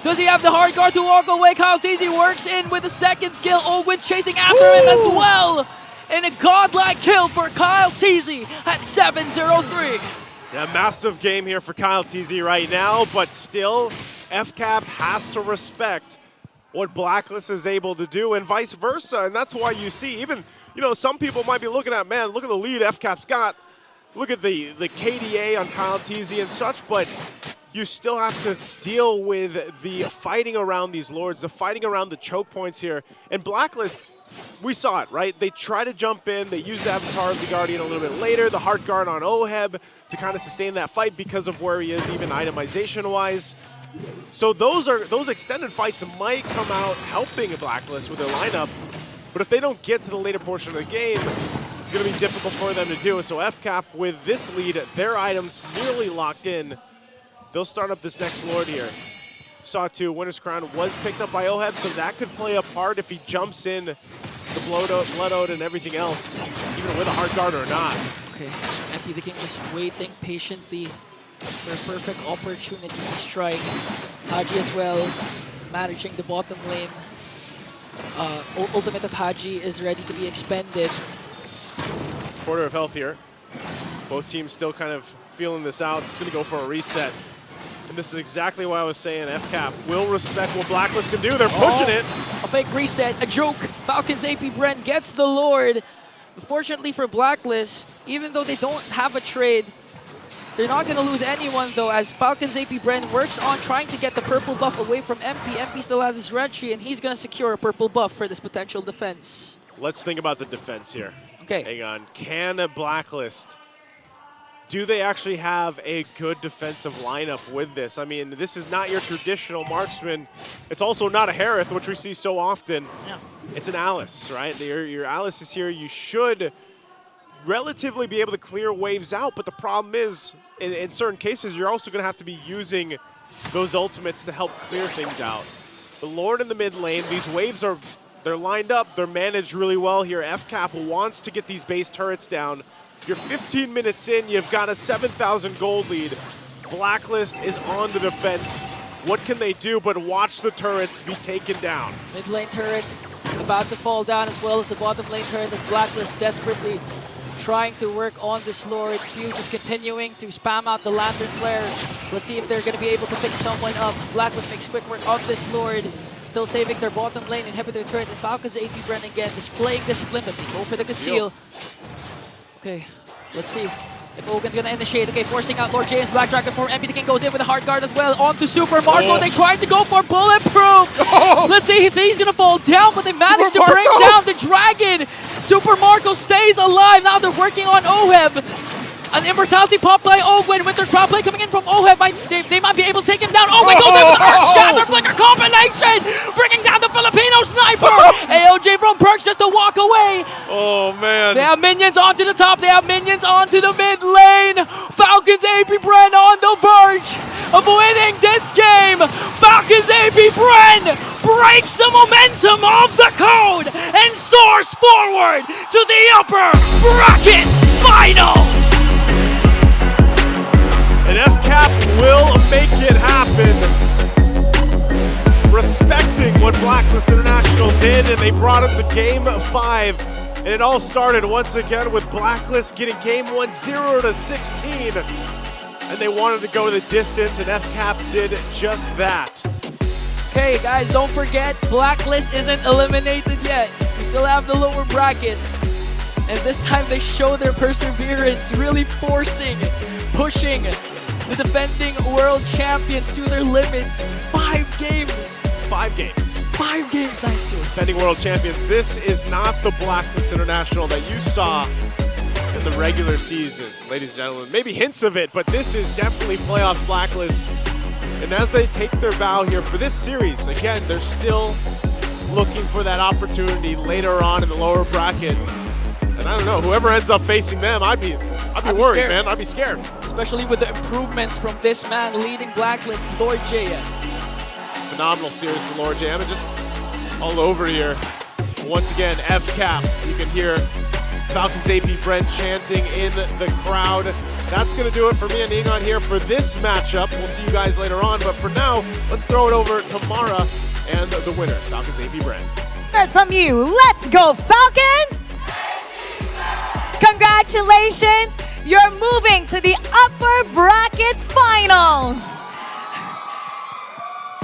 does he have the hard guard to walk away? Kyle Teasy works in with the second skill. Owens chasing after him as well. And a godlike kill for Kyle Teasy at 7-0-3. Yeah, massive game here for Kyle Teasy right now, but still, FCAP has to respect what Blacklist is able to do and vice versa. And that's why you see, even, you know, some people might be looking at, man, look at the lead FCAP's got. Look at the KDA on Kyle Teasy and such, but you still have to deal with the fighting around these lords, the fighting around the choke points here. And Blacklist, we saw it, right? They try to jump in, they use the Avatar of the Guardian a little bit later, the hard guard on Oheb to kind of sustain that fight because of where he is, even itemization-wise. So those extended fights might come out helping Blacklist with their lineup, but if they don't get to the later portion of the game, it's going to be difficult for them to do. So FCAP, with this lead, their items nearly locked in. They'll start up this next Lord here. Saw 2, Winter's Crown was picked up by Oheb, so that could play a part if he jumps in the Blood Ode and everything else, even with a hard guard or not. Okay, MP the King just waiting patiently for a perfect opportunity to strike. Haji as well, managing the bottom lane. Ultimate of Haji is ready to be expended. Quarter of health here. Both teams still kind of feeling this out. It's going to go for a reset. And this is exactly why I was saying FCAP will respect what Blacklist can do. They're pushing it. A fake reset, a joke. Falcons APBren gets the Lord. Unfortunately for Blacklist, even though they don't have a trade, they're not going to lose anyone though, as Falcons APBren works on trying to get the purple buff away from MP. MP still has his red tree, and he's going to secure a purple buff for this potential defense. Let's think about the defense here. Okay. Hang on. Can Blacklist, do they actually have a good defensive lineup with this? I mean, this is not your traditional marksman. It's also not a Harith, which we see so often. Yeah. It's an Alice, right? Your Alice is here. You should relatively be able to clear waves out, but the problem is, in certain cases, you're also going to have to be using those ultimates to help clear things out. The Lord in the mid lane, these waves are, they're lined up, they're managed really well here. FCAP wants to get these base turrets down. You're 15 minutes in, you've got a 7,000 gold lead. Blacklist is on the defense. What can they do but watch the turrets be taken down? Mid lane turret about to fall down, as well as the bottom lane turret as Blacklist desperately trying to work on this Lord. Few just continuing to spam out the Lantern Flare. Let's see if they're going to be able to pick someone up. Blacklist makes quick work of this Lord. Still saving their bottom lane, inhibitor turret, and Falcons APBren again displaying discipline, but they go for the conceal. Okay, let's see if Ogan's gonna initiate. Okay, forcing out Lord James, Black Dragon Form. MP the King goes in with a hard guard as well. On to Super Marco. They tried to go for Bulletproof. Let's see if he's gonna fall down, but they managed to bring down the Dragon. Super Marco stays alive. Now they're working on Oheb. An Immortality pop by Owen. Winter Crowd play coming in from Oheb. They might be able to take him down. Owen goes in with the Earth Shatter Flicker combination, bringing down the Filipino Sniper. AOJ from Perks just to walk away. Oh, man. They have minions onto the top. They have minions onto the mid lane. Falcons APBren on the verge of winning this game. Falcons APBren breaks the momentum of the code and soars forward to the upper bracket finals. And FCAP will make it happen, respecting what Blacklist International did, and they brought it to Game 5. And it all started once again with Blacklist getting Game 1 0-16. And they wanted to go the distance, and FCAP did just that. Okay, guys, don't forget, Blacklist isn't eliminated yet. We still have the lower bracket. And this time they show their perseverance, really forcing, pushing the defending world champions to their limits. 5 games. 5 games. 5 games, nice. Defending world champions. This is not the Blacklist International that you saw in the regular season, ladies and gentlemen. Maybe hints of it, but this is definitely playoffs Blacklist. And as they take their bow here for this series, again, they're still looking for that opportunity later on in the lower bracket. And I don't know, whoever ends up facing them, I'd be worried, scared. man. I'd be scared. Especially with the improvements from this man leading Blacklist, Lord J. Phenomenal series for Lord J. I'm just all over here. Once again, FCAP. You can hear Falcons APBren chanting in the crowd. That's going to do it for me and Ingon here for this matchup. We'll see you guys later on. But for now, let's throw it over to Mara and the winners, Falcons APBren. Heard from you. Let's go, Falcons! Congratulations! You're moving to the upper bracket finals.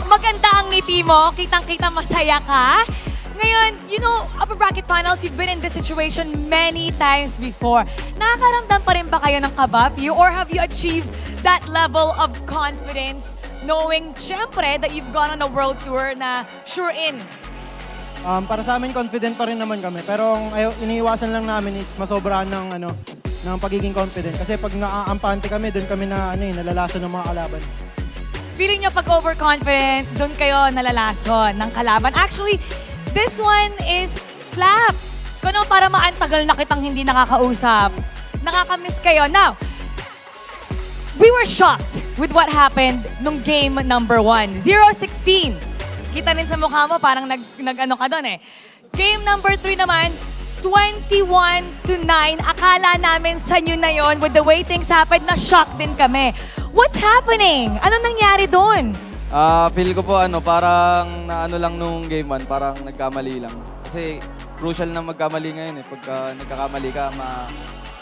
Maganda ang ngiti mo. Kitang-kita masaya ka. Ngayon, you know, upper bracket finals, you've been in this situation many times before. Nakakaramdam pa rin ba kayo ng kaba, Few? Or have you achieved that level of confidence knowing, syempre, that you've gone on a world tour na sure in? Para sa amin, confident pa rin naman kami. Pero ang iniiwasan lang namin is masobrahan ng pagiging confident. Kasi pag naaampante kami, doon kami nalalason ng mga kalaban. Feeling nyo pag overconfident, doon kayo nalalason ng kalaban. Actually, this one is Flap. Kano para maantagal na kitang hindi nakakausap. Nakakamiss kayo. Now, we were shocked with what happened nung game number 1. 0-16. Kita rin sa mukha mo, parang nag-ano ka doon eh. Game number 3 naman, 21-9. Akala namin sa inyo na yon with the way things happened, na-shock din kami. What's happening? Ano nangyari doon? Feel ko po parang naano lang nung game 1, parang nagkamali lang. Kasi crucial na magkamali ngayon eh. Pagka nagkakamali ka,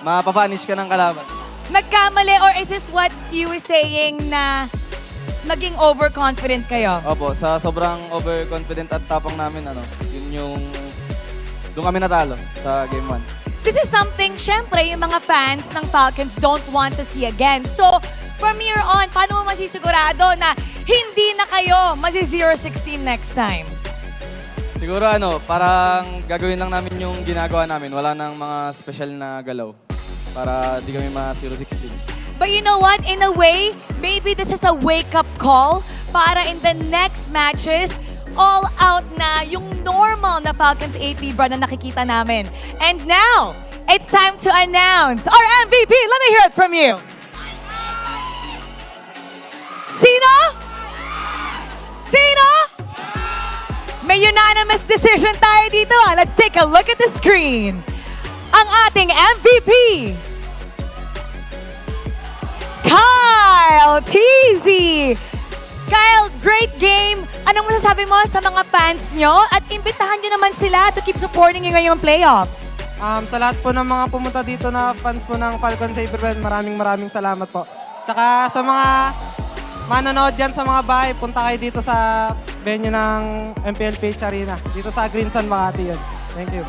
mapapanish ka ng kalaban. Nagkamali or is this what you is saying na naging overconfident kayo? Opo, sa sobrang overconfident at tapang namin, doon kami natalo sa game 1. This is something, syempre, yung mga fans ng Falcons don't want to see again. So, from here on, paano mo masisigurado na hindi na kayo masi-0-16 next time? Siguro parang gagawin lang namin yung ginagawa namin. Wala nang mga special na galaw para di kami ma-0-16. But you know what? In a way, maybe this is a wake-up call para in the next matches, all out na yung normal na Falcons APBren na nakikita namin. And now, it's time to announce our MVP. Let me hear it from you. Sino? Sino? May unanimous decision tayo dito. Let's take a look at the screen. Ang ating MVP, Kyle TZ. Kyle, great game. Anong masasabi mo sa mga fans nyo? At imbitahan nyo naman sila to keep supporting you ngayong playoffs. Sa lahat po ng mga pumunta dito na fans po ng Falcons APBren, maraming salamat po. Tsaka sa mga manonood dyan sa mga bahay, punta kayo dito sa venue ng MPL PH Arena. Dito sa Green Sun, Makati yun. Thank you.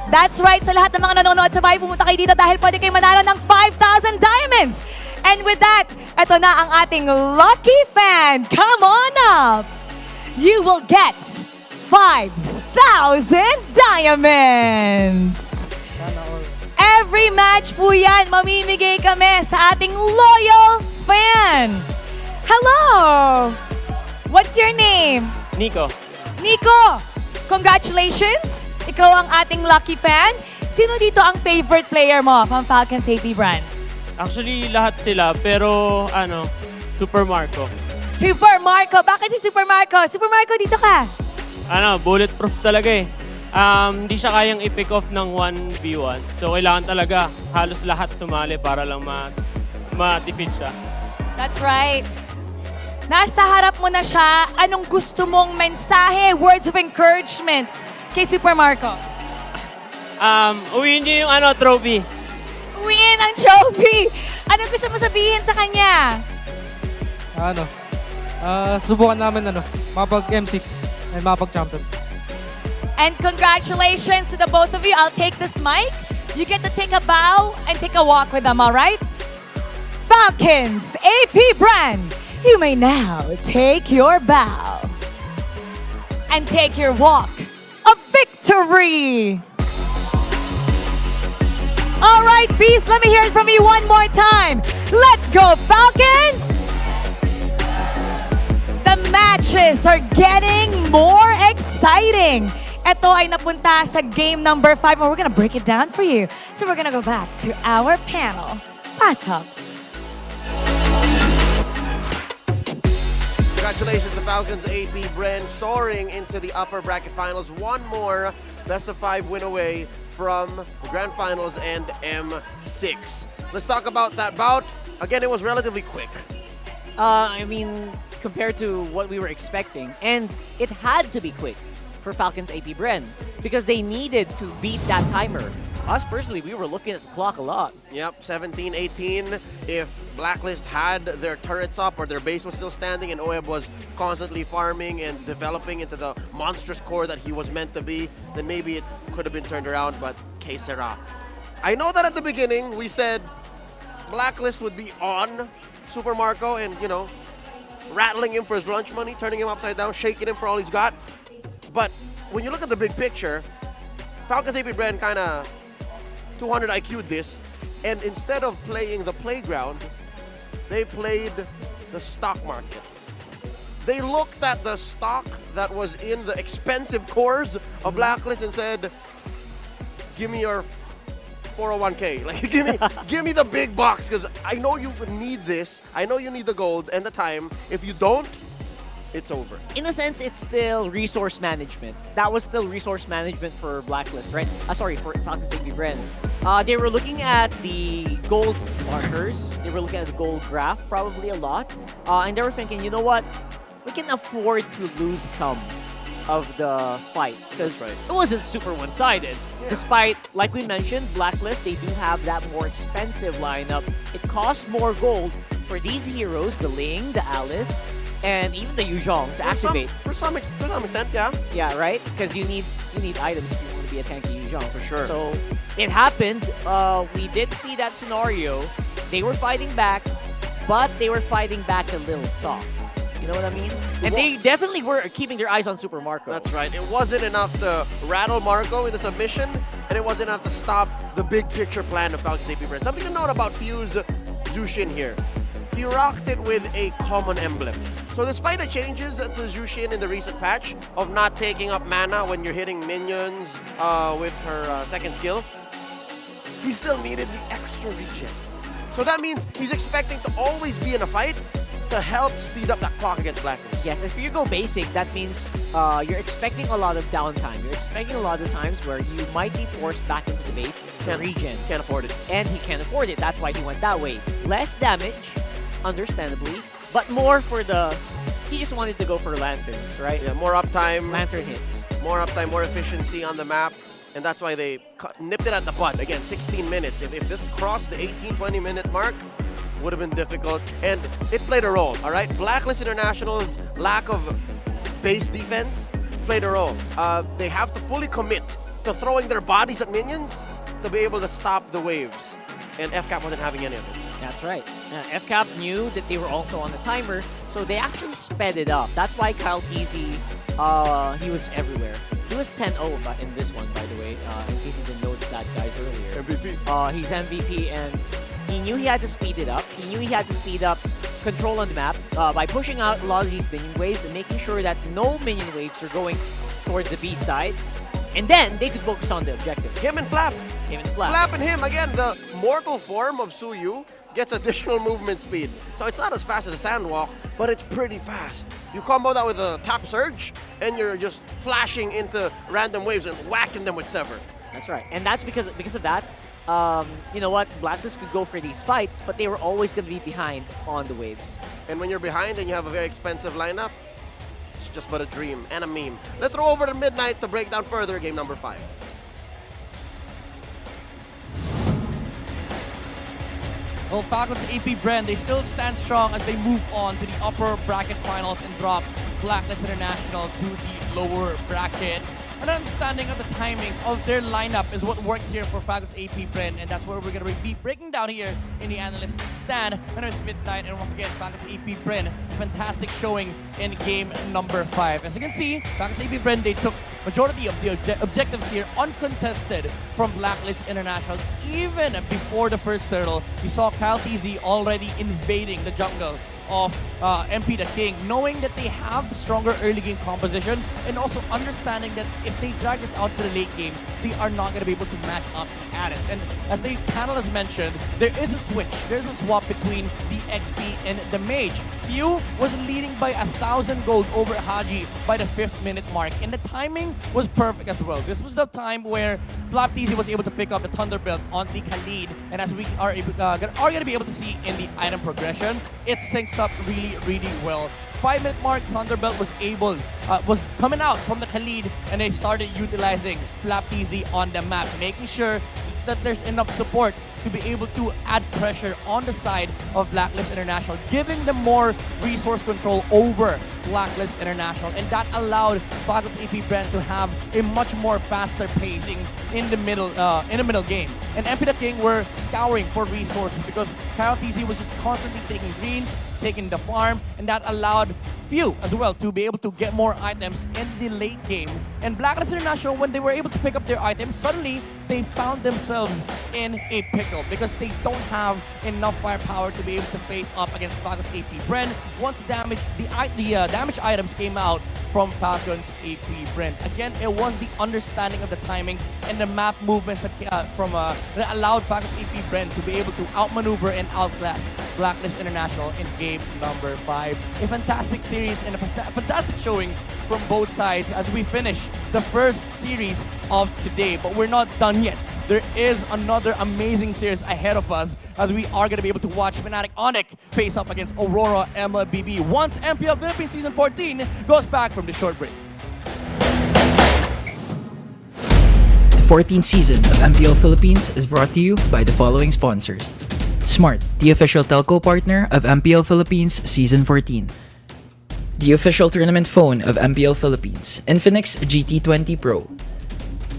That's right. Sa lahat ng mga nanonood sa bahay, pumunta kayo dito dahil pwede kayo manalo ng 5,000 diamonds. And with that, ito na ang ating lucky fan. Come on up. You will get 5,000 diamonds. Every match po yan, mamimigay kami sa ating loyal fan. Hello! What's your name? Nico. Nico, congratulations! Ikaw ang ating lucky fan. Sino dito ang favorite player mo from Falcons APBren? Actually, lahat sila, pero Super Marco. Super Marco! Bakit si Super Marco? Super Marco, dito ka. Bulletproof talaga eh. Hindi siya kayang i-pick off ng 1v1. So, kailangan talaga halos lahat sumali para lang ma-defeat siya. That's right. Nasa harap mo na siya. Anong gusto mong mensahe, words of encouragement kay Super Marco? Uwiin niyo yung trophy. Uwiin ang trophy! Anong gusto mo sabihin sa kanya? Subukan namin mapag-M6 and mapag-champion. And congratulations to the both of you. I'll take this mic. You get to take a bow and take a walk with them, all right? Falcons APBren, you may now take your bow and take your walk of victory. All right, Beast, let me hear it from you one more time. Let's go, Falcons! The matches are getting more exciting. Ito ay napunta sa game number 5, and we're gonna break it down for you. So we're gonna go back to our panel. Pasok. Congratulations to Falcons APBren soaring into the upper bracket finals. One more best of 5 win away from the grand finals and M6. Let's talk about that bout. Again, it was relatively quick. I mean, compared to what we were expecting, and it had to be quick for Falcons APBren because they needed to beat that timer. Us personally, we were looking at the clock a lot. Yep, 17-18. If Blacklist had their turrets up or their base was still standing and Oeb was constantly farming and developing into the monstrous core that he was meant to be, then maybe it could have been turned around, but que sera. I know that at the beginning we said Blacklist would be on Super Marco and, you know, rattling him for his lunch money, turning him upside down, shaking him for all he's got. But when you look at the big picture, Falcons APBren kind of 200 IQ'd this, and instead of playing the playground, they played the stock market. They looked at the stock that was in the expensive cores of Blacklist and said, give me your 401k. Like, give me the big box, because I know you need this. I know you need the gold and the time. If you don't, it's over. In a sense, it's still resource management. That was still resource management for Blacklist, right? Sorry, for Falcons APBren. They were looking at the gold markers. They were looking at the gold graph probably a lot. And they were thinking, you know what? We can afford to lose some of the fights because it wasn't super one-sided. Yeah. Despite, like we mentioned, Blacklist, they do have that more expensive lineup. It costs more gold for these heroes, the Ling, the Alice, and even the Yuzhong to activate. To some extent, yeah. Yeah, right? Because you need items if you want to be a tanky Yuzhong. For sure. So it happened. We did see that scenario. They were fighting back, but they were fighting back a little soft. You know what I mean? And they definitely were keeping their eyes on Super Marco. That's right. It wasn't enough to rattle Marco in the submission, and it wasn't enough to stop the big picture plan of Falcons APBren. Something to note about Fuse Zushin here. He rocked it with a common emblem. So despite the changes to Zushin in the recent patch of not taking up mana when you're hitting minions with her second skill, he still needed the extra regen. So that means he's expecting to always be in a fight to help speed up that clock against Blacklist. Yes, if you go basic, that means you're expecting a lot of downtime. You're expecting a lot of times where you might be forced back into the base to regen. Can't afford it. And he can't afford it. That's why he went that way. Less damage, understandably, but more for he just wanted to go for lanterns, right? Yeah, more uptime. Lantern hits. More uptime, more efficiency on the map. And that's why they nipped it at the bud. Again, 16 minutes. If this crossed the 18-20 minute mark, would have been difficult. And it played a role, all right? Blacklist International's lack of base defense played a role. They have to fully commit to throwing their bodies at minions to be able to stop the waves. And FCAP wasn't having any of it. That's right. FCAP knew that they were also on the timer, so they actually sped it up. That's why Kyle Teasy, he was everywhere. He was 10-0 in this one, by the way, in case you didn't notice that, guys, earlier. MVP. He's MVP, and he knew he had to speed it up. He knew he had to speed up control on the map by pushing out a lot of these minion waves and making sure that no minion waves are going towards the B side. And then they could focus on the objective. Him and Flap. Him and Flap. Flap and him, again, the mortal form of Suyu gets additional movement speed. So it's not as fast as a Sandwalk, but it's pretty fast. You combo that with a Tap Surge, and you're just flashing into random waves and whacking them with Sever. That's right. And that's because of that, you know what, Blacklist could go for these fights, but they were always going to be behind on the waves. And when you're behind and you have a very expensive lineup, it's just but a dream and a meme. Let's throw over to Midnight to break down further game number 5. Well, Falcons APBren, they still stand strong as they move on to the upper bracket finals and drop Blacklist International to the lower bracket. an understanding of the timings of their lineup is what worked here for Falcons APBren, and that's what we're going to be breaking down here in the analyst stand. My name is Midnight, and once again, Falcons APBren, fantastic showing in game number 5. As you can see, Falcons APBren, they took majority of the objectives here uncontested from Blacklist International. Even before the first turtle, we saw Kyle TZ already invading the jungle of MP the King, knowing that they have the stronger early game composition and also understanding that if they drag this out to the late game, they are not going to be able to match up the Addis. And as the panel has mentioned, there is a switch, there's a swap between the XP and the Mage. Few was leading by 1,000 gold over Haji by the 5th minute mark, and the timing was perfect as well. This was the time where Flap TZ was able to pick up the Thunderbolt on the Khalid, and as we are going to be able to see in the item progression, it syncs up really well. 5-minute mark, Thunderbolt was coming out from the Khalid, and they started utilizing Flap TZ on the map, making sure that there's enough support to be able to add pressure on the side of Blacklist International, giving them more resource control over Blacklist International, and that allowed Falcons APBren to have a much more faster pacing in the middle game. And MP the King were scouring for resources because Kyle TZ was just constantly taking greens, taking the farm, and that allowed Few as well to be able to get more items in the late game. And Blacklist International, when they were able to pick up their items, suddenly they found themselves in a pickle because they don't have enough firepower to be able to face up against Falcons APBren once the damage items came out from Falcons APBren. Again, it was the understanding of the timings and the map movements that that allowed Falcons APBren to be able to outmaneuver and outclass Blacklist International in game number 5. A fantastic series and a fantastic showing from both sides as we finish the first series of today. But we're not done yet. There is another amazing series ahead of us as we are going to be able to watch Fnatic Onic face up against Aurora MLBB once MPL Philippines Season 14 goes back from the short break. The 14th season of MPL Philippines is brought to you by the following sponsors. Smart, the official telco partner of MPL Philippines Season 14. The official tournament phone of MPL Philippines, Infinix GT20 Pro.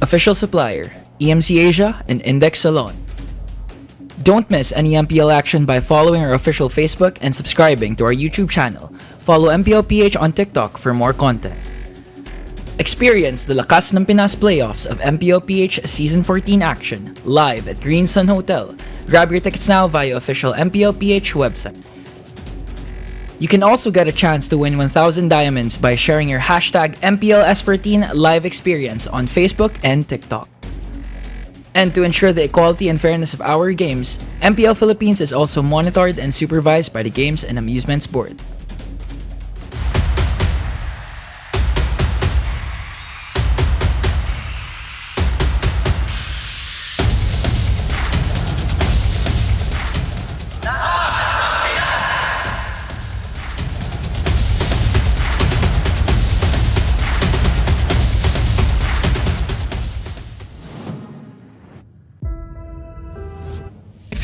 Official supplier, EMC Asia and Index Salon. Don't miss any MPL action by following our official Facebook and subscribing to our YouTube channel. Follow MPL PH on TikTok for more content. Experience the Lakas ng Pinas playoffs of MPL PH Season 14 action live at Green Sun Hotel. Grab your tickets now via official MPL PH website. You can also get a chance to win 1,000 diamonds by sharing your hashtag MPL S14 live experience on Facebook and TikTok. And to ensure the equality and fairness of our games, MPL Philippines is also monitored and supervised by the Games and Amusements Board.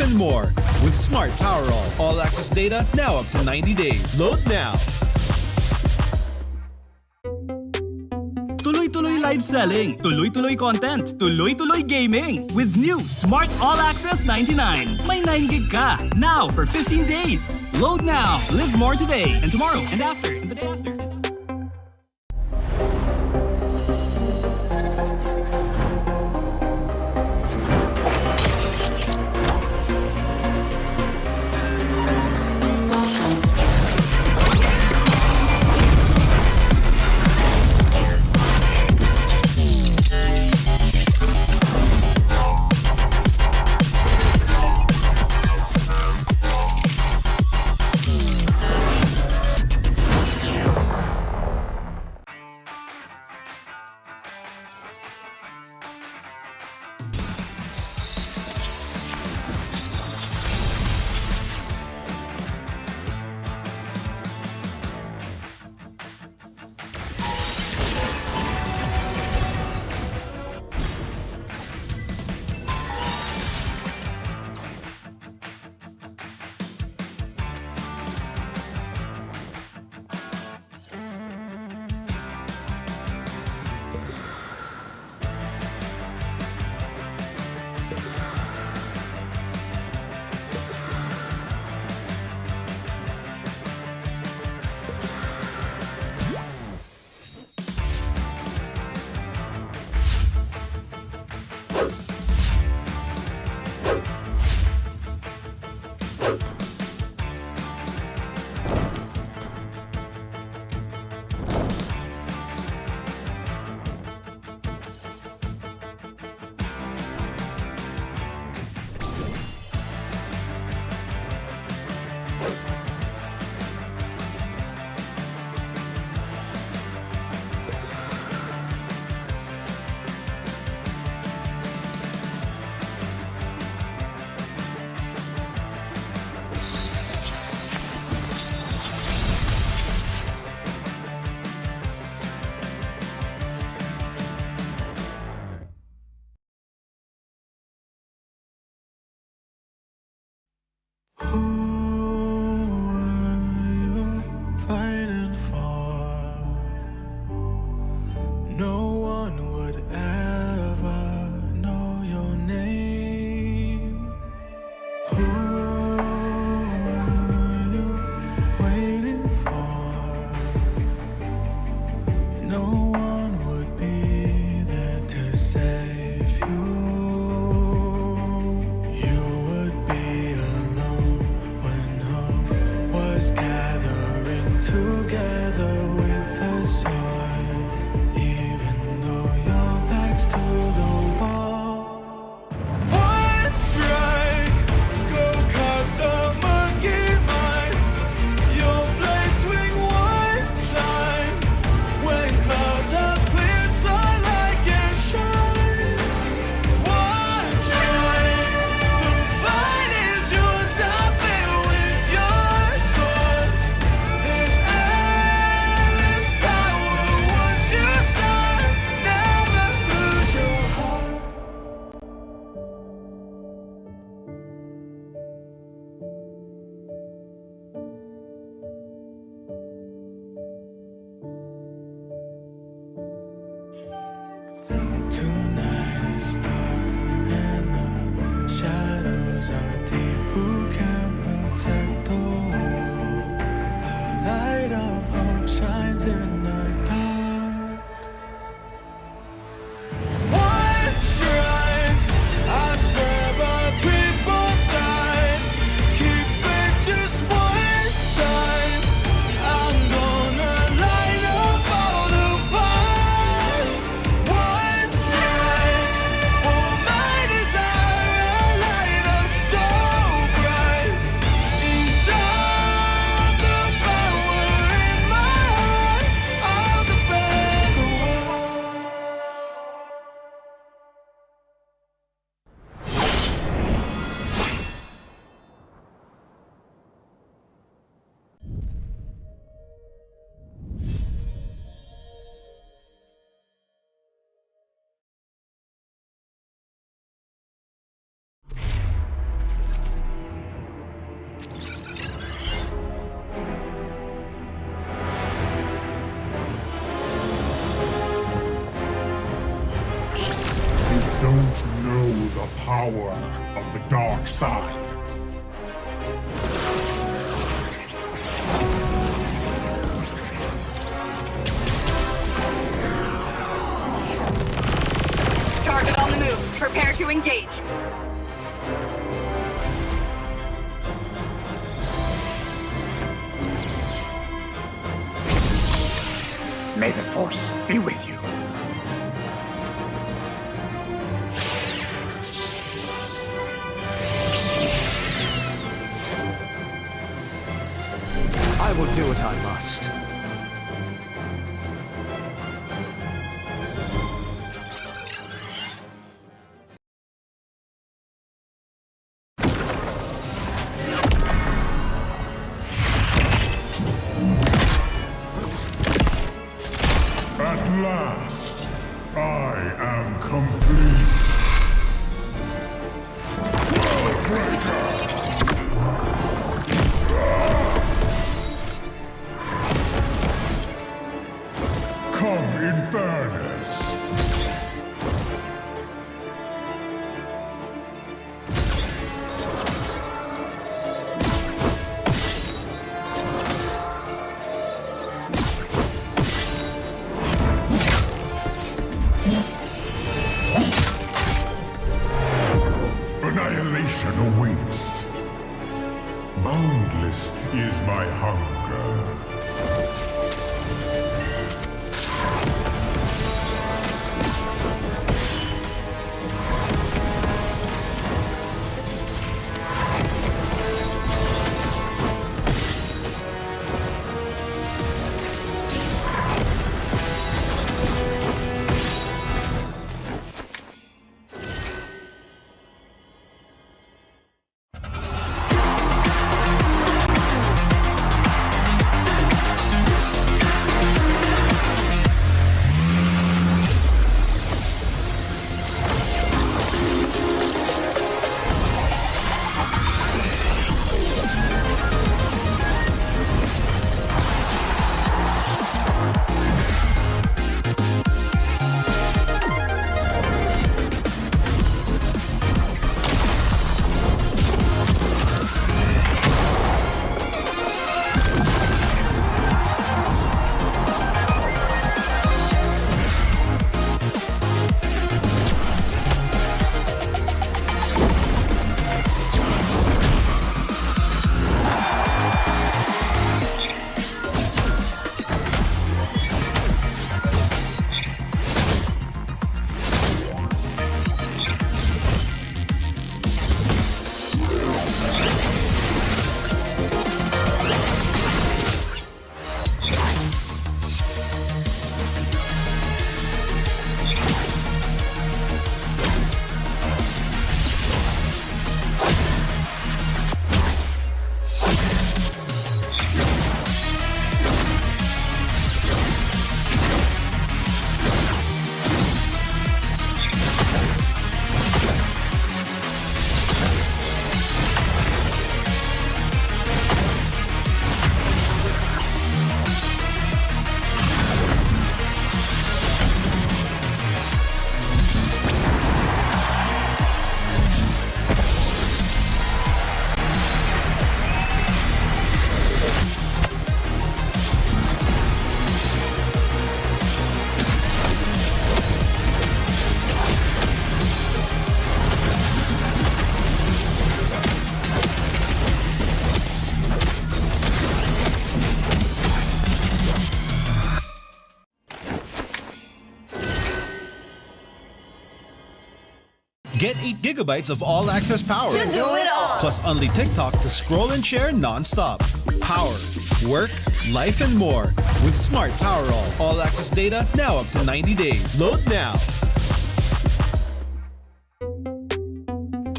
And more with Smart Powerall. All access data now up to 90 days. Load now. Tuloy-tuloy live selling, tuloy-tuloy content, tuloy-tuloy gaming. With new Smart All Access 99. May 9 gig ka now for 15 days. Load now. Live more today and tomorrow and after and the day after. power of the dark side. Target on the move. Prepare to engage. May the Force be with you. I will do what I must. At last, I am complete. Come in fairness. Annihilation awaits. Boundless is my hunger. Get 8 gigabytes of all-access power. To do it all. Plus only TikTok to scroll and share non-stop. Power, work, life, and more. With Smart Power all-access data now up to 90 days. Load now.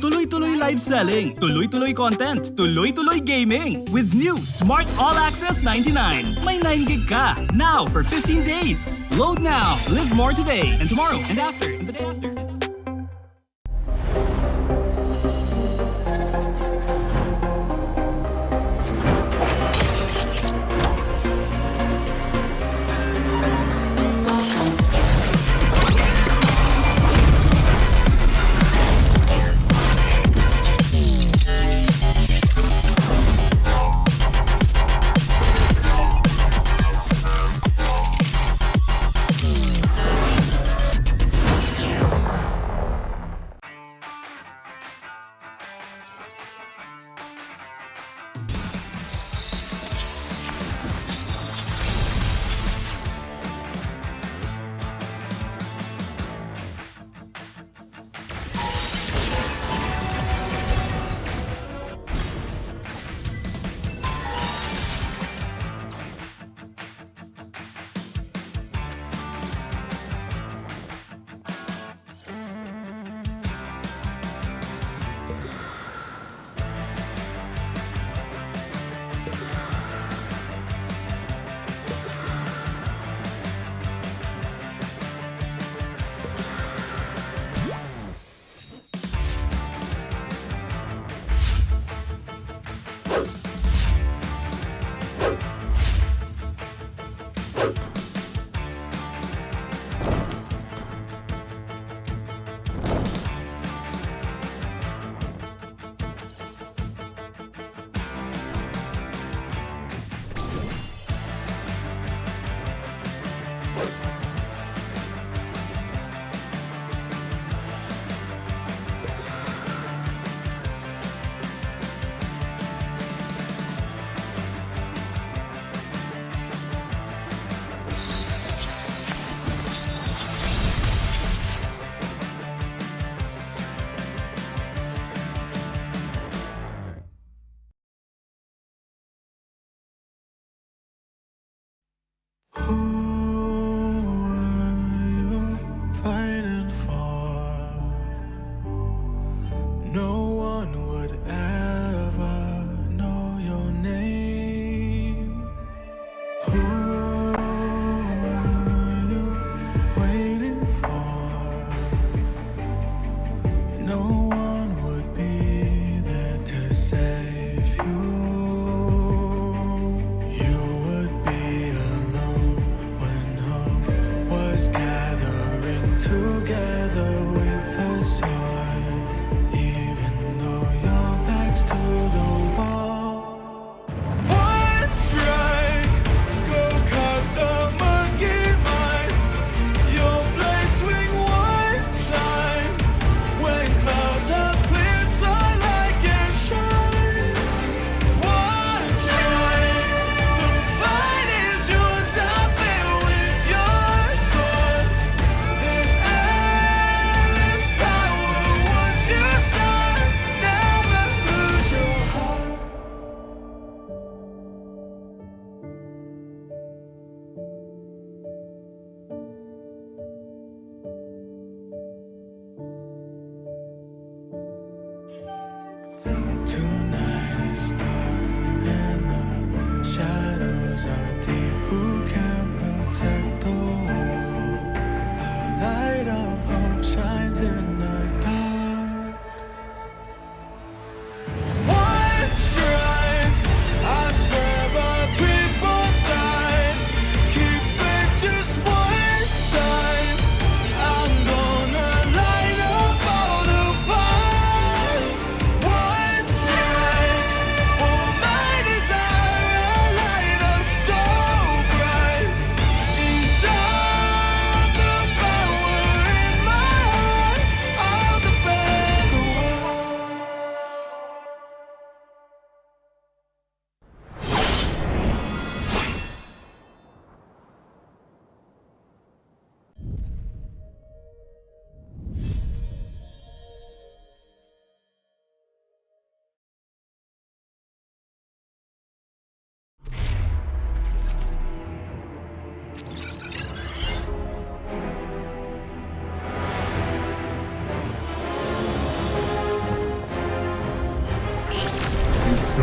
Tuloy-tuloy live selling, tuloy-tuloy content, tuloy-tuloy gaming. With new Smart All Access 99. May 9 gig ka, now for 15 days. Load now, live more today, and tomorrow, and after, and the day after.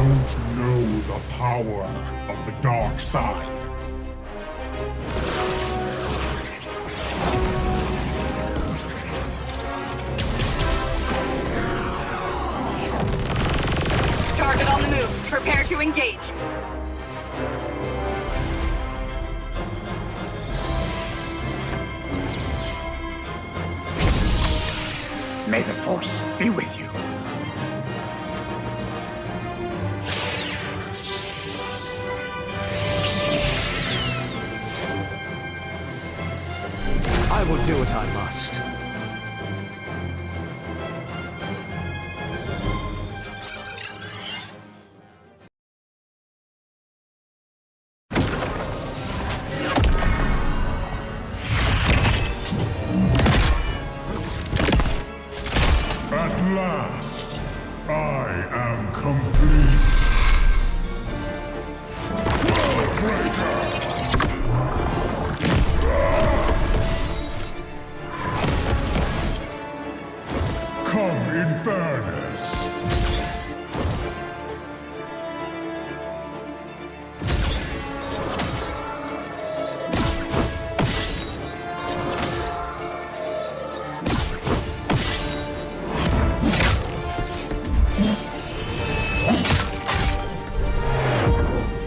don't know the power of the dark side. Target on the move. Prepare to engage. May the Force be with you. I will do what I must. At last, I am complete. Worldbreaker! Come in fairness.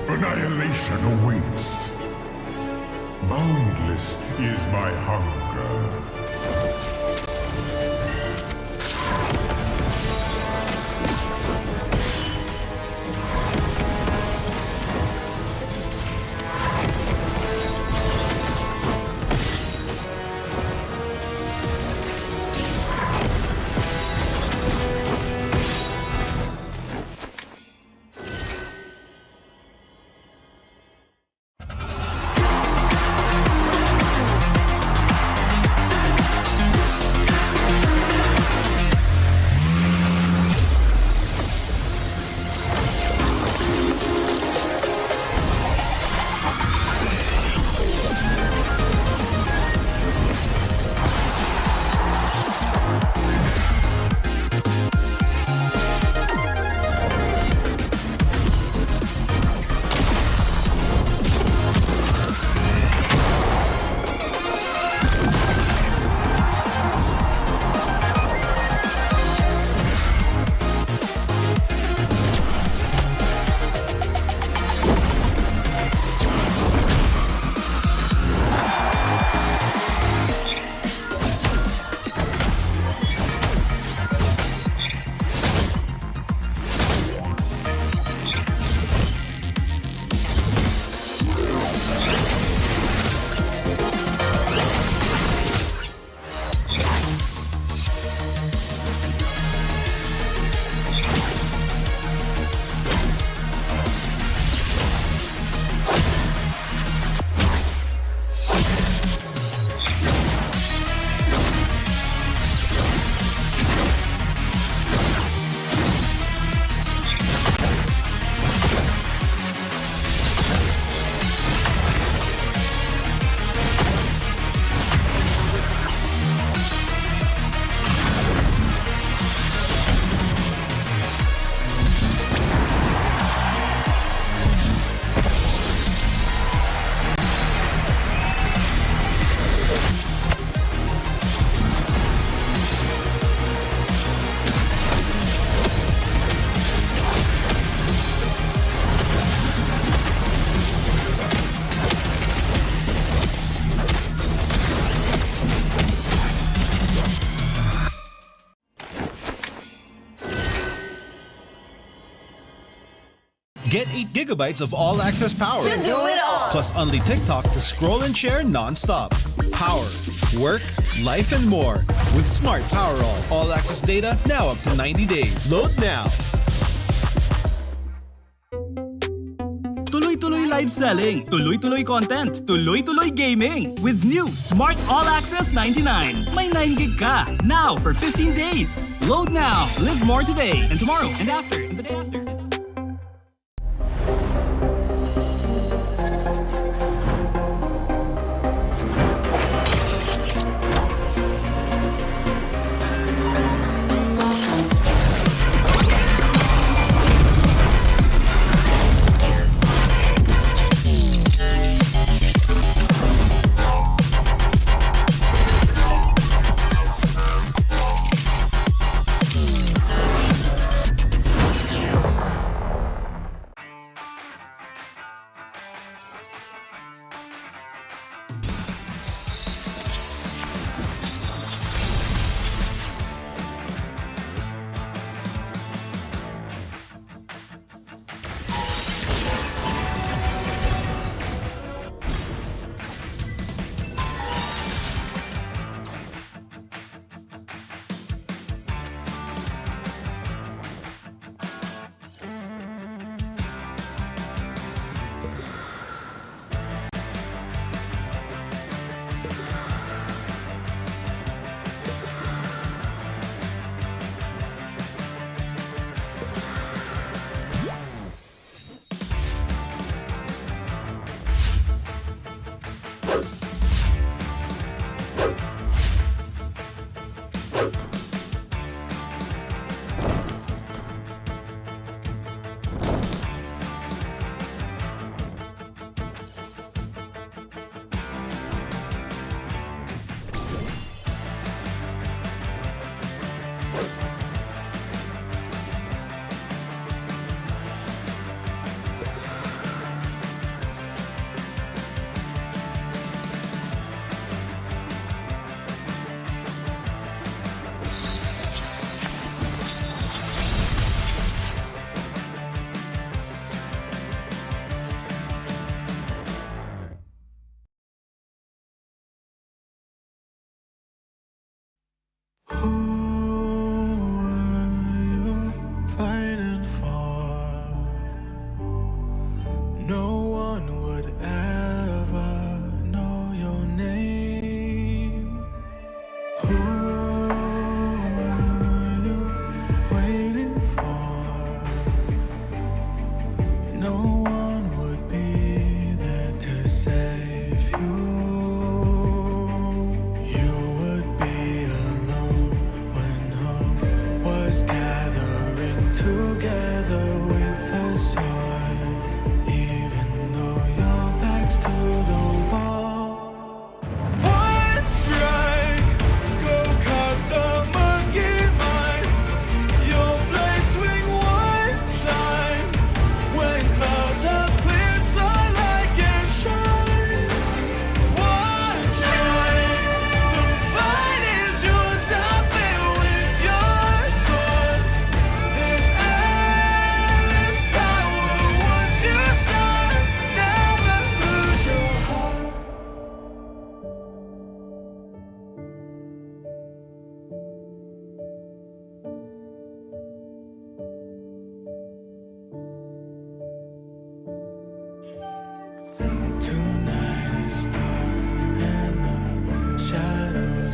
Annihilation awaits. Boundless is my hunger. Get 8 gigabytes of all-access power. To do it all. Plus only TikTok to scroll and share non-stop. Power, work, life, and more. With Smart Power all-access data now up to 90 days. Load now. Tuloy-tuloy live selling, tuloy-tuloy content, tuloy-tuloy gaming. With new Smart All Access 99. May 9 gig ka, now for 15 days. Load now, live more today, and tomorrow, and after, and the day after.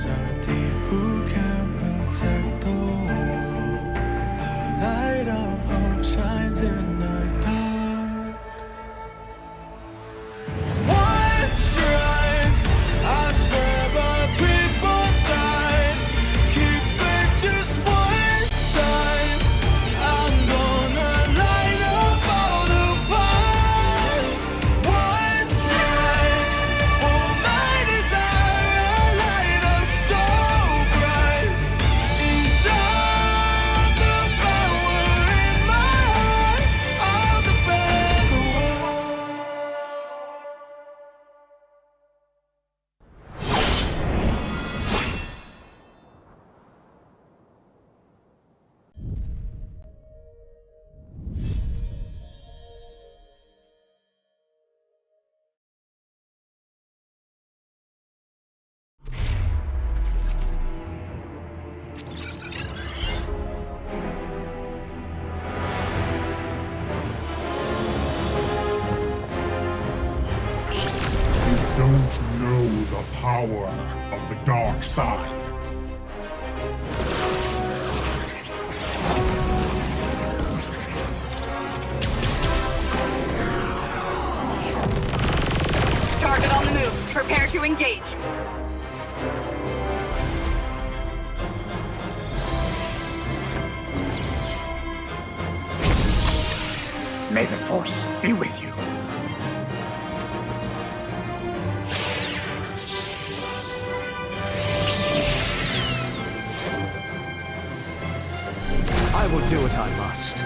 waters are deep. Who can protect the world? A light of hope shines in the dark. One strike, I swear by people's side. Keep faith just one time. I'm gonna light up all the fires. One strike for my desire. I light up so bright. Inside the power in my heart, I'll defend the world. You don't know the power of the dark side. Target on the move. Prepare to engage. May the force be with you. I will do what I must.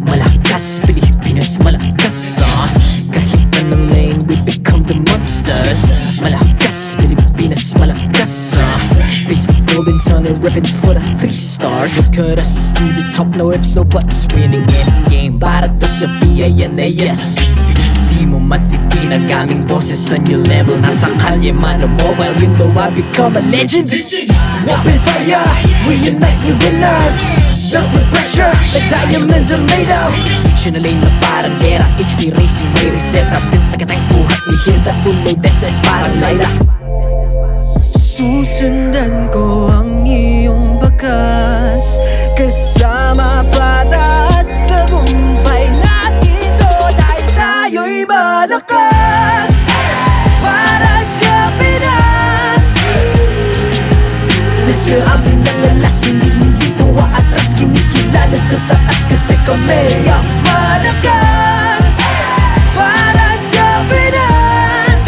Malakas, Pilipinas, malakas Kahit anong lane, we become the monsters. Malakas, Pilipinas, malakas Face the golden sun and ribbon for the 3 stars. Look at us to the top, no ifs, no buts. Winning any game, para to sa PINAS. Di mo matitinag aming boses sa new level. Nasa kalye man o mobile, you know I become a legend. Open fire, we unite, we winners. Built with pressure, like diamonds are made of. Switch na lane na parang gera. HP racing, may reset up. Built tagatang buhat ni Hilda. Full load SS parang Laila. Susundan ko ang iyong bakas. Kasama patas, tagumpay natin to. Dahil tayo'y malakas. Para sa Pinas. Nasa amin ang alas, hindi tuwa atras. Kinikilala sa taas kasi kami ang malakas. Para sa Pinas.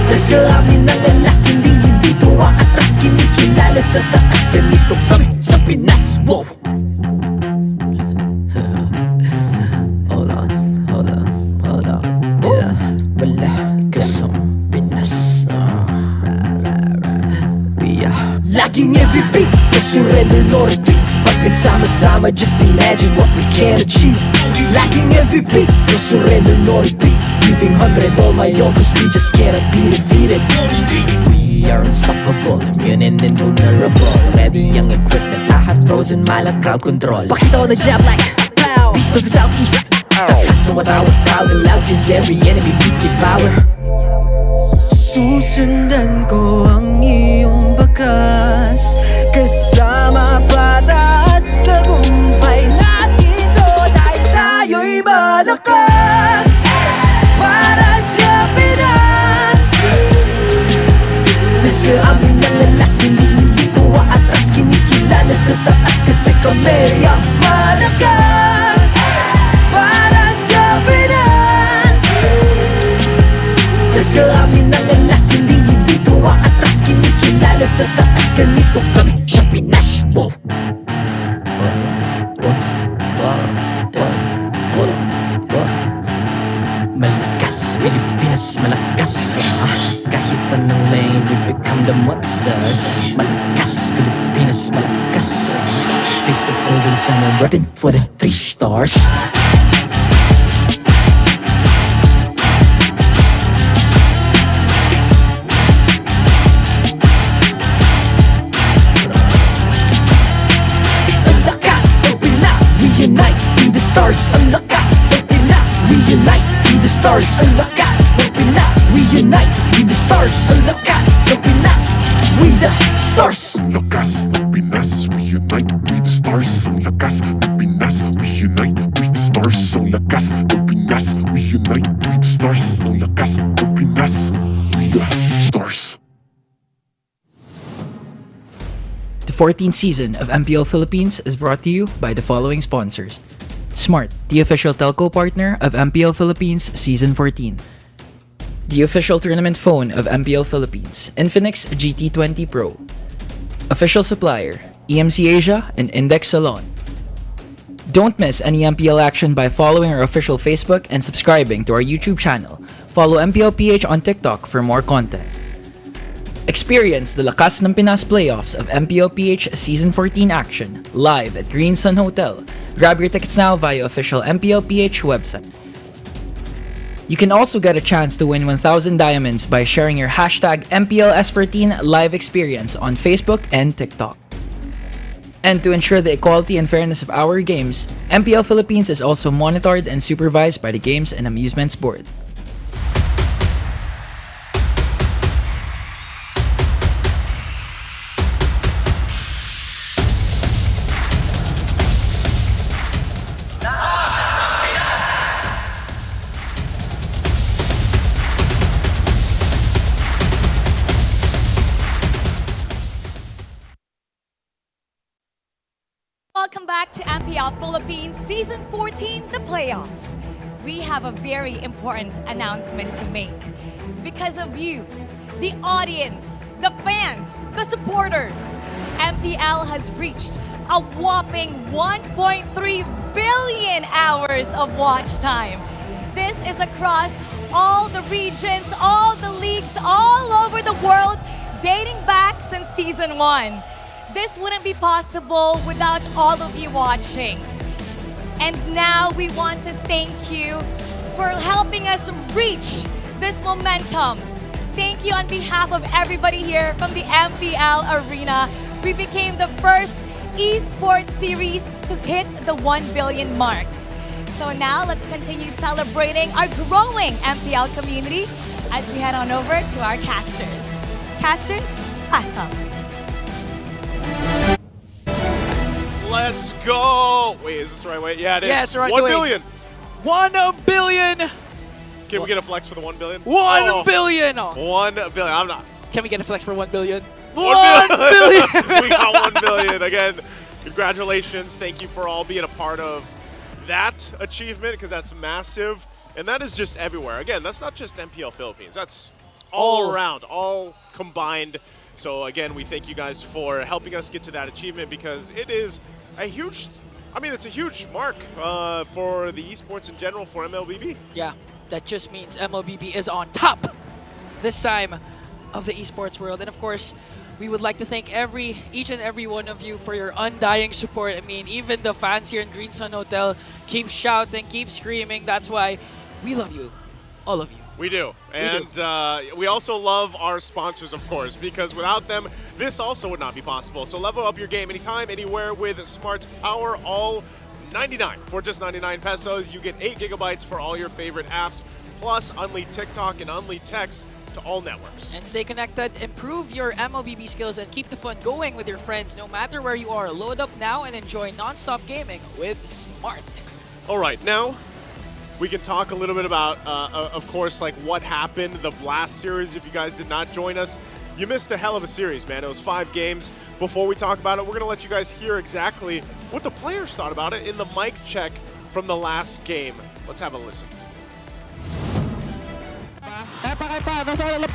Nasa amin ang alas, hindi tuwa atras. Kinikilala sa taas, ganito kami sa Pinas. Wow! Hold on. Yeah, wala kasang Pinas. Laging every beat, no surrender, no retreat. Pag nagsama-sama, just imagine what we can achieve. Laging every beat, no surrender, no retreat. giving 100 all my all, cause we just cannot be defeated. We are unstoppable, immune and invulnerable. Ready ang equipment, lahat frozen, malak crowd control. Pakita ko na jab like pow, east to the southeast. So what I would proud and loud, cause every enemy we devour. Susundan ko ang iyong bakas, kasama patas, tagumpay natin to, dahil tayo'y malakas. Para sa Pinas, nasa amin ang alas, hindi ko aatras, kinikilala sa taas, kasi kami ang malakas. Para sa Pinas, nasa amin ang alas, hindi ko aatras, kinikilala sa taas, ganito kami sa Pinas. Malakas, Pilipinas, malakas. Kahit anong lane, we become the monsters. Malakas, Pilipinas, malakas. Face the golden sun and repping for the 3 stars. Ang lakas ng Pinas, reunite, be the stars. Ang lakas ng Pinas, reunite, be the stars. Ang lakas ng Pinas, reunite, be the stars. Ang lakas ng Pinas, we the stars. Ang lakas ng Pinas, reunite, we the stars. Ang lakas ng Pinas, reunite, we the stars. Ang lakas ng Pinas, reunite, we the stars. Ang lakas ng Pinas, we the stars. The 14th season of MPL Philippines is brought to you by the following sponsors. Smart, the official telco partner of MPL Philippines Season 14. The official tournament phone of MPL Philippines, Infinix GT20 Pro. Official supplier, EMC Asia and Index Salon. Don't miss any MPL action by following our official Facebook and subscribing to our YouTube channel. Follow MPL PH on TikTok for more content. Experience the Lakas ng Pinas playoffs of MPL PH Season 14 action live at Green Sun Hotel. Grab your tickets now via official MPL PH website. You can also get a chance to win 1,000 diamonds by sharing your hashtag MPL S14 live experience on Facebook and TikTok. And to ensure the equality and fairness of our games, MPL Philippines is also monitored and supervised by the Games and Amusements Board. Welcome back to MPL Philippines Season 14, the playoffs. We have a very important announcement to make. Because of you, the audience, the fans, the supporters, MPL has reached a whopping 1.3 billion hours of watch time. This is across all the regions, all the leagues, all over the world, dating back since Season 1. This wouldn't be possible without all of you watching. And now we want to thank you for helping us reach this momentum. Thank you on behalf of everybody here from the MPL Arena. We became the first esports series to hit the 1 billion mark. So now let's continue celebrating our growing MPL community as we head on over to our casters. Casters, pass up. Let's go! Wait, is this the right way? Yeah, it is. Yeah, it's the right 1 way. billion! 1 billion! Can we get a flex for the 1 billion? 1 billion! Oh. 1 billion. I'm not. Can we get a flex for 1 billion? 1 billion! We got 1 billion. Again, congratulations. Thank you for all being a part of that achievement, because that's massive. And that is just everywhere. Again, that's not just MPL Philippines. That's all around, all combined. So again, we thank you guys for helping us get to that achievement, because it is a huge, I mean, it's a huge mark for the esports in general for MLBB. Yeah, that just means MLBB is on top this time of the esports world. And of course, we would like to thank each and every one of you for your undying support. I mean, even the fans here in Green Sun Hotel keep shouting, keep screaming. That's why we love you. all of you. We do. And we also love our sponsors, of course, because without them, this also would not be possible. So level up your game anytime, anywhere with Smart's Power All 99. For just 99 pesos, you get 8 gigabytes for all your favorite apps, plus unlead TikTok and unlead text to all networks. And stay connected, improve your MLBB skills, and keep the fun going with your friends no matter where you are. Load up now and enjoy non-stop gaming with Smart. All right, now we can talk a little bit about, of course, like what happened, the Blast series. If you guys did not join us, you missed a hell of a series, man. It was 5 games. Before we talk about it, we're going to let you guys hear exactly what the players thought about it in the mic check from the last game. Let's have a listen.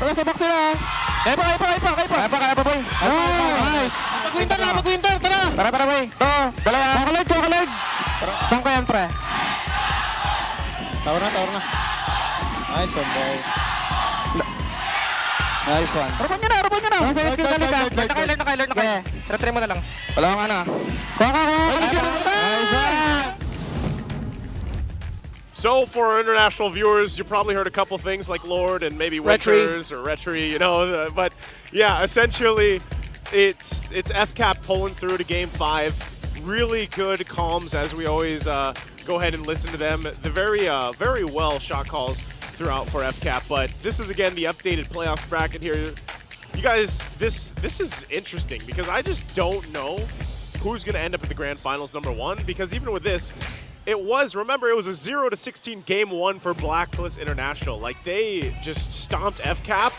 Nasa box sila. Kaya pa, boy. Nice. Mag-winter na. Tara, boy. Ito, dalawa. Kalag. Stang ko yan, pre. Tower na. Nice one, boy. Nice one. Rupan nyo na. Nasa skill ka. Naka-alert. Try mo na lang. Wala kang ano. Nice one. So for our international viewers, you probably heard a couple things like Lord and maybe Winters or Retri, you know. But yeah, essentially, it's FCAP pulling through to Game 5. Really good calms as we always go ahead and listen to them. The very well shot calls throughout for FCAP. But this is again the updated playoff bracket here. You guys, this is interesting because I just don't know who's going to end up at the grand finals #1, because even with this, remember, it was a 0-16 Game 1 for Blacklist International. Like, they just stomped FCAP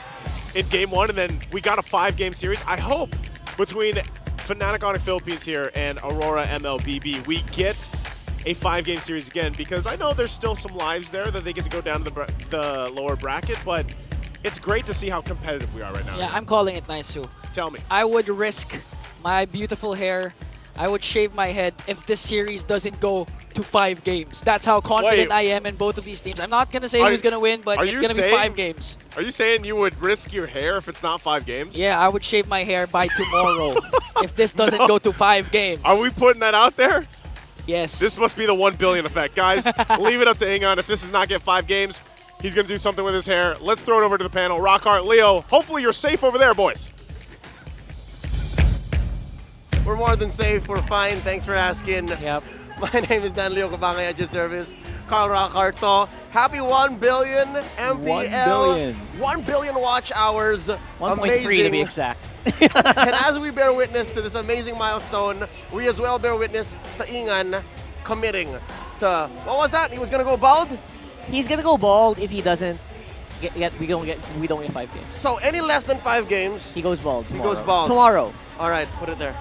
in Game 1, and then we got a 5-game series. I hope between Fnatic Onic Philippines here and Aurora MLBB, we get a 5-game series again, because I know there's still some lives there that they get to go down to the lower bracket, but it's great to see how competitive we are right now. Yeah, I'm calling it nice too. Tell me. I would risk my beautiful hair. I would shave my head if this series doesn't go to 5 games. That's how confident I am in both of these teams. I'm not going to say who's going to win, but it's going to be 5 games. Are you saying you would risk your hair if it's not 5 games? Yeah, I would shave my hair by tomorrow if this doesn't go to 5 games. Are we putting that out there? Yes. This must be the 1 billion effect. Guys, leave it up to Ingon. If this does not get 5 games, he's going to do something with his hair. Let's throw it over to the panel. Rockhart, Leo, hopefully you're safe over there, boys. We're more than safe. We're fine. Thanks for asking. Yep. My name is Dan Leo Kabangay at your service. Carl Rockarto. Happy 1 billion MPL. 1 billion. 1 billion watch hours. 1.3 to be exact. And as we bear witness to this amazing milestone, we as well bear witness to Ingan committing to, what was that? He was going to go bald? He's going to go bald if he doesn't. We don't get 5 games. So any less than 5 games, he goes bald tomorrow. He goes bald. Tomorrow. All right, put it there.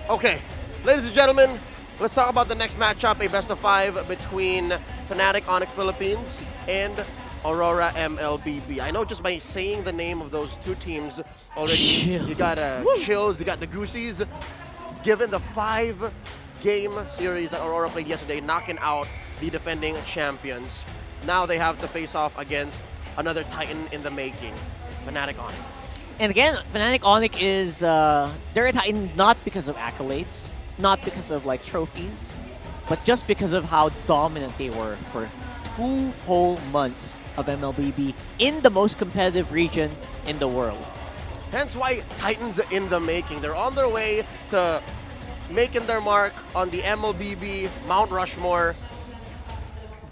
Okay, ladies and gentlemen, let's talk about the next matchup, a best-of-5 between Fnatic Onic Philippines and Aurora MLBB. I know just by saying the name of those two teams already, you got chills, you got the goosies. Given the 5-game series that Aurora played yesterday, knocking out the defending champions, now they have to face off against another Titan in the making, Fnatic Onic. And again, Fnatic Onic is, they're a Titan not because of accolades, not because of like trophies, but just because of how dominant they were for 2 whole months of MLBB in the most competitive region in the world. Hence why Titans in the making. They're on their way to making their mark on the MLBB Mount Rushmore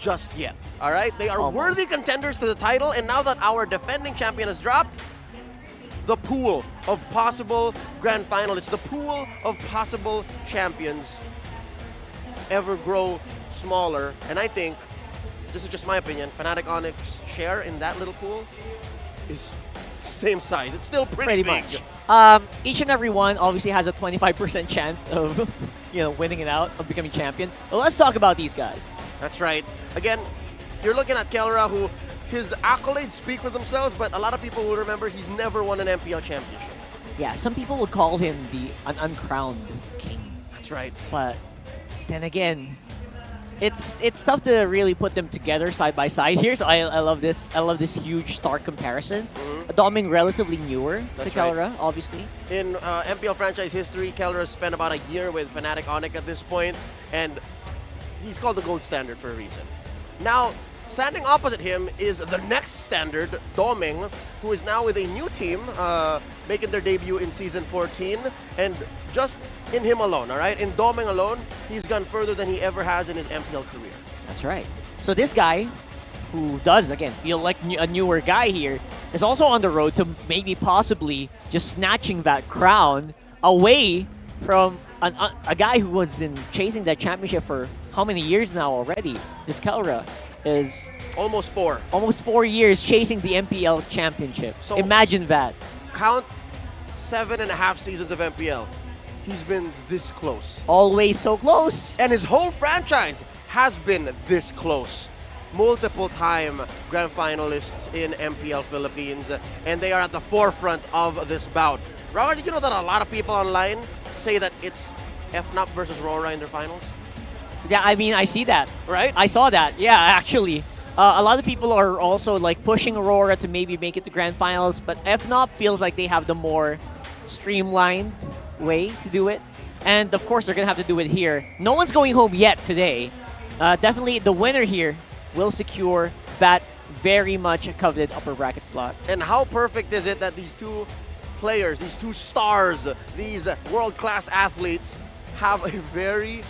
just yet. All right, they are worthy contenders to the title, and now that our defending champion has dropped, the pool of possible grand finalists, the pool of possible champions ever grow smaller. And I think, this is just my opinion, Fnatic Onic's share in that little pool is same size. It's still pretty big. Much. Each and every one obviously has a 25% chance of winning it out, of becoming champion. But let's talk about these guys. That's right. Again, you're looking at Kelra, who his accolades speak for themselves, but a lot of people will remember he's never won an MPL championship. Yeah, some people would call him an uncrowned king. That's right. But then again, it's tough to really put them together side by side here. So I love this. I love this huge stark comparison. Doming relatively newer to Kelra, obviously. In MPL franchise history, Kelra spent about a year with Fnatic Onic at this point, and he's called the gold standard for a reason. Now, standing opposite him is the next standard, Doming, who is now with a new team, making their debut in Season 14. And just in him alone, all right? In Doming alone, he's gone further than he ever has in his MPL career. That's right. So this guy, who does, again, feel like a newer guy here, is also on the road to maybe possibly just snatching that crown away from a guy who has been chasing that championship for how many years now already? This Kelra is... Almost 4. Almost 4 years chasing the MPL championship. So imagine that. Count 7.5 seasons of MPL. He's been this close. Always so close. And his whole franchise has been this close. Multiple-time grand finalists in MPL Philippines, and they are at the forefront of this bout. Robert, did you know that a lot of people online say that it's FNOP versus RORA in their finals? Yeah, I mean, I see that. Right? I saw that. Yeah, actually. A lot of people are also like pushing Aurora to maybe make it to grand finals, but FNOP feels like they have the more streamlined way to do it. And of course, they're going to have to do it here. No one's going home yet today. Definitely the winner here will secure that very much coveted upper bracket slot. And how perfect is it that these two players, these two stars, these world-class athletes have a very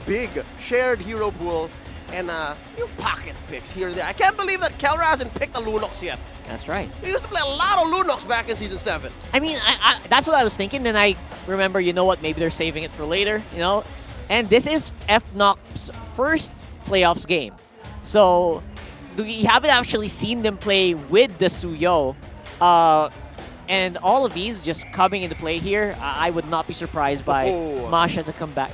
big shared hero pool and a few pocket picks here and there. I can't believe that Kelra hasn't picked a Lunox yet. That's right. He used to play a lot of Lunox back in Season 7. I mean, that's what I was thinking. Then I remember, you know what, maybe they're saving it for later, you know? And this is FNOP's first playoffs game. So we haven't actually seen them play with the Suyo. And all of these just coming into play here, I would not be surprised by Masha to come back.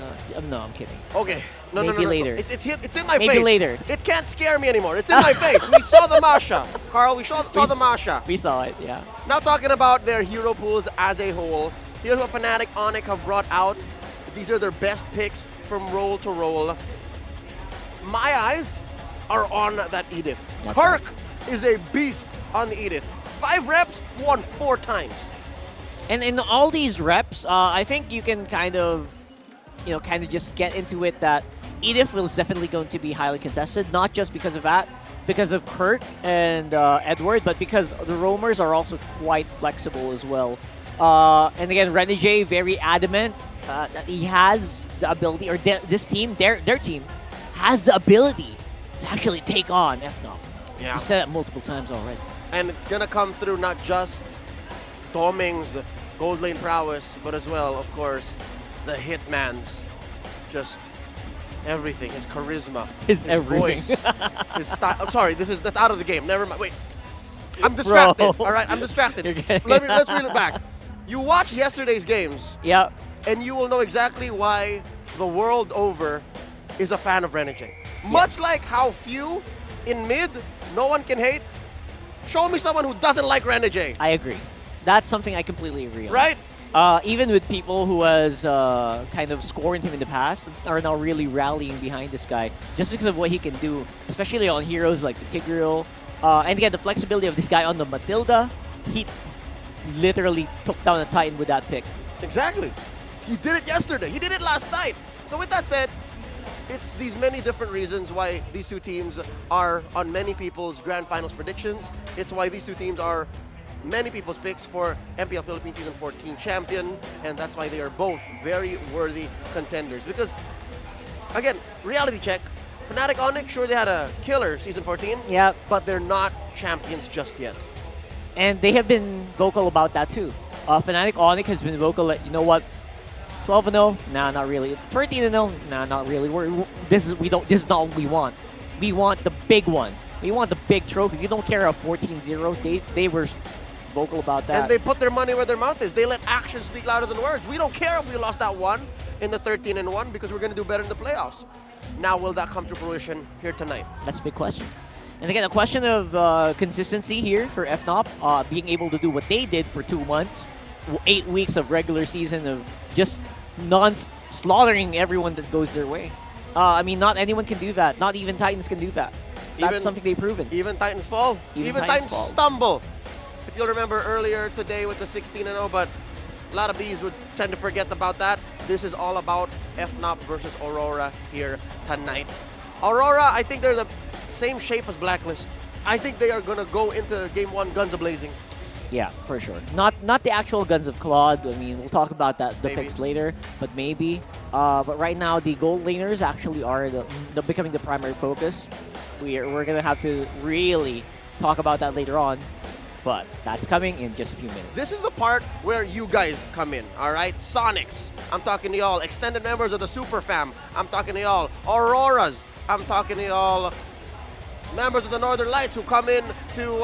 No, I'm kidding. Okay. No, Maybe later. It's in my Maybe face. later. It can't scare me anymore. It's in my face. We saw the Masha. Carl, we saw the Masha. We saw it, yeah. Now talking about their hero pools as a whole, here's what Fnatic Onic have brought out. These are their best picks from role to role. My eyes are on that Edith. Kirk is a beast on the Edith. 5 reps, won 4 times. And in all these reps, I think you can kind of just get into it that Edith is definitely going to be highly contested, not just because of that, because of Kirk and Edward, but because the roamers are also quite flexible as well. And again, Renegade very adamant that he has the ability, or this team, their team, has the ability to actually take on FNOP. Yeah. He said it multiple times already. And it's going to come through not just Doming's gold lane prowess, but as well, of course, the Hitman's just everything. His charisma, his everything. voice, his style. I'm sorry, that's out of the game. Never mind. Wait, I'm distracted. All right, I'm distracted. Let's reel it back. You watch yesterday's games, yeah, and you will know exactly why the world over is a fan of Renegade. Much like how few in mid, no one can hate. Show me someone who doesn't like Renegade. I agree. That's something I completely agree on. Right? Even with people who has kind of scorned him in the past are now really rallying behind this guy just because of what he can do, especially on heroes like the Tigreal. And again, the flexibility of this guy on the Matilda, he literally took down a Titan with that pick. Exactly. He did it yesterday. He did it last night. So with that said, it's these many different reasons why these two teams are on many people's grand finals predictions. It's why these two teams are many people's picks for MPL Philippines Season 14 champion, and that's why they are both very worthy contenders. Because, again, reality check, Fnatic Onic, sure they had a killer Season 14, yeah, but they're not champions just yet. And they have been vocal about that too. Fnatic Onic has been vocal that, you know what, 12-0? Nah, not really. 13-0? Nah, not really. This is not what we want. We want the big one. We want the big trophy. We don't care about 14-0. They were vocal about that. And they put their money where their mouth is. They let actions speak louder than words. We don't care if we lost that one in the 13-1 because we're going to do better in the playoffs. Now, will that come to fruition here tonight? That's a big question. And again, a question of consistency here for FNOP, being able to do what they did for 2 months, 8 weeks of regular season of just slaughtering everyone that goes their way. I mean, not anyone can do that. Not even Titans can do that. That's something they've proven. Even Titans fall. Even Titans stumble. If you'll remember earlier today with the 16-0, but a lot of Bs would tend to forget about that. This is all about FNOP versus Aurora here tonight. Aurora, I think they're the same shape as Blacklist. I think they are going to go into Game 1 guns a-blazing. Yeah, for sure. Not the actual Guns of Claude. I mean, we'll talk about the picks later, but maybe. But right now, the gold laners actually are the becoming the primary focus. We're gonna have to really talk about that later on, but that's coming in just a few minutes. This is the part where you guys come in, all right? Sonics, I'm talking to y'all. Extended members of the Super Fam, I'm talking to y'all. Auroras, I'm talking to y'all. Members of the Northern Lights who come in to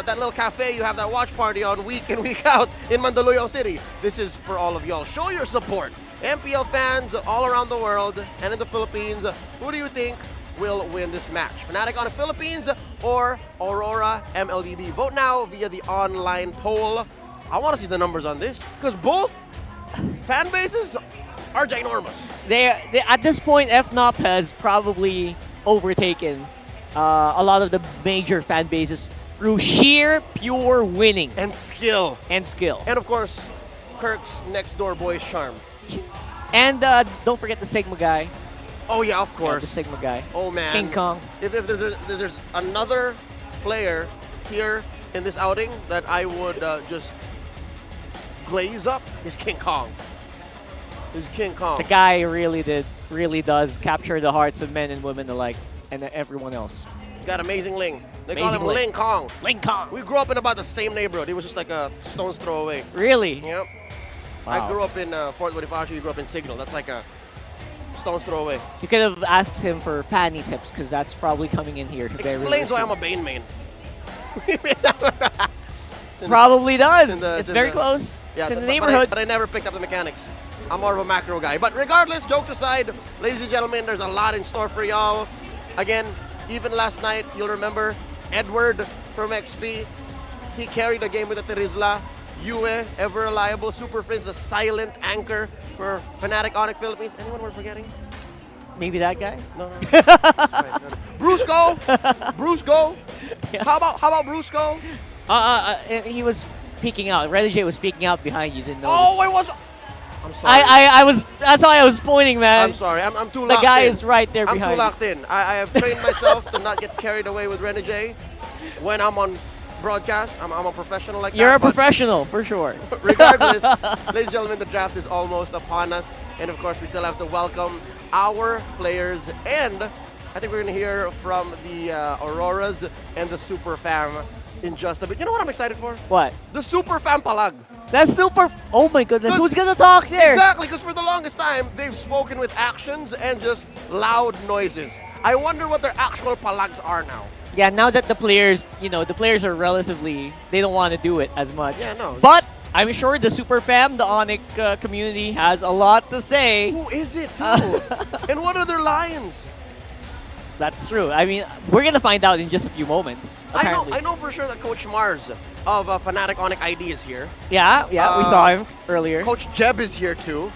that little cafe you have that watch party on week in, week out in Mandaluyong City. This is for all of y'all. Show your support. MPL fans all around the world and in the Philippines, who do you think will win this match? Fnatic Onic Philippines or Aurora MLBB? Vote now via the online poll. I want to see the numbers on this because both fan bases are ginormous. They at this point, FNOP has probably overtaken a lot of the major fan bases through sheer, pure winning. And skill. And skill. And of course, Kirk's next door boy's charm. And don't forget the Sigma guy. Oh yeah, of course. Yeah, the Sigma guy. Oh man. King Kong. If there's another player here in this outing that I would just glaze up, is King Kong. Is King Kong. The guy really does capture the hearts of men and women alike. And everyone else. Got amazing Ling. They Amazing call him Ling Kong. Ling Kong. We grew up in about the same neighborhood. He was just like a stone's throw away. Really? Yep. Wow. I grew up in Fort Bonifacio. You grew up in Signal. That's like a stone's throw away. You could have asked him for Fanny tips because that's probably coming in here. Explains why I'm a Bane main. Probably does. It's very close. Yeah, it's in the neighborhood. But I never picked up the mechanics. I'm more of a macro guy. But regardless, jokes aside, ladies and gentlemen, there's a lot in store for y'all. Again, even last night, you'll remember Edward from XP. He carried the game with the Terizla. Yue, ever reliable. Super Frizz, the silent anchor for Fnatic Onic Philippines. Anyone we're forgetting? Maybe that guy? No. Brusco! Brusco! Yeah. How about Brusco? He was peeking out. Renegade was peeking out behind you. Didn't know. Oh, I was. I'm sorry. I was. That's why I was pointing, man. I'm sorry. I'm too locked in. The guy is right there behind. I'm too locked in. I have trained myself to not get carried away with Renegade when I'm on broadcast. I'm a professional like that. You're a professional, for sure. Regardless, ladies and gentlemen, the draft is almost upon us. And of course, we still have to welcome our players. And I think we're going to hear from the Auroras and the Super Fam in just a bit. You know what I'm excited for? What? The Super Fam Palag. That's super. Oh my goodness. Who's going to talk there? Exactly, because for the longest time, they've spoken with actions and just loud noises. I wonder what their actual palags are now. Yeah, now that the players, the players are relatively, they don't want to do it as much. Yeah, no. But I'm sure the Super Fam, the Onic community, has a lot to say. Who is it, too? And what are their lines? That's true. I mean, we're going to find out in just a few moments. I know for sure that Coach Mars of Fnatic Onic ID is here. Yeah, we saw him earlier. Coach Jeb is here, too.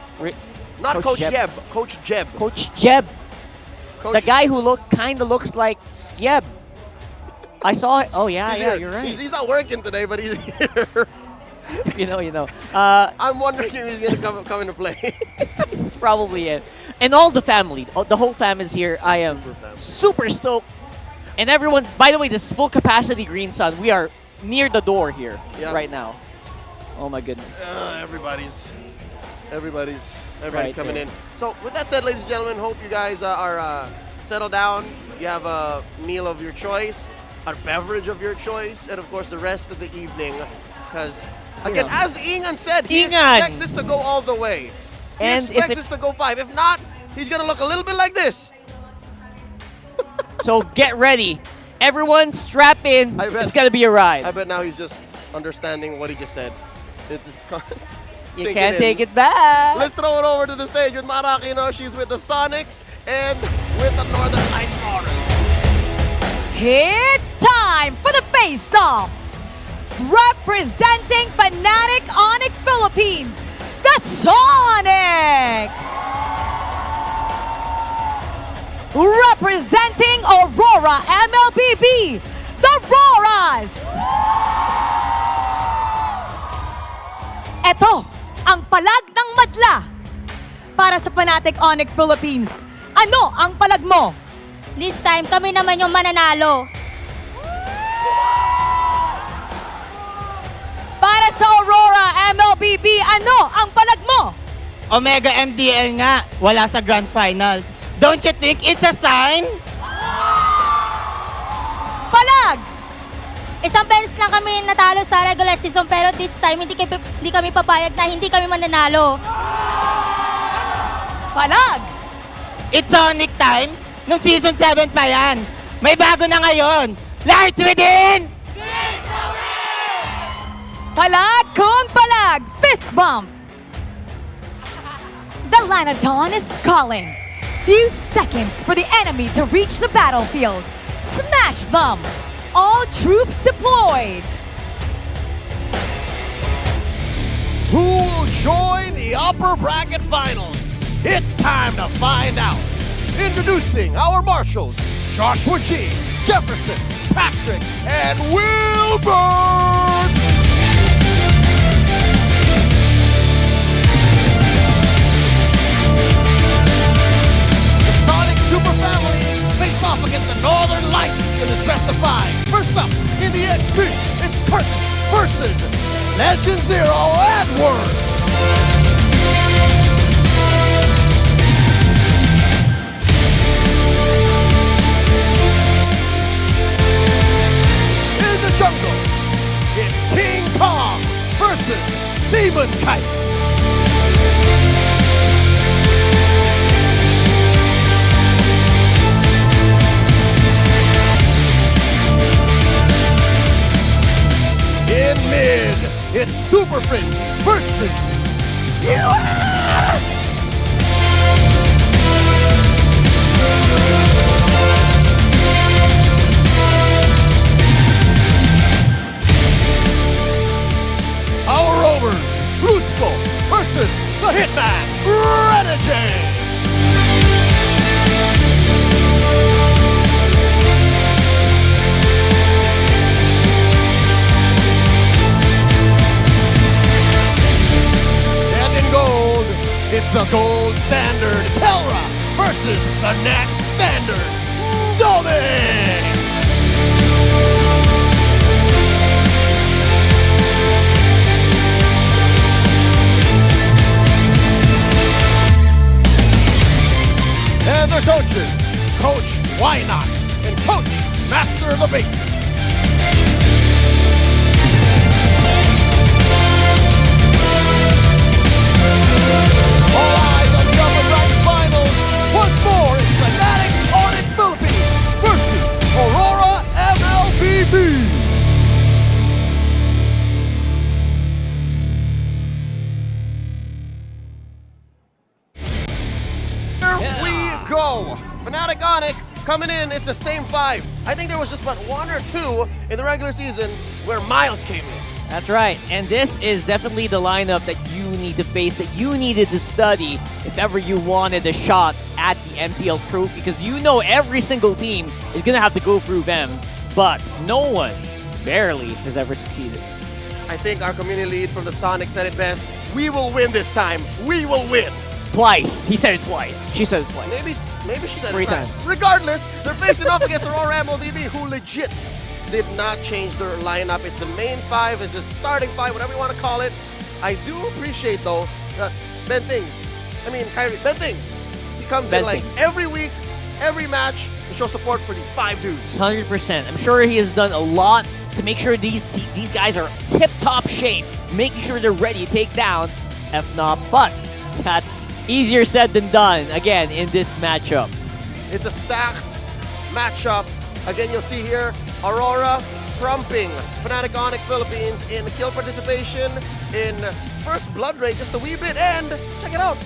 Not Coach Jeb. Coach Jeb. Coach Jeb. The guy who kind of looks like Yeb. I saw it. Oh, yeah, you're right. He's not working today, but he's here. If you know, you know. I'm wondering if he's going to come into play. That's probably it. And all the family, the whole fam is here. I am super stoked. And everyone, by the way, this is full capacity Green Sun. We are near the door here right now. Oh, my goodness. Everybody's Right coming there. in. So with that said, ladies and gentlemen, hope you guys are settled down. You have a meal of your choice, a beverage of your choice, and of course the rest of the evening. Because again, as Ingan said, he expects this to go all the way. He expects this to go 5. If not, he's going to look a little bit like this. So get ready. Everyone strap in. It's going to be a ride. I bet now he's just understanding what he just said. It's you can't take it back. Let's throw it over to the stage with Mara Aquino. She's with the Sonics and with the Northern Lights Roars. It's time for the face-off. Representing Fnatic Onic Philippines, the Sonics. Representing Aurora MLBB, the RORAs. Ito ang palag ng madla para sa Fnatic Onic Philippines. Ano ang palag mo? This time, kami naman yung mananalo. Para sa Aurora MLBB, ano ang palag mo? Omega MDL nga, wala sa Grand Finals. Don't you think it's a sign? Palag! Isang beses lang kami natalo sa regular season pero this time hindi kami papayag na hindi kami mananalo. Palag! It's Onic time? Nung season 7 pa yan. May bago na ngayon. Lights within! Palag kung palag! Fist bump! The Lanadon is calling. Few seconds for the enemy to reach the battlefield. Smash them! All troops deployed! Who will join the upper bracket finals? It's time to find out. Introducing our marshals, Joshua G, Jefferson, Patrick, and Wilbur! The Sonic Super Family face off against the Northern Lights in this best of 5. First up, in the XP, it's Kurt versus Legend Zero Edward. In the jungle, it's King Kong versus Demon Kite. In mid, it's Super Friends versus you. Our Rovers, Rusko versus the Hitman, Renegade. Gold, it's the gold standard Pelra versus the next standard Domi. And their coaches, Coach Why Not and Coach Master of the Basics. All eyes on the upper bracket finals. Once more, it's Fnatic Onic Philippines versus Aurora MLBB. Here we go. Fnatic Onic coming in, it's the same 5. I think there was just about 1 or 2 in the regular season where Miles came in. That's right, and this is definitely the lineup that you need to face, that you needed to study if ever you wanted a shot at the MPL Pro, because you know every single team is going to have to go through them, but no one, barely, has ever succeeded. I think our community lead from the Sonic said it best. We will win this time. We will win. Twice. He said it twice. She said it twice. Maybe she said 3 it twice. times. Regardless, they're facing off against Aurora MLBB, who legit did not change their lineup. It's the main 5, it's the starting 5, whatever you want to call it. I do appreciate, though, that Ben Things, he comes in like every week, every match, to show support for these 5 dudes. 100%. I'm sure he has done a lot to make sure these guys are tip-top shape, making sure they're ready to take down FNOP, but that's easier said than done, again, in this matchup. It's a stacked matchup. Again, you'll see here, Aurora trumping Fnatic Onic Philippines in kill participation, in first blood rate just a wee bit, and check it out,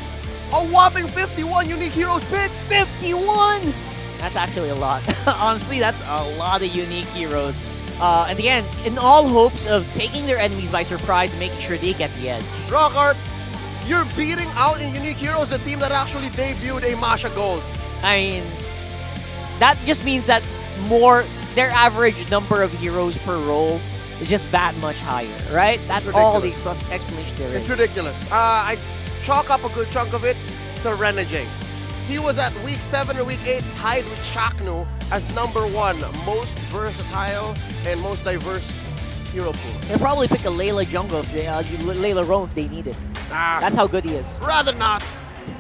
a whopping 51 unique heroes picked. 51! That's actually a lot. Honestly, that's a lot of unique heroes. And again, in all hopes of taking their enemies by surprise and making sure they get the edge. Rockart, you're beating out in unique heroes the team that actually debuted a Masha Gold. I mean, that just means that their average number of heroes per role is just that much higher, right? That's all the explanation there is. It's ridiculous. I chalk up a good chunk of it to Renegade. He was at week 7 or week 8 tied with Shaknu as #1 most versatile and most diverse hero pool. They'll probably pick a Layla jungle, if they, Layla roam if they need it. That's how good he is. Rather not.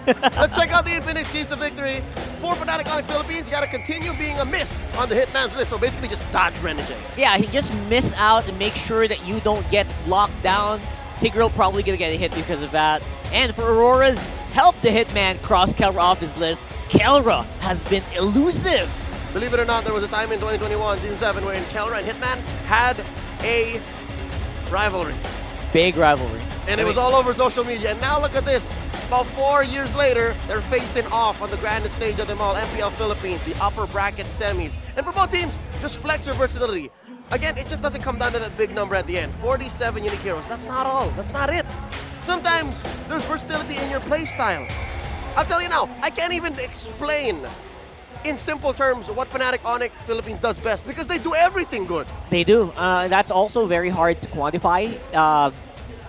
Let's check out the Infinix keys to victory. For Fnatic Onic Philippines, you gotta continue being a miss on the Hitman's list. So basically just dodge Renegade. Yeah, he just miss out and make sure that you don't get locked down. Tigreal probably gonna get a hit because of that. And for Aurora's, help the Hitman cross Kelra off his list. Kelra has been elusive. Believe it or not, there was a time in 2021, Season 7, wherein Kelra and Hitman had a rivalry. Big rivalry. And it was all over social media. And now look at this. About 4 years later, they're facing off on the grandest stage of them all, MPL Philippines, the upper bracket semis. And for both teams, just flex your versatility. Again, it just doesn't come down to that big number at the end. 47 unique heroes. That's not all. That's not it. Sometimes there's versatility in your play style. I'll tell you now, I can't even explain in simple terms what Fnatic Onic Philippines does best because they do everything good. They do. That's also very hard to quantify.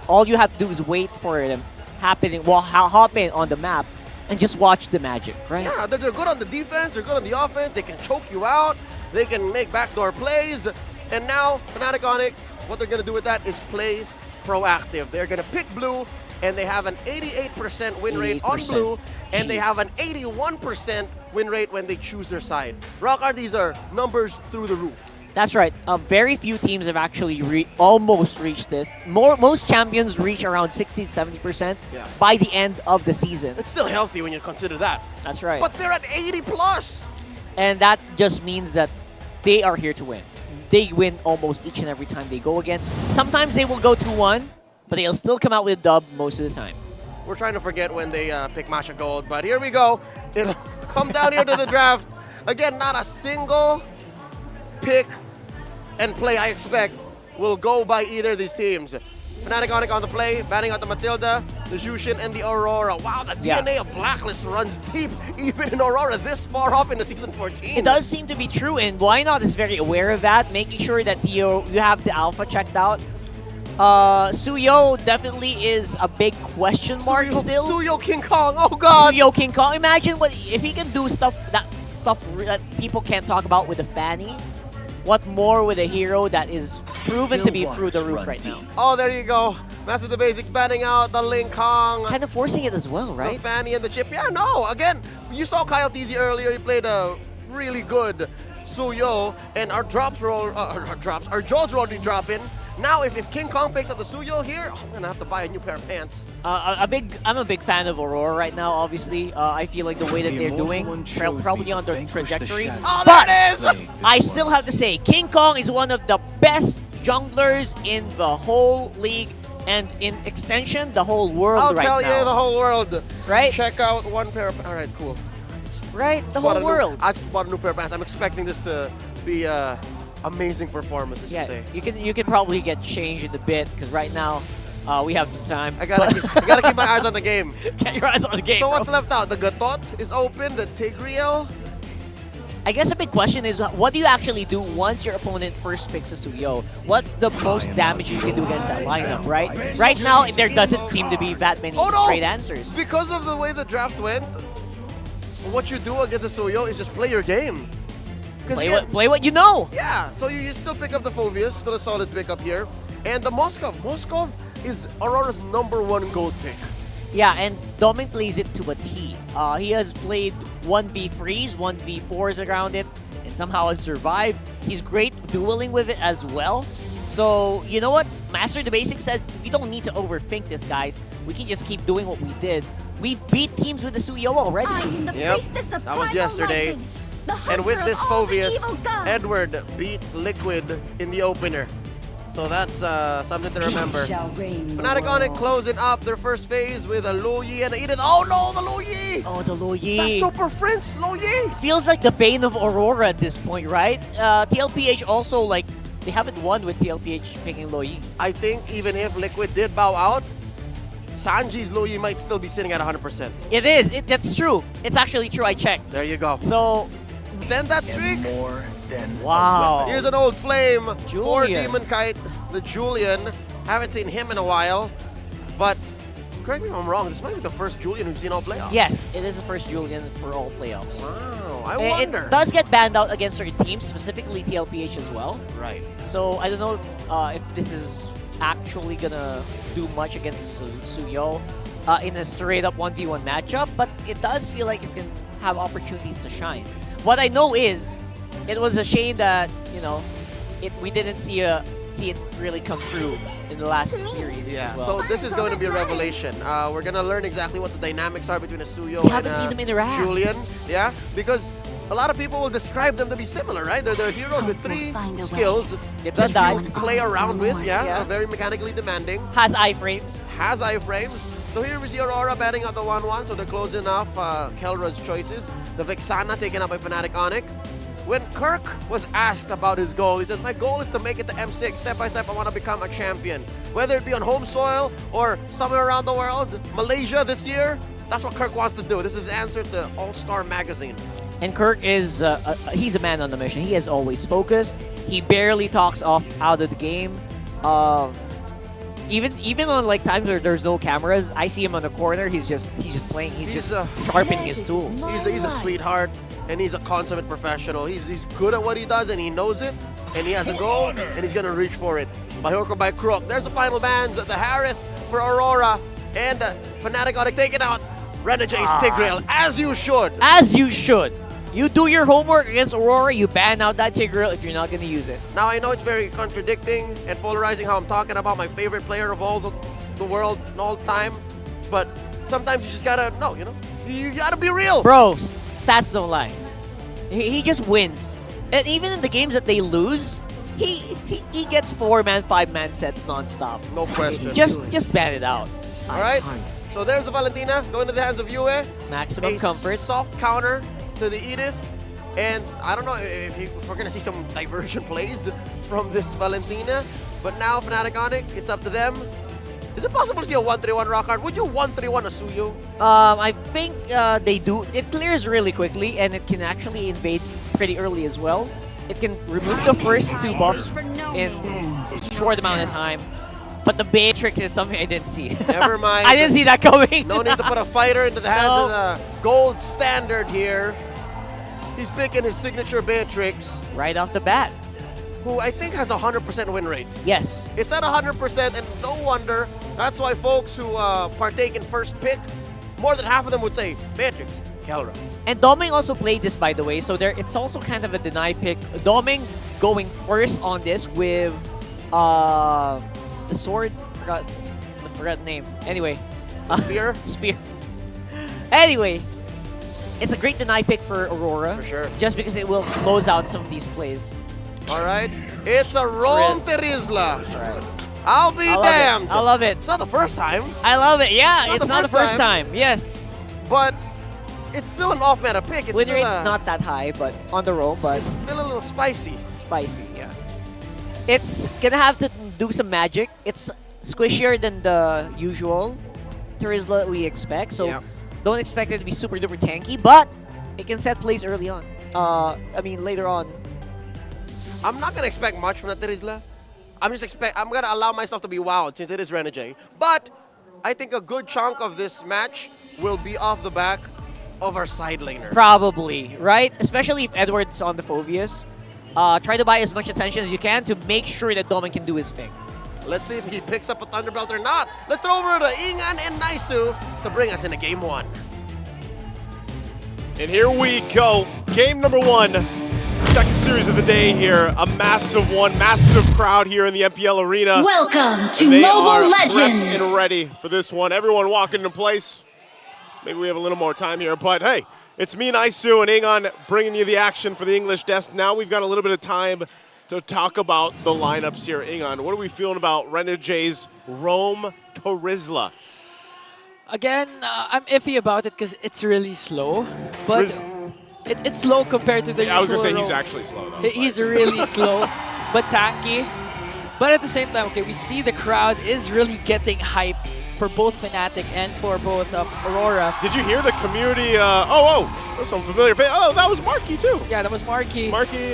All you have to do is wait for them happening, hop in on the map and just watch the magic, right? Yeah, they're good on the defense, they're good on the offense, they can choke you out, they can make backdoor plays, and now Fnatic Onic, what they're gonna do with that is play proactive. They're gonna pick blue, and they have an 88% win rate on blue, and they have an 81% win rate when they choose their side. Rockard, these are numbers through the roof. That's right. Very few teams have actually almost reached this. Most champions reach around 60-70% by the end of the season. It's still healthy when you consider that. That's right. But they're at 80 plus. And that just means that they are here to win. They win almost each and every time they go against. Sometimes they will go 2-1, but they'll still come out with a dub most of the time. We're trying to forget when they pick Masha Gold, but here we go. It'll come down here to the draft. Again, not a single pick and play I expect will go by either of these teams. Fnatic Onic on the play, banning out the Matilda, the Jushin, and the Aurora. Wow, the DNA of Blacklist runs deep, even in Aurora this far off in the Season 14. It does seem to be true, and Why Not is very aware of that, making sure that you have the alpha checked out. Suyo definitely is a big question mark still. Suyo King Kong, oh god! Suyo King Kong, imagine if he can do stuff that people can't talk about with the Fanny. What more with a hero that is proven to be through the roof right now? Oh, there you go. Master the Basics banning out the Ling Kong. Kind of forcing it as well, right? The Fanny and the Chip. Yeah, no. Again, you saw Kyle Teasy earlier. He played a really good Suyo, and our jaws were already dropping. Now, if King Kong picks up the Suyo here, I'm gonna have to buy a new pair of pants. I'm a big fan of Aurora right now. Obviously, I feel like the way that they're doing, probably on their trajectory. Oh, there it is! I still have to say, King Kong is one of the best junglers in the whole league, and in extension, the whole world right now. I'll tell you, the whole world. Right? Check out one pair of. All right, cool. Right, the whole world. I just bought a new pair of pants. I'm expecting this to be amazing performance, as you say. You can probably get changed in a bit because right now we have some time. I gotta keep my eyes on the game. Get your eyes on the game. So what's left out? The Gatot is open. The Tigreal. I guess a big question is, what do you actually do once your opponent first picks a Suyo? What's the most damage you can do against that lineup, right? Right now, there doesn't seem to be that many straight answers. Because of the way the draft went, what you do against a Suyo is just play your game. Play what you know. Yeah, so you still pick up the Phoveus, still a solid pickup here. And the Moskov. Moskov is Aurora's #1 gold pick. Yeah, and Domin plays it to a T. He has played 1v3s, 1v4s around it, and somehow has survived. He's great dueling with it as well. So, you know what? Master the Basics says we don't need to overthink this, guys. We can just keep doing what we did. We've beat teams with the Suyo already. Yep, that was yesterday. And with this Phoveus, Edward beat Liquid in the opener. So that's something to remember. Fnatic Onic closing up their first phase with a Lo Yi and a Edith. Oh no, the Lo Yi! Oh, the Lo Yi. That's Super Prince, Lo Yi! Feels like the bane of Aurora at this point, right? TLPH also, like, they haven't won with TLPH picking Lo Yi. I think even if Liquid did bow out, Sanji's Lo Yi might still be sitting at 100%. It is. That's true. It's actually true. I checked. There you go. So, extend that streak. Wow. Here's an old flame for Julian. Demon Kite, the Julian. Haven't seen him in a while, but correct me if I'm wrong, this might be the first Julian we've seen all playoffs. Yes, it is the first Julian for all playoffs. Wow, I And wonder. it does get banned out against certain teams, specifically TLPH as well. Right. So I don't know if this is actually gonna do much against Suyo in a straight up 1v1 matchup, but it does feel like it can have opportunities to shine. What I know is, it was a shame that, you know, we didn't see it really come through in the last series. Yeah, as well. so this is going to be a revelation. We're going to learn exactly what the dynamics are between a Suyo We and haven't seen them interact. Julian. Yeah, because a lot of people will describe them to be similar, right? They're heroes with 3 skills Dips that and dives. you play around with. Yeah, Yeah. very mechanically demanding. Has iframes. Has iframes. So here we see Aurora batting out the 1-1, so they're closing off Kelrad's choices. The Vexana taken up by Fnatic Onic. When Kirk was asked about his goal, he says, my goal is to make it to M6. Step by step, I want to become a champion. Whether it be on home soil or somewhere around the world, Malaysia this year, that's what Kirk wants to do. This is his answer to All-Star Magazine. And Kirk is, he's a man on the mission. He is always focused. He barely talks off out of the game. Even on like times where there's no cameras, I see him on the corner. He's just playing. He's just sharpening his tools. He's a sweetheart, and he's a consummate professional. He's good at what he does, and he knows it. And he has a goal, and he's gonna reach for it. By hook or by crook. There's the final bans. The Harith for Aurora, and Fnatic Onic taking out Renegade's Tigreal, as you should. As you should. You do your homework against Aurora, you ban out that Tigreal if you're not going to use it. Now, I know it's very contradicting and polarizing how I'm talking about my favorite player of all the world and all time, but sometimes you just gotta know, you know? You gotta be real. Bro, stats don't lie. He just wins. And even in the games that they lose, he gets 4-man, 5-man sets nonstop. No question. Just ban it out. All right, so there's the Valentina going to the hands of Yue. Maximum comfort. Soft counter to the Edith. And I don't know if we're going to see some diversion plays from this Valentina. But now Fnatic Onic, it's up to them. Is it possible to see a 1-3-1 rock hard? Would you 1-3-1 a Suyo? I think they do. It clears really quickly, and it can actually invade pretty early as well. It can remove the first 2 buffs in a short amount of time. But the Beatrix is something I didn't see. Never mind. I didn't see that coming. No need to put a fighter into the hands of the gold standard here. He's picking his signature Beatrix. Right off the bat. Who I think has a 100% win rate. Yes. It's at 100%, and no wonder. That's why folks who partake in first pick, more than half of them would say, Beatrix, Kelra. And Doming also played this, by the way, so it's also kind of a deny pick. Doming going first on this with the sword. Forgot the name. Anyway. Spear? Spear. Anyway, it's a great deny pick for Aurora. For sure. Just because it will close out some of these plays. All right. It's a Rome Terizla. Right. I'll be damned. I love it. It's not the first time. I love it. Yeah, it's not the first time. Yes. But it's still an off-meta pick. It's Win still rate's not that high, but on the roll, but... It's still a little spicy. Spicy, yeah. It's gonna have to do some magic. It's squishier than the usual Terizla we expect, so don't expect it to be super duper tanky, but it can set plays early on. I mean, later on. I'm not gonna expect much from that Terizla. I'm gonna allow myself to be wowed since it is Renegade. But I think a good chunk of this match will be off the back of our side laner. Probably, right? Especially if Edward's on the Phoveus. Try to buy as much attention as you can to make sure that Domin can do his thing. Let's see if he picks up a Thunderbelt or not. Let's throw over to Ingan and Naisu to bring us into game 1. And here we go. Game number 1. Second series of the day here. A massive one. Massive crowd here in the MPL arena. Welcome to They Mobile are Legends. prepped and ready for this one. Everyone walking into place. Maybe we have a little more time here, but hey, it's me, Naisu, and Ingan bringing you the action for the English desk. Now we've got a little bit of time to talk about the lineups here. Ingan, what are we feeling about Renegade's Rome Terizla? Again, I'm iffy about it because it's really slow, but it's slow compared to the usual I was going to say roams. he's actually slow, though. He's really slow, but tanky. But at the same time, okay, we see the crowd is really getting hyped for both Fnatic and for both Aurora. Did you hear the community? There's some familiar face. Oh, that was Marky, too. Yeah, that was Marky. Marky,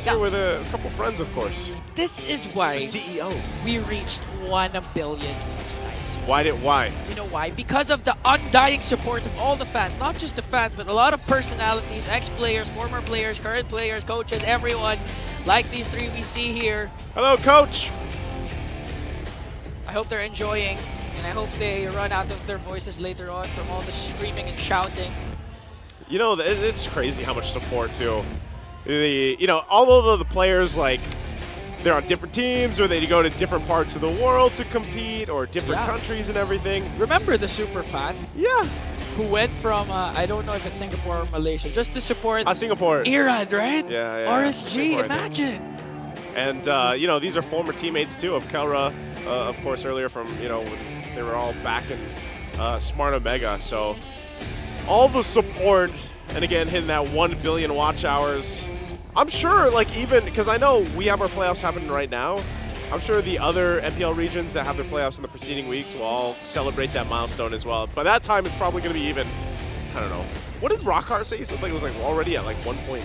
here with a couple friends, of course. This is why The CEO. we reached 1 billion views, guys. Why? You know why? Because of the undying support of all the fans. Not just the fans, but a lot of personalities, ex-players, former players, current players, coaches, everyone. Like these three we see here. Hello, coach. I hope they're enjoying, and I hope they run out of their voices later on from all the screaming and shouting. You know, it's crazy how much support too. You know, although the players, like, they're on different teams or they go to different parts of the world to compete or different countries and everything. Remember the super fan? Yeah. Who went from, I don't know if it's Singapore or Malaysia, just to support Singapore. Iran, right? Yeah. RSG, Singapore, imagine. And, you know, these are former teammates too of Kelra, of course, earlier from, you know, when they were all back in Smart Omega. So all the support, and again, hitting that 1 billion watch hours. I'm sure, like, even because I know we have our playoffs happening right now, I'm sure the other MPL regions that have their playoffs in the preceding weeks will all celebrate that milestone as well. By that time, it's probably going to be even, I don't know. What did Rockhart say? Something it was like already at like 1.3.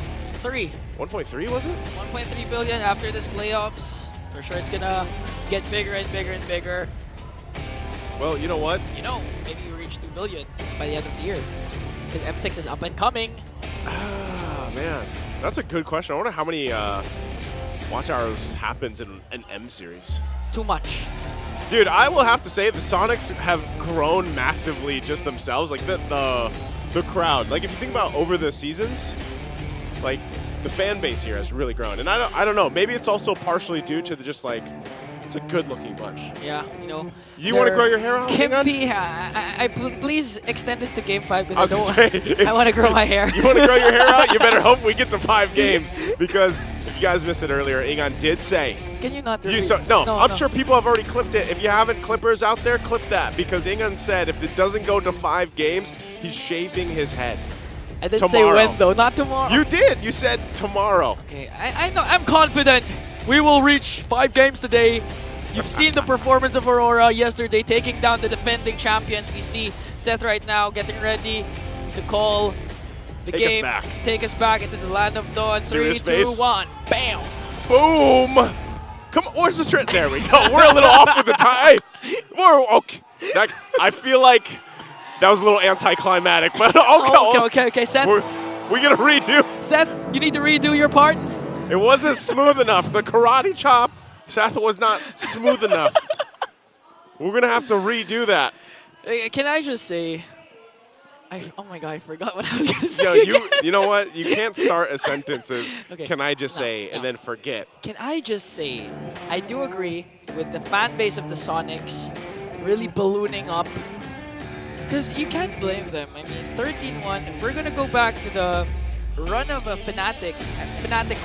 1.3 was it? 1.3 billion after this playoffs. For sure it's going to get bigger and bigger and bigger. Well, you know what? You know, maybe we reach 2 billion by the end of the year. Because M6 is up and coming. Ah, man. That's a good question. I wonder how many watch hours happens in an M series. Too much. Dude, I will have to say the Sonics have grown massively just themselves. Like the crowd. Like if you think about over the seasons, like the fan base here has really grown. And I don't know. Maybe it's also partially due to the just like it's a good-looking bunch. Yeah, you know. You want to grow your hair out? Kimpy, please extend this to Game 5 because I want to grow my hair. You want to grow your hair out? You better hope we get to 5 games because if you guys missed it earlier, Ingan did say. Can you not? I'm sure people have already clipped it. If you haven't clippers out there, clip that because Ingan said if it doesn't go to 5 games, he's shaving his head. I didn't say when though, not tomorrow. You did. You said tomorrow. Okay, I know. I'm confident. We will reach 5 games today. You've seen the performance of Aurora yesterday, taking down the defending champions. We see Seth right now getting ready to call the game. Take us back into the land of dawn. 3, 2, 1. Bam! Boom! Come on, where's the trend? There we go. We're a little off with the time. We're okay. I feel like that was a little anticlimactic, but okay. Seth, we gonna redo. Seth, you need to redo your part. It wasn't smooth enough. The karate chop, Seth, was not smooth enough. We're going to have to redo that. Can I just say, oh my God, I forgot what I was going to say. Yo, you know what? You can't start a sentence as, can I just say, and then forget. Can I just say, I do agree with the fan base of the Sonics really ballooning up. Because you can't blame them. I mean, 13-1, if we're going to go back to the run of a Fnatic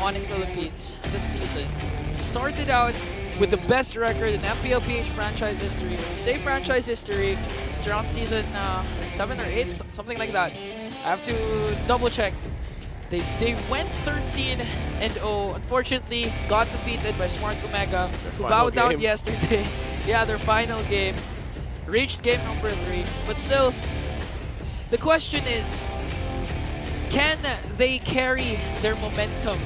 Onic Philippines this season, started out with the best record in MPL PH franchise history. When we say franchise history, it's around season 7 or 8, something like that. I have to double check. They went 13-0. Unfortunately, got defeated by Smart Omega, who bowed down yesterday. Yeah, their final game. Reached game number 3. But still, the question is, can they carry their momentum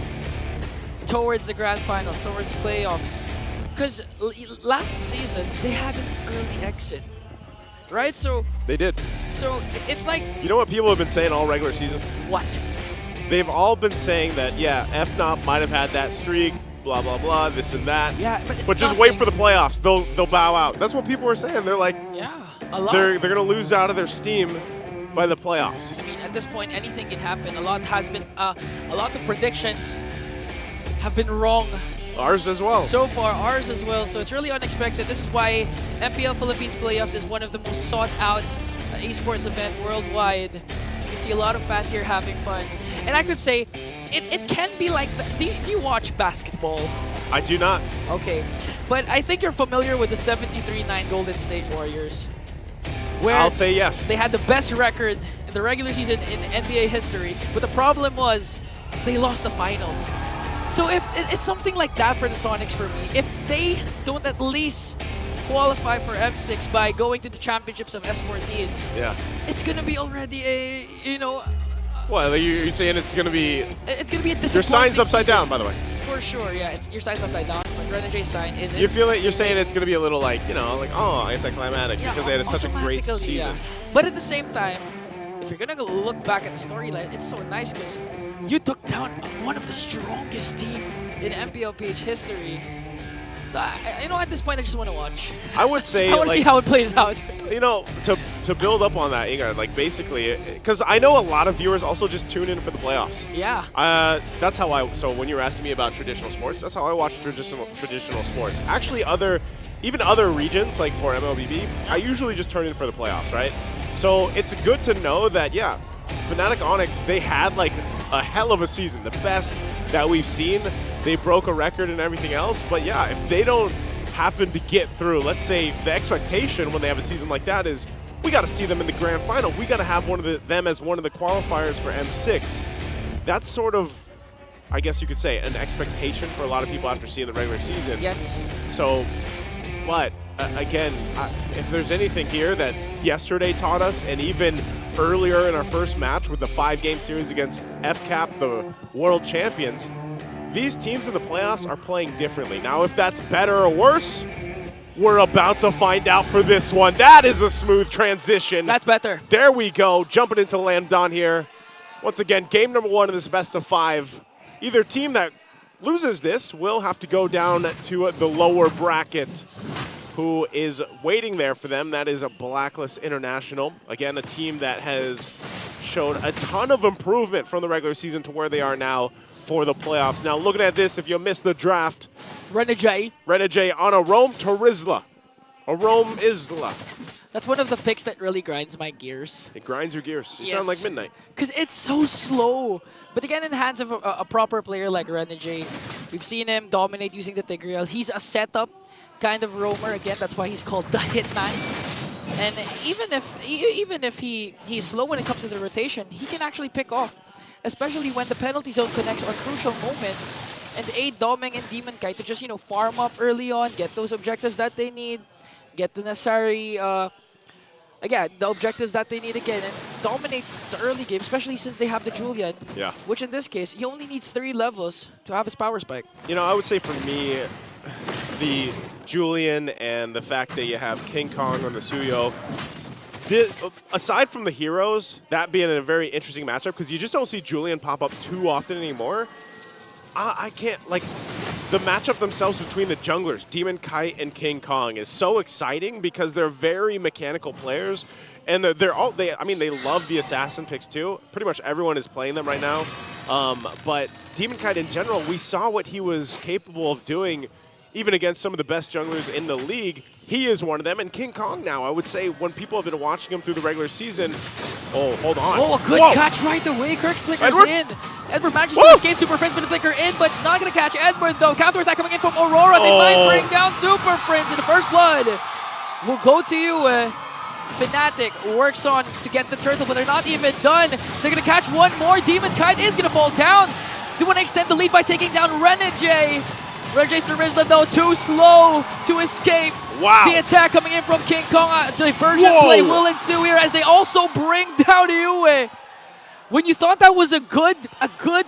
towards the grand finals, towards playoffs? Because last season, they had an early exit, right? So they did. So it's like... You know what people have been saying all regular season? What? They've all been saying that, yeah, FNOP might have had that streak, blah, blah, blah, this and that. Yeah, but just wait for the playoffs. They'll bow out. That's what people were saying. They're like, yeah, a lot. They're going to lose out of their steam by the playoffs. I mean, at this point, anything can happen. A lot of predictions have been wrong. Ours as well. So far, ours as well. So it's really unexpected. This is why MPL Philippines Playoffs is one of the most sought out esports event worldwide. You can see a lot of fans here having fun. And I could say, it can be like, do you watch basketball? I do not. Okay. But I think you're familiar with the 73-9 Golden State Warriors. Where I'll say yes. They had the best record in the regular season in NBA history, but the problem was they lost the finals. So if it's something like that for the Sonics for me, if they don't at least qualify for M6 by going to the championships of S14, yeah, it's gonna be already a What, are you saying it's going to be... It's going to be a disappointing Your sign's upside season. down, by the way. For sure, yeah. Your sign's upside down, but Renegades' sign isn't. You feel it? You're saying it's going to be a little like, oh, anticlimactic because they had such a great season. Yeah. But at the same time, if you're going to look back at the storyline, it's so nice because you took down one of the strongest teams in MPL PH history. So at this point, I just want to watch. I would say, I want to see how it plays out. To build up on that, Inga, basically, because I know a lot of viewers also just tune in for the playoffs. Yeah. That's how so when you were asking me about traditional sports, that's how I watch traditional sports. Actually, even other regions, like for MLBB, I usually just turn in for the playoffs, right? So it's good to know that, yeah, Fnatic Onic, they had like a hell of a season, the best that we've seen. They broke a record and everything else, but yeah, if they don't happen to get through, let's say the expectation when they have a season like that is we got to see them in the grand final. We got to have them as one of the qualifiers for M6. That's sort of, I guess you could say, an expectation for a lot of people after seeing the regular season. Yes. So, but again, if there's anything here that yesterday taught us, and even earlier in our first match with the 5-game series against FCAP, the world champions, these teams in the playoffs are playing differently. Now, if that's better or worse, we're about to find out for this one. That is a smooth transition. That's better. There we go, jumping into Landon here. Once again, game number 1 of this best of 5. Either team that loses this will have to go down to the lower bracket. Who is waiting there for them? That is a Blacklist International. Again, a team that has shown a ton of improvement from the regular season to where they are now for the playoffs. Now, looking at this, if you missed the draft, Renegade on Aurora Isla. That's one of the picks that really grinds my gears. It grinds your gears. You sound like Midnight. Because it's so slow. But again, in the hands of a proper player like Renegade, we've seen him dominate using the Tigreal. He's a setup kind of roamer. Again, that's why he's called the Hitman. And even if he's slow when it comes to the rotation, he can actually pick off. Especially when the penalty zone connects on crucial moments and aid Doming and Demon Kite to just, farm up early on, get those objectives that they need, get the necessary, the objectives that they need again, and dominate the early game, especially since they have the Julian, which in this case, he only needs 3 levels to have his power spike. I would say for me, the Julian and the fact that you have King Kong on the Suyo, aside from the heroes, that being a very interesting matchup, because you just don't see Julian pop up too often anymore. I can't, the matchup themselves between the junglers, Demon Kite and King Kong, is so exciting because they're very mechanical players, and they love the assassin picks too. Pretty much everyone is playing them right now. But Demon Kite in general, we saw what he was capable of doing even against some of the best junglers in the league. He is one of them. And King Kong now, I would say, when people have been watching him through the regular season. Oh, hold on. Oh, a good catch right away. Kirk flickers in. Edward manages to escape Super Friends, but the flicker in, but not going to catch Edward, though. Counter-attack coming in from Aurora. They might bring down Super Friends in the first blood. We'll go to you. Fnatic works on to get the turtle, but they're not even done. They're going to catch one more. Demon Kite is going to fall down. They want to extend the lead by taking down Renegade. Renegade's Charisma, though, too slow to escape. Wow. The attack coming in from King Kong. Diversion play will ensue here as they also bring down Yue. When you thought that was a good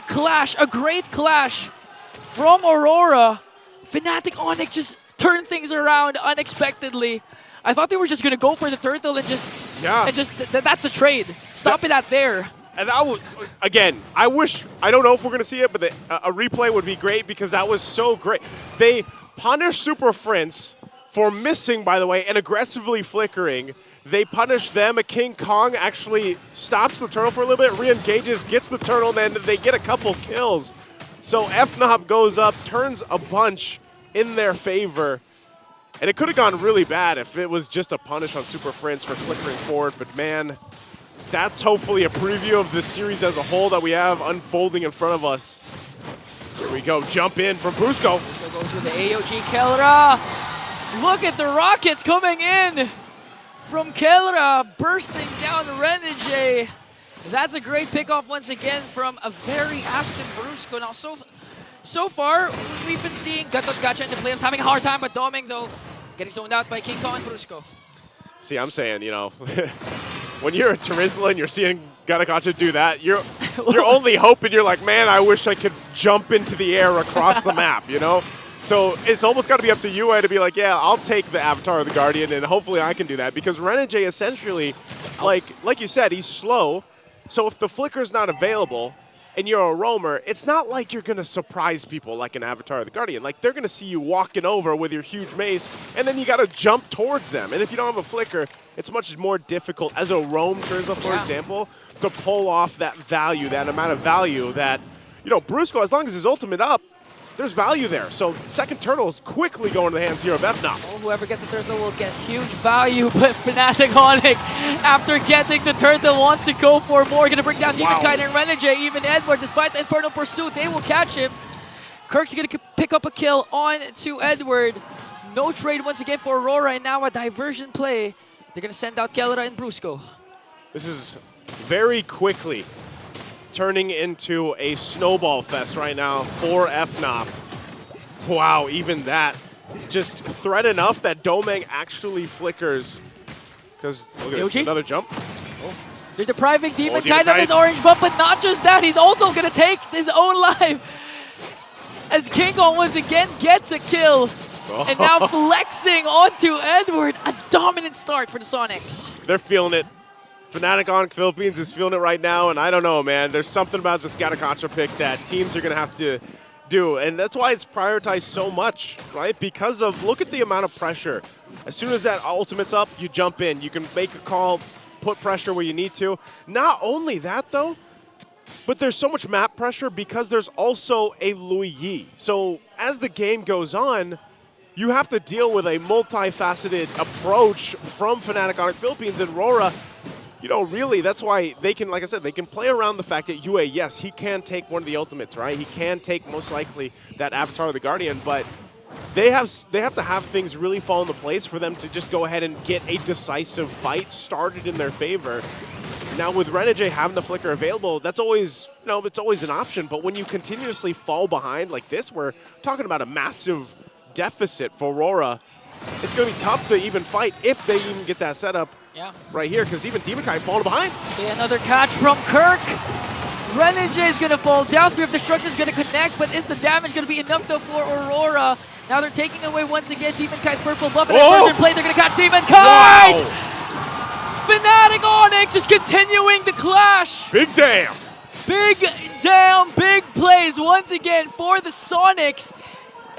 clash, a great clash from Aurora, Fnatic Onic just turned things around unexpectedly. I thought they were just going to go for the turtle and that's the trade. Stop it at there. And that was, again, I don't know if we're going to see it, but a replay would be great because that was so great. They punished Super Friends for missing, by the way, and aggressively flickering. They punish them. A King Kong actually stops the turtle for a little bit, re-engages, gets the turtle, and then they get a couple kills. So FNOP goes up, turns a bunch in their favor. And it could have gone really bad if it was just a punish on Super Friends for flickering forward, but man, that's hopefully a preview of the series as a whole that we have unfolding in front of us. Here we go, jump in from Brusco. Brusco goes with the AOG Kelra. Look at the rockets coming in from Kelra, bursting down Renegade. That's a great pickoff once again from a very active Brusco. Now, so far, we've been seeing Gatot Gacha in the playoffs having a hard time, but Doming, though, getting zoned out by King Kong and Brusco. See, I'm saying, when you're a Terizla and you're seeing Gatakacha do that. You're only hoping, you're like, man, I wish I could jump into the air across the map, you know? So it's almost got to be up to UA to be like, yeah, I'll take the Avatar of the Guardian, and hopefully I can do that. Because Renegade essentially, like you said, he's slow. So if the flicker's not available and you're a roamer, it's not like you're going to surprise people like an Avatar of the Guardian. Like, they're going to see you walking over with your huge mace, and then you got to jump towards them. And if you don't have a flicker, it's much more difficult as a roam Trizla, for example, to pull off that value, that amount of value that, you know, Brusco, as long as his ultimate up, there's value there. So second turtle is quickly going to the hands here of FNOP. Well, whoever gets the turtle will get huge value, but Fnatic Onic, after getting the turtle, wants to go for more. Gonna bring down Demonkite and Renegade. Even Edward, despite the Infernal Pursuit, they will catch him. Kirk's gonna pick up a kill on to Edward. No trade once again for Aurora, and now a diversion play. They're gonna send out Kellera and Brusco. This is very quickly turning into a snowball fest right now for FNOP. Wow, even that. Just threat enough that Domeng actually flickers. Because, look at this, another jump. They're depriving Demonkite of his orange buff, but not just that, he's also going to take his own life. As King Kong once again gets a kill. And now flexing onto Edward. A dominant start for the Sonics. They're feeling it. Fnatic Onic Philippines is feeling it right now, and I don't know, man. There's something about this Gatakacha pick that teams are going to have to do, and that's why it's prioritized so much, right? Because of, look at the amount of pressure. As soon as that ultimate's up, you jump in. You can make a call, put pressure where you need to. Not only that, though, but there's so much map pressure because there's also a Louis Yi. So as the game goes on, you have to deal with a multifaceted approach from Fnatic Onic Philippines, and RORA, you know, really, that's why they can, like I said, they can play around the fact that UA, yes, he can take one of the ultimates, right? He can take, most likely, that Avatar of the Guardian, but they have to have things really fall into place for them to just go ahead and get a decisive fight started in their favor. Now, with Renegade having the flicker available, that's always, you know, it's always an option, but when you continuously fall behind like this, we're talking about a massive deficit for Aurora. It's going to be tough to even fight if they even get that setup right here, because even Demonkite falling behind. Okay, another catch from Kirk. Renegade is going to fall down. Spear of Destruction is going to connect, but is the damage going to be enough though for Aurora? Now they're taking away once again Demonkite's purple buff, and inversion play. They're going to catch Demonkite! Wow. Fnatic Onic just continuing the clash. Big damn. Big damn, big plays once again for the Sonics.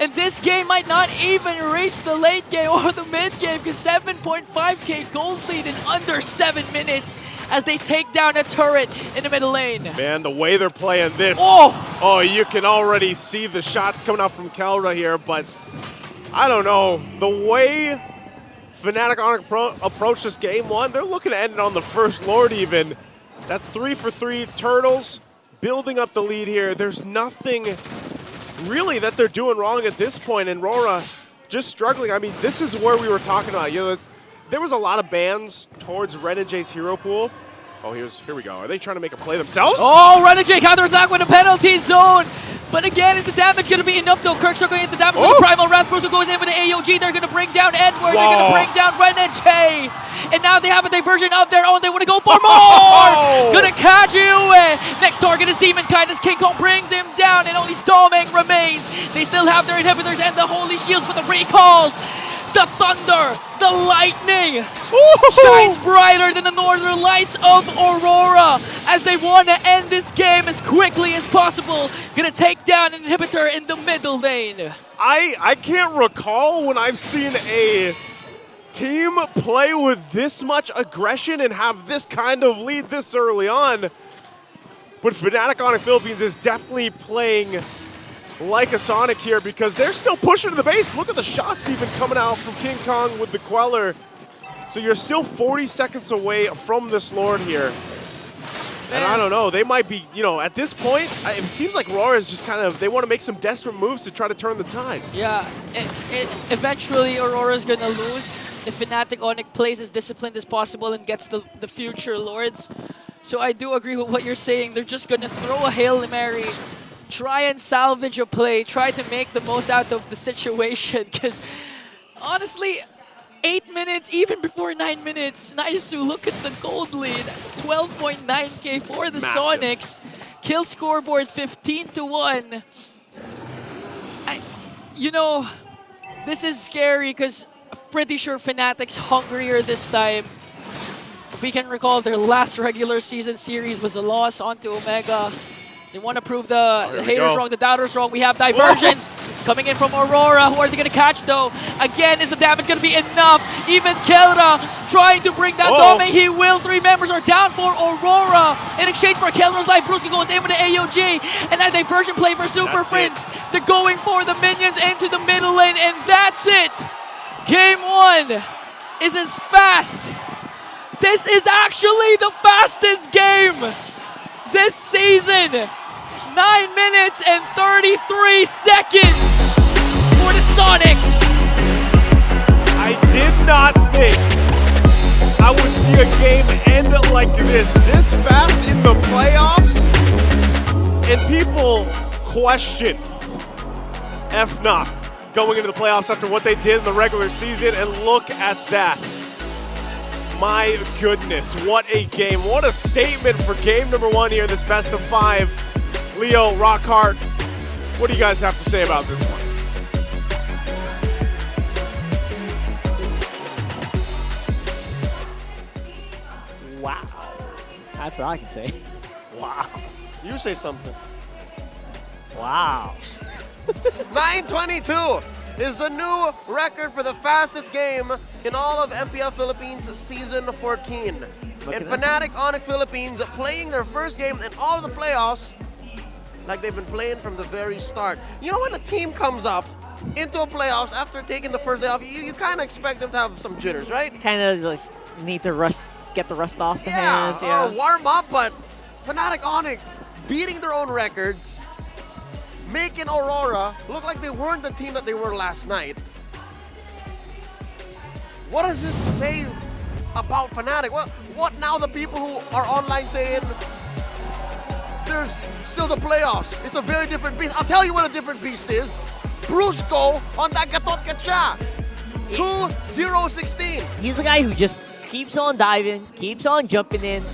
And this game might not even reach the late game or the mid game, because 7.5k gold lead in under 7 minutes as they take down a turret in the middle lane. Man, the way they're playing this. Oh, you can already see the shots coming out from Kellera here, but I don't know. The way Fnatic Onic approached this game one, they're looking to end it on the first Lord even. That's 3 for 3 turtles, building up the lead here. There's nothing really that they're doing wrong at this point, and RORA just struggling. I mean, this is where we were talking about. You know, there was a lot of bans towards Renegade's hero pool. Oh, here we go. Are they trying to make a play themselves? Oh, Renegade counterattack with a penalty zone. But again, is the damage going to be enough though? Kirk struggling at the damage with the primal round. Bruce goes in with the AOG. They're going to bring down Edward. They're going to bring down Renegade. And now they have a diversion of their own. They want to go for more. Gonna catch you. Next target is Demonkite as King Kong brings him down, and only Domeng remains. They still have their inhibitors and the holy shields, but the recalls, the thunder, the lightning shines brighter than the northern lights of Aurora as they want to end this game as quickly as possible. Gonna take down an inhibitor in the middle lane. I can't recall when I've seen a team play with this much aggression and have this kind of lead this early on. But Fnatic Onic Philippines is definitely playing like a Sonic here because they're still pushing to the base. Look at the shots even coming out from King Kong with the Queller. So you're still 40 seconds away from this Lord here. And I don't know, they might be, you know, at this point, it seems like RORA is just kind of, they want to make some desperate moves to try to turn the tide. Yeah, eventually Aurora's going to lose if Fnatic Onic plays as disciplined as possible and gets the future Lords. So I do agree with what you're saying. They're just going to throw a Hail Mary, try and salvage a play, try to make the most out of the situation. Because honestly, 8 minutes, even before 9 minutes, Naisu, look at the gold lead. That's 12.9k for the Massive. Sonics. Kill scoreboard 15-1. You know, this is scary because I'm pretty sure Fnatic's hungrier this time. We can recall their last regular season series was a loss onto Omega. They want to prove the haters wrong, the doubters wrong. We have diversions coming in from Aurora. Who are they going to catch, though? Again, is the damage going to be enough? Even Kelra trying to bring down Dome. He will. 3 members are down for Aurora. In exchange for Kelra's life, Bruce can go in with the AOG. And a diversion play for Super Prince. They're going for the minions into the middle lane, and that's it. Game 1 is as fast. This is actually the fastest game this season. 9 minutes and 33 seconds for the Sonics. I did not think I would see a game end like this fast in the playoffs, and people questioned FNOP going into the playoffs after what they did in the regular season, and look at that. My goodness, what a game. What a statement for game number 1 here in this best of 5. Leo, Rockhart, what do you guys have to say about this one? Wow. That's what I can say. Wow. You say something. Wow. 9:22 is the new record for the fastest game in all of MPL Philippines Season 14. And Fnatic Onic Philippines playing their first game in all of the playoffs like they've been playing from the very start. You know, when a team comes up into a playoffs after taking the first day off, you kind of expect them to have some jitters, right? Kind of like need to get the rust off the hands. Or warm up, but Fnatic Onic beating their own records, making Aurora look like they weren't the team that they were last night. What does this say about Fnatic? What now the people who are online saying there's still the playoffs? It's a very different beast. I'll tell you what a different beast is. Brusco on that Gatot Gacha. 2-0-16. He's the guy who just keeps on diving, keeps on jumping in,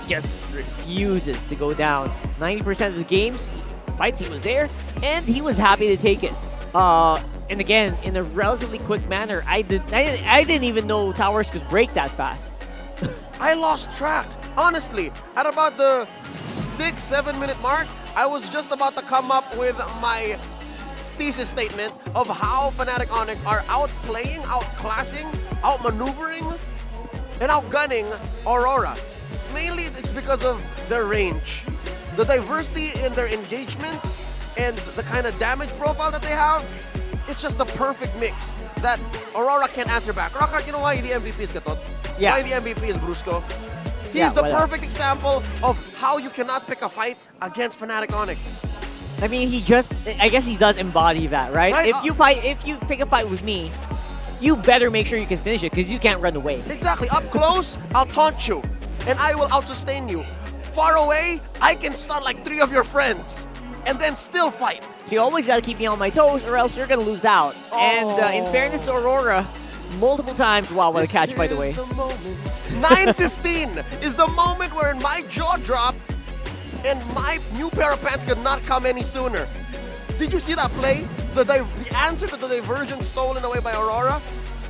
just refuses to go down. 90% of the games, fights, he was there, and he was happy to take it. And again, in a relatively quick manner. I didn't even know towers could break that fast. I lost track. Honestly, at about the 6-7 minute mark, I was just about to come up with my thesis statement of how Fnatic Onic are outplaying, outclassing, outmaneuvering, and outgunning Aurora. Mainly it's because of their range. The diversity in their engagements and the kind of damage profile that they have, it's just the perfect mix that Aurora can answer back. Rockhart, you know why the MVP is Gatot? Yeah. Why the MVP is Brusco? He's the perfect example of how you cannot pick a fight against Fnatic Onic. I mean, I guess he does embody that, right? If you pick a fight with me, you better make sure you can finish it because you can't run away. Exactly. Up close, I'll taunt you, and I will out-sustain you. Far away, I can stun like 3 of your friends, and then still fight. So you always got to keep me on my toes, or else you're going to lose out. And in fairness to Aurora, multiple times, wow, what a catch, by the way. 9:15 is the moment where my jaw dropped, and my new pair of pants could not come any sooner. Did you see that play? The answer to the diversion stolen away by Aurora?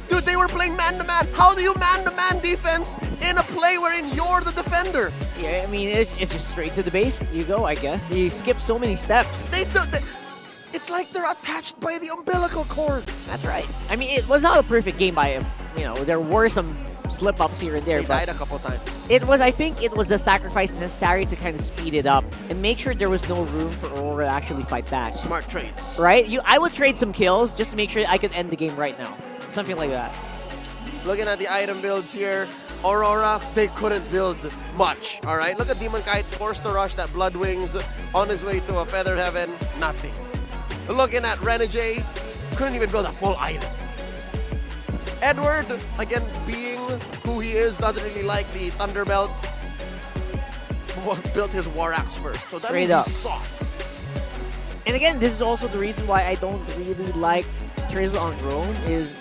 Dude, they were playing man-to-man. How do you man-to-man defense in a play wherein you're the defender? Yeah, I mean, it's just straight to the base. You go, I guess. You skip so many steps. It's like they're attached by the umbilical cord. That's right. I mean, it was not a perfect game by, there were some slip-ups here and there. They died a couple times. I think it was a sacrifice necessary to kind of speed it up and make sure there was no room for Aurora to actually fight back. Smart trades. Right? I would trade some kills just to make sure I could end the game right now. Something like that. Looking at the item builds here, Aurora, they couldn't build much, all right? Look at Demon Kite, forced to rush that Blood Wings on his way to a Feather Heaven, nothing. Looking at Renegade, couldn't even build a full item. Edward, again, being who he is, doesn't really like the Thunderbelt. Built his War Axe first, so that means he's soft. And again, this is also the reason why I don't really like Trizzle on drone is,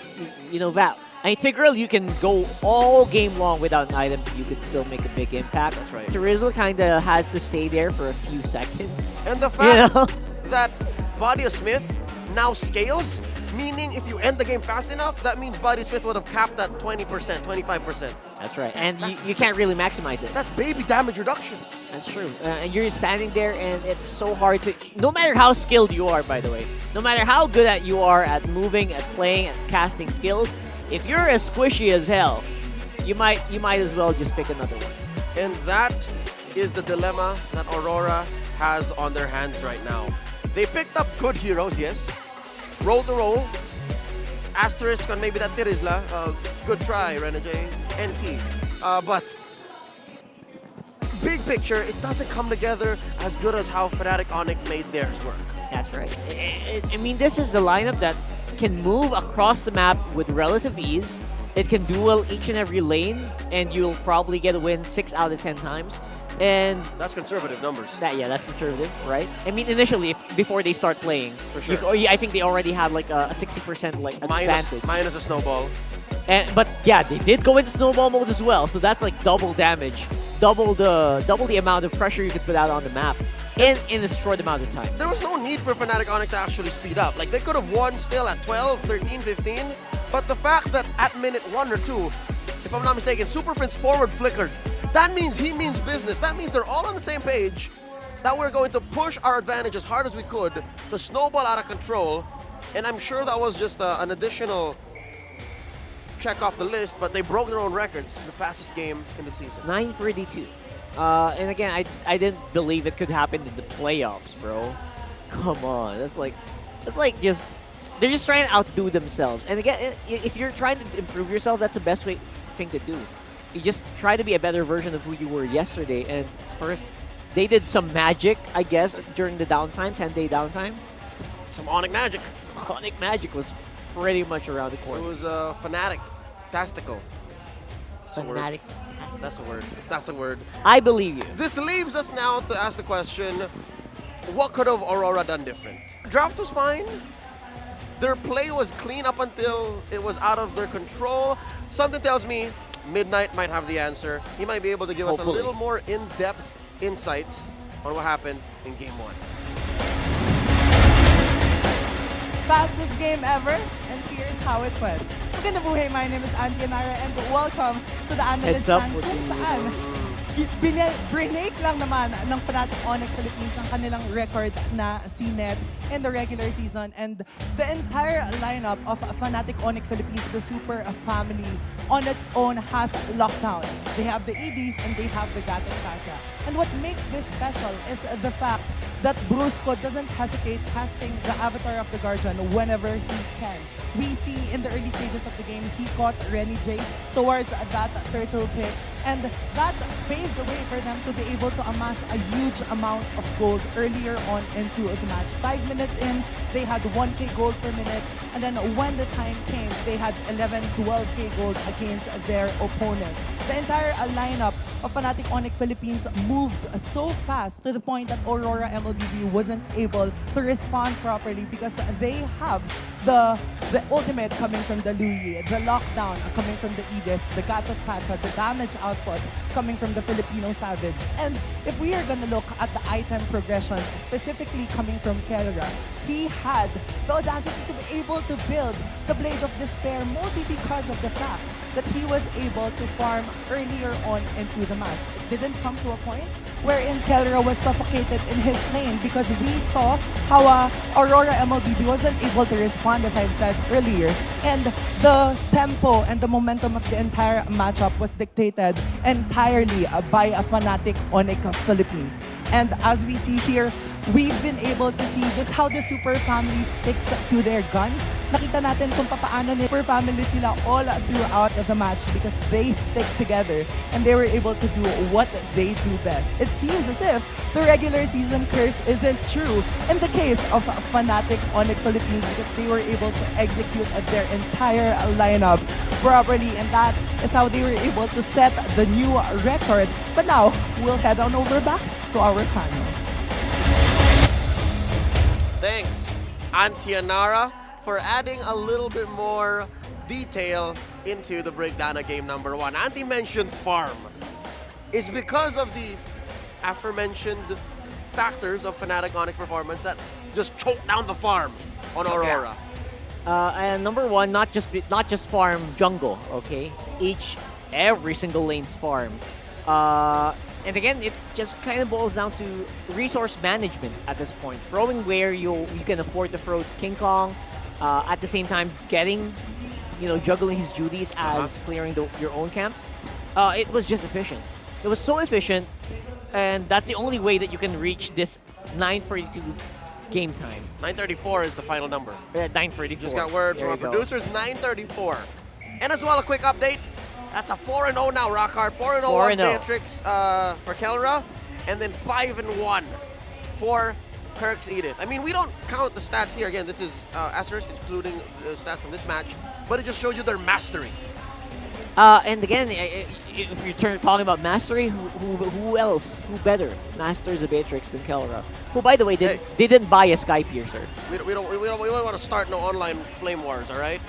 that Integral, you can go all game long without an item. You could still make a big impact. That's right. Terizzle kind of has to stay there for a few seconds. And the fact that Body of Smith now scales, meaning if you end the game fast enough, that means Body of Smith would have capped at 20%, 25%. That's right. And you can't really maximize it. That's baby damage reduction. That's true. And you're standing there, and it's so hard to... No matter how skilled you are, by the way, no matter how good at you are at moving, at playing, at casting skills, if you're as squishy as hell, you might as well just pick another one. And that is the dilemma that Aurora has on their hands right now. They picked up good heroes, yes. Roll to roll. Asterisk on maybe that Tirizla. Good try, Renegade. NT. But big picture, it doesn't come together as good as how Fnatic Onic made theirs work. That's right. I mean, this is a lineup that can move across the map with relative ease. It can duel each and every lane, and you'll probably get a win 6 out of 10 times. And that's conservative numbers. That's conservative, right? I mean, initially, before they start playing, for sure. I think they already have like a 60% like advantage. Minus a snowball. But yeah, they did go into snowball mode as well, so that's like double damage, double the amount of pressure you could put out on the map in a short amount of time. There was no need for Fnatic Onic to actually speed up. Like, they could have won still at 12, 13, 15, but the fact that at minute 1 or 2, if I'm not mistaken, Super Prince forward flickered, that means he means business. That means they're all on the same page, that we're going to push our advantage as hard as we could to snowball out of control, and I'm sure that was just an additional check off the list, but they broke their own records, the fastest game in the season. 9:42. And again, I didn't believe it could happen in the playoffs, bro. Come on, that's like just they're just trying to outdo themselves. And again, if you're trying to improve yourself, that's the best thing to do. You just try to be a better version of who you were yesterday. And first, they did some magic, I guess, during the downtime, 10-day downtime. Some Onic magic. Onic magic was pretty much around the corner. It was Fnatic-tastical. Fnatic. That's the word. That's the word. I believe you. This leaves us now to ask the question, what could have Aurora done different? Draft was fine. Their play was clean up until it was out of their control. Something tells me Midnight might have the answer. He might be able to give us a little more in-depth insights on what happened in Game 1. Fastest game ever, and here's how it went. Magandang buhay, my name is Auntie Nara, and welcome to the analyst stand kung saan break lang naman ng Fnatic Onic Philippines ang kanilang record na CNET in the regular season, and the entire lineup of Fnatic Onic Philippines, the super family, on its own has lockdown. They have the ED and they have the Gato Pacha. And what makes this special is the fact that Brusco doesn't hesitate casting the Avatar of the Guardian whenever he can. We see in the early stages of the game, he caught Renny J towards that turtle pit, and that paved the way for them to be able to amass a huge amount of gold earlier on into the match. 5 minutes in, they had 1k gold per minute, and then when the time came, they had 11, 12k gold against their opponent. The entire lineup of Fnatic Onic Philippines moved so fast to the point that Aurora MLBB wasn't able to respond properly because they have the ultimate coming from the Louis, the lockdown coming from the Edith, the Gatot Pacha, the damage output coming from the Filipino Savage. And if we are gonna look at the item progression, specifically coming from Kelra, he had the audacity to be able to build the Blade of Despair mostly because of the fact that he was able to farm earlier on into the match. It didn't come to a point wherein Kelra was suffocated in his lane because we saw how Aurora MLBB wasn't able to respond, as I've said earlier, and the tempo and the momentum of the entire matchup was dictated entirely by a Fnatic Onic Philippines. And as we see here, we've been able to see just how the Super Family sticks to their guns. Nakita natin kung paano ni Super Family sila all throughout the match because they stick together and they were able to do what they do best. It seems as if the regular season curse isn't true in the case of Fnatic Onic Philippines because they were able to execute their entire lineup properly, and that is how they were able to set the new record. But now, we'll head on over back to our panel. Thanks, Auntie Nara, for adding a little bit more detail into the breakdown of game number 1. Andy mentioned farm. Is because of the aforementioned factors of Fnatic Onic performance that just choked down the farm on Aurora. And number 1, not just farm jungle, okay? Every single lane's farm. And again, it just kind of boils down to resource management at this point. Throwing where you can afford to throw King Kong, at the same time juggling his duties as clearing your own camps. It was just efficient. It was so efficient, and that's the only way that you can reach this 9:42 game time. 9:34 is the final number. 9:34. Just got word from our producers, 9:34. And as well, a quick update. That's a 4-0 now, Rockhard. 4-0 on Beatrix for Kelra, and then 5-1 for Kirk's Edith. I mean, we don't count the stats here. Again, this is asterisk, including the stats from this match, but it just shows you their mastery. And again, if you're talking about mastery, who else? Who better masters a Beatrix than Kelra? Who, by the way, didn't buy a Sky Piercer. We don't want to start no online flame wars, all right?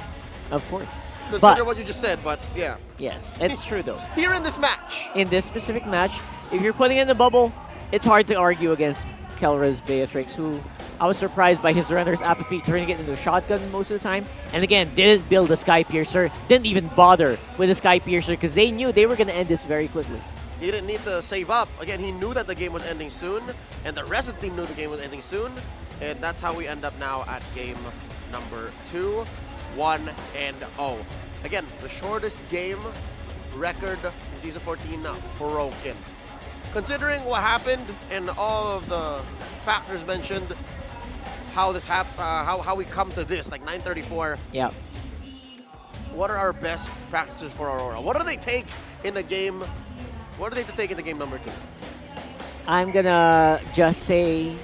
Of course. Consider what you just said, but yeah. Yes, it's true though. Here in this match. In this specific match, if you're putting in the bubble, it's hard to argue against Kelra's Beatrix, who I was surprised by his runner's apathy, turning it into a shotgun most of the time. And again, didn't build a Sky Piercer, didn't even bother with a Sky Piercer because they knew they were going to end this very quickly. He didn't need to save up. Again, he knew that the game was ending soon, and the rest of the team knew the game was ending soon. And that's how we end up now at game number 2, 1-0. Again, the shortest game record in Season 14 broken. Considering what happened and all of the factors mentioned, how this how we come to this, like 9:34. Yeah. What are our best practices for Aurora? What do they take in the game? What do they take in the game number 2? I'm gonna just say,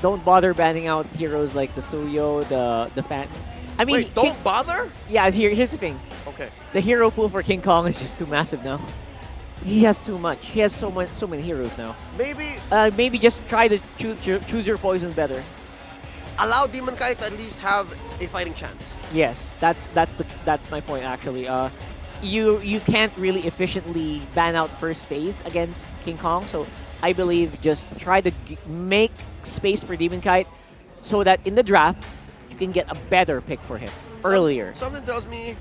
don't bother banning out heroes like the Suyo, the Fan. I mean, wait, don't bother? Yeah, here's the thing. Okay. The hero pool for King Kong is just too massive now. He has too much. He has so many heroes now. Maybe just try to choose your poison better. Allow Demon Kite to at least have a fighting chance. Yes, that's my point actually. You can't really efficiently ban out first phase against King Kong, so I believe just try to make space for Demon Kite so that in the draft you can get a better pick for him earlier. Something tells me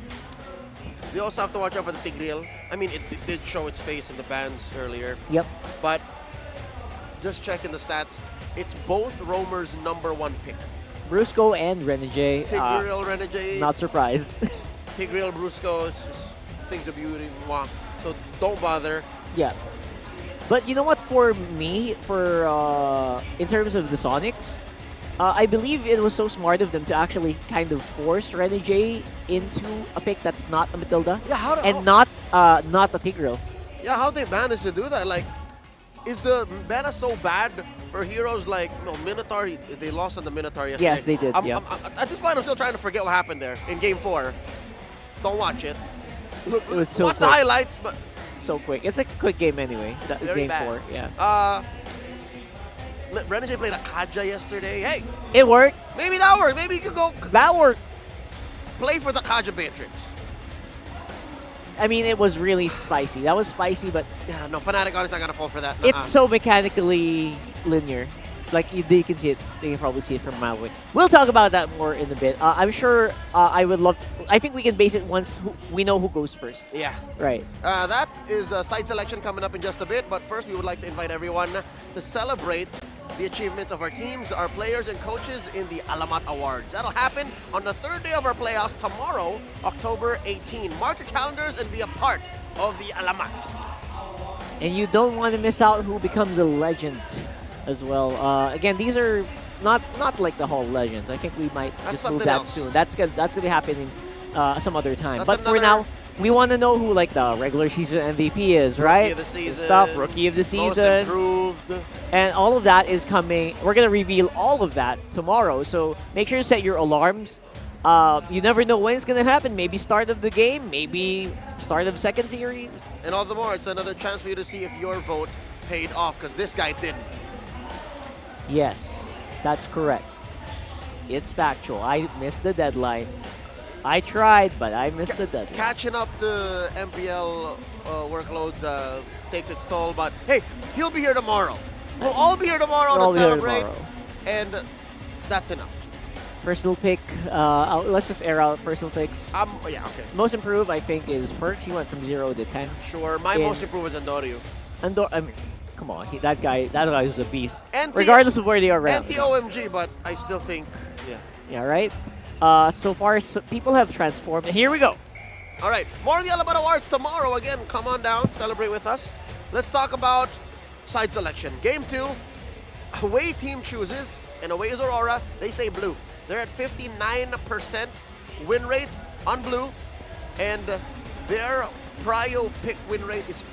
we also have to watch out for the Tigreal. I mean, it did show its face in the bans earlier. Yep. But just checking the stats, it's both Roamer's #1 pick. Brusco and Renegade. Tigreal, Renegade. Not surprised. Tigreal, Brusco, it's just things of beauty. Mwah. So don't bother. Yeah. But you know what, for me, in terms of the Sonics, I believe it was so smart of them to actually kind of force Renegade into a pick that's not a Matilda, not a Tigreal. Yeah, how they managed to do that? Like, is the meta so bad for heroes like Minotaur? They lost on the Minotaur yesterday. Yes, they did. At this point, I'm still trying to forget what happened there in Game 4. Don't watch it. It was so watch quick. the highlights, but so quick. It's a quick game anyway. Game bad. 4, yeah. Renegade played a Kaja yesterday. Hey, it worked. Maybe that worked. Maybe you could go. That worked. Play for the Kaja Beatrix. I mean, it was really spicy. That was spicy, but yeah, no, Fnatic Onic is not gonna fall for that. It's so mechanically linear. Like you can see it. They can probably see it from a mile away. We'll talk about that more in a bit. I'm sure I would love. I think we can base it once we know who goes first. Yeah. Right. That is a side selection coming up in just a bit. But first, we would like to invite everyone to celebrate the achievements of our teams, our players, and coaches in the Alamat Awards. That'll happen on the 3rd day of our playoffs tomorrow, October 18. Mark your calendars and be a part of the Alamat. And you don't want to miss out who becomes a legend as well. Again, these are not like the Hall of Legends. I think we might just move that soon. That's gonna be happening some other time. But for now, we want to know who like the regular season MVP is, right? Rookie of the season. Stuff, Rookie of the season. Most improved. And all of that is coming. We're going to reveal all of that tomorrow. So make sure to set your alarms. You never know when it's going to happen. Maybe start of the game, maybe start of second series. And all the more, it's another chance for you to see if your vote paid off, because this guy didn't. Yes, that's correct. It's factual. I missed the deadline. I tried, but I missed the deadline. Catching up to MPL workloads takes its toll, but hey, he'll be here tomorrow. We'll all be here tomorrow to celebrate, and that's enough. Personal pick, let's just air out personal picks. Yeah, okay. Most improved, I think, is Perks. He went from 0 to 10. Sure, my most improved was Andorio. I mean, come on, that guy was a beast. Regardless of where they are ranked. Anti-OMG, but I still think, yeah. Yeah, right? So far, people have transformed. And here we go. All right, more of the Alabama Awards tomorrow. Again, come on down, celebrate with us. Let's talk about side selection. Game 2, away team chooses, and away is Aurora. They say blue. They're at 59% win rate on blue, and their prio pick win rate is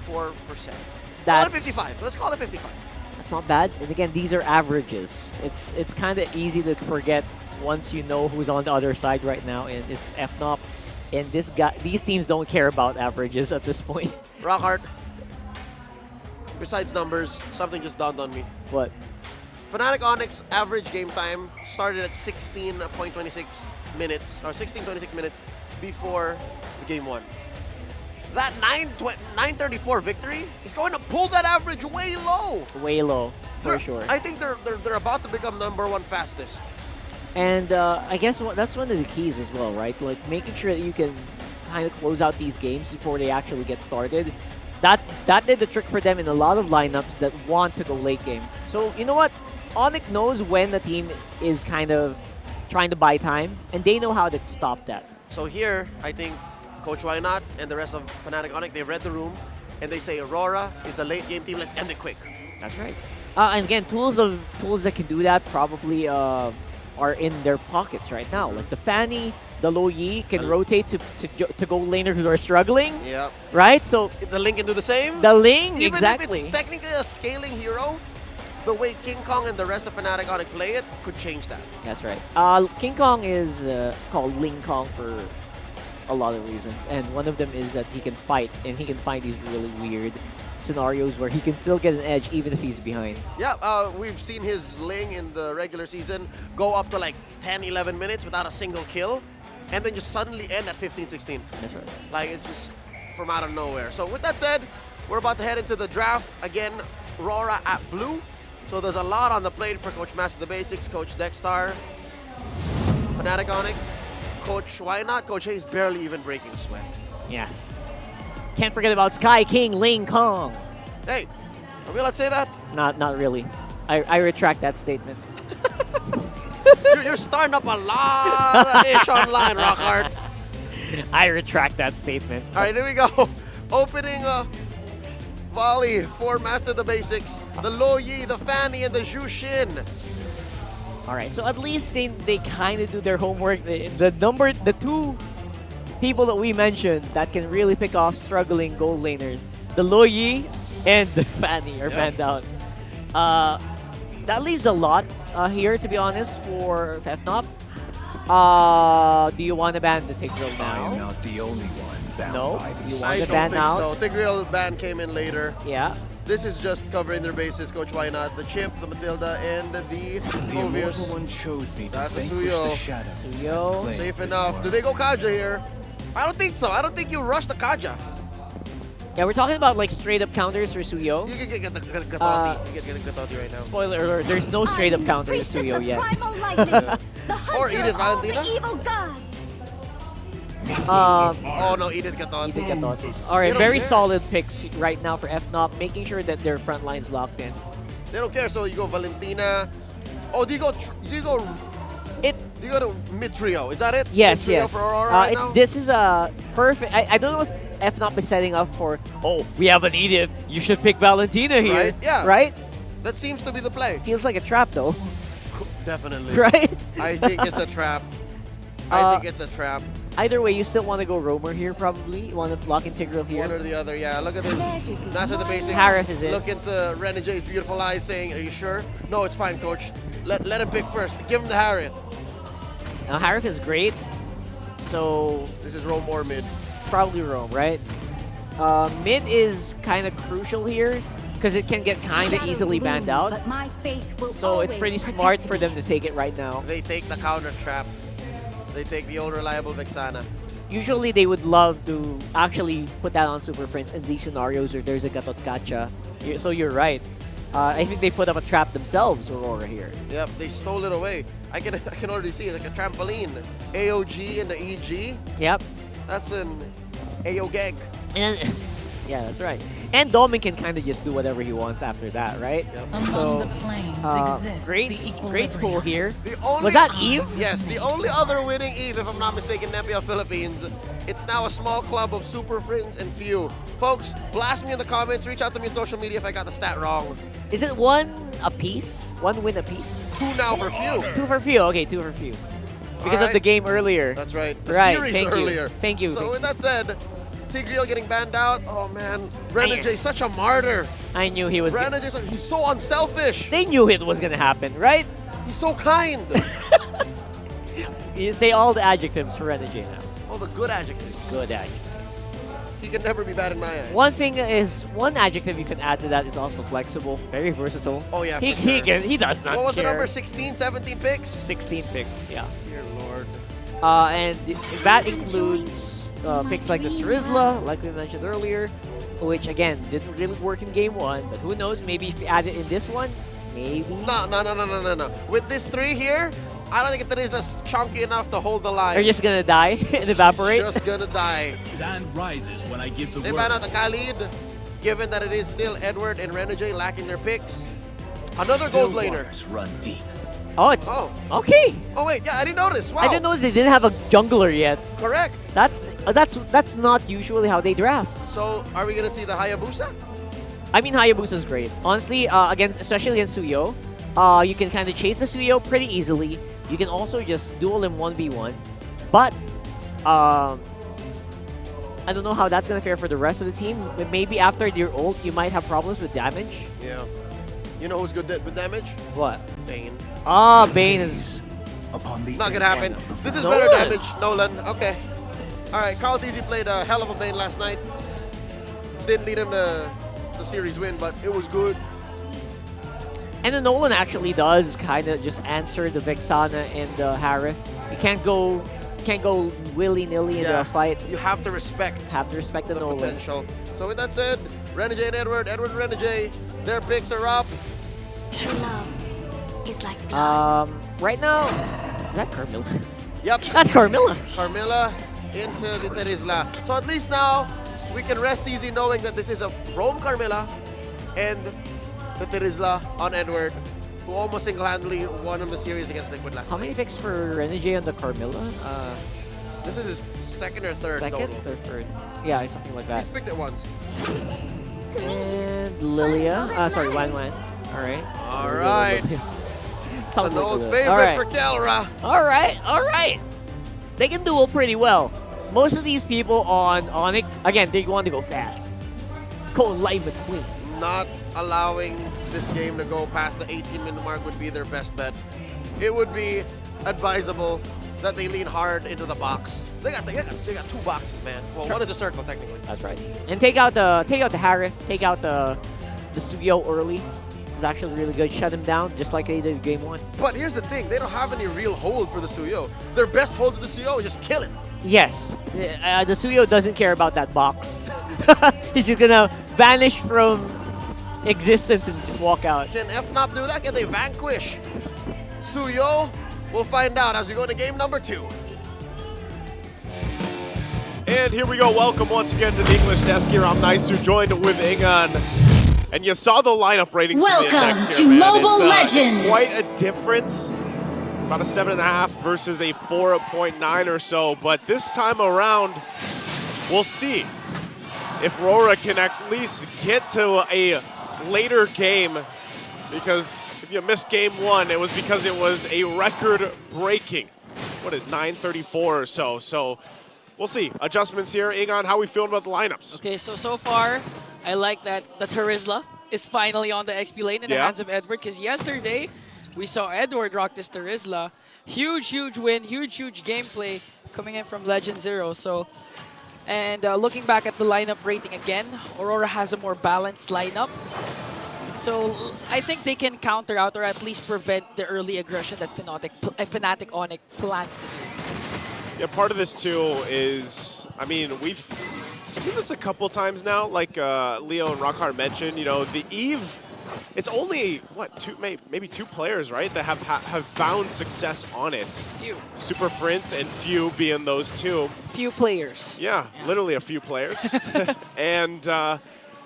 54%. Call it 55. Let's call it 55. That's not bad. And again, these are averages. It's kind of easy to forget once you know who's on the other side right now, and it's FNOP. And these teams don't care about averages at this point. Rockhart, besides numbers, something just dawned on me. What? Fnatic Onic average game time started at 16.26 minutes, or 16.26 minutes before the game 1. That 9:34 victory is going to pull that average way low. Way low, for sure. I think they're about to become #1 fastest. And I guess that's one of the keys as well, right? Like making sure that you can kind of close out these games before they actually get started. That did the trick for them in a lot of lineups that want to go late game. So you know what? Onic knows when the team is kind of trying to buy time, and they know how to stop that. So here, I think Coach Why Not and the rest of Fnatic Onic, they read the room, and they say Aurora is a late game team. Let's end it quick. That's right. And again, tools that can do that probably are in their pockets right now. Like the Fanny, the Lo Yi can rotate to gold laners who are struggling. Yep. Right? So the Ling can do the same. The Ling, Even exactly. if it's technically a scaling hero, the way King Kong and the rest of Fnatic Onic play it could change that. That's right. King Kong is called Ling Kong for a lot of reasons, and one of them is that he can fight and he can find these really weird scenarios where he can still get an edge even if he's behind. Yeah, we've seen his Ling in the regular season go up to like 10, 11 minutes without a single kill, and then just suddenly end at 15, 16. That's right. Like, it's just from out of nowhere. So with that said, we're about to head into the draft. Again, RORA at blue. So there's a lot on the plate for Coach Master the Basics, Coach Dexstar, Fnatic Onic, Coach Why Not? Coach Hayes barely even breaking sweat. Yeah. Can't forget about Sky King Ling Kong. Hey, are we allowed to say that? Not really. I retract that statement. You're starting up a lot of ish online, Rockhart. I retract that statement. All right, here we go. Opening volley for Master the Basics. The Lo Yi, the Fanny, and the Zhu Xin. All right, so at least they kind of do their homework. The two people that we mentioned that can really pick off struggling gold laners, the Lo Yi and the Fanny are banned out. That leaves a lot here, to be honest, for FNOP. Do you want to ban the Tigreal now? I am not the only one bound by Do these. you want I to don't ban think now? so. Tigreal ban came in later. Yeah. This is just covering their bases, Coach Why Not? The Chip, the Matilda, and the Immortal Mobius. One chose me to That's a vanquish Suyo. the shadows. Suyo. Safe enough. Do they go Kaja here? I don't think so. I don't think you rush the Kaja. Yeah, we're talking about like straight up counters for Suyo. You can get the Gatoti. You can get the Gatoti right now. Spoiler alert, there's no straight up counters for Suyo yet. Or Edith Valentina. Oh no, Edith Gatoti. All right, don't very care. solid picks right now for FNOP, making sure that their front line's locked in. They don't care, so you go Valentina. Oh, do you go to mid trio? Is that it? Yes, mid-trio yes. For Aurora right now? This is a perfect. I don't know if FNOP is setting up for. Oh, we have an Edith. You should pick Valentina here. Right? Yeah. Right. That seems to be the play. Feels like a trap though. Definitely. Right. I think it's a trap. I think it's a trap. Either way, you still want to go Roamer here, probably. You want to lock Integral here. One or the other, yeah. Look at this. Master the Basics. Harif is it. Look into Renegades' beautiful eyes saying, are you sure? No, it's fine, coach. Let him pick first. Give him the Harith. Now, Harif is great. So... This is Rome or mid. Probably Rome, right? Mid is kind of crucial here because it can get kind of easily banned out. But my faith will So it's pretty smart for them to take it right now. They take the counter trap. They take the old reliable Vexana. Usually they would love to actually put that on Super Friends in these scenarios where there's a Gatot Gacha. So you're right. I think they put up a trap themselves, Aurora here. Yep, they stole it away. I can already see it, like a trampoline. AOG and the EG. Yep. That's an AO gag. And yeah, that's right. And Domin can kind of just do whatever he wants after that, right? Yep. So, great pull here. Was that Eve? Yes, the only other winning Eve, if I'm not mistaken, in MPL Philippines. It's now a small club of Super Friends and few. Folks, blast me in the comments. Reach out to me on social media if I got the stat wrong. Is it 1 apiece? 1 win apiece? 2 now for few. 2 for few. Okay, 2 for few. Because of the game earlier. That's right. The right. series Thank earlier. You. Thank you. So with that said, Tigreal getting banned out. Oh man, Renegade such a martyr. I knew he was. Renegade, he's so unselfish. They knew it was gonna happen, right? He's so kind. You say all the adjectives for Renegade now. All the good adjectives. Good adjectives. He can never be bad in my eyes. One adjective you can add to that is also flexible, very versatile. Oh yeah, he does not. What was care. the number? 16, 17 picks? 16 picks, yeah. Dear Lord. And that includes picks like the Terizla, like we mentioned earlier, which again didn't really work in game 1, but who knows? Maybe if you add it in this one, maybe. No. With this 3 here, I don't think Terizla's chunky enough to hold the line. They're just gonna die and evaporate. Just gonna die. Sand rises when I give the They word. ban out the Khalid, given that it is still Edward and Renegade lacking their picks. Another gold laner. Run deep. Oh, it's okay. Oh wait, yeah, I didn't notice. Wow. I didn't notice they didn't have a jungler yet. Correct. That's not usually how they draft. So are we gonna see the Hayabusa? I mean, Hayabusa's great. Honestly, especially against Suyo, you can kind of chase the Suyo pretty easily. You can also just duel him 1v1. But I don't know how that's gonna fare for the rest of the team. But maybe after your ult, you might have problems with damage. Yeah. You know who's good with damage? What? Bane. Ah, Bane is not gonna happen. This is Nolan. better damage, Nolan. Okay. All right, Carl Teasy played a hell of a Bane last night. Didn't lead him to the series win, but it was good. And the Nolan actually does kind of just answer the Vexana and the Harith. You can't go willy-nilly into a fight. You have to respect. The Nolan. Potential. So with that said, Renegade and Edward and Renegade, their picks are up. True love is like Right now, is that Carmilla? Yep. That's Carmilla. Carmilla into the Terizla. So at least now, we can rest easy knowing that this is a Rome Carmilla and the Terizla on Edward, who almost single-handedly won in the series against Liquid last How night. many picks for Renegade on the Carmilla? This is his second or third total. Third. Yeah, something like that. He's picked it once. And Lilia. Sorry, Wan. All right. All right. It's an old favorite for Kelra. All right. They can duel pretty well. Most of these people on Onic, again, they want to go fast. Go live and clean. Not allowing this game to go past the 18-minute mark would be their best bet. It would be advisable that they lean hard into the box. They got 2 boxes, man. Well, one is a circle technically. That's right. And take out the Harith, take out the Suyo early. It's actually really good. Shut him down just like they did in game 1. But here's the thing, they don't have any real hold for the Suyo. Their best hold to the Suyo is just kill it. Yes. The Suyo doesn't care about that box. He's just gonna vanish from existence and just walk out. Can FNOP do that? Can they vanquish Suyo? We'll find out as we go to game number 2. And here we go. Welcome once again to the English desk here. I'm Naisu, joined with Ingan. And you saw the lineup ratings. Welcome to to Mobile Legends. It's quite a difference. About a 7.5 versus a 4.9 or so. But this time around, we'll see if RORA can at least get to a later game. Because if you missed game 1, it was because it was a record-breaking, 934 or so. So we'll see. Adjustments here. Ingan, how are we feeling about the lineups? Okay, so far, I like that the Terizla is finally on the XP lane in the hands of Edward, because yesterday we saw Edward rock this Terizla. Huge win, huge gameplay coming in from Legend Zero. So, and looking back at the lineup rating again, Aurora has a more balanced lineup. So I think they can counter out or at least prevent the early aggression that Fnatic Onic plans to do. Yeah, part of this too is, I mean, we've seen this a couple times now, like Leo and Rockhart mentioned, you know, the Eve, it's only, what, maybe two players, right, that have found success on it. Few. Super Prince and Few being those two. Few players. Yeah, literally a few players. And,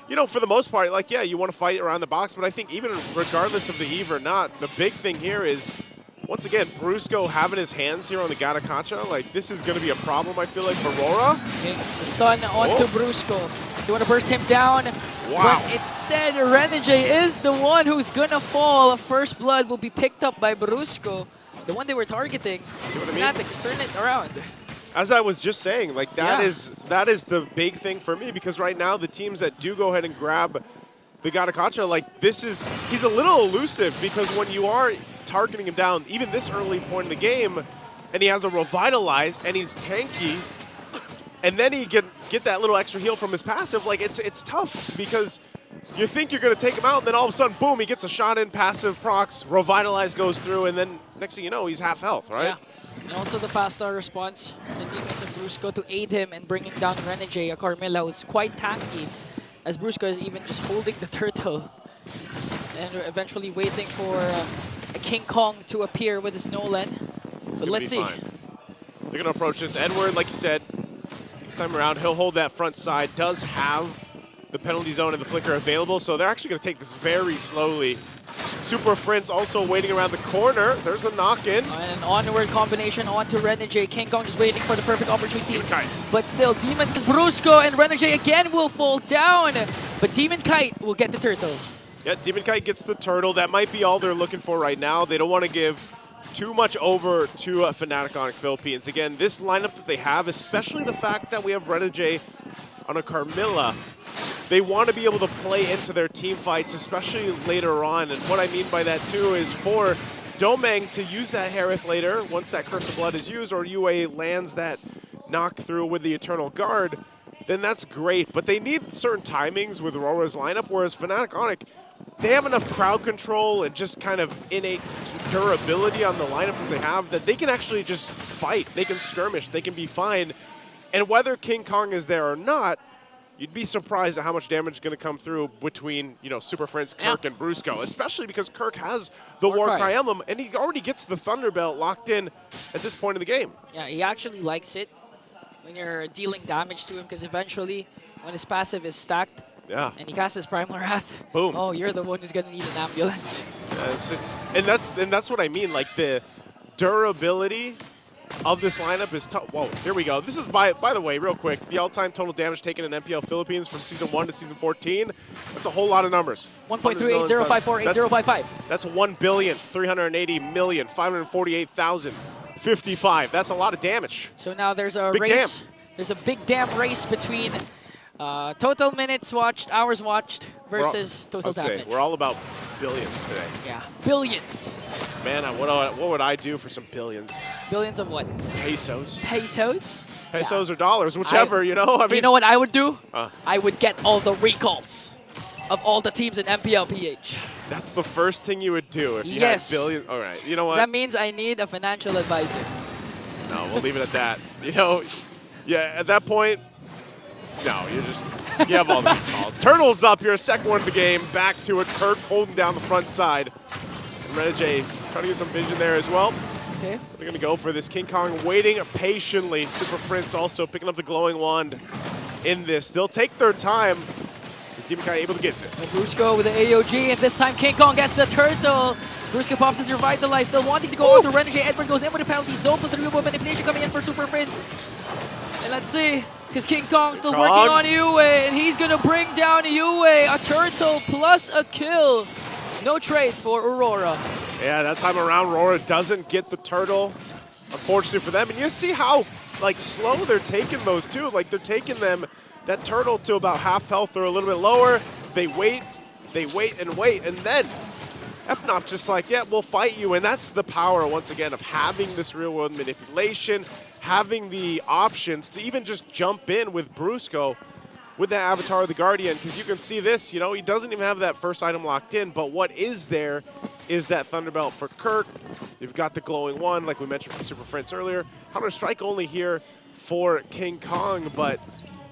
you know, for the most part, like, yeah, you want to fight around the box, but I think even regardless of the Eve or not, the big thing here is, once again, Brusco having his hands here on the Gatakacha, like, this is going to be a problem, I feel like, for RORA. Okay, the stun onto Brusco. You want to burst him down. Wow. But instead, Renegade is the one who's going to fall. First blood will be picked up by Brusco, the one they were targeting. See what I mean? Fnatic is turning it around. As I was just saying, like, that is the big thing for me, because right now the teams that do go ahead and grab the Gatakacha, like, he's a little elusive, because when you are targeting him down, even this early point in the game, and he has a Revitalize, and he's tanky, and then he get that little extra heal from his passive, like, it's tough, because you think you're going to take him out, and then all of a sudden, boom, he gets a shot in, passive procs, Revitalize goes through, and then next thing you know, he's half health, right? Yeah. And also the fast star response, the teammates of Brusco to aid him in bringing down Renegade, a Carmilla who's quite tanky, as Brusco is even just holding the turtle, and eventually waiting for a King Kong to appear with his Nolan. So let's see. Fine. They're going to approach this. Edward, like you said, this time around, he'll hold that front side, does have the penalty zone and the flicker available, so they're actually going to take this very slowly. Super Prince also waiting around the corner. There's a knock-in. An onward combination onto Renegade. King Kong just waiting for the perfect opportunity. But still, Demon Brusco and Renegade again will fall down. But Demon Kite will get the turtle. Yeah, Demon Kite gets the turtle. That might be all they're looking for right now. They don't want to give too much over to Fnatic Onic Philippines. Again, this lineup that they have, especially the fact that we have Renegade on a Carmilla, they want to be able to play into their team fights, especially later on. And what I mean by that, too, is for Domeng to use that Harith later, once that Curse of Blood is used, or UA lands that knock through with the Eternal Guard, then that's great. But they need certain timings with Aurora's lineup, whereas Fnatic Onic, they have enough crowd control and just kind of innate durability on the lineup that they have that they can actually just fight. They can skirmish. They can be fine. And whether King Kong is there or not, you'd be surprised at how much damage is going to come through between, you know, Super Prince, Kirk, and Brusco, especially because Kirk has the Warcry emblem, and he already gets the Thunderbelt locked in at this point in the game. Yeah, he actually likes it when you're dealing damage to him, because eventually, when his passive is stacked, and he casts his Primal Wrath, boom. Oh, you're the one who's going to need an ambulance. Yeah, and that's what I mean, like the durability of this lineup is tough. Whoa, here we go. This is, by the way, real quick, the all-time total damage taken in MPL Philippines from Season 1 to Season 14. That's a whole lot of numbers. 1.380548055. That's 1,380,548,055. That's a lot of damage. So now there's a big race. Damn. There's a big damn race between total minutes watched, hours watched, versus total damage. We're all about billions today. Yeah, billions. Man, what would I do for some billions? Billions of what? Pesos. Pesos? Pesos or dollars, whichever, you know? I mean, you know what I would do? I would get all the recalls of all the teams in MPL PH. That's the first thing you would do if you had billions. All right, you know what? That means I need a financial advisor. No, we'll leave it at that. You know, yeah, at that point, no, you have all the calls. Turtles up here, second one of the game. Back to it. Kirk holding down the front side. And Renegade trying to get some vision there as well. Okay. They're going to go for this. King Kong waiting patiently. Super Prince also picking up the glowing wand in this. They'll take their time. Is Demon Kai able to get this? And Brusco with the AOG, and this time King Kong gets the turtle. Brusco pops his Revitalize, still wanting to go on to Renegade. Edward goes in with a penalty zone, plus the renewable manipulation coming in for Super Prince. And let's see, because King Kong's still working on Yue, and he's going to bring down Yue. A turtle plus a kill. No trades for Aurora. Yeah, that time around, Aurora doesn't get the turtle, unfortunately for them. And you see how, like, slow they're taking those, too. Like, they're taking them, that turtle, to about half health or a little bit lower. They wait, and wait, and then FNOP just like, yeah, we'll fight you. And that's the power, once again, of having this real-world manipulation, having the options to even just jump in with Brusco. with that Avatar of the Guardian, because you can see this, you know, he doesn't even have that first item locked in, but what is there is that Thunderbelt for Kirk. You've got the glowing one, like we mentioned from Super Friends earlier. Counter-Strike only here for King Kong, but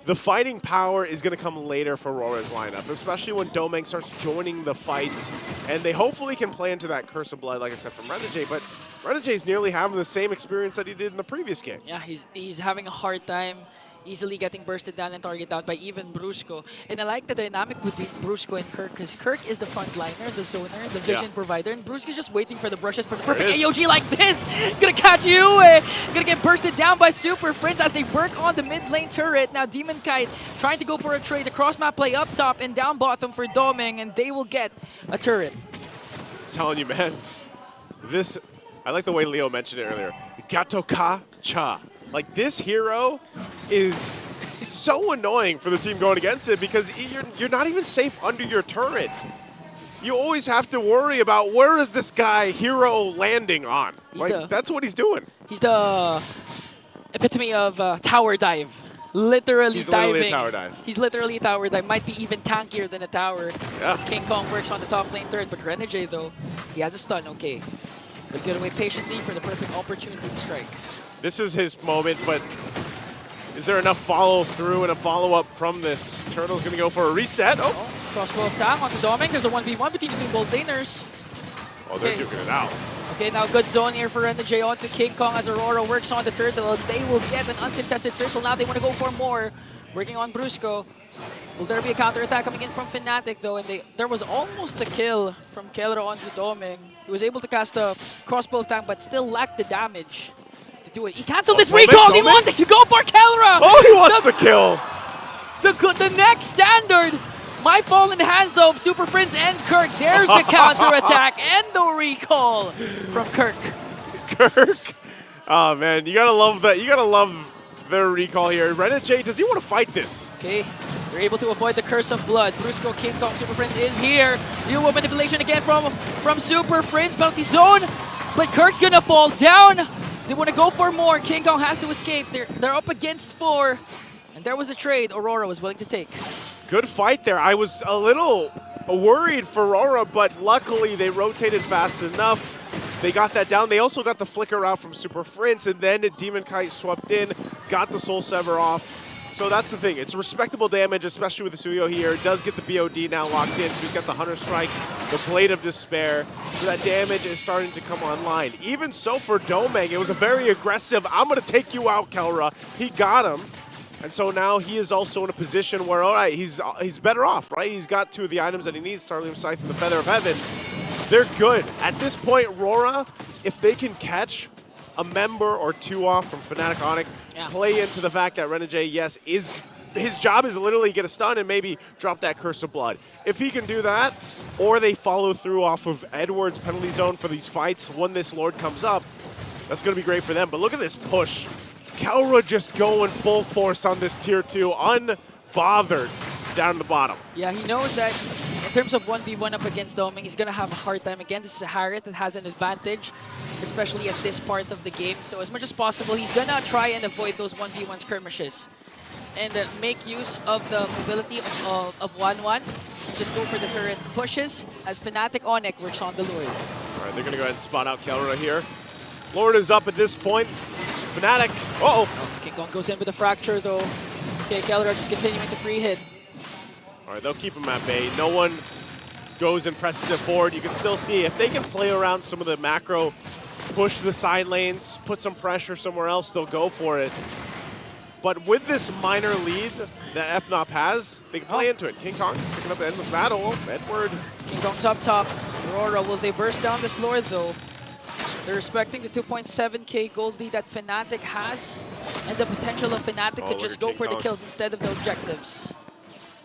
the fighting power is going to come later for Aurora's lineup, especially when Domeng starts joining the fights, and they hopefully can play into that Curse of Blood, like I said, from Renegade, but Renegade's nearly having the same experience that he did in the previous game. Yeah, he's having a hard time easily getting bursted down and targeted out by even Brusco. And I like the dynamic between Brusco and Kirk, because Kirk is the frontliner, the zoner, the vision provider, and Brusco's just waiting for the brushes for the perfect AOG like this. Gonna catch you, gonna get bursted down by Super Friends as they work on the mid lane turret. Now Demon Kite trying to go for a trade, a cross map play up top and down bottom for Domeng, and they will get a turret. I'm telling you, man, this, I like the way Leo mentioned it earlier. Gato Ka Cha. Like, this hero is so annoying for the team going against it because you're not even safe under your turret. You always have to worry about where is this guy hero landing on. Like, that's what he's doing. He's the epitome of tower dive. Literally He's diving. literally a tower dive. He's literally a tower dive. Might be even tankier than a tower. As King Kong works on the top lane turret. But Renegade, though, he has a stun, okay. But he's gonna wait patiently for the perfect opportunity to strike. This is his moment, but is there enough follow-through and a follow-up from this? Turtle's going to go for a reset. Oh! Crossbow of Tang onto Domeng. There's a 1v1 between the two gold laners. Oh, they're duking it out. Okay, now good zone here for Renegade onto King Kong as Aurora works on the turtle. They will get an uncontested triple. Now they want to go for more. Working on Brusco. Will there be a counterattack coming in from Fnatic, though? And there was almost a kill from Kelra onto Domeng. He was able to cast a crossbow of Tang, but still lacked the damage. Do it. He canceled this recall. He wanted to go for Kelra. Oh, he wants the kill. The next standard. My fallen hands, though, of Super Friends and Kirk. There's the counterattack and the recall from Kirk. Kirk. Oh, man. You got to love that. You got to love their recall here. Renegade, does he want to fight this? Okay. They're able to avoid the Curse of Blood. Brusco, King Kong, Super Friends is here. Real world manipulation again from Super Friends. Bounty zone. But Kirk's going to fall down. They want to go for more. King Kong has to escape. They're up against 4. And there was a trade Aurora was willing to take. Good fight there. I was a little worried for Aurora, but luckily they rotated fast enough. They got that down. They also got the flicker out from Super Friends, and then Demon Kite swept in, got the Soul Sever off. So that's the thing. It's respectable damage, especially with the Suyo here. It does get the BOD now locked in, so he's got the Hunter Strike, the Blade of Despair. So that damage is starting to come online. Even so for Domeng, it was a very aggressive, I'm going to take you out, Kelra. He got him. And so now he is also in a position where, all right, he's better off, right? He's got 2 of the items that he needs, Starlium Scythe and the Feather of Heaven. They're good. At this point, RORA, if they can catch a member or 2 off from Fnatic Onic, play into the fact that Renegade, yes, his job is literally get a stun and maybe drop that Curse of Blood. If he can do that, or they follow through off of Edward's penalty zone for these fights when this Lord comes up, that's going to be great for them. But look at this push. Kelra just going full force on this tier 2, unbothered down the bottom. Yeah, he knows that in terms of 1v1 up against Domeng, he's going to have a hard time. Again, this is a Harriet that has an advantage, especially at this part of the game. So as much as possible, he's going to try and avoid those 1v1 skirmishes and make use of the mobility of 1-1. Just go for the turret pushes as Fnatic Onic works on the Lord. All right, they're going to go ahead and spot out Kelra here. Lord is up at this point. Fnatic, King Kong goes in with a fracture, though. Okay, Kelra just continuing to free hit. All right, they'll keep him at bay. No one goes and presses it forward. You can still see if they can play around some of the macro, push the side lanes, put some pressure somewhere else, they'll go for it. But with this minor lead that FNOP has, they can play into it. King Kong picking up the endless battle. Edward. King Kong's up top. Aurora, will they burst down this Lord, though? They're respecting the 2.7k gold lead that Fnatic has, and the potential of Fnatic to just go for the kills instead of the objectives.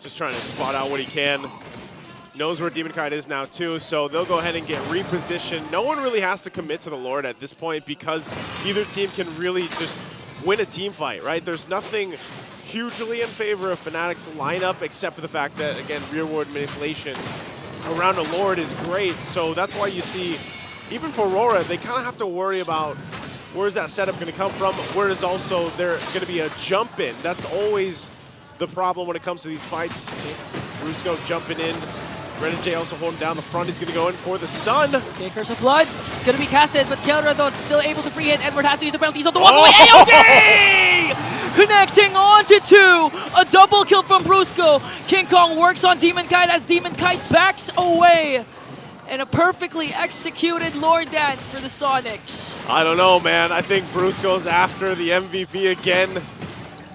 Just trying to spot out what he can. Knows where Demon Kite is now too, so they'll go ahead and get repositioned. No one really has to commit to the Lord at this point because either team can really just win a team fight, right? There's nothing hugely in favor of Fnatic's lineup except for the fact that, again, rearward manipulation around the Lord is great. So that's why you see, even for Aurora, they kind of have to worry about where's that setup going to come from, whereas also there going to be a jump in. That's always the problem when it comes to these fights. Brusco jumping in. Renegade also holding down the front. He's going to go in for the stun. Okay, Curse of Blood. Going to be casted, but Kelra, though, still able to free hit. Edward has to use the penalties on the walk away. AOG! Connecting on to 2. A double kill from Brusco. King Kong works on Demon Kite as Demon Kite backs away. And a perfectly executed Lord Dance for the Sonics. I don't know, man. I think Brusco's after the MVP again.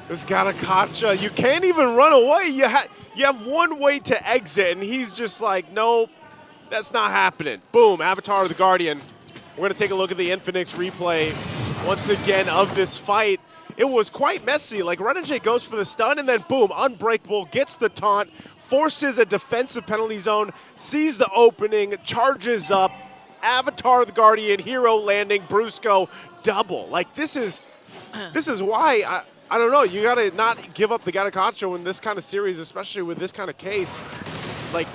This Garakacha. You can't even run away. You have one way to exit, and he's just like, nope, that's not happening. Boom, Avatar of the Guardian. We're going to take a look at the Infinix replay once again of this fight. It was quite messy. Like, Renegade goes for the stun, and then boom, Unbreakable gets the taunt, forces a defensive penalty zone, sees the opening, charges up, Avatar of the Guardian, hero landing, Brusco, double. Like, this is why I don't know. You got to not give up the Garakacho in this kind of series, especially with this kind of case. Like,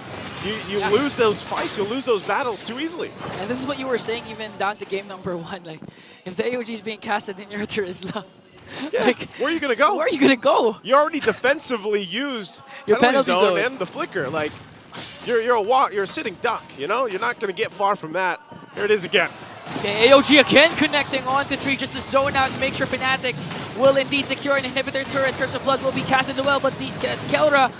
you lose those fights, you lose those battles too easily. And this is what you were saying even down to game number 1. Like, if the AOG is being casted in your turret, yeah, like, where are you going to go? Where are you going to go? You already defensively used your penalty zone and the flicker. Like, you're a sitting duck, you know? You're not going to get far from that. Here it is again. Okay, AOG again connecting on to 3 just to zone out and make sure Fnatic will indeed secure an inhibitor turret. Curse of Blood will be casted as well, but the Kelra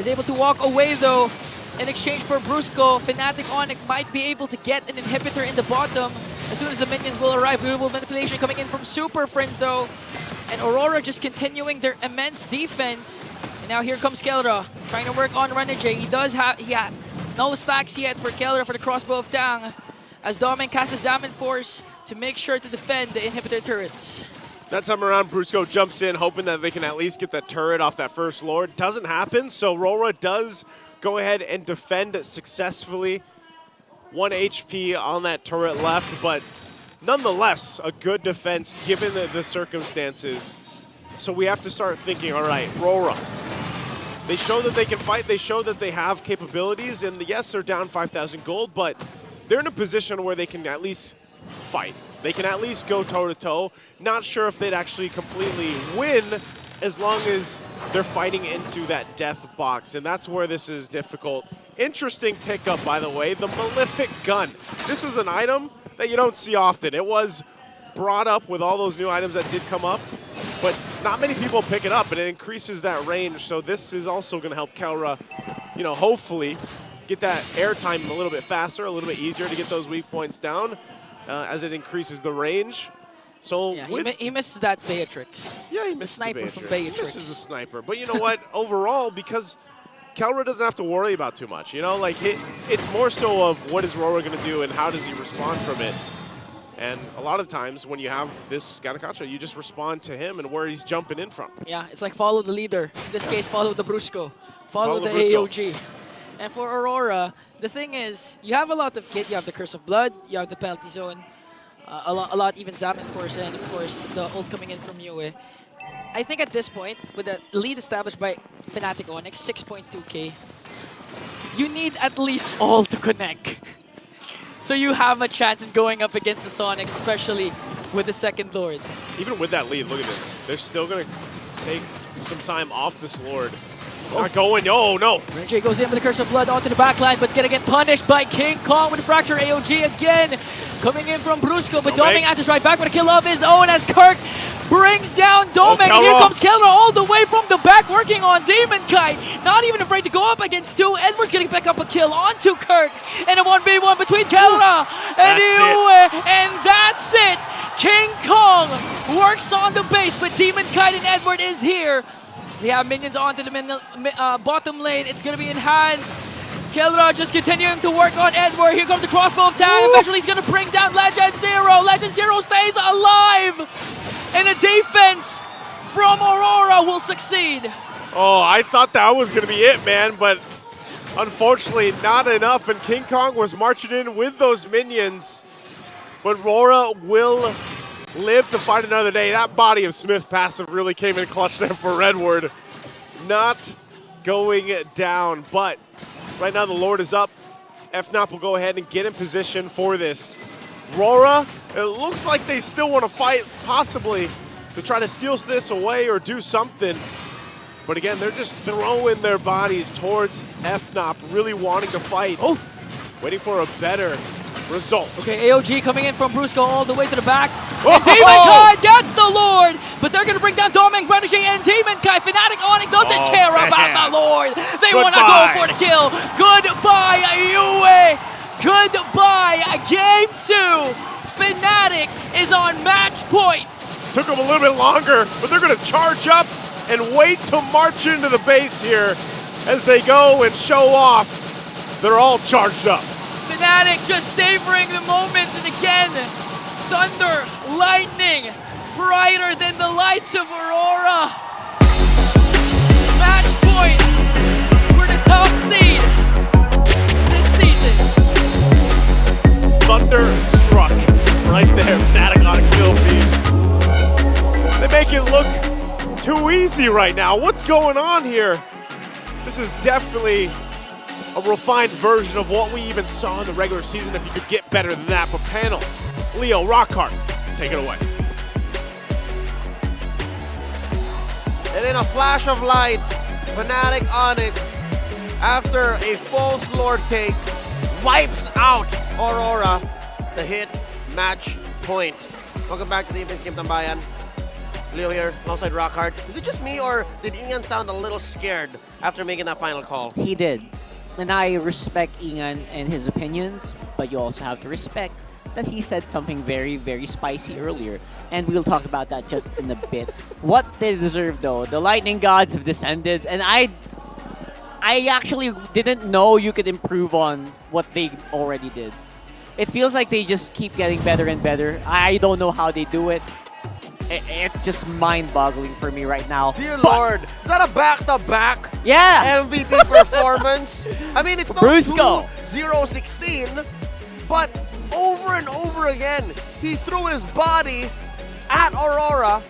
is able to walk away though. In exchange for Brusco, Fnatic Onic might be able to get an inhibitor in the bottom. As soon as the minions will arrive, beautiful manipulation coming in from Super Friends though. And Aurora just continuing their immense defense. And now here comes Kelra, trying to work on Renegade. He had no stacks yet for Kelra for the crossbow of Tang. As Domin casts a Zaman Force to make sure to defend the inhibitor turrets. That time around, Brusco jumps in, hoping that they can at least get that turret off that first Lord. Doesn't happen, so RORA does go ahead and defend successfully. 1 HP on that turret left, but nonetheless, a good defense given the circumstances. So we have to start thinking, all right, RORA. They show that they can fight, they show that they have capabilities, and yes, they're down 5,000 gold, but they're in a position where they can at least fight. They can at least go toe-to-toe. Not sure if they'd actually completely win as long as they're fighting into that death box, and that's where this is difficult. Interesting pickup, by the way, the Malefic Gun. This is an item that you don't see often. It was brought up with all those new items that did come up, but not many people pick it up, and it increases that range, so this is also going to help Kelra, you know, hopefully get that airtime a little bit faster, a little bit easier to get those weak points down as it increases the range. So yeah, he misses that Beatrix. Yeah, he misses sniper the from Beatrix. He misses a sniper. But you know what? Overall, because Kelra doesn't have to worry about too much. You know, like it's more so of what is RORA going to do and how does he respond from it. And a lot of times when you have this Garakacha, you just respond to him and where he's jumping in from. Yeah, it's like follow the leader. In this case, follow the Brusco. Follow the AOG. And for Aurora, the thing is, you have a lot of kit. You have the Curse of Blood, you have the penalty zone, a lot even Zaman Force, and of course the ult coming in from Yue. I think at this point, with the lead established by Fnatic Onic, 6.2k, you need at least all to connect. So you have a chance in going up against the Sonic, especially with the second Lord. Even with that lead, look at this. They're still going to take some time off this Lord. Not going, oh no! Renegade goes in with the Curse of Blood onto the backline, but gonna get punished by King Kong with the Fracture. AOG again, coming in from Brusco, but Doming answers right back with a kill of his own as Kirk brings down Doming. And here comes Kelra all the way from the back, working on Demon Kite. Not even afraid to go up against 2. Edward's getting back up a kill onto Kirk. And a 1v1 between Kelra and Yue. And that's it! King Kong works on the base, but Demon Kite and Edward is here. They have minions onto the bottom lane. It's going to be enhanced. Kelra just continuing to work on Edward. Here comes the crossbow of Tang. Eventually he's going to bring down Legend Zero. Legend Zero stays alive. And a defense from Aurora will succeed. Oh, I thought that was going to be it, man. But unfortunately, not enough. And King Kong was marching in with those minions. But Aurora will live to fight another day. That body of Smith passive really came in clutch there for Redward. Not going down, but right now the Lord is up. FNOP will go ahead and get in position for this. RORA, it looks like they still want to fight, possibly, to try to steal this away or do something. But again, they're just throwing their bodies towards FNOP, really wanting to fight. Oh! Waiting for a better result. Okay, AOG coming in from Brusco all the way to the back. Oh! And Demon Kai gets the Lord! But they're going to bring down Dominic Grenadier and Demon Kai. Fnatic Onic doesn't care about the Lord. They want to go for the kill. Goodbye, Yue. Goodbye, Game 2. Fnatic is on match point. Took them a little bit longer, but they're going to charge up and wait to march into the base here as they go and show off. They're all charged up. Fnatic just savoring the moments, and again, thunder, lightning, brighter than the lights of Aurora. Match point for the top seed this season. Thunder struck right there, Fnatic Onic Philippines. They make it look too easy right now. What's going on here? This is definitely a refined version of what we even saw in the regular season, if you could get better than that. But panel, Leo, Rockhart, take it away. And in a flash of light, Fnatic Onic, after a false Lord take, wipes out Aurora to hit match point. Welcome back to the Evenings Game Tambayan. Leo here, alongside Rockhart. Is it just me, or did Ian sound a little scared after making that final call? He did. And I respect Ian and his opinions, but you also have to respect that he said something very, very spicy earlier. And we'll talk about that just in a bit. What they deserve, though, the Lightning Gods have descended, and I actually didn't know you could improve on what they already did. It feels like they just keep getting better and better. I don't know how they do it. It's just mind-boggling for me right now. Dear Lord, is that a back-to-back MVP performance? I mean, it's not Brusco. 0-16, but over and over again, he threw his body at Aurora,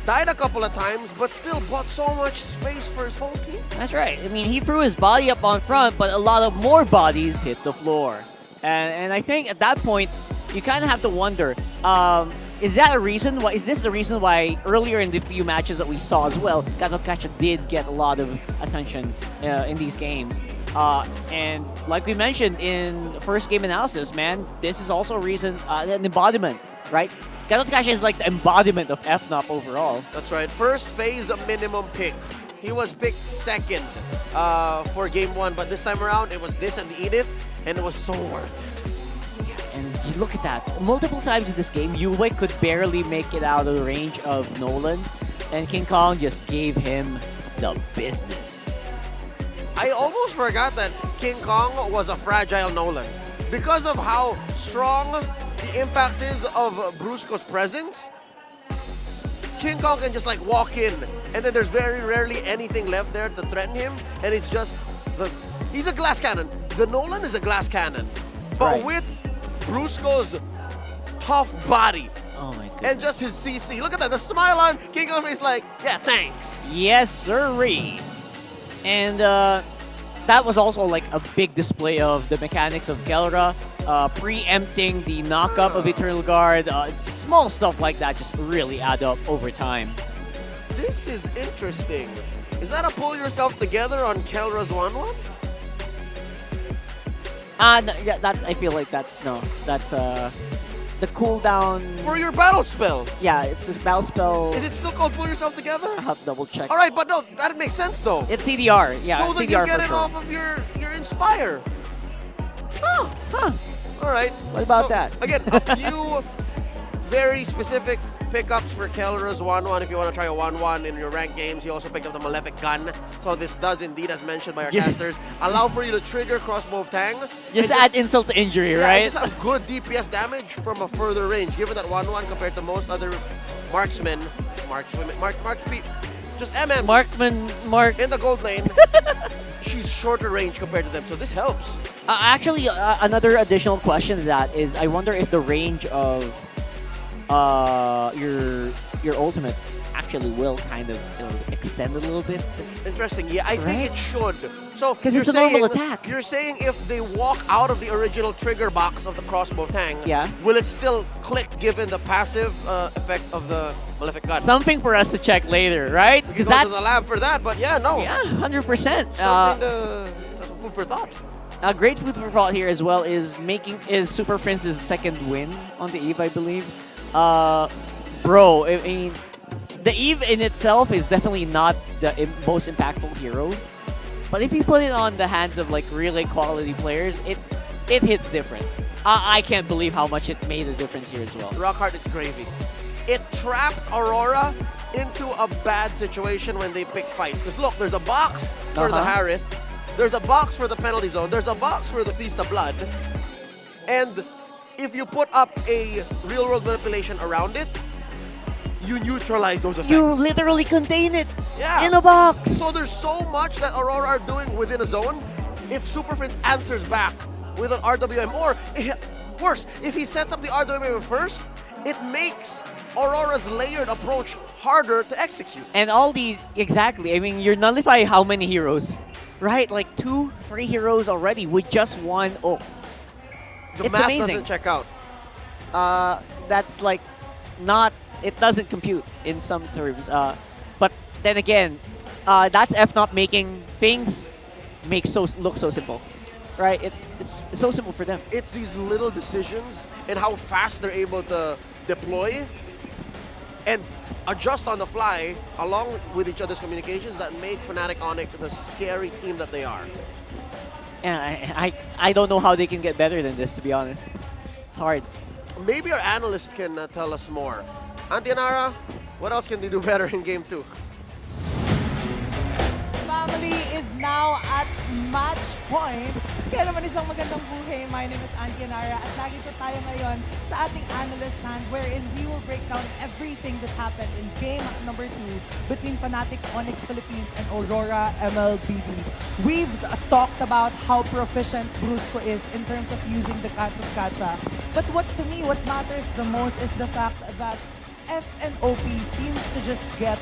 died a couple of times, but still bought so much space for his whole team. That's right. I mean, he threw his body up on front, but a lot of more bodies hit the floor. And I think at that point, you kind of have to wonder, is that a reason why? Is this the reason why earlier in the few matches that we saw as well, Gato did get a lot of attention in these games? And like we mentioned in the first game analysis, man, this is also a reason, an embodiment, right? Gato is like the embodiment of FNOP overall. That's right. First phase, a minimum pick. He was picked second for game 1, but this time around, it was this and the Edith, and it was so worth it. And you look at that. Multiple times in this game, Yue could barely make it out of the range of Nolan, and King Kong just gave him the business. I almost forgot that King Kong was a fragile Nolan. Because of how strong the impact is of Brusco's presence, King Kong can just like walk in, and then there's very rarely anything left there to threaten him, and it's just he's a glass cannon. The Nolan is a glass cannon, but with Brusco's tough body. Oh my goodness. And just his CC. Look at that. The smile on King Kong face like, yeah, thanks. Yes, sirree. And that was also like a big display of the mechanics of Kelra, preempting the knockup of Eternal Guard. Small stuff like that just really add up over time. This is interesting. Is that a pull yourself together on Kelra's 1-1? Yeah, that I feel like that's the cooldown for your battle spell. Yeah, it's a battle spell. Is it still called pull yourself together? I'll have to double check. All right, but no, that makes sense though. It's CDR. Yeah, so CDR that you get for it sure. off of your Inspire. Huh. All right. What about that? Again, a few very specific pickups for Kelra's 1-1 if you want to try a 1-1 in your ranked games. He also picked up the Malefic Gun. So this does indeed, as mentioned by our casters, allow for you to trigger crossbow of Tang. Just add insult to injury, right? Just have good DPS damage from a further range. Given that 1-1 compared to most other marksmen, just MM. Mark. In the gold lane, she's shorter range compared to them. So this helps. Actually, another additional question to that is, I wonder if the range of your ultimate actually will kind of extend a little bit. Interesting. Yeah, I think it should. So 'Cause you're it's a saying, normal attack. You're saying if they walk out of the original trigger box of the crossbow tang, Yeah. will it still click given the passive effect of the Malefic Gun? Something for us to check later, right? We can Because go to the lab for that, but yeah, no. Yeah, 100%. Something to food for thought. A great food for thought here as well is Super Prince's second win on the Eve, I believe. Bro, I mean, the Eve in itself is definitely not the most impactful hero, but if you put it on the hands of like really quality players, it hits different. I can't believe how much it made a difference here as well. Rockhard, it's gravy. It trapped Aurora into a bad situation when they pick fights. Because look, there's a box for the Harith, there's a box for the penalty zone, there's a box for the Feast of Blood, and if you put up a real-world manipulation around it, you neutralize those effects. You literally contain it in a box. So there's so much that Aurora are doing within a zone. If Super Prince answers back with an RWM, or worse, if he sets up the RWM first, it makes Aurora's layered approach harder to execute. And all these, exactly, I mean, you're nullifying how many heroes? Right? Like 2-3 heroes already with just one ult. The math doesn't check out. That's like not, it doesn't compute in some terms. But then again, that's FNOP making things look so simple. Right? It's so simple for them. It's these little decisions and how fast they're able to deploy and adjust on the fly along with each other's communications that make Fnatic Onic the scary team that they are. And I don't know how they can get better than this, to be honest. It's hard. Maybe our analyst can tell us more. Auntie Nara, what else can they do better in Game 2? Family is now at match point. Kaya naman isang magandang buhay. My name is Auntie Nara at narito tayo ngayon sa ating analyst stand wherein we will break down everything that happened in game number 2 between Fnatic Onic Philippines and Aurora MLBB. We've talked about how proficient Brusco is in terms of using the Gacha. But to me, what matters the most is the fact that FNOP seems to just get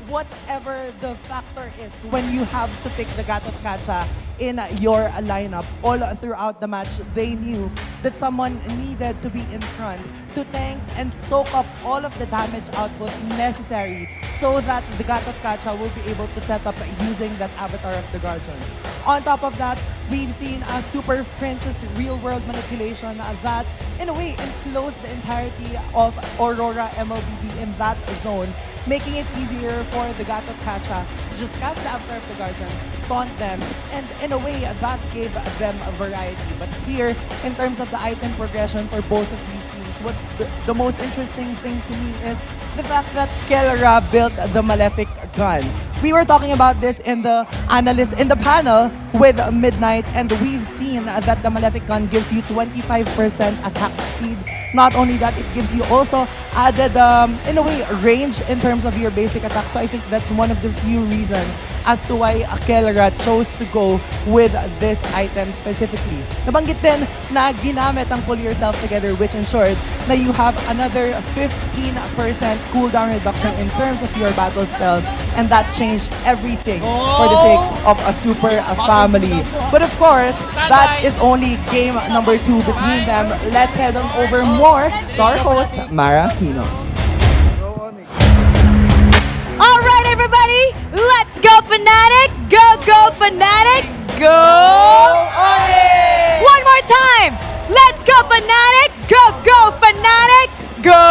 whatever the factor is when you have to pick the Gatot Kacha in your lineup. All throughout the match, they knew that someone needed to be in front to tank and soak up all of the damage output necessary so that the Gatot Kacha will be able to set up using that avatar of the Guardian. On top of that, we've seen a Super Prince's real-world manipulation that, in a way, enclosed the entirety of Aurora MLBB in that zone, making it easier for the Gatot Kacha to just cast the avatar of the Guardian, taunt them, and in a way, that gave them a variety. But here, in terms of the item progression for both of these teams, what's the most interesting thing to me is the fact that Kelra built the Malefic Gun. We were talking about this in the panel with Midnight, and we've seen that the Malefic Gun gives you 25% attack speed. Not only that, it gives you also added, in a way, range in terms of your basic attack. So I think that's one of the few reasons as to why Kelra chose to go with this item specifically. Nabanggit din na ginamit ang Pull Yourself Together, which ensured na you have another 15% cooldown reduction in terms of your battle spells, and that changed everything for the sake of a super family. But of course, that is only game number 2 between them. Let's head on over more to our host, Mara Kino. All right, everybody, let's go Fnatic! Go, go Fnatic! Go Onic! One more time! Let's go Fnatic! Go, go Fnatic! Go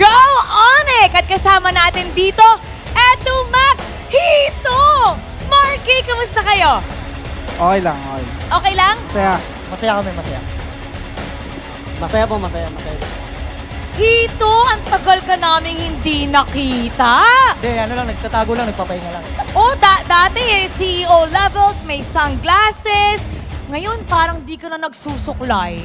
Go Onic! At kasama natin dito, eto Max Hito! Marky, kamusta kayo? Okay lang, okay. Okay lang? Masaya. Masaya kami, masaya. Masaya po, masaya, masaya. Hito, ang tagal ka naming hindi nakita. Hindi, ano lang, nagtatago lang, nagpapahinga lang. Oh, dati CEO levels, may sunglasses. Ngayon, parang di ka na nagsusuklay.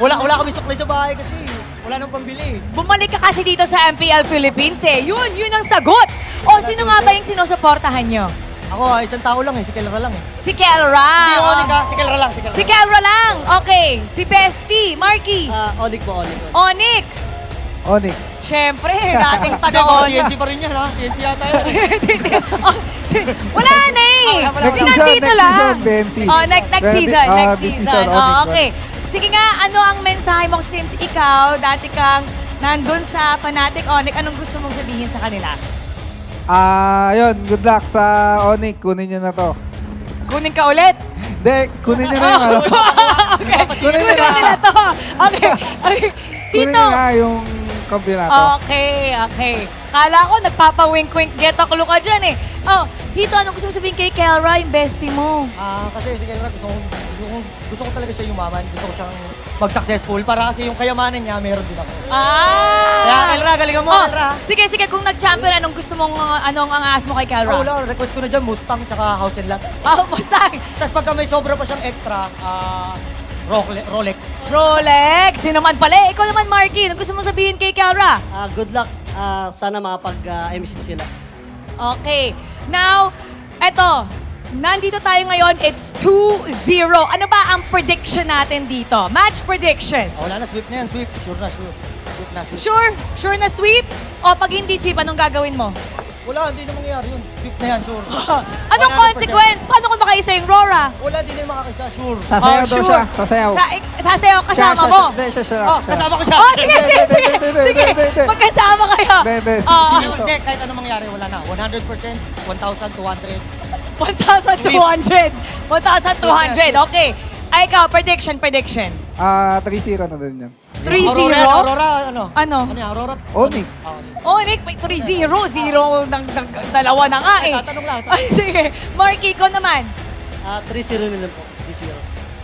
Wala kami suklay sa bahay kasi. Wala nang pambili. Bumalik ka kasi dito sa MPL Philippines eh. Yun ang sagot. O, sino nga ba yung sinusuportahan nyo? Ako, isang tao lang eh, si Kelra lang eh. Si Kelra. Hindi, Onic ha, si Kelra lang. Si Kelra lang. Okay, si Bestie, Marky. Onic po, Onic. Onic. Onic. Siyempre, dating taga-Onic. TNC pa rin yan, ha? TNC yata yan. Wala na eh. Next season, BNC. Oh, next season. Next season, Oh, okay. Sige nga, ano ang mensahe mo since ikaw, dati kang nandun sa Fnatic Onic, anong gusto mong sabihin sa kanila? Yun, good luck sa Onic. Kunin nyo na to. Kunin ka ulit? Hindi, kunin nyo na yung ano. Kunin nyo na to. Okay. Kunin nyo na yung kampiyonato. Okay. Kala ko nagpapa-wink-wink, get a clue ka dyan eh. Oh, Hito, anong gusto mo sabihin kay Kelra, yung bestie mo? Kasi si Kelra, gusto ko talaga siya yumaman. Gusto ko siyang mag-successful para kasi yung kayamanan niya, meron din ako. Kaya Kelra, galingan mo, Kelra. Sige, kung nag-champion, anong gusto mong, anong ang aas mo kay Kelra? Wala, request ko na dyan, Mustang tsaka House and Lot. Mustang. Tapos pagka may sobra pa siyang extra, Rolex. Rolex? Sino naman pala? Ikaw naman, Marky. Anong gusto mong sabihin kay Kelra? Good luck. Sana makapag-M6 sila. Okay. Now, eto. Nandito tayo ngayon. It's 2-0. Ano ba ang prediction natin dito? Match prediction. Wala na, sweep na yan. Sweep. Sure na, sweep. Sweep na, sweep. Sure? Sure na sweep? O pag hindi sweep, anong gagawin mo? Wala, hindi na mangyayari yun. Sweep na yan, sure. Anong 100%. consequence? Paano kung makaisa yung RORA? Wala, hindi na yung makakaisa, sure. Sasayaw daw siya. Sasayaw. Sasayaw kasama mo? Hindi, siya. Kasama ko siya. Sige. Magkasama kayo. Hindi, kahit ano mangyari, wala na. 100%, 1,200. 1,200. 1,200. Okay. Ay, ikaw, prediction. 3-0 na din yan. 3-0? Aurora, ano? Ano? Aurora? Onic. Onic, 3-0. 0 ng dalawa na nga eh. Tatanong lang. Sige. Marky, ikaw naman. 3-0 na lang po.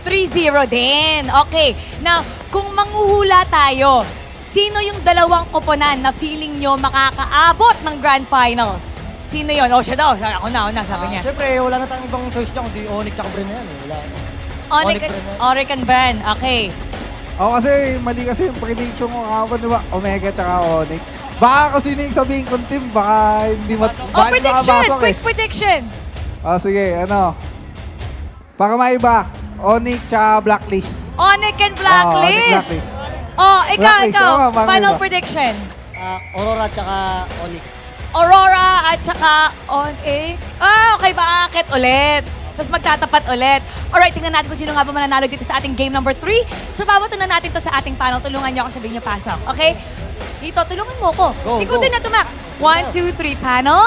3-0 din. Okay. Now, kung manghuhula tayo, sino yung dalawang koponan na feeling nyo makakaabot ng Grand Finals? Sino yun? Siya daw. Ako na, sabi niya. Siyempre, wala na tayong ibang choice dyan kundi Onic tsaka Bren na yan. Wala. Onic and Bren. Okay. Kasi mali kasi yung prediction ko kahapon, di ba? Omega tsaka Onic. Baka kung sino yung sabihin kong team, baka hindi prediction! Quick prediction! Sige, para maiba, Onic tsaka Blacklist. Onic and Blacklist? Ikaw. Final prediction. Aurora tsaka Onic. Aurora at saka Onic. Okay, bakit ulit? Tapos magtatapat ulit. Alright, tingnan natin kung sino nga ba mananalo dito sa ating game number 3. So, babatunan natin to sa ating panel. Tulungan niyo ako, sabihin niyo pasok. Okay? Dito, tulungan mo ko. Ikutin na to, Max. 1, 2, 3, panel.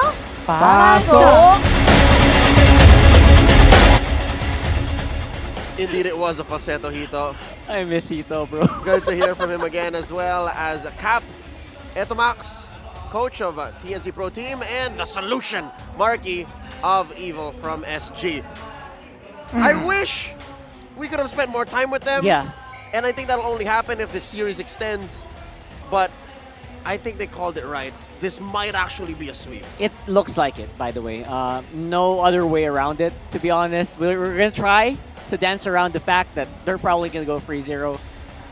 Pasok! Indeed, it was a falsetto, Hito. I miss Hito, bro. Good to hear from him again, as well as Cap. Eto, Max, coach of TNC Pro Team, and the solution, Marky of Evil from SG. I wish we could have spent more time with them. Yeah. And I think that'll only happen if the series extends. But I think they called it right. This might actually be a sweep. It looks like it, by the way. No other way around it, to be honest. We're going to try to dance around the fact that they're probably going to go 3-0.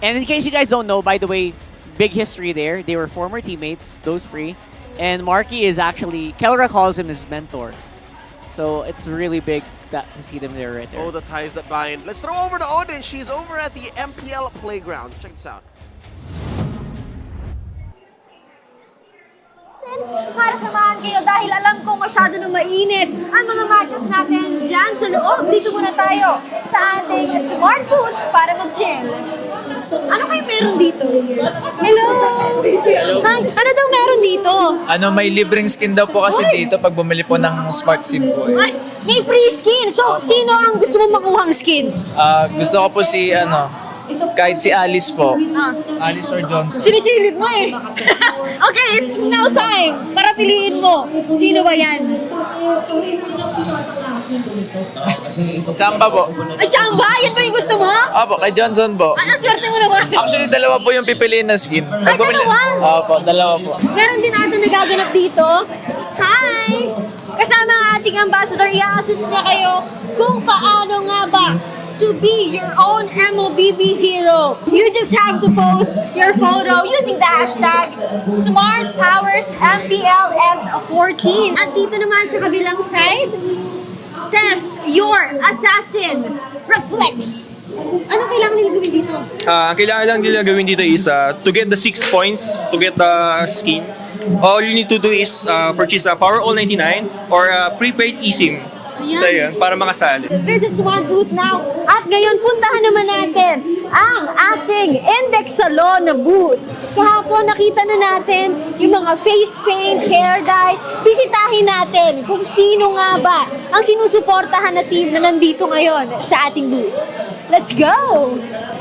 And in case you guys don't know, by the way, big history there. They were former teammates, those three. And Marky is actually, Kelra calls him his mentor. So it's really big to see them there right there. Oh, the ties that bind. Let's throw over to Odin. She's over at the MPL playground. Check this out. Para samahan kayo dahil alam kong masyado na mainit ang mga matches natin dyan sa loob. Dito muna tayo sa ating smart booth para mag-chill. Ano kayo meron dito? Hello! Hi! Ano daw meron dito? May libreng skin daw po kasi dito pag bumili po ng smart SIM po. Ay, may free skin! So, sino ang gusto mong makuhang skin? Gusto ko po si kahit si Alice po. Alice or Johnson. Sinisilip mo eh. Okay, it's now time para piliin mo. Sino ba yan? Chamba po. Ay, Chamba? Yan ba yung gusto mo? Opo, kay Johnson po. Ay, ang swerte mo naman. Actually, dalawa po yung pipiliin na skin. Ay, dalawa? Opo, dalawa po. Meron din ata nagaganap dito. Hi! Kasama ang ating ambassador, i-assist niya kayo kung paano nga ba to be your own MLBB hero. You just have to post your photo using the hashtag SmartPowersMPLS14. At dito naman sa kabilang side, test your assassin reflex. Ano kailangan nila gawin dito? Ang kailangan lang nila gawin dito is to get the 6 points, to get the skin. All you need to do is purchase a Power All 99 or a prepaid eSIM. So yun, para makasali. Visit Smart Booth now. At ngayon, puntahan naman natin ang ating Index Salon na booth. Kahapon, nakita na natin yung mga face paint, hair dye. Bisitahin natin kung sino nga ba ang sinusuportahan na team na nandito ngayon sa ating booth. Let's go!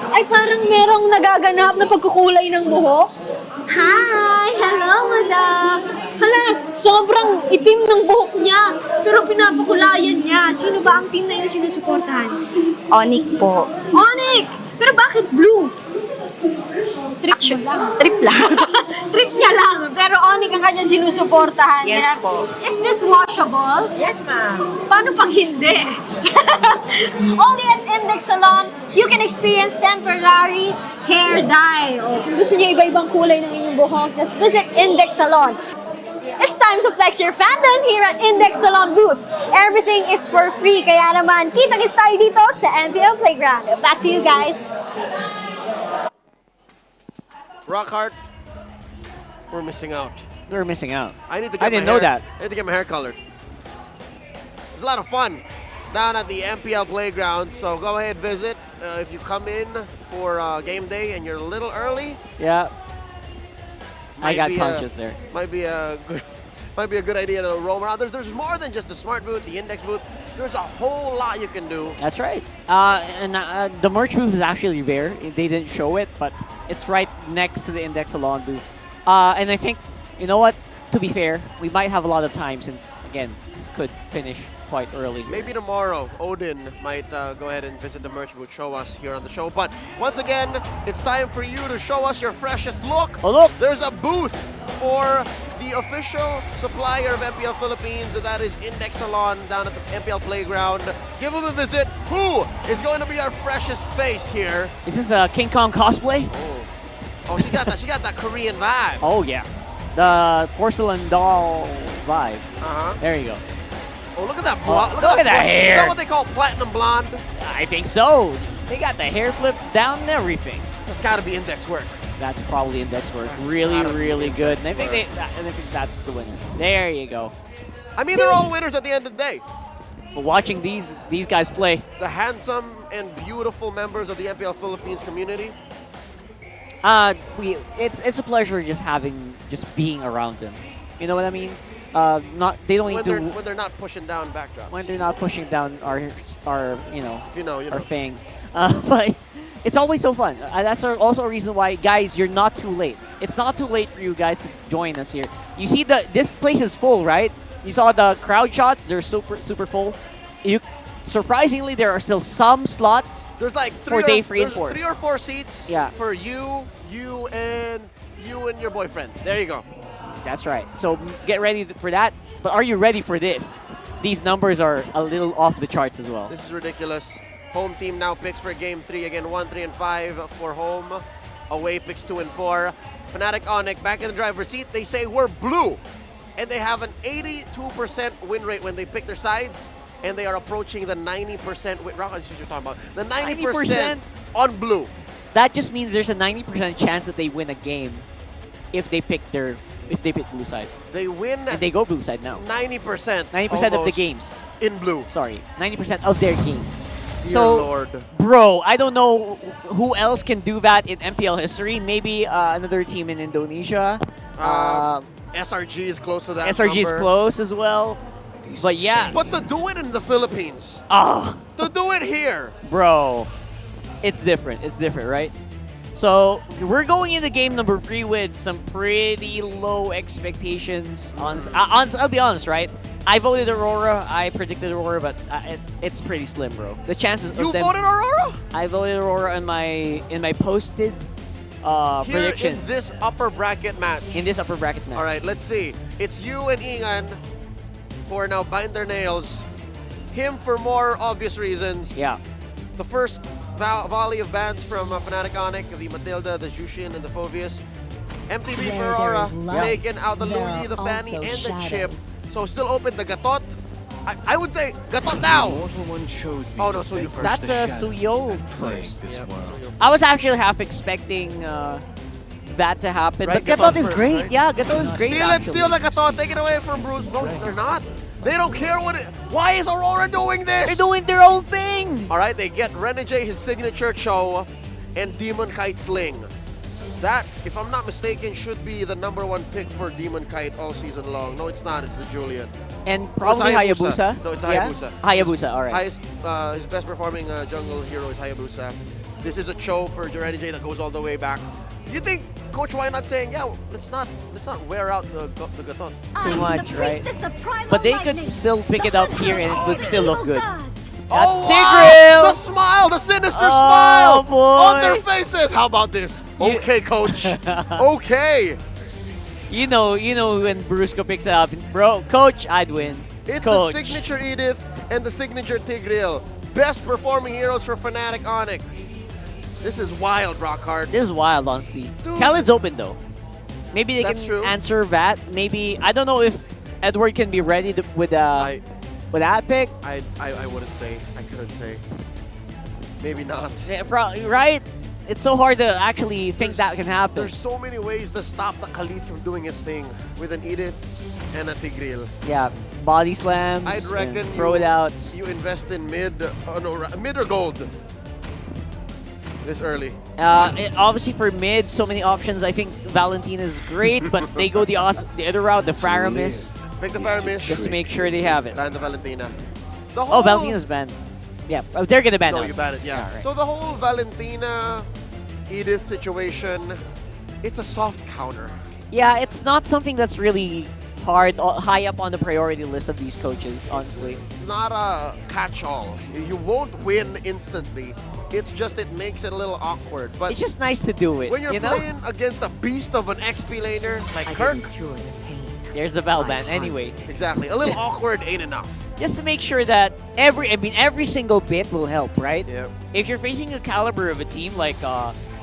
Ay, parang merong nagaganap na pagkukulay ng buhok. Hi! Hello, madam! Hala, sobrang itim ng buhok niya, pero pinapakulayan niya. Sino ba ang team na yung sinusuportahan? Onic po. Onic! Pero bakit blue? Trip lang. Trip lang. Trip niya lang. Pero Onic ang kanyang sinusuportahan. Yes po. Is this washable? Yes, ma'am. Paano pag hindi? Only at Index Salon, you can experience temporary hair dye. O, kung gusto niyo iba-ibang kulay ng inyong buhok, just visit Index Salon. It's time to flex your fandom here at Index Salon booth. Everything is for free, kaya naman kita-kits tayo dito sa MPL Playground. Back to you guys. Rockhart, we're missing out. We're missing out. I need to get I didn't know that. I need to get my hair colored. It's a lot of fun down at the MPL Playground, so go ahead, visit. If you come in for game day and you're a little early, yeah, I got be punches there. Might be a good idea to roam around. There's more than just the Smart booth, the Index booth. There's a whole lot you can do. That's right. And the merch booth is actually there. They didn't show it, but it's right next to the Index Salon booth. And I think, you know what? To be fair, we might have a lot of time since, again, this could finish quite early. Maybe tomorrow, Odin might go ahead and visit the merch booth, show us here on the show. But once again, it's time for you to show us your freshest look. Oh, look! There's a booth for the official supplier of MPL Philippines, and that is Index Salon down at the MPL Playground. Give them a visit. Who is going to be our freshest face here? Is this a King Kong cosplay? Oh, she got that Korean vibe. Oh, yeah. The porcelain doll vibe. There you go. Oh, look at that Oh, blonde. look at that hair. Is that what they call platinum blonde? I think so. They got the hair flip down and everything. That's got to be Index work. That's probably Index work. That's Really, gotta be really good. And I Index think that's the winner. There you go. I mean, they're all winners at the end of the day. But watching these guys play, The handsome and beautiful members of the MPL Philippines community. it's a pleasure just being around them. You know what I mean? They don't need to When they're not pushing down backdrops. when they're not pushing down our you know, You know. our fangs. But it's always so fun. That's also a reason why, guys, you're not too late. It's not too late for you guys to join us here. You see this place is full, right? You saw the crowd shots; they're super full. Surprisingly, there are still some slots. There's like for day 3 and 4. 3 or 4 seats. Yeah. For you and your boyfriend. There you go. That's right. So get ready for that. But are you ready for this? These numbers are a little off the charts as well. This is ridiculous. Home team now picks for game 3 again. 1, 3, and 5 for home. Away picks 2 and 4. Fnatic Onic back in the driver's seat. They say we're blue, and they have an 82% win rate when they pick their sides. And they are approaching the 90% win. Rock, that's what you're talking about. The 90% on blue. That just means there's a 90% chance that they win a game if they pick blue side. They win. And they go blue side now. 90%. 90% of the games. In blue. Sorry, 90% of their games. Dear so, Lord. Bro, I don't know who else can do that in MPL history. Maybe another team in Indonesia. SRG is close to that SRG is number. close as well. But yeah. But to do it in the Philippines. To do it here. Bro, it's different. It's different, right? So we're going into game number 3 with some pretty low expectations. I'll be honest, right? I voted Aurora. I predicted Aurora, but it's pretty slim, bro. The chances You of them. voted Aurora? I voted Aurora in my posted Here prediction. in this upper bracket match. In this upper bracket match. All right, let's see. It's you and Ingan who are now biting their nails. Him for more obvious reasons. Yeah. The first volley of bans from Fnatic Onic, the Matilda, the Jushin, and the Phobius. MTB for Aurora, taking out the Louis, the Fanny, and the Chip. So still open the Gatot I would say Gatot now. Mortal one chose me Oh to no, Suyo face first. That's the a shadows Suyo that plague first. this world. I was actually half expecting that to happen, Right, but Gatot Gatot is first, great. right? Yeah, Gatot is great. Steal it, actually. steal the Gatot, take it away from Bruce. No, they're not. They don't care what it. Why is Aurora doing this? They're doing their own thing. All right, they get Renegade his signature chow and Demon Kite Sling. That, if I'm not mistaken, should be the #1 pick for Demon Kite all season long. No, it's not. It's the Julian. And probably Hayabusa. No, it's Yeah? Hayabusa. Hayabusa, all right. Highest, his best performing jungle hero is Hayabusa. This is a chow for Renegade that goes all the way back. You think Coach why not saying, yeah, let's not wear out the Gatot? Too much, right? But they could still pick it up here and it would still look good. Oh, Tigreal! wow! The smile, the sinister smile boy. on their faces. How about this? Okay, Coach. Okay. You know when Brusco picks it up, bro, Coach, I'd win. It's Coach. the signature Edith and the signature Tigreal. Best performing heroes for Fnatic Onic. This is wild, Rockhard. This is wild, honestly. Khaled's open though. Maybe they That's can true. answer that. Maybe I don't know if Edward can be ready with that pick. I wouldn't say. I couldn't say. Maybe not. Yeah, right? It's so hard to actually think that can happen. There's so many ways to stop the Khalid from doing his thing with an Edith and a Tigreal. Yeah, body slams. I'd reckon and throw it out. You invest in mid or gold this early. Obviously for mid, so many options. I think Valentina is great, but they go the other route, the Faramis. Pick the Faramis. Just to make sure they have it. Ban the Valentina. Oh, Valentina's banned. Yeah, they're gonna ban No, it. you ban it, yeah. Right. So the whole Valentina, Edith situation, it's a soft counter. Yeah, it's not something that's really high up on the priority list of these coaches, honestly. Not a catch-all. You won't win instantly. It's just it makes it a little awkward. But It's just nice to do it. when you're you know? playing against a beast of an XP laner like Kirk, There's the Val ban anyway. exactly, a little awkward ain't enough. Just to make sure that every single bit will help, right? Yeah. If you're facing a caliber of a team like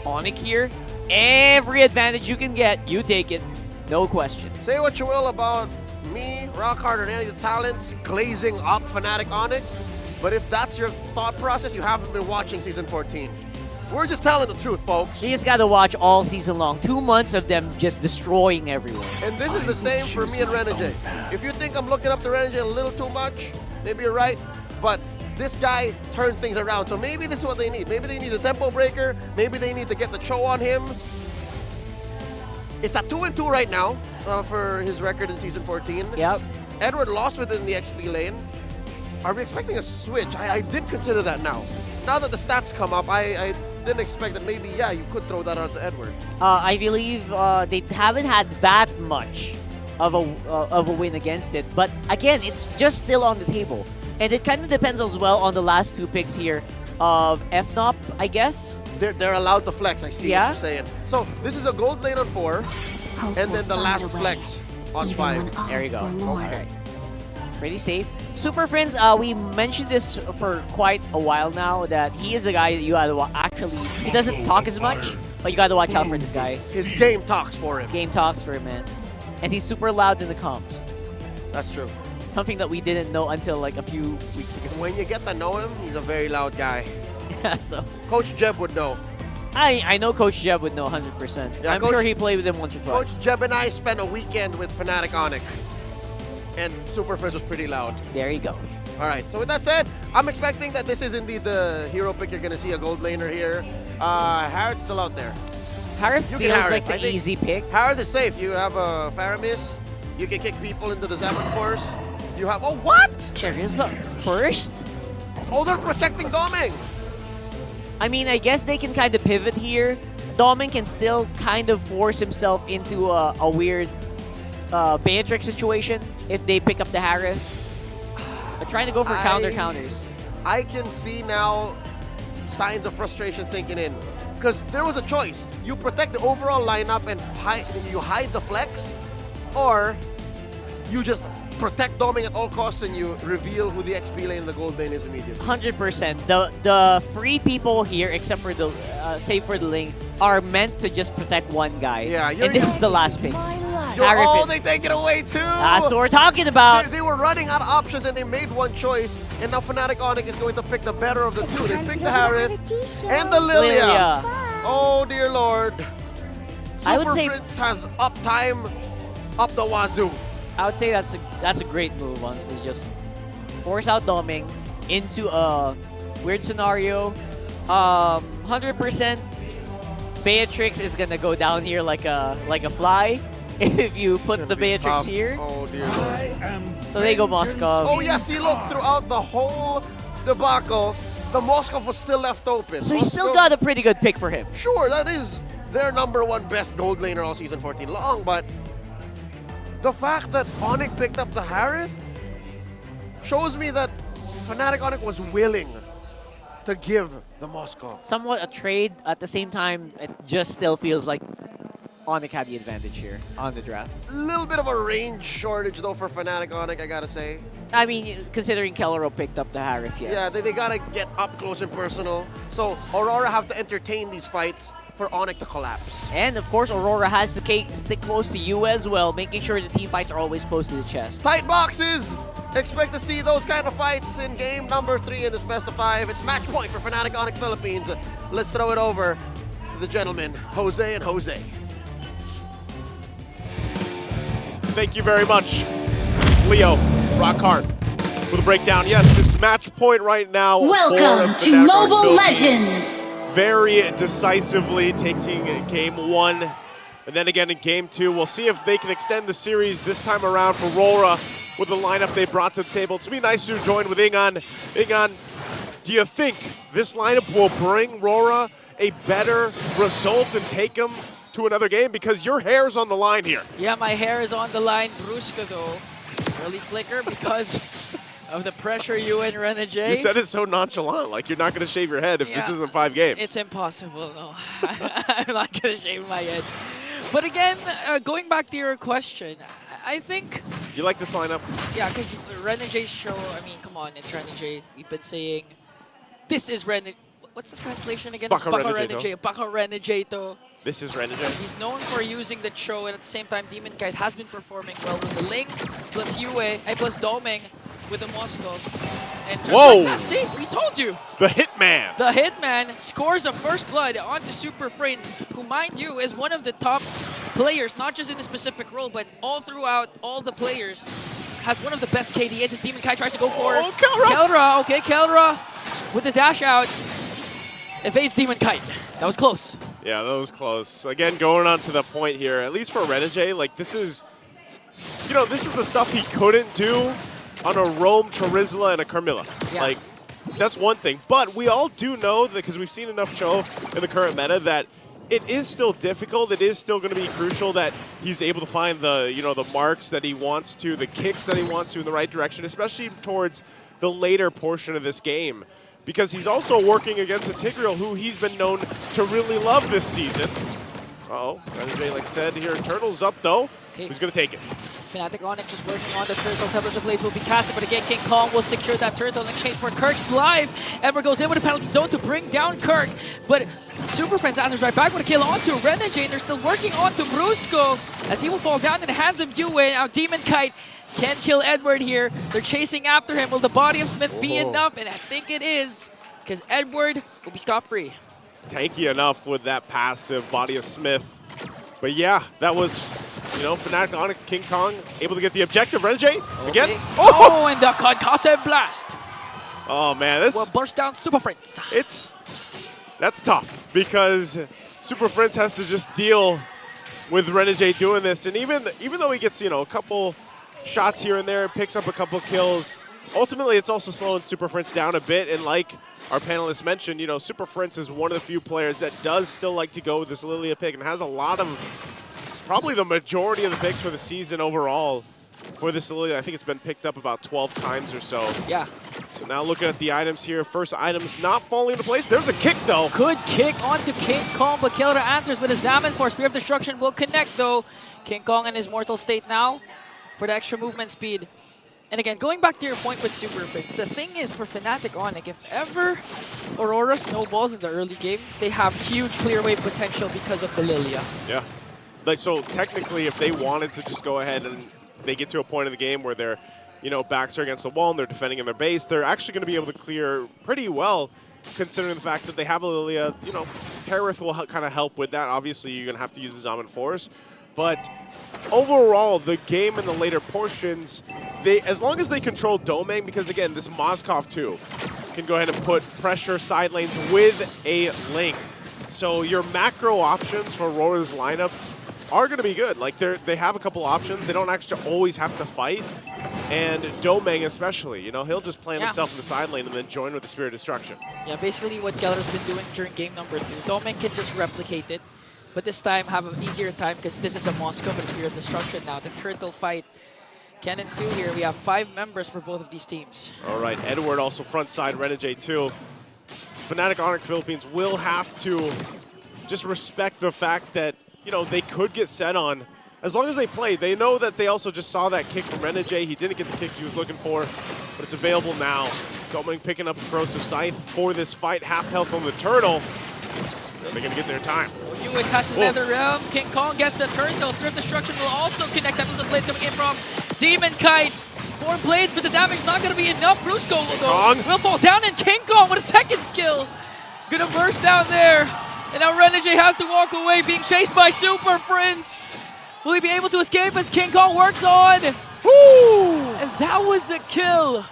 Onic here, every advantage you can get, you take it, no question. Say what you will about me, Rockhard, and any of the talents glazing up Fnatic Onic, but if that's your thought process, you haven't been watching Season 14. We're just telling the truth, folks. You just gotta watch all season long. 2 months of them just destroying everyone. And this is the same for me and Renegade. If you think I'm looking up to Renegade a little too much, maybe you're right, but this guy turned things around. So maybe this is what they need. Maybe they need a tempo breaker. Maybe they need to get the chow on him. It's at 2-2 right now for his record in Season 14. Yep. Edward lost within the XP lane. Are we expecting a switch? I did consider that now. Now that the stats come up, I didn't expect that maybe, yeah, you could throw that out to Edward. I believe they haven't had that much of a win against it. But again, it's just still on the table. And it kind of depends as well on the last 2 picks here of FNOP, I guess. They're allowed to flex, I see what you're saying. So this is a gold lane on 4, and then the last flex on 5. There you go. Okay. Pretty safe. Super Friends, we mentioned this for quite a while now, that he is a guy that you gotta actually, he doesn't talk as much, but you gotta watch out for this guy. His game talks for him. His game talks for him, man. And he's super loud in the comms. That's true. Something that we didn't know until like a few weeks ago. When you get to know him, he's a very loud guy. Yeah, so. Coach Jeb would know. I know Coach Jeb would know 100%. Yeah, I'm Coach- sure he played with him once or twice. Coach Jeb and I spent a weekend with Fnatic Onic, and Super Friends was pretty loud. There you go. All right, so with that said, I'm expecting that this is indeed the hero pick. You're going to see a gold laner here. Harrod's still out there. Harrod You feels can Harrod. like I the think easy pick. Harrod is safe. You have a Faramis. You can kick people into the Zephyr's Force. You have... Oh, what? There is the first. Oh, they're protecting Doming. I mean, I guess they can kind of pivot here. Domin can still kind of force himself into a weird Beatrix situation if they pick up the Harris. They're trying to go for counters. I can see now signs of frustration sinking in. Because there was a choice. You protect the overall lineup and you hide the flex, or you just protect Doming at all costs and you reveal who the XP lane and the gold lane is immediately. 100%. The free people here, except for the save for the lane, are meant to just protect one guy. Yeah, and this is the last pick. Oh, they take it away too! That's what we're talking about. They were running out of options and they made one choice, and now Fnatic Onic is going to pick the better of the two. They picked the Harith and the Lilia. Oh dear lord. I would say Super Prince has uptime up the wazoo. I would say that's a great move, honestly. Just force out Doming into a weird scenario. 100% Beatrix is gonna go down here like a fly if you put the Beatrix here. Oh dear. So there you go, Moskov. Oh yes, he looked throughout the whole debacle. The Moskov was still left open. So he still got a pretty good pick for him. Sure, that is their #1 best gold laner all season 14 long, but the fact that Onic picked up the Harith shows me that Fnatic Onic was willing to give the Moskov. Somewhat a trade. At the same time, it just still feels like Onic had the advantage here on the draft. A little bit of a range shortage though for Fnatic Onic, I gotta say. I mean, considering Kelro picked up the Harith, yes. Yeah, they gotta get up close and personal. So Aurora have to entertain these fights for Onic to collapse. And of course, Aurora has to stick close to you as well, making sure the team fights are always close to the chest. Tight boxes! Expect to see those kind of fights in game number 3 in this best of 5. It's match point for Fnatic Onic Philippines. Let's throw it over to the gentlemen, Jose and Jose. Thank you very much, Leo Rockhart, for the breakdown. Yes, it's match point right now. Welcome for to Fnatic Mobile Onic Legends. Very decisively taking game 1. And then again in game 2, we'll see if they can extend the series this time around for RORA with the lineup they brought to the table. It's be nice to join with Ingan. Ingan, do you think this lineup will bring RORA a better result and take them to another game? Because your hair's on the line here. Yeah, my hair is on the line. Brusca, though, early flicker because of the pressure you and Renegade. You said it so nonchalant, like you're not going to shave your head if this isn't 5 games. It's impossible, no. I'm not going to shave my head. But again, going back to your question, I think... You like this lineup? Yeah, because Renegade's show, I mean, come on, it's Renegade. We've been saying, this is Renegade. What's the translation again? Baka Renegade. Baka Renegade. This is Renegade. He's known for using the Cho, and at the same time, Demon Kite has been performing well with the Link, plus Yue, plus Doming with the Moscow. And just like that, see, we told you. The Hitman. The Hitman scores a first blood onto Super Prince, who, mind you, is one of the top players, not just in a specific role, but all throughout all the players, has one of the best KDAs. As Demon Kite tries to go for Kelra. Okay, Kelra with the dash out. Evades Demon Kite. That was close. Yeah, that was close. Again, going on to the point here, at least for Renegade, like this is, you know, this is the stuff he couldn't do on a Roam, Terizla, and a Carmilla. Yeah. Like, that's one thing. But we all do know that, because we've seen enough Cho in the current meta, that it is still difficult. It is still going to be crucial that he's able to find the, you know, the marks that he wants to, the kicks that he wants to in the right direction, especially towards the later portion of this game. Because he's also working against a Tigreal who he's been known to really love this season. Uh-oh, Renegade, like I said here, Turtle's up though. Okay. Who's going to take it? Fnatic Onic just working on the turtle. Tablets of Blades will be casted, but again, King Kong will secure that turtle in exchange for Kirk's life. Ever goes in with a penalty zone to bring down Kirk, but Super Friends answers right back with a kill onto Renegade. They're still working onto Brusco as he will fall down in the hands of Yue. Now Demon Kite can kill Edward here. They're chasing after him. Will the body of Smith be enough? And I think it is, because Edward will be scot-free. Tanky enough with that passive body of Smith. But yeah, that was, you know, Fnatic Onic, King Kong, able to get the objective. Renegade, again. Oh, and the concussive blast. Oh man, this will burst down Super Friends. That's tough, because Super Friends has to just deal with Renegade doing this. And even though he gets, you know, a couple shots here and there, picks up a couple kills, ultimately it's also slowing Super Friends down a bit. And like our panelists mentioned, you know, Super Friends is one of the few players that does still like to go with this Lilia pick and has a lot of, probably the majority of the picks for the season overall for this Lilia. I think it's been picked up about 12 times or so. Yeah. So now looking at the items here, first item's not falling into place. There's a kick though. Good kick onto King Kong, but Kelra answers with a Zaman Force. Spear of Destruction will connect though. King Kong in his mortal state now for the extra movement speed. And again, going back to your point with Super Prince, the thing is for Fnatic Onic, if ever Aurora snowballs in the early game, they have huge clear wave potential because of the Lilia. Yeah. like, so technically, if they wanted to just go ahead and they get to a point in the game where they're, you know, backs are against the wall and they're defending in their base, they're actually going to be able to clear pretty well, considering the fact that they have Lilia. You know, Harith will kind of help with that. Obviously, you're going to have to use the Zaman Force. But overall, the game in the later portions, as long as they control Domang, because again, this Moskov too can go ahead and put pressure side lanes with a link. So your macro options for Aurora's lineups are going to be good. Like, they have a couple options. They don't actually always have to fight. And Domang especially, you know, he'll just plant himself in the side lane and then join with the Spirit of Destruction. Yeah, basically what Keller's been doing during game number 2. Domang can just replicate it, but this time have an easier time because this is a Moscow with Spirit of Destruction now. The turtle fight can ensue here. We have 5 members for both of these teams. All right, Edward also front side, Renegade too. Fnatic Onic Philippines will have to just respect the fact that, you know, they could get set on. As long as they play, they know that they also just saw that kick from Renegade. He didn't get the kick he was looking for, but it's available now. Domang picking up Corrosive Scythe for this fight. Half health on the turtle. They're going to get their time. Yuid has the Nether Realm. King Kong gets the turtle. Spirit Destruction will also connect. That was the blade coming in from Demon Kite. 4 blades, but the damage not going to be enough. Brusco will fall down, and King Kong with a second skill. Gonna burst down there. And now Renegade has to walk away, being chased by Super Prince. Will he be able to escape as King Kong works on? Woo! And that was a kill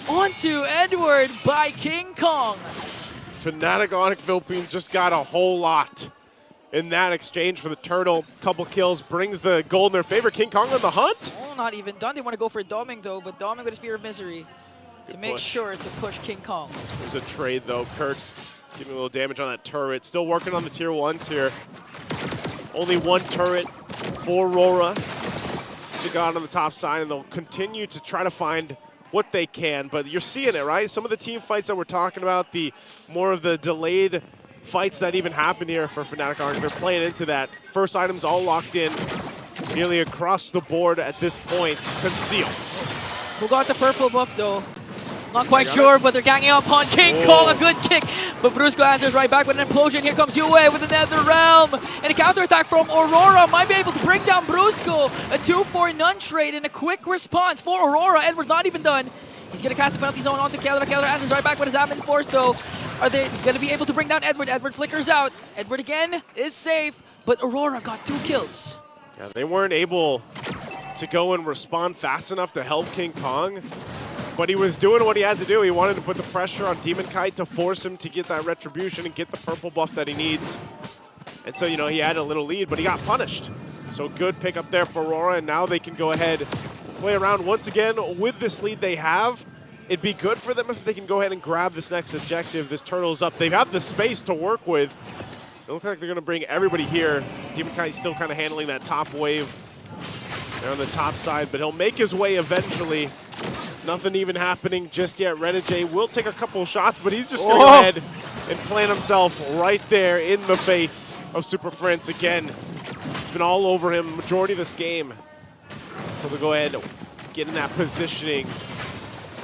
onto Edward by King Kong. Fnatic Onic Philippines just got a whole lot in that exchange for the turtle. Couple kills brings the gold in their favor. King Kong on the hunt. Oh, not even done. They want to go for Domang though, but Domang with a Spear of Misery to make sure to push King Kong. There's a trade though. Kurt giving a little damage on that turret. Still working on the tier 1s here. Only 1 turret for RORA. They got on the top side, and they'll continue to try to find what they can. But you're seeing it, right? Some of the team fights that we're talking about, the more of the delayed fights that even happen here for Fnatic Onic, they're playing into that. First items all locked in, nearly across the board at this point. Conceal. Who got the purple buff though? Not quite sure, but they're ganging up on King Kong. A good kick, but Brusco answers right back with an implosion. Here comes Yue with the Nether Realm. And a counterattack from Aurora might be able to bring down Brusco. A 2-for-none trade and a quick response for Aurora. Edward's not even done. He's going to cast the penalty zone onto Keller. Keller answers right back with his Admin Force though. Are they going to be able to bring down Edward? Edward flickers out. Edward again is safe, but Aurora got 2 kills. Yeah, they weren't able to go and respond fast enough to help King Kong. But he was doing what he had to do. He wanted to put the pressure on Demon Kite to force him to get that retribution and get the purple buff that he needs. And so, you know, he had a little lead, but he got punished. So good pick up there for Aurora, and now they can go ahead, play around once again with this lead they have. It'd be good for them if they can go ahead and grab this next objective. This turtle's up. They have the space to work with. It looks like they're going to bring everybody here. Demon Kite's still kind of handling that top wave. They're on the top side, but he'll make his way eventually. Nothing even happening just yet. Renegade will take a couple shots, but he's just going to go ahead and plant himself right there in the face of Super Prince again. It's been all over him majority of this game. So they'll go ahead and get in that positioning.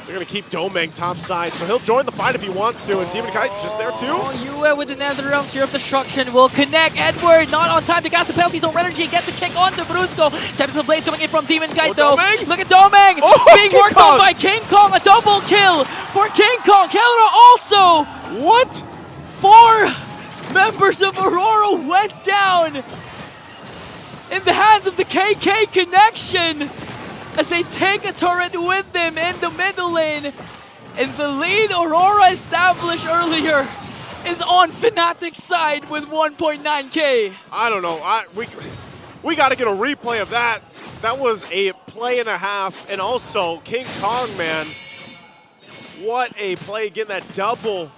They're going to keep Domang top side, so he'll join the fight if he wants to, and Demon Kite just there too. Yue with the Nether Realm, Tear of Destruction will connect. Edward not on time to cast the penalty zone. Renegade gets a kick onto Brusco. Tempest of Blades coming in from Demon Kite though. Domang? Look at Domang being worked on by King Kong. A double kill for King Kong. Keller also. What? 4 members of Aurora went down in the hands of the KK Connection, as they take a turret with them in the middle lane. And the lead Aurora established earlier is on Fnatic's side with 1.9k. I don't know. We got to get a replay of that. That was a play and a half. And also, King Kong, man, what a play, getting that double.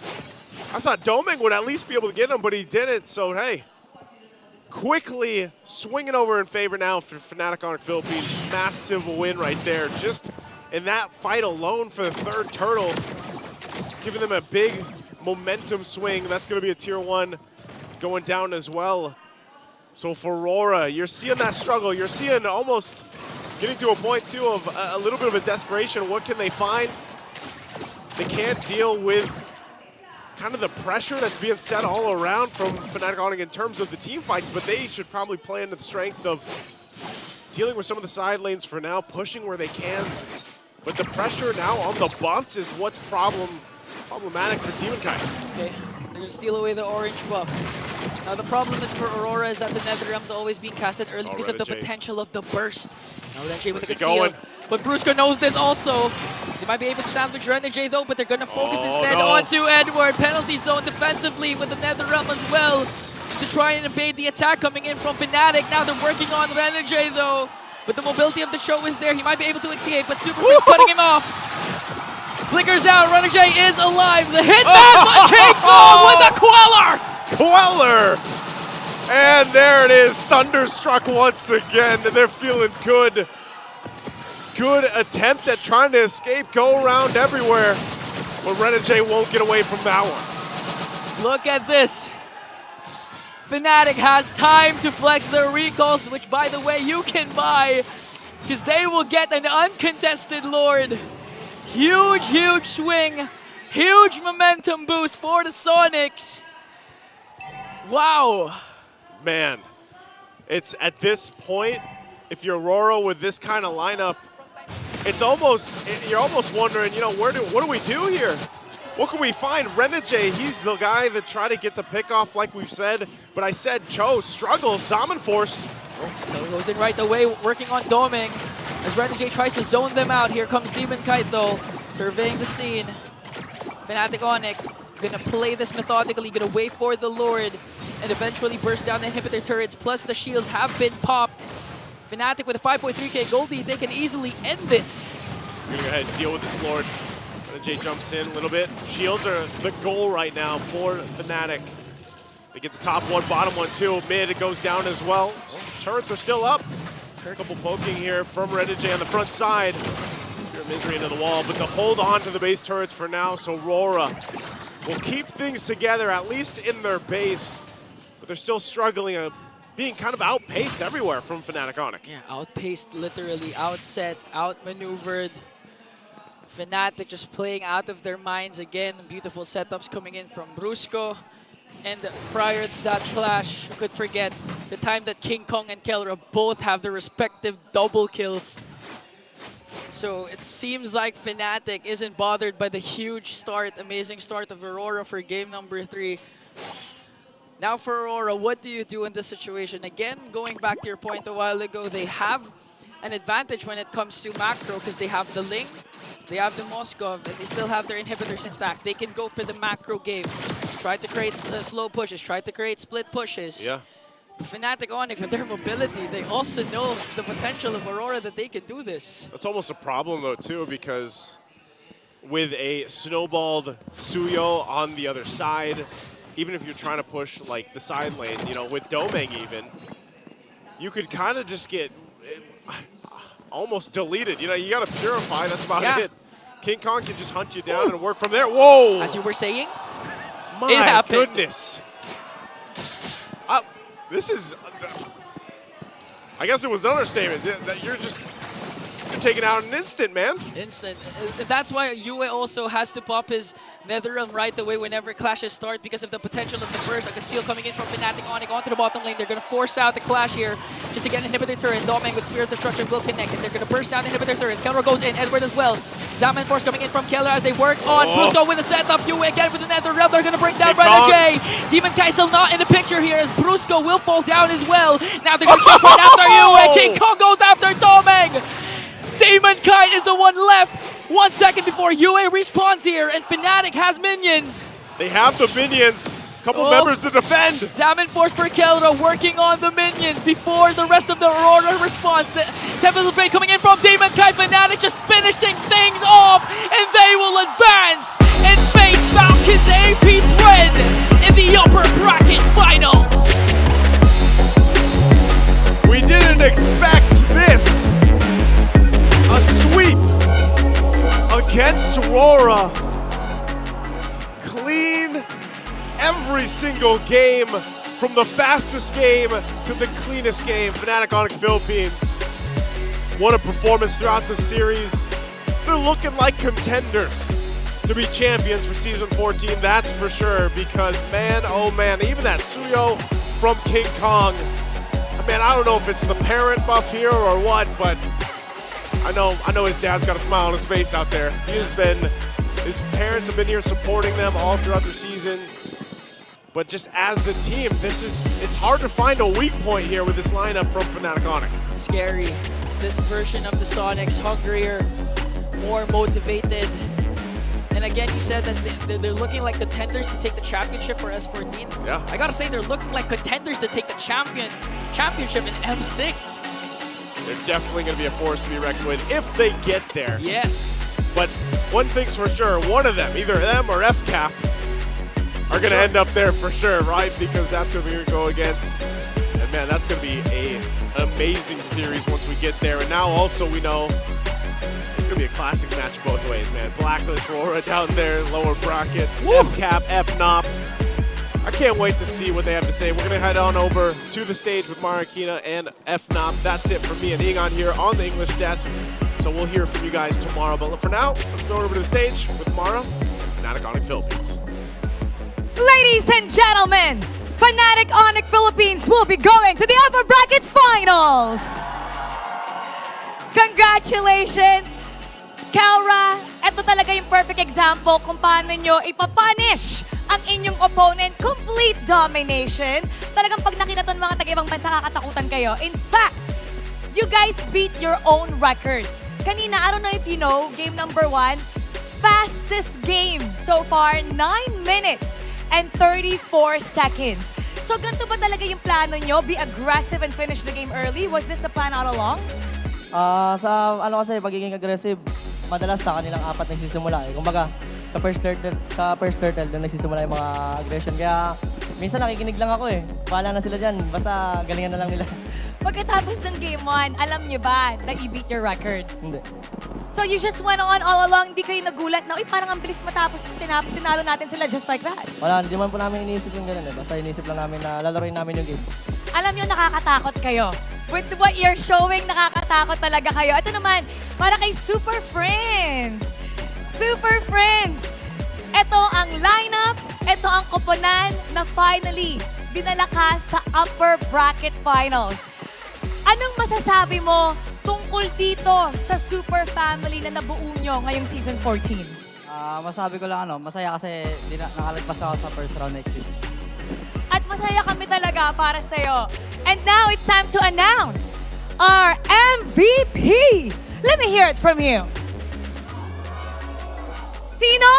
I thought Domang would at least be able to get him, but he didn't. So, hey. Quickly swinging over in favor now for Fnatic Onic Philippines. Massive win right there. Just in that fight alone for the 3rd turtle, giving them a big momentum swing. That's going to be a tier 1 going down as well. So for Aurora, you're seeing that struggle. You're seeing almost getting to a point too of a little bit of a desperation. What can they find? They can't deal with kind of the pressure that's being set all around from Fnatic Onic in terms of the team fights, but they should probably play into the strengths of dealing with some of the side lanes for now, pushing where they can. But the pressure now on the buffs is what's problematic for Demon Kite. Okay, they're going to steal away the orange buff. Now the problem is for Aurora is that the Nether Realm's always being casted early because of the potential of the burst. Now Renegade with the conceal. But Brusco knows this also. They might be able to sandwich Renegade though, but they're going to focus instead onto Edward. Penalty zone defensively with the Nether Realm as well to try and evade the attack coming in from Fnatic. Now they're working on Renegade though. But the mobility of the show is there. He might be able to escape, but Super Prince cutting him off. Flickers out. Renegade is alive. The hitman, but King Kong with a Queller! Queller! And there it is. Thunderstruck once again. And they're feeling good. Good attempt at trying to escape. Go around everywhere. But Renegade won't get away from that one. Look at this. Fnatic has time to flex their recalls, which by the way you can buy, because they will get an uncontested Lord. Huge, huge swing. Huge momentum boost for the Sonics. Wow. Man, it's at this point, if you're Aurora with this kind of lineup, it's almost, you're almost wondering, you know, what do we do here? What can we find? Renegade, he's the guy that tried to get the pick off like we've said, but I said Cho struggles. Zaman Force. So he goes in right away, working on doming. As Renegade tries to zone them out, here comes Demon Kite though, surveying the scene. Fnatic Onic gonna play this methodically, gonna wait for the Lord, and eventually burst down the inhibitor turrets, plus the shields have been popped. Fnatic with a 5.3k gold lead, they can easily end this. We're gonna go ahead and deal with this Lord. Renegade jumps in a little bit. Shields are the goal right now for Fnatic. They get the top one, bottom one too. Mid, it goes down as well. Turrets are still up. A couple poking here from Renegade on the front side. Spirit of Misery into the wall, but they'll hold on to the base turrets for now, so RORA will keep things together, at least in their base. But they're still struggling, being kind of outpaced everywhere from Fnatic Onic. Yeah, outpaced, literally, outset, outmaneuvered. Fnatic just playing out of their minds again. Beautiful setups coming in from Brusco. And prior to that clash, who could forget the time that King Kong and Kelra both have their respective double kills. So it seems like Fnatic isn't bothered by the huge start, amazing start of Aurora for game number 3. Now for Aurora, what do you do in this situation? Again, going back to your point a while ago, they have an advantage when it comes to macro because they have the Ling, they have the Moskov, and they still have their inhibitors intact. They can go for the macro game, try to create slow pushes, try to create split pushes. Yeah. Fnatic Onic, with their mobility, they also know the potential of Aurora that they can do this. That's almost a problem though too, because with a snowballed Suyo on the other side, even if you're trying to push like the side lane, you know, with Domeng even, you could kind of just get almost deleted. You know, you got to purify, that's about it. King Kong can just hunt you down and work from there. Whoa! As you were saying, my goodness. This is, I guess it was an understatement. That you're taking out an instant, man. Instant. That's why Yue also has to pop his Nether Realm right away whenever clashes start because of the potential of the burst. A conceal coming in from Fnatic Onic onto the bottom lane. They're going to force out the clash here just to get an inhibitor turret. Domeng with Spirit of Destruction will connect, and they're going to burst down the inhibitor turret. Kelra goes in, Edward as well. Zaman Force coming in from Kelra as they work on Brusco with a setup. Yue again with the Nether Realm. They're going to bring down Renegade. Demon Kai still not in the picture here as Brusco will fall down as well. Now they're going to jump right after Yue. King Kong goes after Domeng. Demon Kite is the one left. 1 second before Yue respawns here, and Fnatic has minions. They have the minions. Couple members to defend. Zaman Force for Kelra working on the minions before the rest of the Aurora response. Tempest Blade coming in from Demon Kite. Fnatic just finishing things off, and they will advance and face Falcons APBren in the upper bracket finals. We didn't expect this. A sweep against Aurora. Clean every single game, from the fastest game to the cleanest game. Fnatic Onic Philippines. What a performance throughout the series. They're looking like contenders. to be champions for Season 14, that's for sure, because man, oh man, even that Suyo from King Kong, man, I don't know if it's the parent buff here or what, but I know his dad's got a smile on his face out there. His parents have been here supporting them all throughout the season. But just as a team, it's hard to find a weak point here with this lineup from Fnatic Onic. Scary. This version of the Sonics, hungrier, more motivated. And again, you said that they're looking like contenders to take the championship for S14. Yeah. I gotta say, they're looking like contenders to take the championship in M6. They're definitely going to be a force to be reckoned with if they get there. Yes. But one thing's for sure, one of them, either them or FCAP, are going to end up there for sure, right? Because that's who we're going to go against. And man, that's going to be an amazing series once we get there. And now also we know it's going to be a classic match both ways, man. Blacklist, RORA down there, lower bracket, FCAP, FNOP. I can't wait to see what they have to say. We're going to head on over to the stage with Marikina and FNOP. That's it for me and Egon here on the English desk. So we'll hear from you guys tomorrow. But for now, let's go over to the stage with Mara and Fnatic Onic Philippines. Ladies and gentlemen, Fnatic Onic Philippines will be going to the upper bracket finals. Congratulations! Kelra, ito talaga yung perfect example kung paano nyo ipapunish ang inyong opponent. Complete domination. Talagang pag nakita to ng mga taga-ibang bansa, kakatakutan kayo. In fact, you guys beat your own record. Kanina, I don't know if you know, game number 1, fastest game so far, 9 minutes and 34 seconds. So ganito ba talaga yung plano nyo? Be aggressive and finish the game early? Was this the plan all along? Sa kasi pagiging aggressive, madalas sa kanilang apat nagsisimula eh. Kumbaga, sa first turtle doon nagsisimula yung mga aggression. Kaya minsan nakikinig lang ako eh. Bahala na sila dyan. Basta galingan na lang nila. Pagkatapos ng game 1, alam nyo ba that you beat your record? Hindi. So you just went on all along, hindi kayo nagulat na, uy, parang ang bilis matapos yung tinalo natin sila just like that. Wala, hindi man po namin iniisip yung ganun eh. Basta iniisip lang namin na lalaroin namin yung game. Alam nyo, nakakatakot kayo. With what you're showing, nakakatakot talaga kayo. Ito naman, para kay Super Friends. Super Friends. Ito ang lineup, ito ang koponan na finally dinala ka sa upper bracket finals. Anong masasabi mo tungkol dito sa super family na nabuo nyo ngayong season 14? Masabi ko lang masaya kasi nakalagpas ako sa first round exit. At masaya kami talaga para sa'yo. And now it's time to announce our MVP. Let me hear it from you. Sino?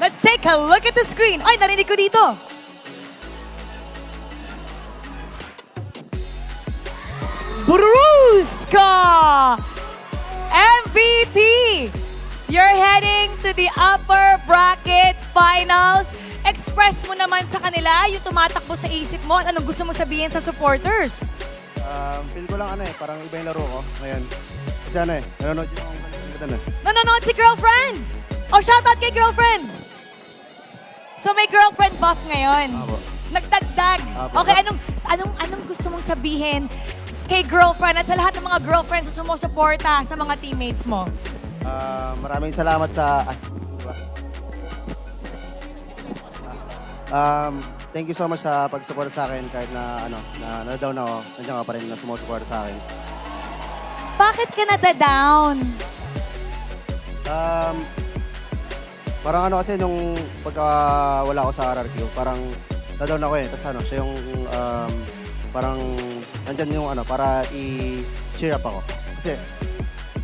Let's take a look at the screen. Ay, narinig ko dito. Brusca! MVP! You're heading to the upper bracket finals. Express mo naman sa kanila yung tumatakbo sa isip mo at anong gusto mo sabihin sa supporters. Feel ko lang parang iba yung laro ko ngayon. Kasi nanonood yung Nanonood si girlfriend! O, shoutout kay girlfriend! So may girlfriend buff ngayon. Nagdagdag. Okay, anong gusto mong sabihin kay girlfriend at sa lahat ng mga girlfriends na sumusuporta sa mga teammates mo? Maraming salamat sa... thank you so much sa pag-support sa akin kahit na na-down ako. Nandiyan ka pa rin na sumusuporta sa akin. Bakit ka na-down? Parang kasi nung pagka wala ako sa RRQ, parang na-down ako eh. Tapos siya yung parang nandyan yung para i-cheer up ako. Kasi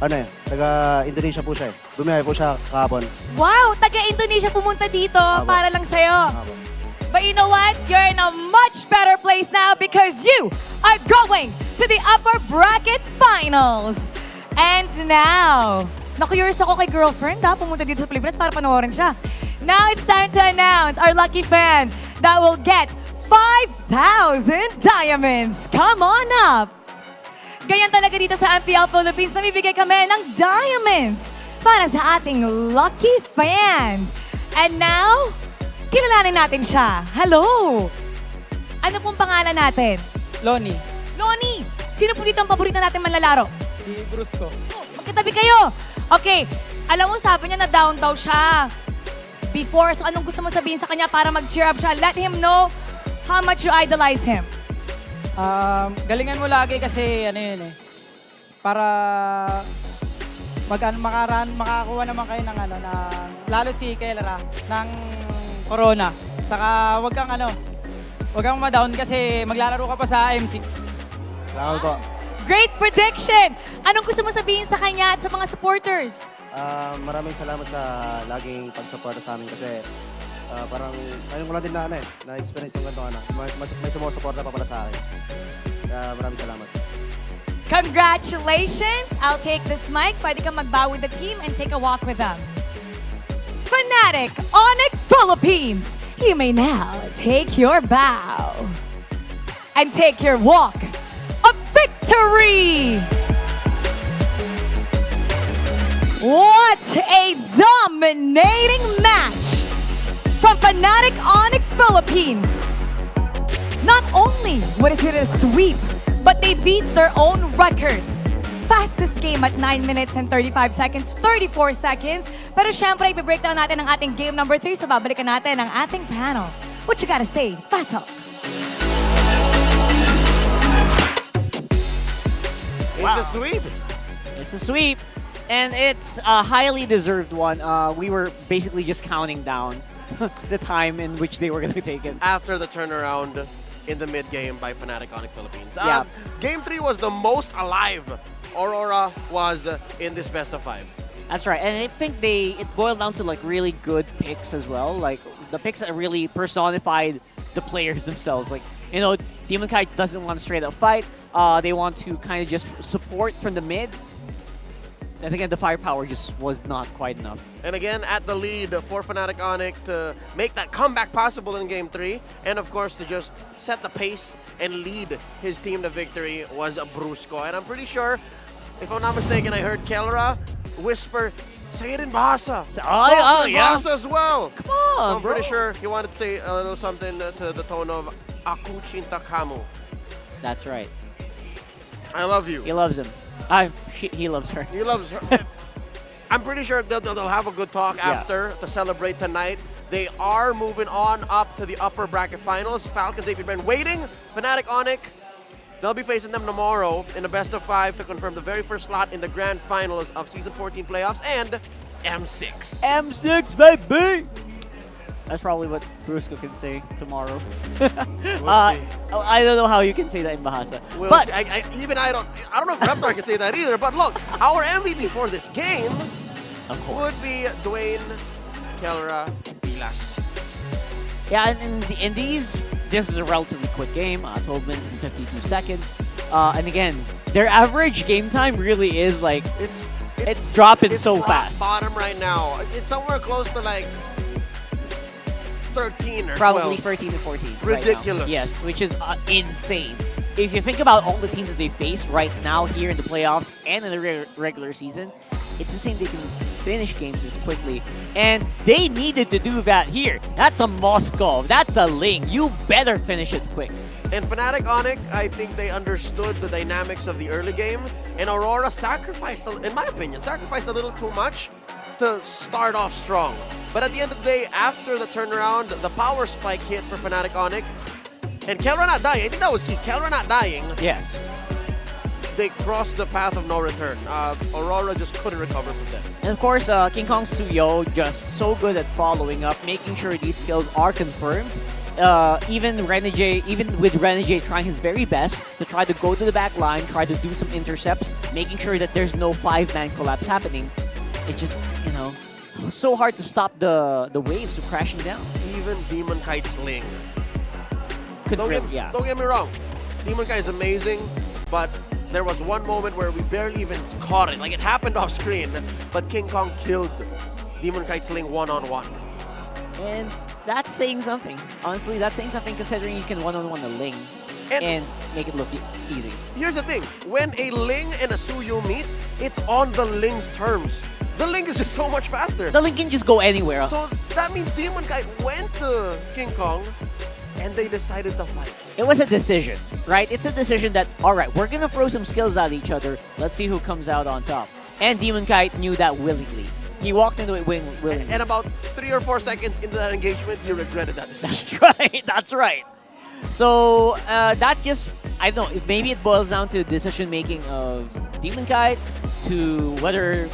taga-Indonesia po siya eh. Bumiyahe po siya kahapon. Wow! Taga-Indonesia pumunta dito para lang sa'yo. But you know what? You're in a much better place now because you are going to the upper bracket finals. And now, na-curious ako kay girlfriend pumunta dito sa Pilipinas para panoorin siya. Now it's time to announce our lucky fan that will get 5,000 diamonds. Come on up! Ganyan talaga dito sa MPL Philippines, namibigay kami ng diamonds para sa ating lucky fan. And now, kilalanin natin siya. Hello! Ano pong pangalan natin? Lonnie. Lonnie! Sino po dito ang paborito natin manlalaro? Si Brusco. Magkatabi kayo! Okay, alam mo sabi niya na down daw siya before. So anong gusto mo sabihin sa kanya para mag-cheer up siya? Let him know how much you idolize him. Galingan mo lagi kasi ano yun eh. Para makakuha naman kayo ng ano, lalo si Kelra, ng Corona. Saka wag kang ma-down kasi maglalaro ka pa sa M6. Salamat po. Great prediction! Anong gusto mo sabihin sa kanya at sa mga supporters? Maraming salamat sa laging pagsuporta sa amin kasi parang ayun ko lang din na-experience yung ganito may sumusuporta pa pala sa akin. Kaya maraming salamat. Congratulations! I'll take this mic. Pwede kang magbow with the team and take a walk with them. Fnatic Onic Philippines, you may now take your bow and take your walk of victory! What a dominating match from Fnatic Onic Philippines! Not only was it a sweep, but they beat their own record. Fastest game at 9 minutes and 35 seconds, 34 seconds. Pero syempre, i-breakdown natin ang ating game number 3, so babalikan natin ang ating panel. What you gotta say, Pasok? It's a sweep. It's a sweep. And it's a highly deserved one. We were basically just counting down the time in which they were going to take it. After the turnaround in the mid-game by Fnatic Onic Philippines. Yeah. Game 3 was the most alive Aurora was in this best of 5. That's right. And I think it boiled down to like really good picks as well. Like the picks that really personified the players themselves. Like, you know, Demon Kite doesn't want to straight up fight. They want to kind of just support from the mid. I think the firepower just was not quite enough. And again, at the lead for Fnatic Onic to make that comeback possible in Game 3. And of course, to just set the pace and lead his team to victory was Brusco. And I'm pretty sure, if I'm not mistaken, I heard Kelra whisper, say it in Bahasa. Oh, in yeah. Bahasa as well. Come on, so I'm bro. pretty sure he wanted to say a little something to the tone of Aku Cinta Kamu. That's right. I love you. He loves him. He loves her. He loves her. I'm pretty sure they'll have a good talk after to celebrate tonight. They are moving on up to the upper bracket finals. Falcons APBren waiting. Fnatic Onic, they'll be facing them tomorrow in a best of 5 to confirm the very first slot in the grand finals of Season 14 playoffs and M6. M6, baby! That's probably what Brusco can say tomorrow. We'll see. I don't know how you can say that in Bahasa. We'll but see. I don't know if Reptar can say that either. But look, our MVP for this game would be Dwayne Kelra Pilas. yeah, and in these, this is a relatively quick game, 12 minutes and 52 seconds. And again, their average game time really is like it's dropping so fast. Bottom right now. It's somewhere close to like 13 or Probably 12. 13 to 14. Ridiculous. Right now. Yes, which is insane. If you think about all the teams that they face right now here in the playoffs and in the regular season, it's insane they can finish games this quickly. And they needed to do that here. That's a Moscow. That's a Ling. You better finish it quick. And Fnatic Onic, I think they understood the dynamics of the early game. And Aurora sacrificed, in my opinion, sacrificed a little too much to start off strong. But at the end of the day, after the turnaround, the power spike hit for Fnatic Onic. And Kelra not dying. I think that was key. Kelra not dying. Yes. They crossed the path of no return. Aurora just couldn't recover from them. And of course, King Kong Suyo just so good at following up, making sure these kills are confirmed. Even with Renegade trying his very best to try to go to the back line, try to do some intercepts, making sure that there's no 5-man collapse happening. It just, you know, so hard to stop the waves from crashing down. Even Demon Kite's Ling. Don't get me wrong. Demon Kite is amazing, but there was one moment where we barely even caught it. Like, it happened off screen, but King Kong killed Demon Kite's Ling one-on-one. And that's saying something. Honestly, that's saying something considering you can one-on-one a Ling and make it look easy. Here's the thing. When a Ling and a Suyo meet, it's on the Ling's terms. The Ling is just so much faster. The Ling can just go anywhere. So that means Demon Kite went to King Kong and they decided to fight. It was a decision, right? It's a decision that, all right, we're going to throw some skills at each other. Let's see who comes out on top. And Demon Kite knew that willingly. He walked into it willingly. And about 3 or 4 seconds into that engagement, he regretted that decision. That's right. That's right. So that just, I don't know, maybe it boils down to decision making of Demon Kite, to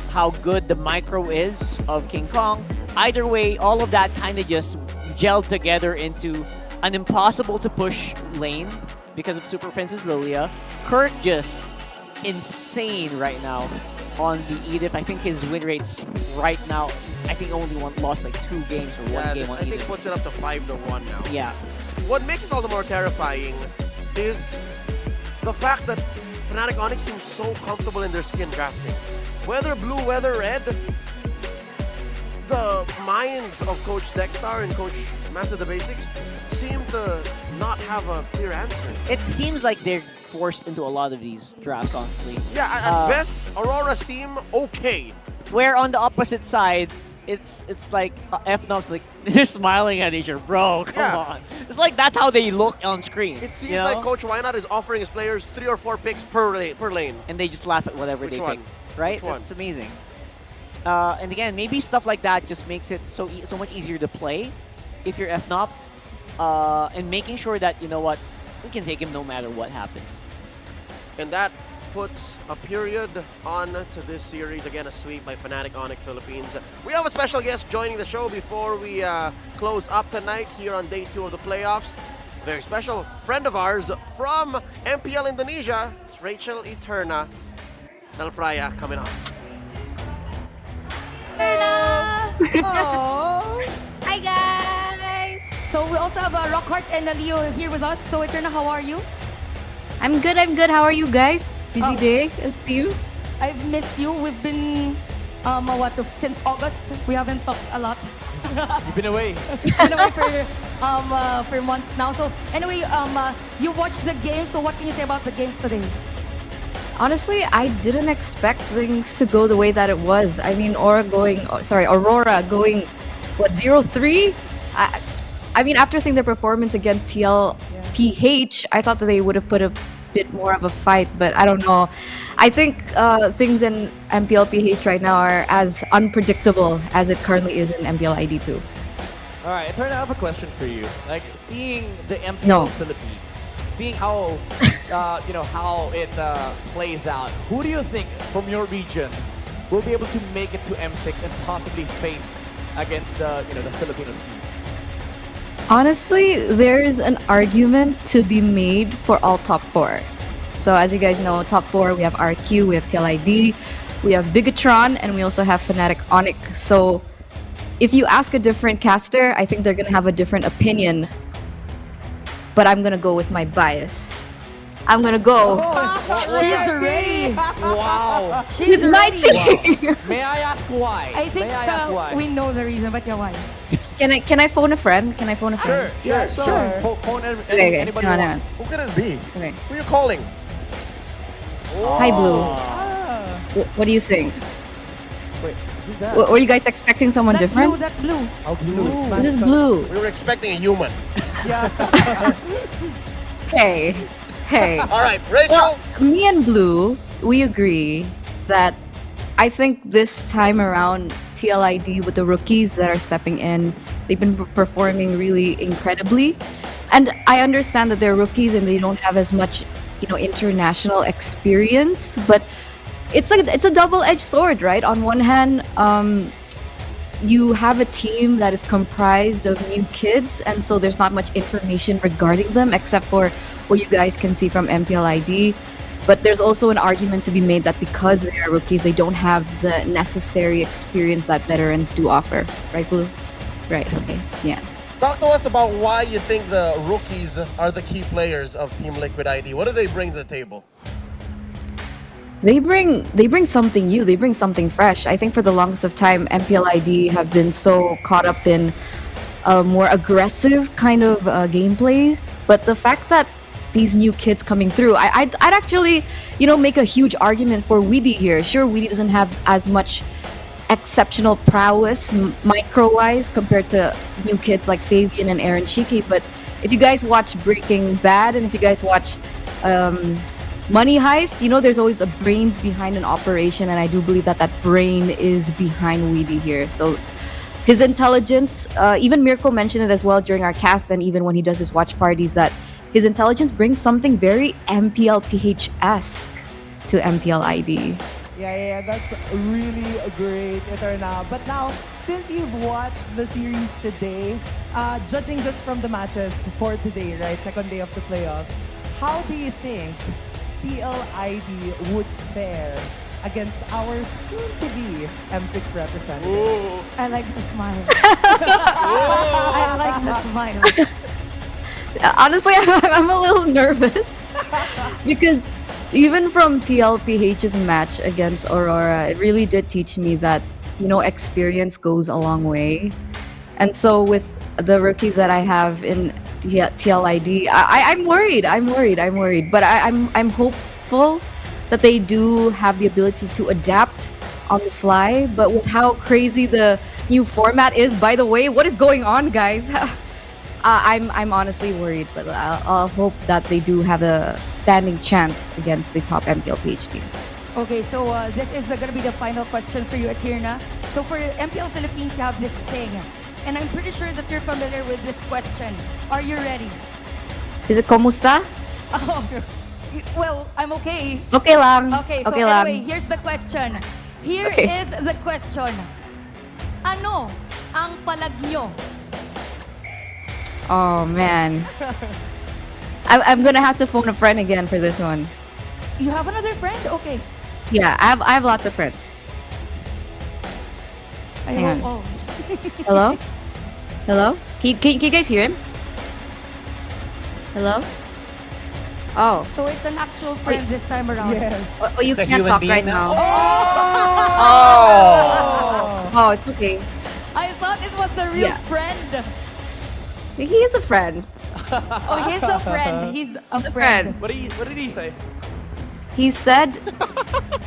how good the micro is of King Kong. Either way, all of that kind of just gelled together into an impossible to push lane because of Super Princess Lilia. Kurt just insane right now on the Edith. I think his win rates right now, I think only lost like 2 games or 1 game on I think Edith. puts it up to 5-1 now. Yeah. What makes it all the more terrifying is the fact that Fnatic Onic seems so comfortable in their skin drafting. Whether blue, whether red, the minds of Coach Dexstar and Coach Master the Basics seem to not have a clear answer. It seems like they're forced into a lot of these drafts, honestly. Yeah, at best, Aurora seem okay. Where on the opposite side, it's like FNOP's like, they're smiling at each other. Bro, come on. It's like that's how they look on screen. It seems like Coach Wynot is offering his players 3 or 4 picks per lane. And they just laugh at whatever they pick. Right? Which one? That's amazing. And again, maybe stuff like that just makes it so much easier to play if you're FNOP. And making sure that, you know what, we can take him no matter what happens. And that puts a period on to this series. Again, a sweep by Fnatic Onic Philippines. We have a special guest joining the show before we close up tonight here on day 2 of the playoffs. Very special friend of ours from MPL Indonesia. It's Rachel Eterna. Del Praya coming on. Hi guys! So we also have Rockhart and Leo here with us. So Eterna, how are you? I'm good. How are you guys? Busy day, it seems. I've missed you. We've been, since August. We haven't talked a lot. You've been away. Been away for months now. So anyway, you watched the game. So what can you say about the games today? Honestly, I didn't expect things to go the way that it was. I mean, Aurora going, 0-3? I mean, after seeing their performance against TLPH, I thought that they would have put a bit more of a fight, but I don't know. I think things in MPLPH right now are as unpredictable as it currently is in MPL ID2. All right, Eterna, I have a question for you. Like, seeing the MPL Philippines, seeing how, how it plays out, who do you think from your region will be able to make it to M6 and possibly face against the Filipino teams? Honestly, there's an argument to be made for all top 4. So as you guys know, top 4, we have RQ, we have TLID, we have Bigatron, and we also have Fnatic Onic. So if you ask a different caster, I think they're going to have a different opinion. But I'm going to go with my bias. I'm going to go. She's ready. Wow. She's my team. May I ask why? I think we know the reason, but yeah, why? Can I phone a friend? Can I phone a friend? Sure. Phone Okay, anybody hang you on. want. Who could it be? Okay. Who are you calling? Hi, Blue. What do you think? Wait, who's that? Were you guys expecting someone different? That's Blue. Oh, Blue. This is Blue. We were expecting a human. Hey. All right, Rachel. Well, me and Blue, we agree that I think this time around, TLID with the rookies that are stepping in, they've been performing really incredibly. And I understand that they're rookies and they don't have as much, international experience, but it's a double-edged sword, right? On one hand, you have a team that is comprised of new kids, and so there's not much information regarding them except for what you guys can see from MPL ID. But there's also an argument to be made that because they are rookies, they don't have the necessary experience that veterans do offer. Right, Blue? Right, okay, yeah. Talk to us about why you think the rookies are the key players of Team Liquid ID. What do they bring to the table? They bring something new. They bring something fresh. I think for the longest of time, MPL ID have been so caught up in more aggressive kind of gameplays. But the fact that these new kids coming through, I'd actually, make a huge argument for Weedy here. Sure, Weedy doesn't have as much exceptional prowess micro-wise compared to new kids like Fabian and Aaron Shiki. But if you guys watch Breaking Bad and if you guys watch money heist, there's always a brains behind an operation, and I do believe that that brain is behind Weedy here. So his intelligence, even Mirko mentioned it as well during our cast, and even when he does his watch parties, that his intelligence brings something very MPL PH-esque to MPL ID. Yeah, that's really great, Eterna. But now, since you've watched the series today, judging just from the matches for today, right, second day of the playoffs, how do you think TLID would fare against our soon-to-be M6 representatives? I like the smile. I like the smile. Honestly, I'm a little nervous because even from TLPH's match against Aurora, it really did teach me that, experience goes a long way. And so with the rookies that I have in TLID, I'm worried. But I'm hopeful that they do have the ability to adapt on the fly. But with how crazy the new format is, by the way, what is going on, guys? I'm honestly worried, but I'll hope that they do have a standing chance against the top MPL PH teams. Okay, so this is going to be the final question for you, Atirna. So for MPL Philippines, you have this thing. And I'm pretty sure that you're familiar with this question. Are you ready? Is it Komusta? Oh, well, I'm okay. Okay lang. Okay, so Okay anyway, lang. here's the question. Here Okay. is the question. Ano ang palag nyo? Oh man. I'm gonna have to phone a friend again for this one. You have another friend? Okay. Yeah, I have lots of friends. Hang on. Oh. Hello? Hello? Can you guys hear him? Hello? Oh. So it's an actual friend this time around. Yes. Oh, you It's a can't human talk being right now? now. Oh, it's okay. I thought it was a real Yeah. friend. He is a friend. Oh, he's a friend. He's a friend. What did he say? He said,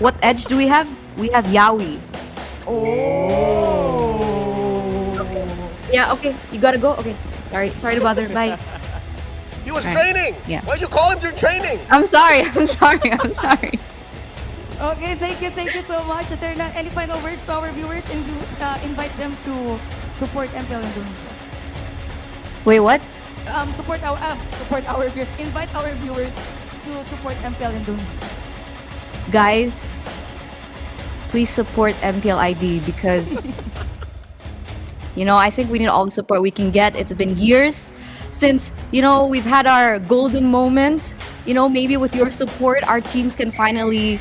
what edge do we have? We have Yaoi. Yeah, okay. You gotta go? Okay. Sorry to bother. Bye. He was Alright. training. Yeah. Why'd you call him during training? I'm sorry. Okay, thank you so much, Eterna. Any final words to our viewers and invite them to support MPL Indonesia? Wait, what? Support our viewers. Invite our viewers to support MPL Indonesia. Guys, please support MPL ID because, I think we need all the support we can get. It's been years since, we've had our golden moment. Maybe with your support, our teams can finally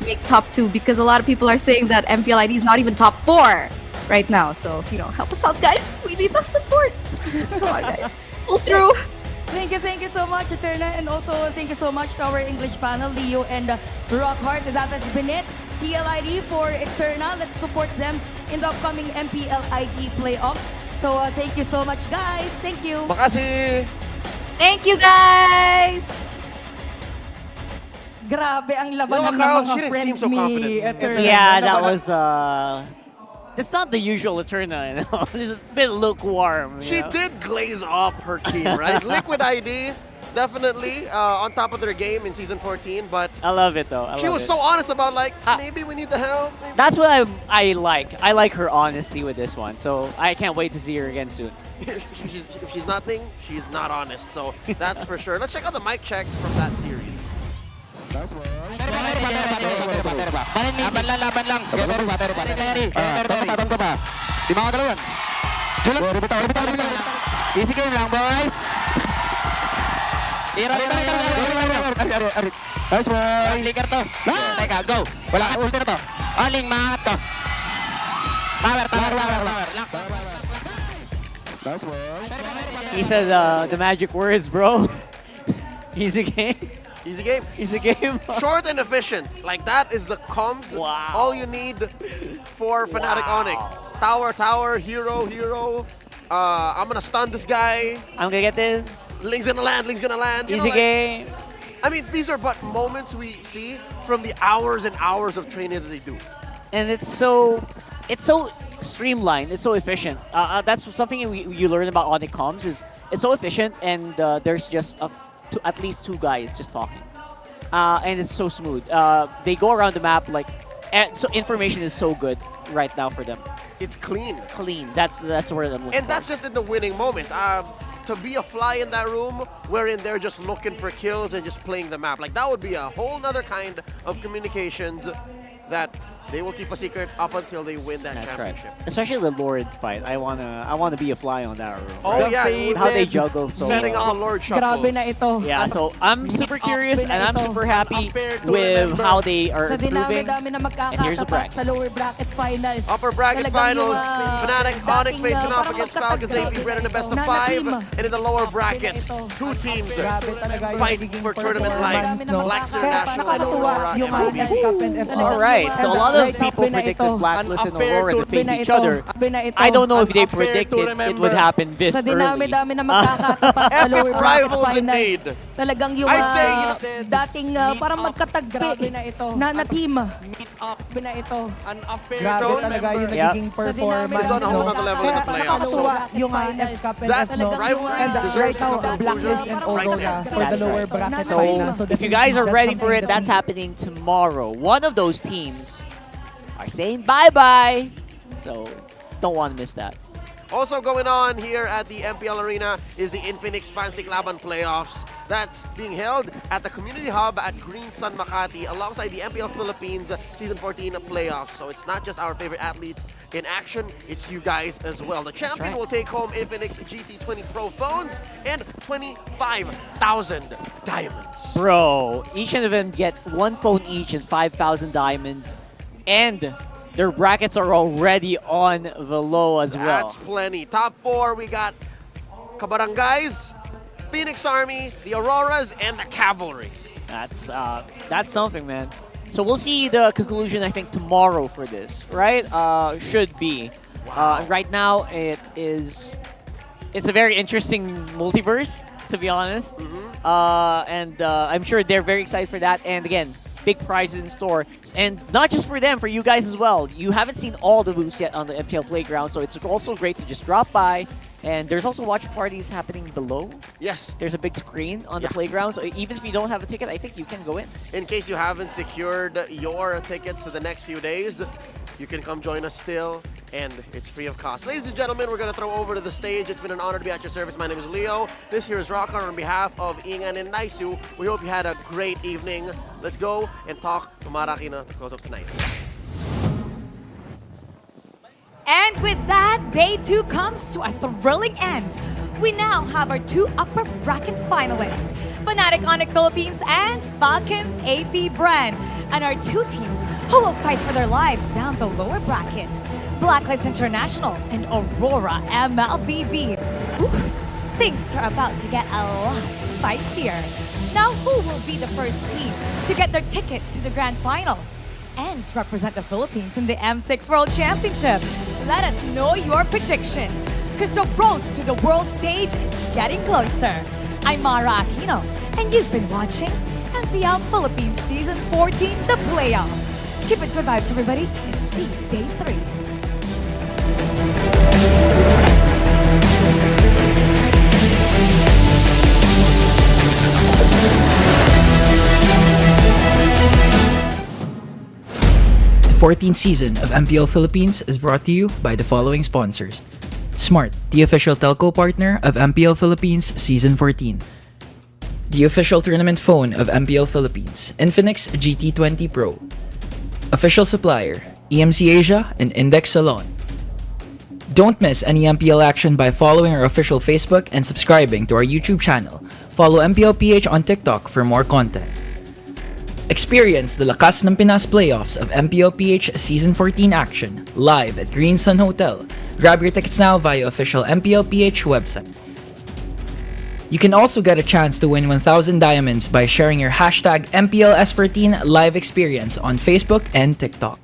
make top 2 because a lot of people are saying that MPL ID is not even top 4 right now. So, help us out, guys. We need the support. Come on, guys. Pull through. Thank you so much, Eterna. And also, thank you so much to our English panel, Leo and Rockhart. That has been it. TLID for Eterna. Let's support them in the upcoming MPL ID playoffs. So, thank you so much, guys. Thank you. Makasih. Thank you, guys. Grabe ang laban ng Carl, mga she didn't friend seem so ni confident. Eterna. Yeah, that was that's not the usual Eterna, It's a bit lukewarm. She did glaze up her team, right? Liquid ID, definitely on top of their game in season 14, but I love it though. she was so honest about maybe we need the help. Maybe. That's what I like. I like her honesty with this one. So I can't wait to see her again soon. If she's nothing, she's not honest. So that's for sure. Let's check out the mic check from that series. Laban lang. Tatong ko pa. Di mga dalawan. Julos. Bitaw. Easy game lang, boys. Ari. Nice boy. Flicker to. Teka, go. Wala ka ulti na to. Aling, maangat to. Power. Nice boy. He said the magic words, bro. Easy game. Easy game. Easy game. Short and efficient. Like that is the comms. Wow. All you need for Fnatic Onic. Tower, hero. I'm gonna stun this guy. I'm gonna get this. Link's gonna land. Easy game. I mean, these are but moments we see from the hours and hours of training that they do. And it's so streamlined. It's so efficient. That's something you learn about Onic comms is it's so efficient and there's just at least 2 guys just talking. and it's so smooth. They go around the map like, so information is so good right now for them. It's clean. Clean. That's where I'm looking. And that's just in the winning moments. To be a fly in that room wherein they're just looking for kills and just playing the map, like that would be a whole nother kind of communications that they will keep a secret up until they win that championship. Right. Especially the Lord fight. I wanna be a fly on that room. Oh yeah, how they juggle so setting well. up the Lord shuffles. Grabe na ito. Yeah, so I'm super curious and I'm super happy with how they are improving. Dami na And here's a bracket. sa lower bracket finals. Upper bracket finals, Fnatic Onic facing off against Falcons APBren in the best of 5. And in the lower bracket, 2 teams fight for tournament life. Blacklist International and Aurora MLBB. Alright, so a lot of people predicted Blacklist and Aurora to face each other. I don't know if they predicted it would happen this Sa early. dinami-dami na magkakatapat sa lower bracket rivals finals. indeed. Talagang yung I'd say, dating parang magkatagpi na ito. na team. Grabe na ito. Grabe talaga yung nagiging performance. It's on a whole nother level in the playoffs. Nakakatuwa yung FCAP and That FNOP. rivalry And right now, Blacklist and Aurora for the lower bracket finals. So if you guys are ready for it, that's happening tomorrow. One of those teams are saying bye-bye. So don't want to miss that. Also going on here at the MPL Arena is the Infinix Fancy Laban Playoffs. That's being held at the Community Hub at Green Sun Makati alongside the MPL Philippines Season 14 playoffs. So it's not just our favorite athletes in action, it's you guys as well. The champion will take home Infinix GT20 Pro phones and 25,000 diamonds. Bro, each of them get 1 phone each and 5,000 diamonds. And their brackets are already on the low as well. That's plenty. Top 4, we got Kabarangays, Phoenix Army, the Auroras, and the Cavalry. That's something, man. So we'll see the conclusion, I think, tomorrow for this, right? Should be. Right now, it's a very interesting multiverse, to be honest. And I'm sure they're very excited for that. And again, big prizes in store. And not just for them, for you guys as well. You haven't seen all the booths yet on the MPL Playground, so it's also great to just drop by. And there's also watch parties happening below. Yes. There's a big screen on the playground, so even if you don't have a ticket, I think you can go in. In case you haven't secured your tickets to the next few days, you can come join us still, and it's free of cost. Ladies and gentlemen, we're going to throw over to the stage. It's been an honor to be at your service. My name is Leo. This here is Rockar on behalf of Ingan and Naisu. We hope you had a great evening. Let's go and talk to Marakina to close up tonight. And with that, day 2 comes to a thrilling end. We now have our 2 upper bracket finalists, Fnatic Onic Philippines and Falcons APBren, and our 2 teams who will fight for their lives down the lower bracket, Blacklist International and Aurora MLBB. Oof, things are about to get a lot spicier. Now, who will be the first team to get their ticket to the grand finals and represent the Philippines in the M6 World Championship? Let us know your prediction, because the road to the world stage is getting closer. I'm Mara Aquino, and you've been watching MPL Philippines Season 14, the playoffs. Keep it good vibes, everybody, and see you day 3. 14th season of MPL Philippines is brought to you by the following sponsors. Smart, the official telco partner of MPL Philippines Season 14. The official tournament phone of MPL Philippines, Infinix GT20 Pro. Official supplier, EMC Asia and Index Salon. Don't miss any MPL action by following our official Facebook and subscribing to our YouTube channel. Follow MPL PH on TikTok for more content. Experience the Lakas ng Pinas playoffs of MPL PH Season 14 action live at Green Sun Hotel. Grab your tickets now via official MPL PH website. You can also get a chance to win 1,000 diamonds by sharing your hashtag MPL S14 live experience on Facebook and TikTok.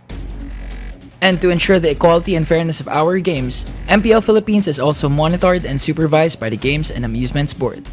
And to ensure the equality and fairness of our games, MPL Philippines is also monitored and supervised by the Games and Amusements Board.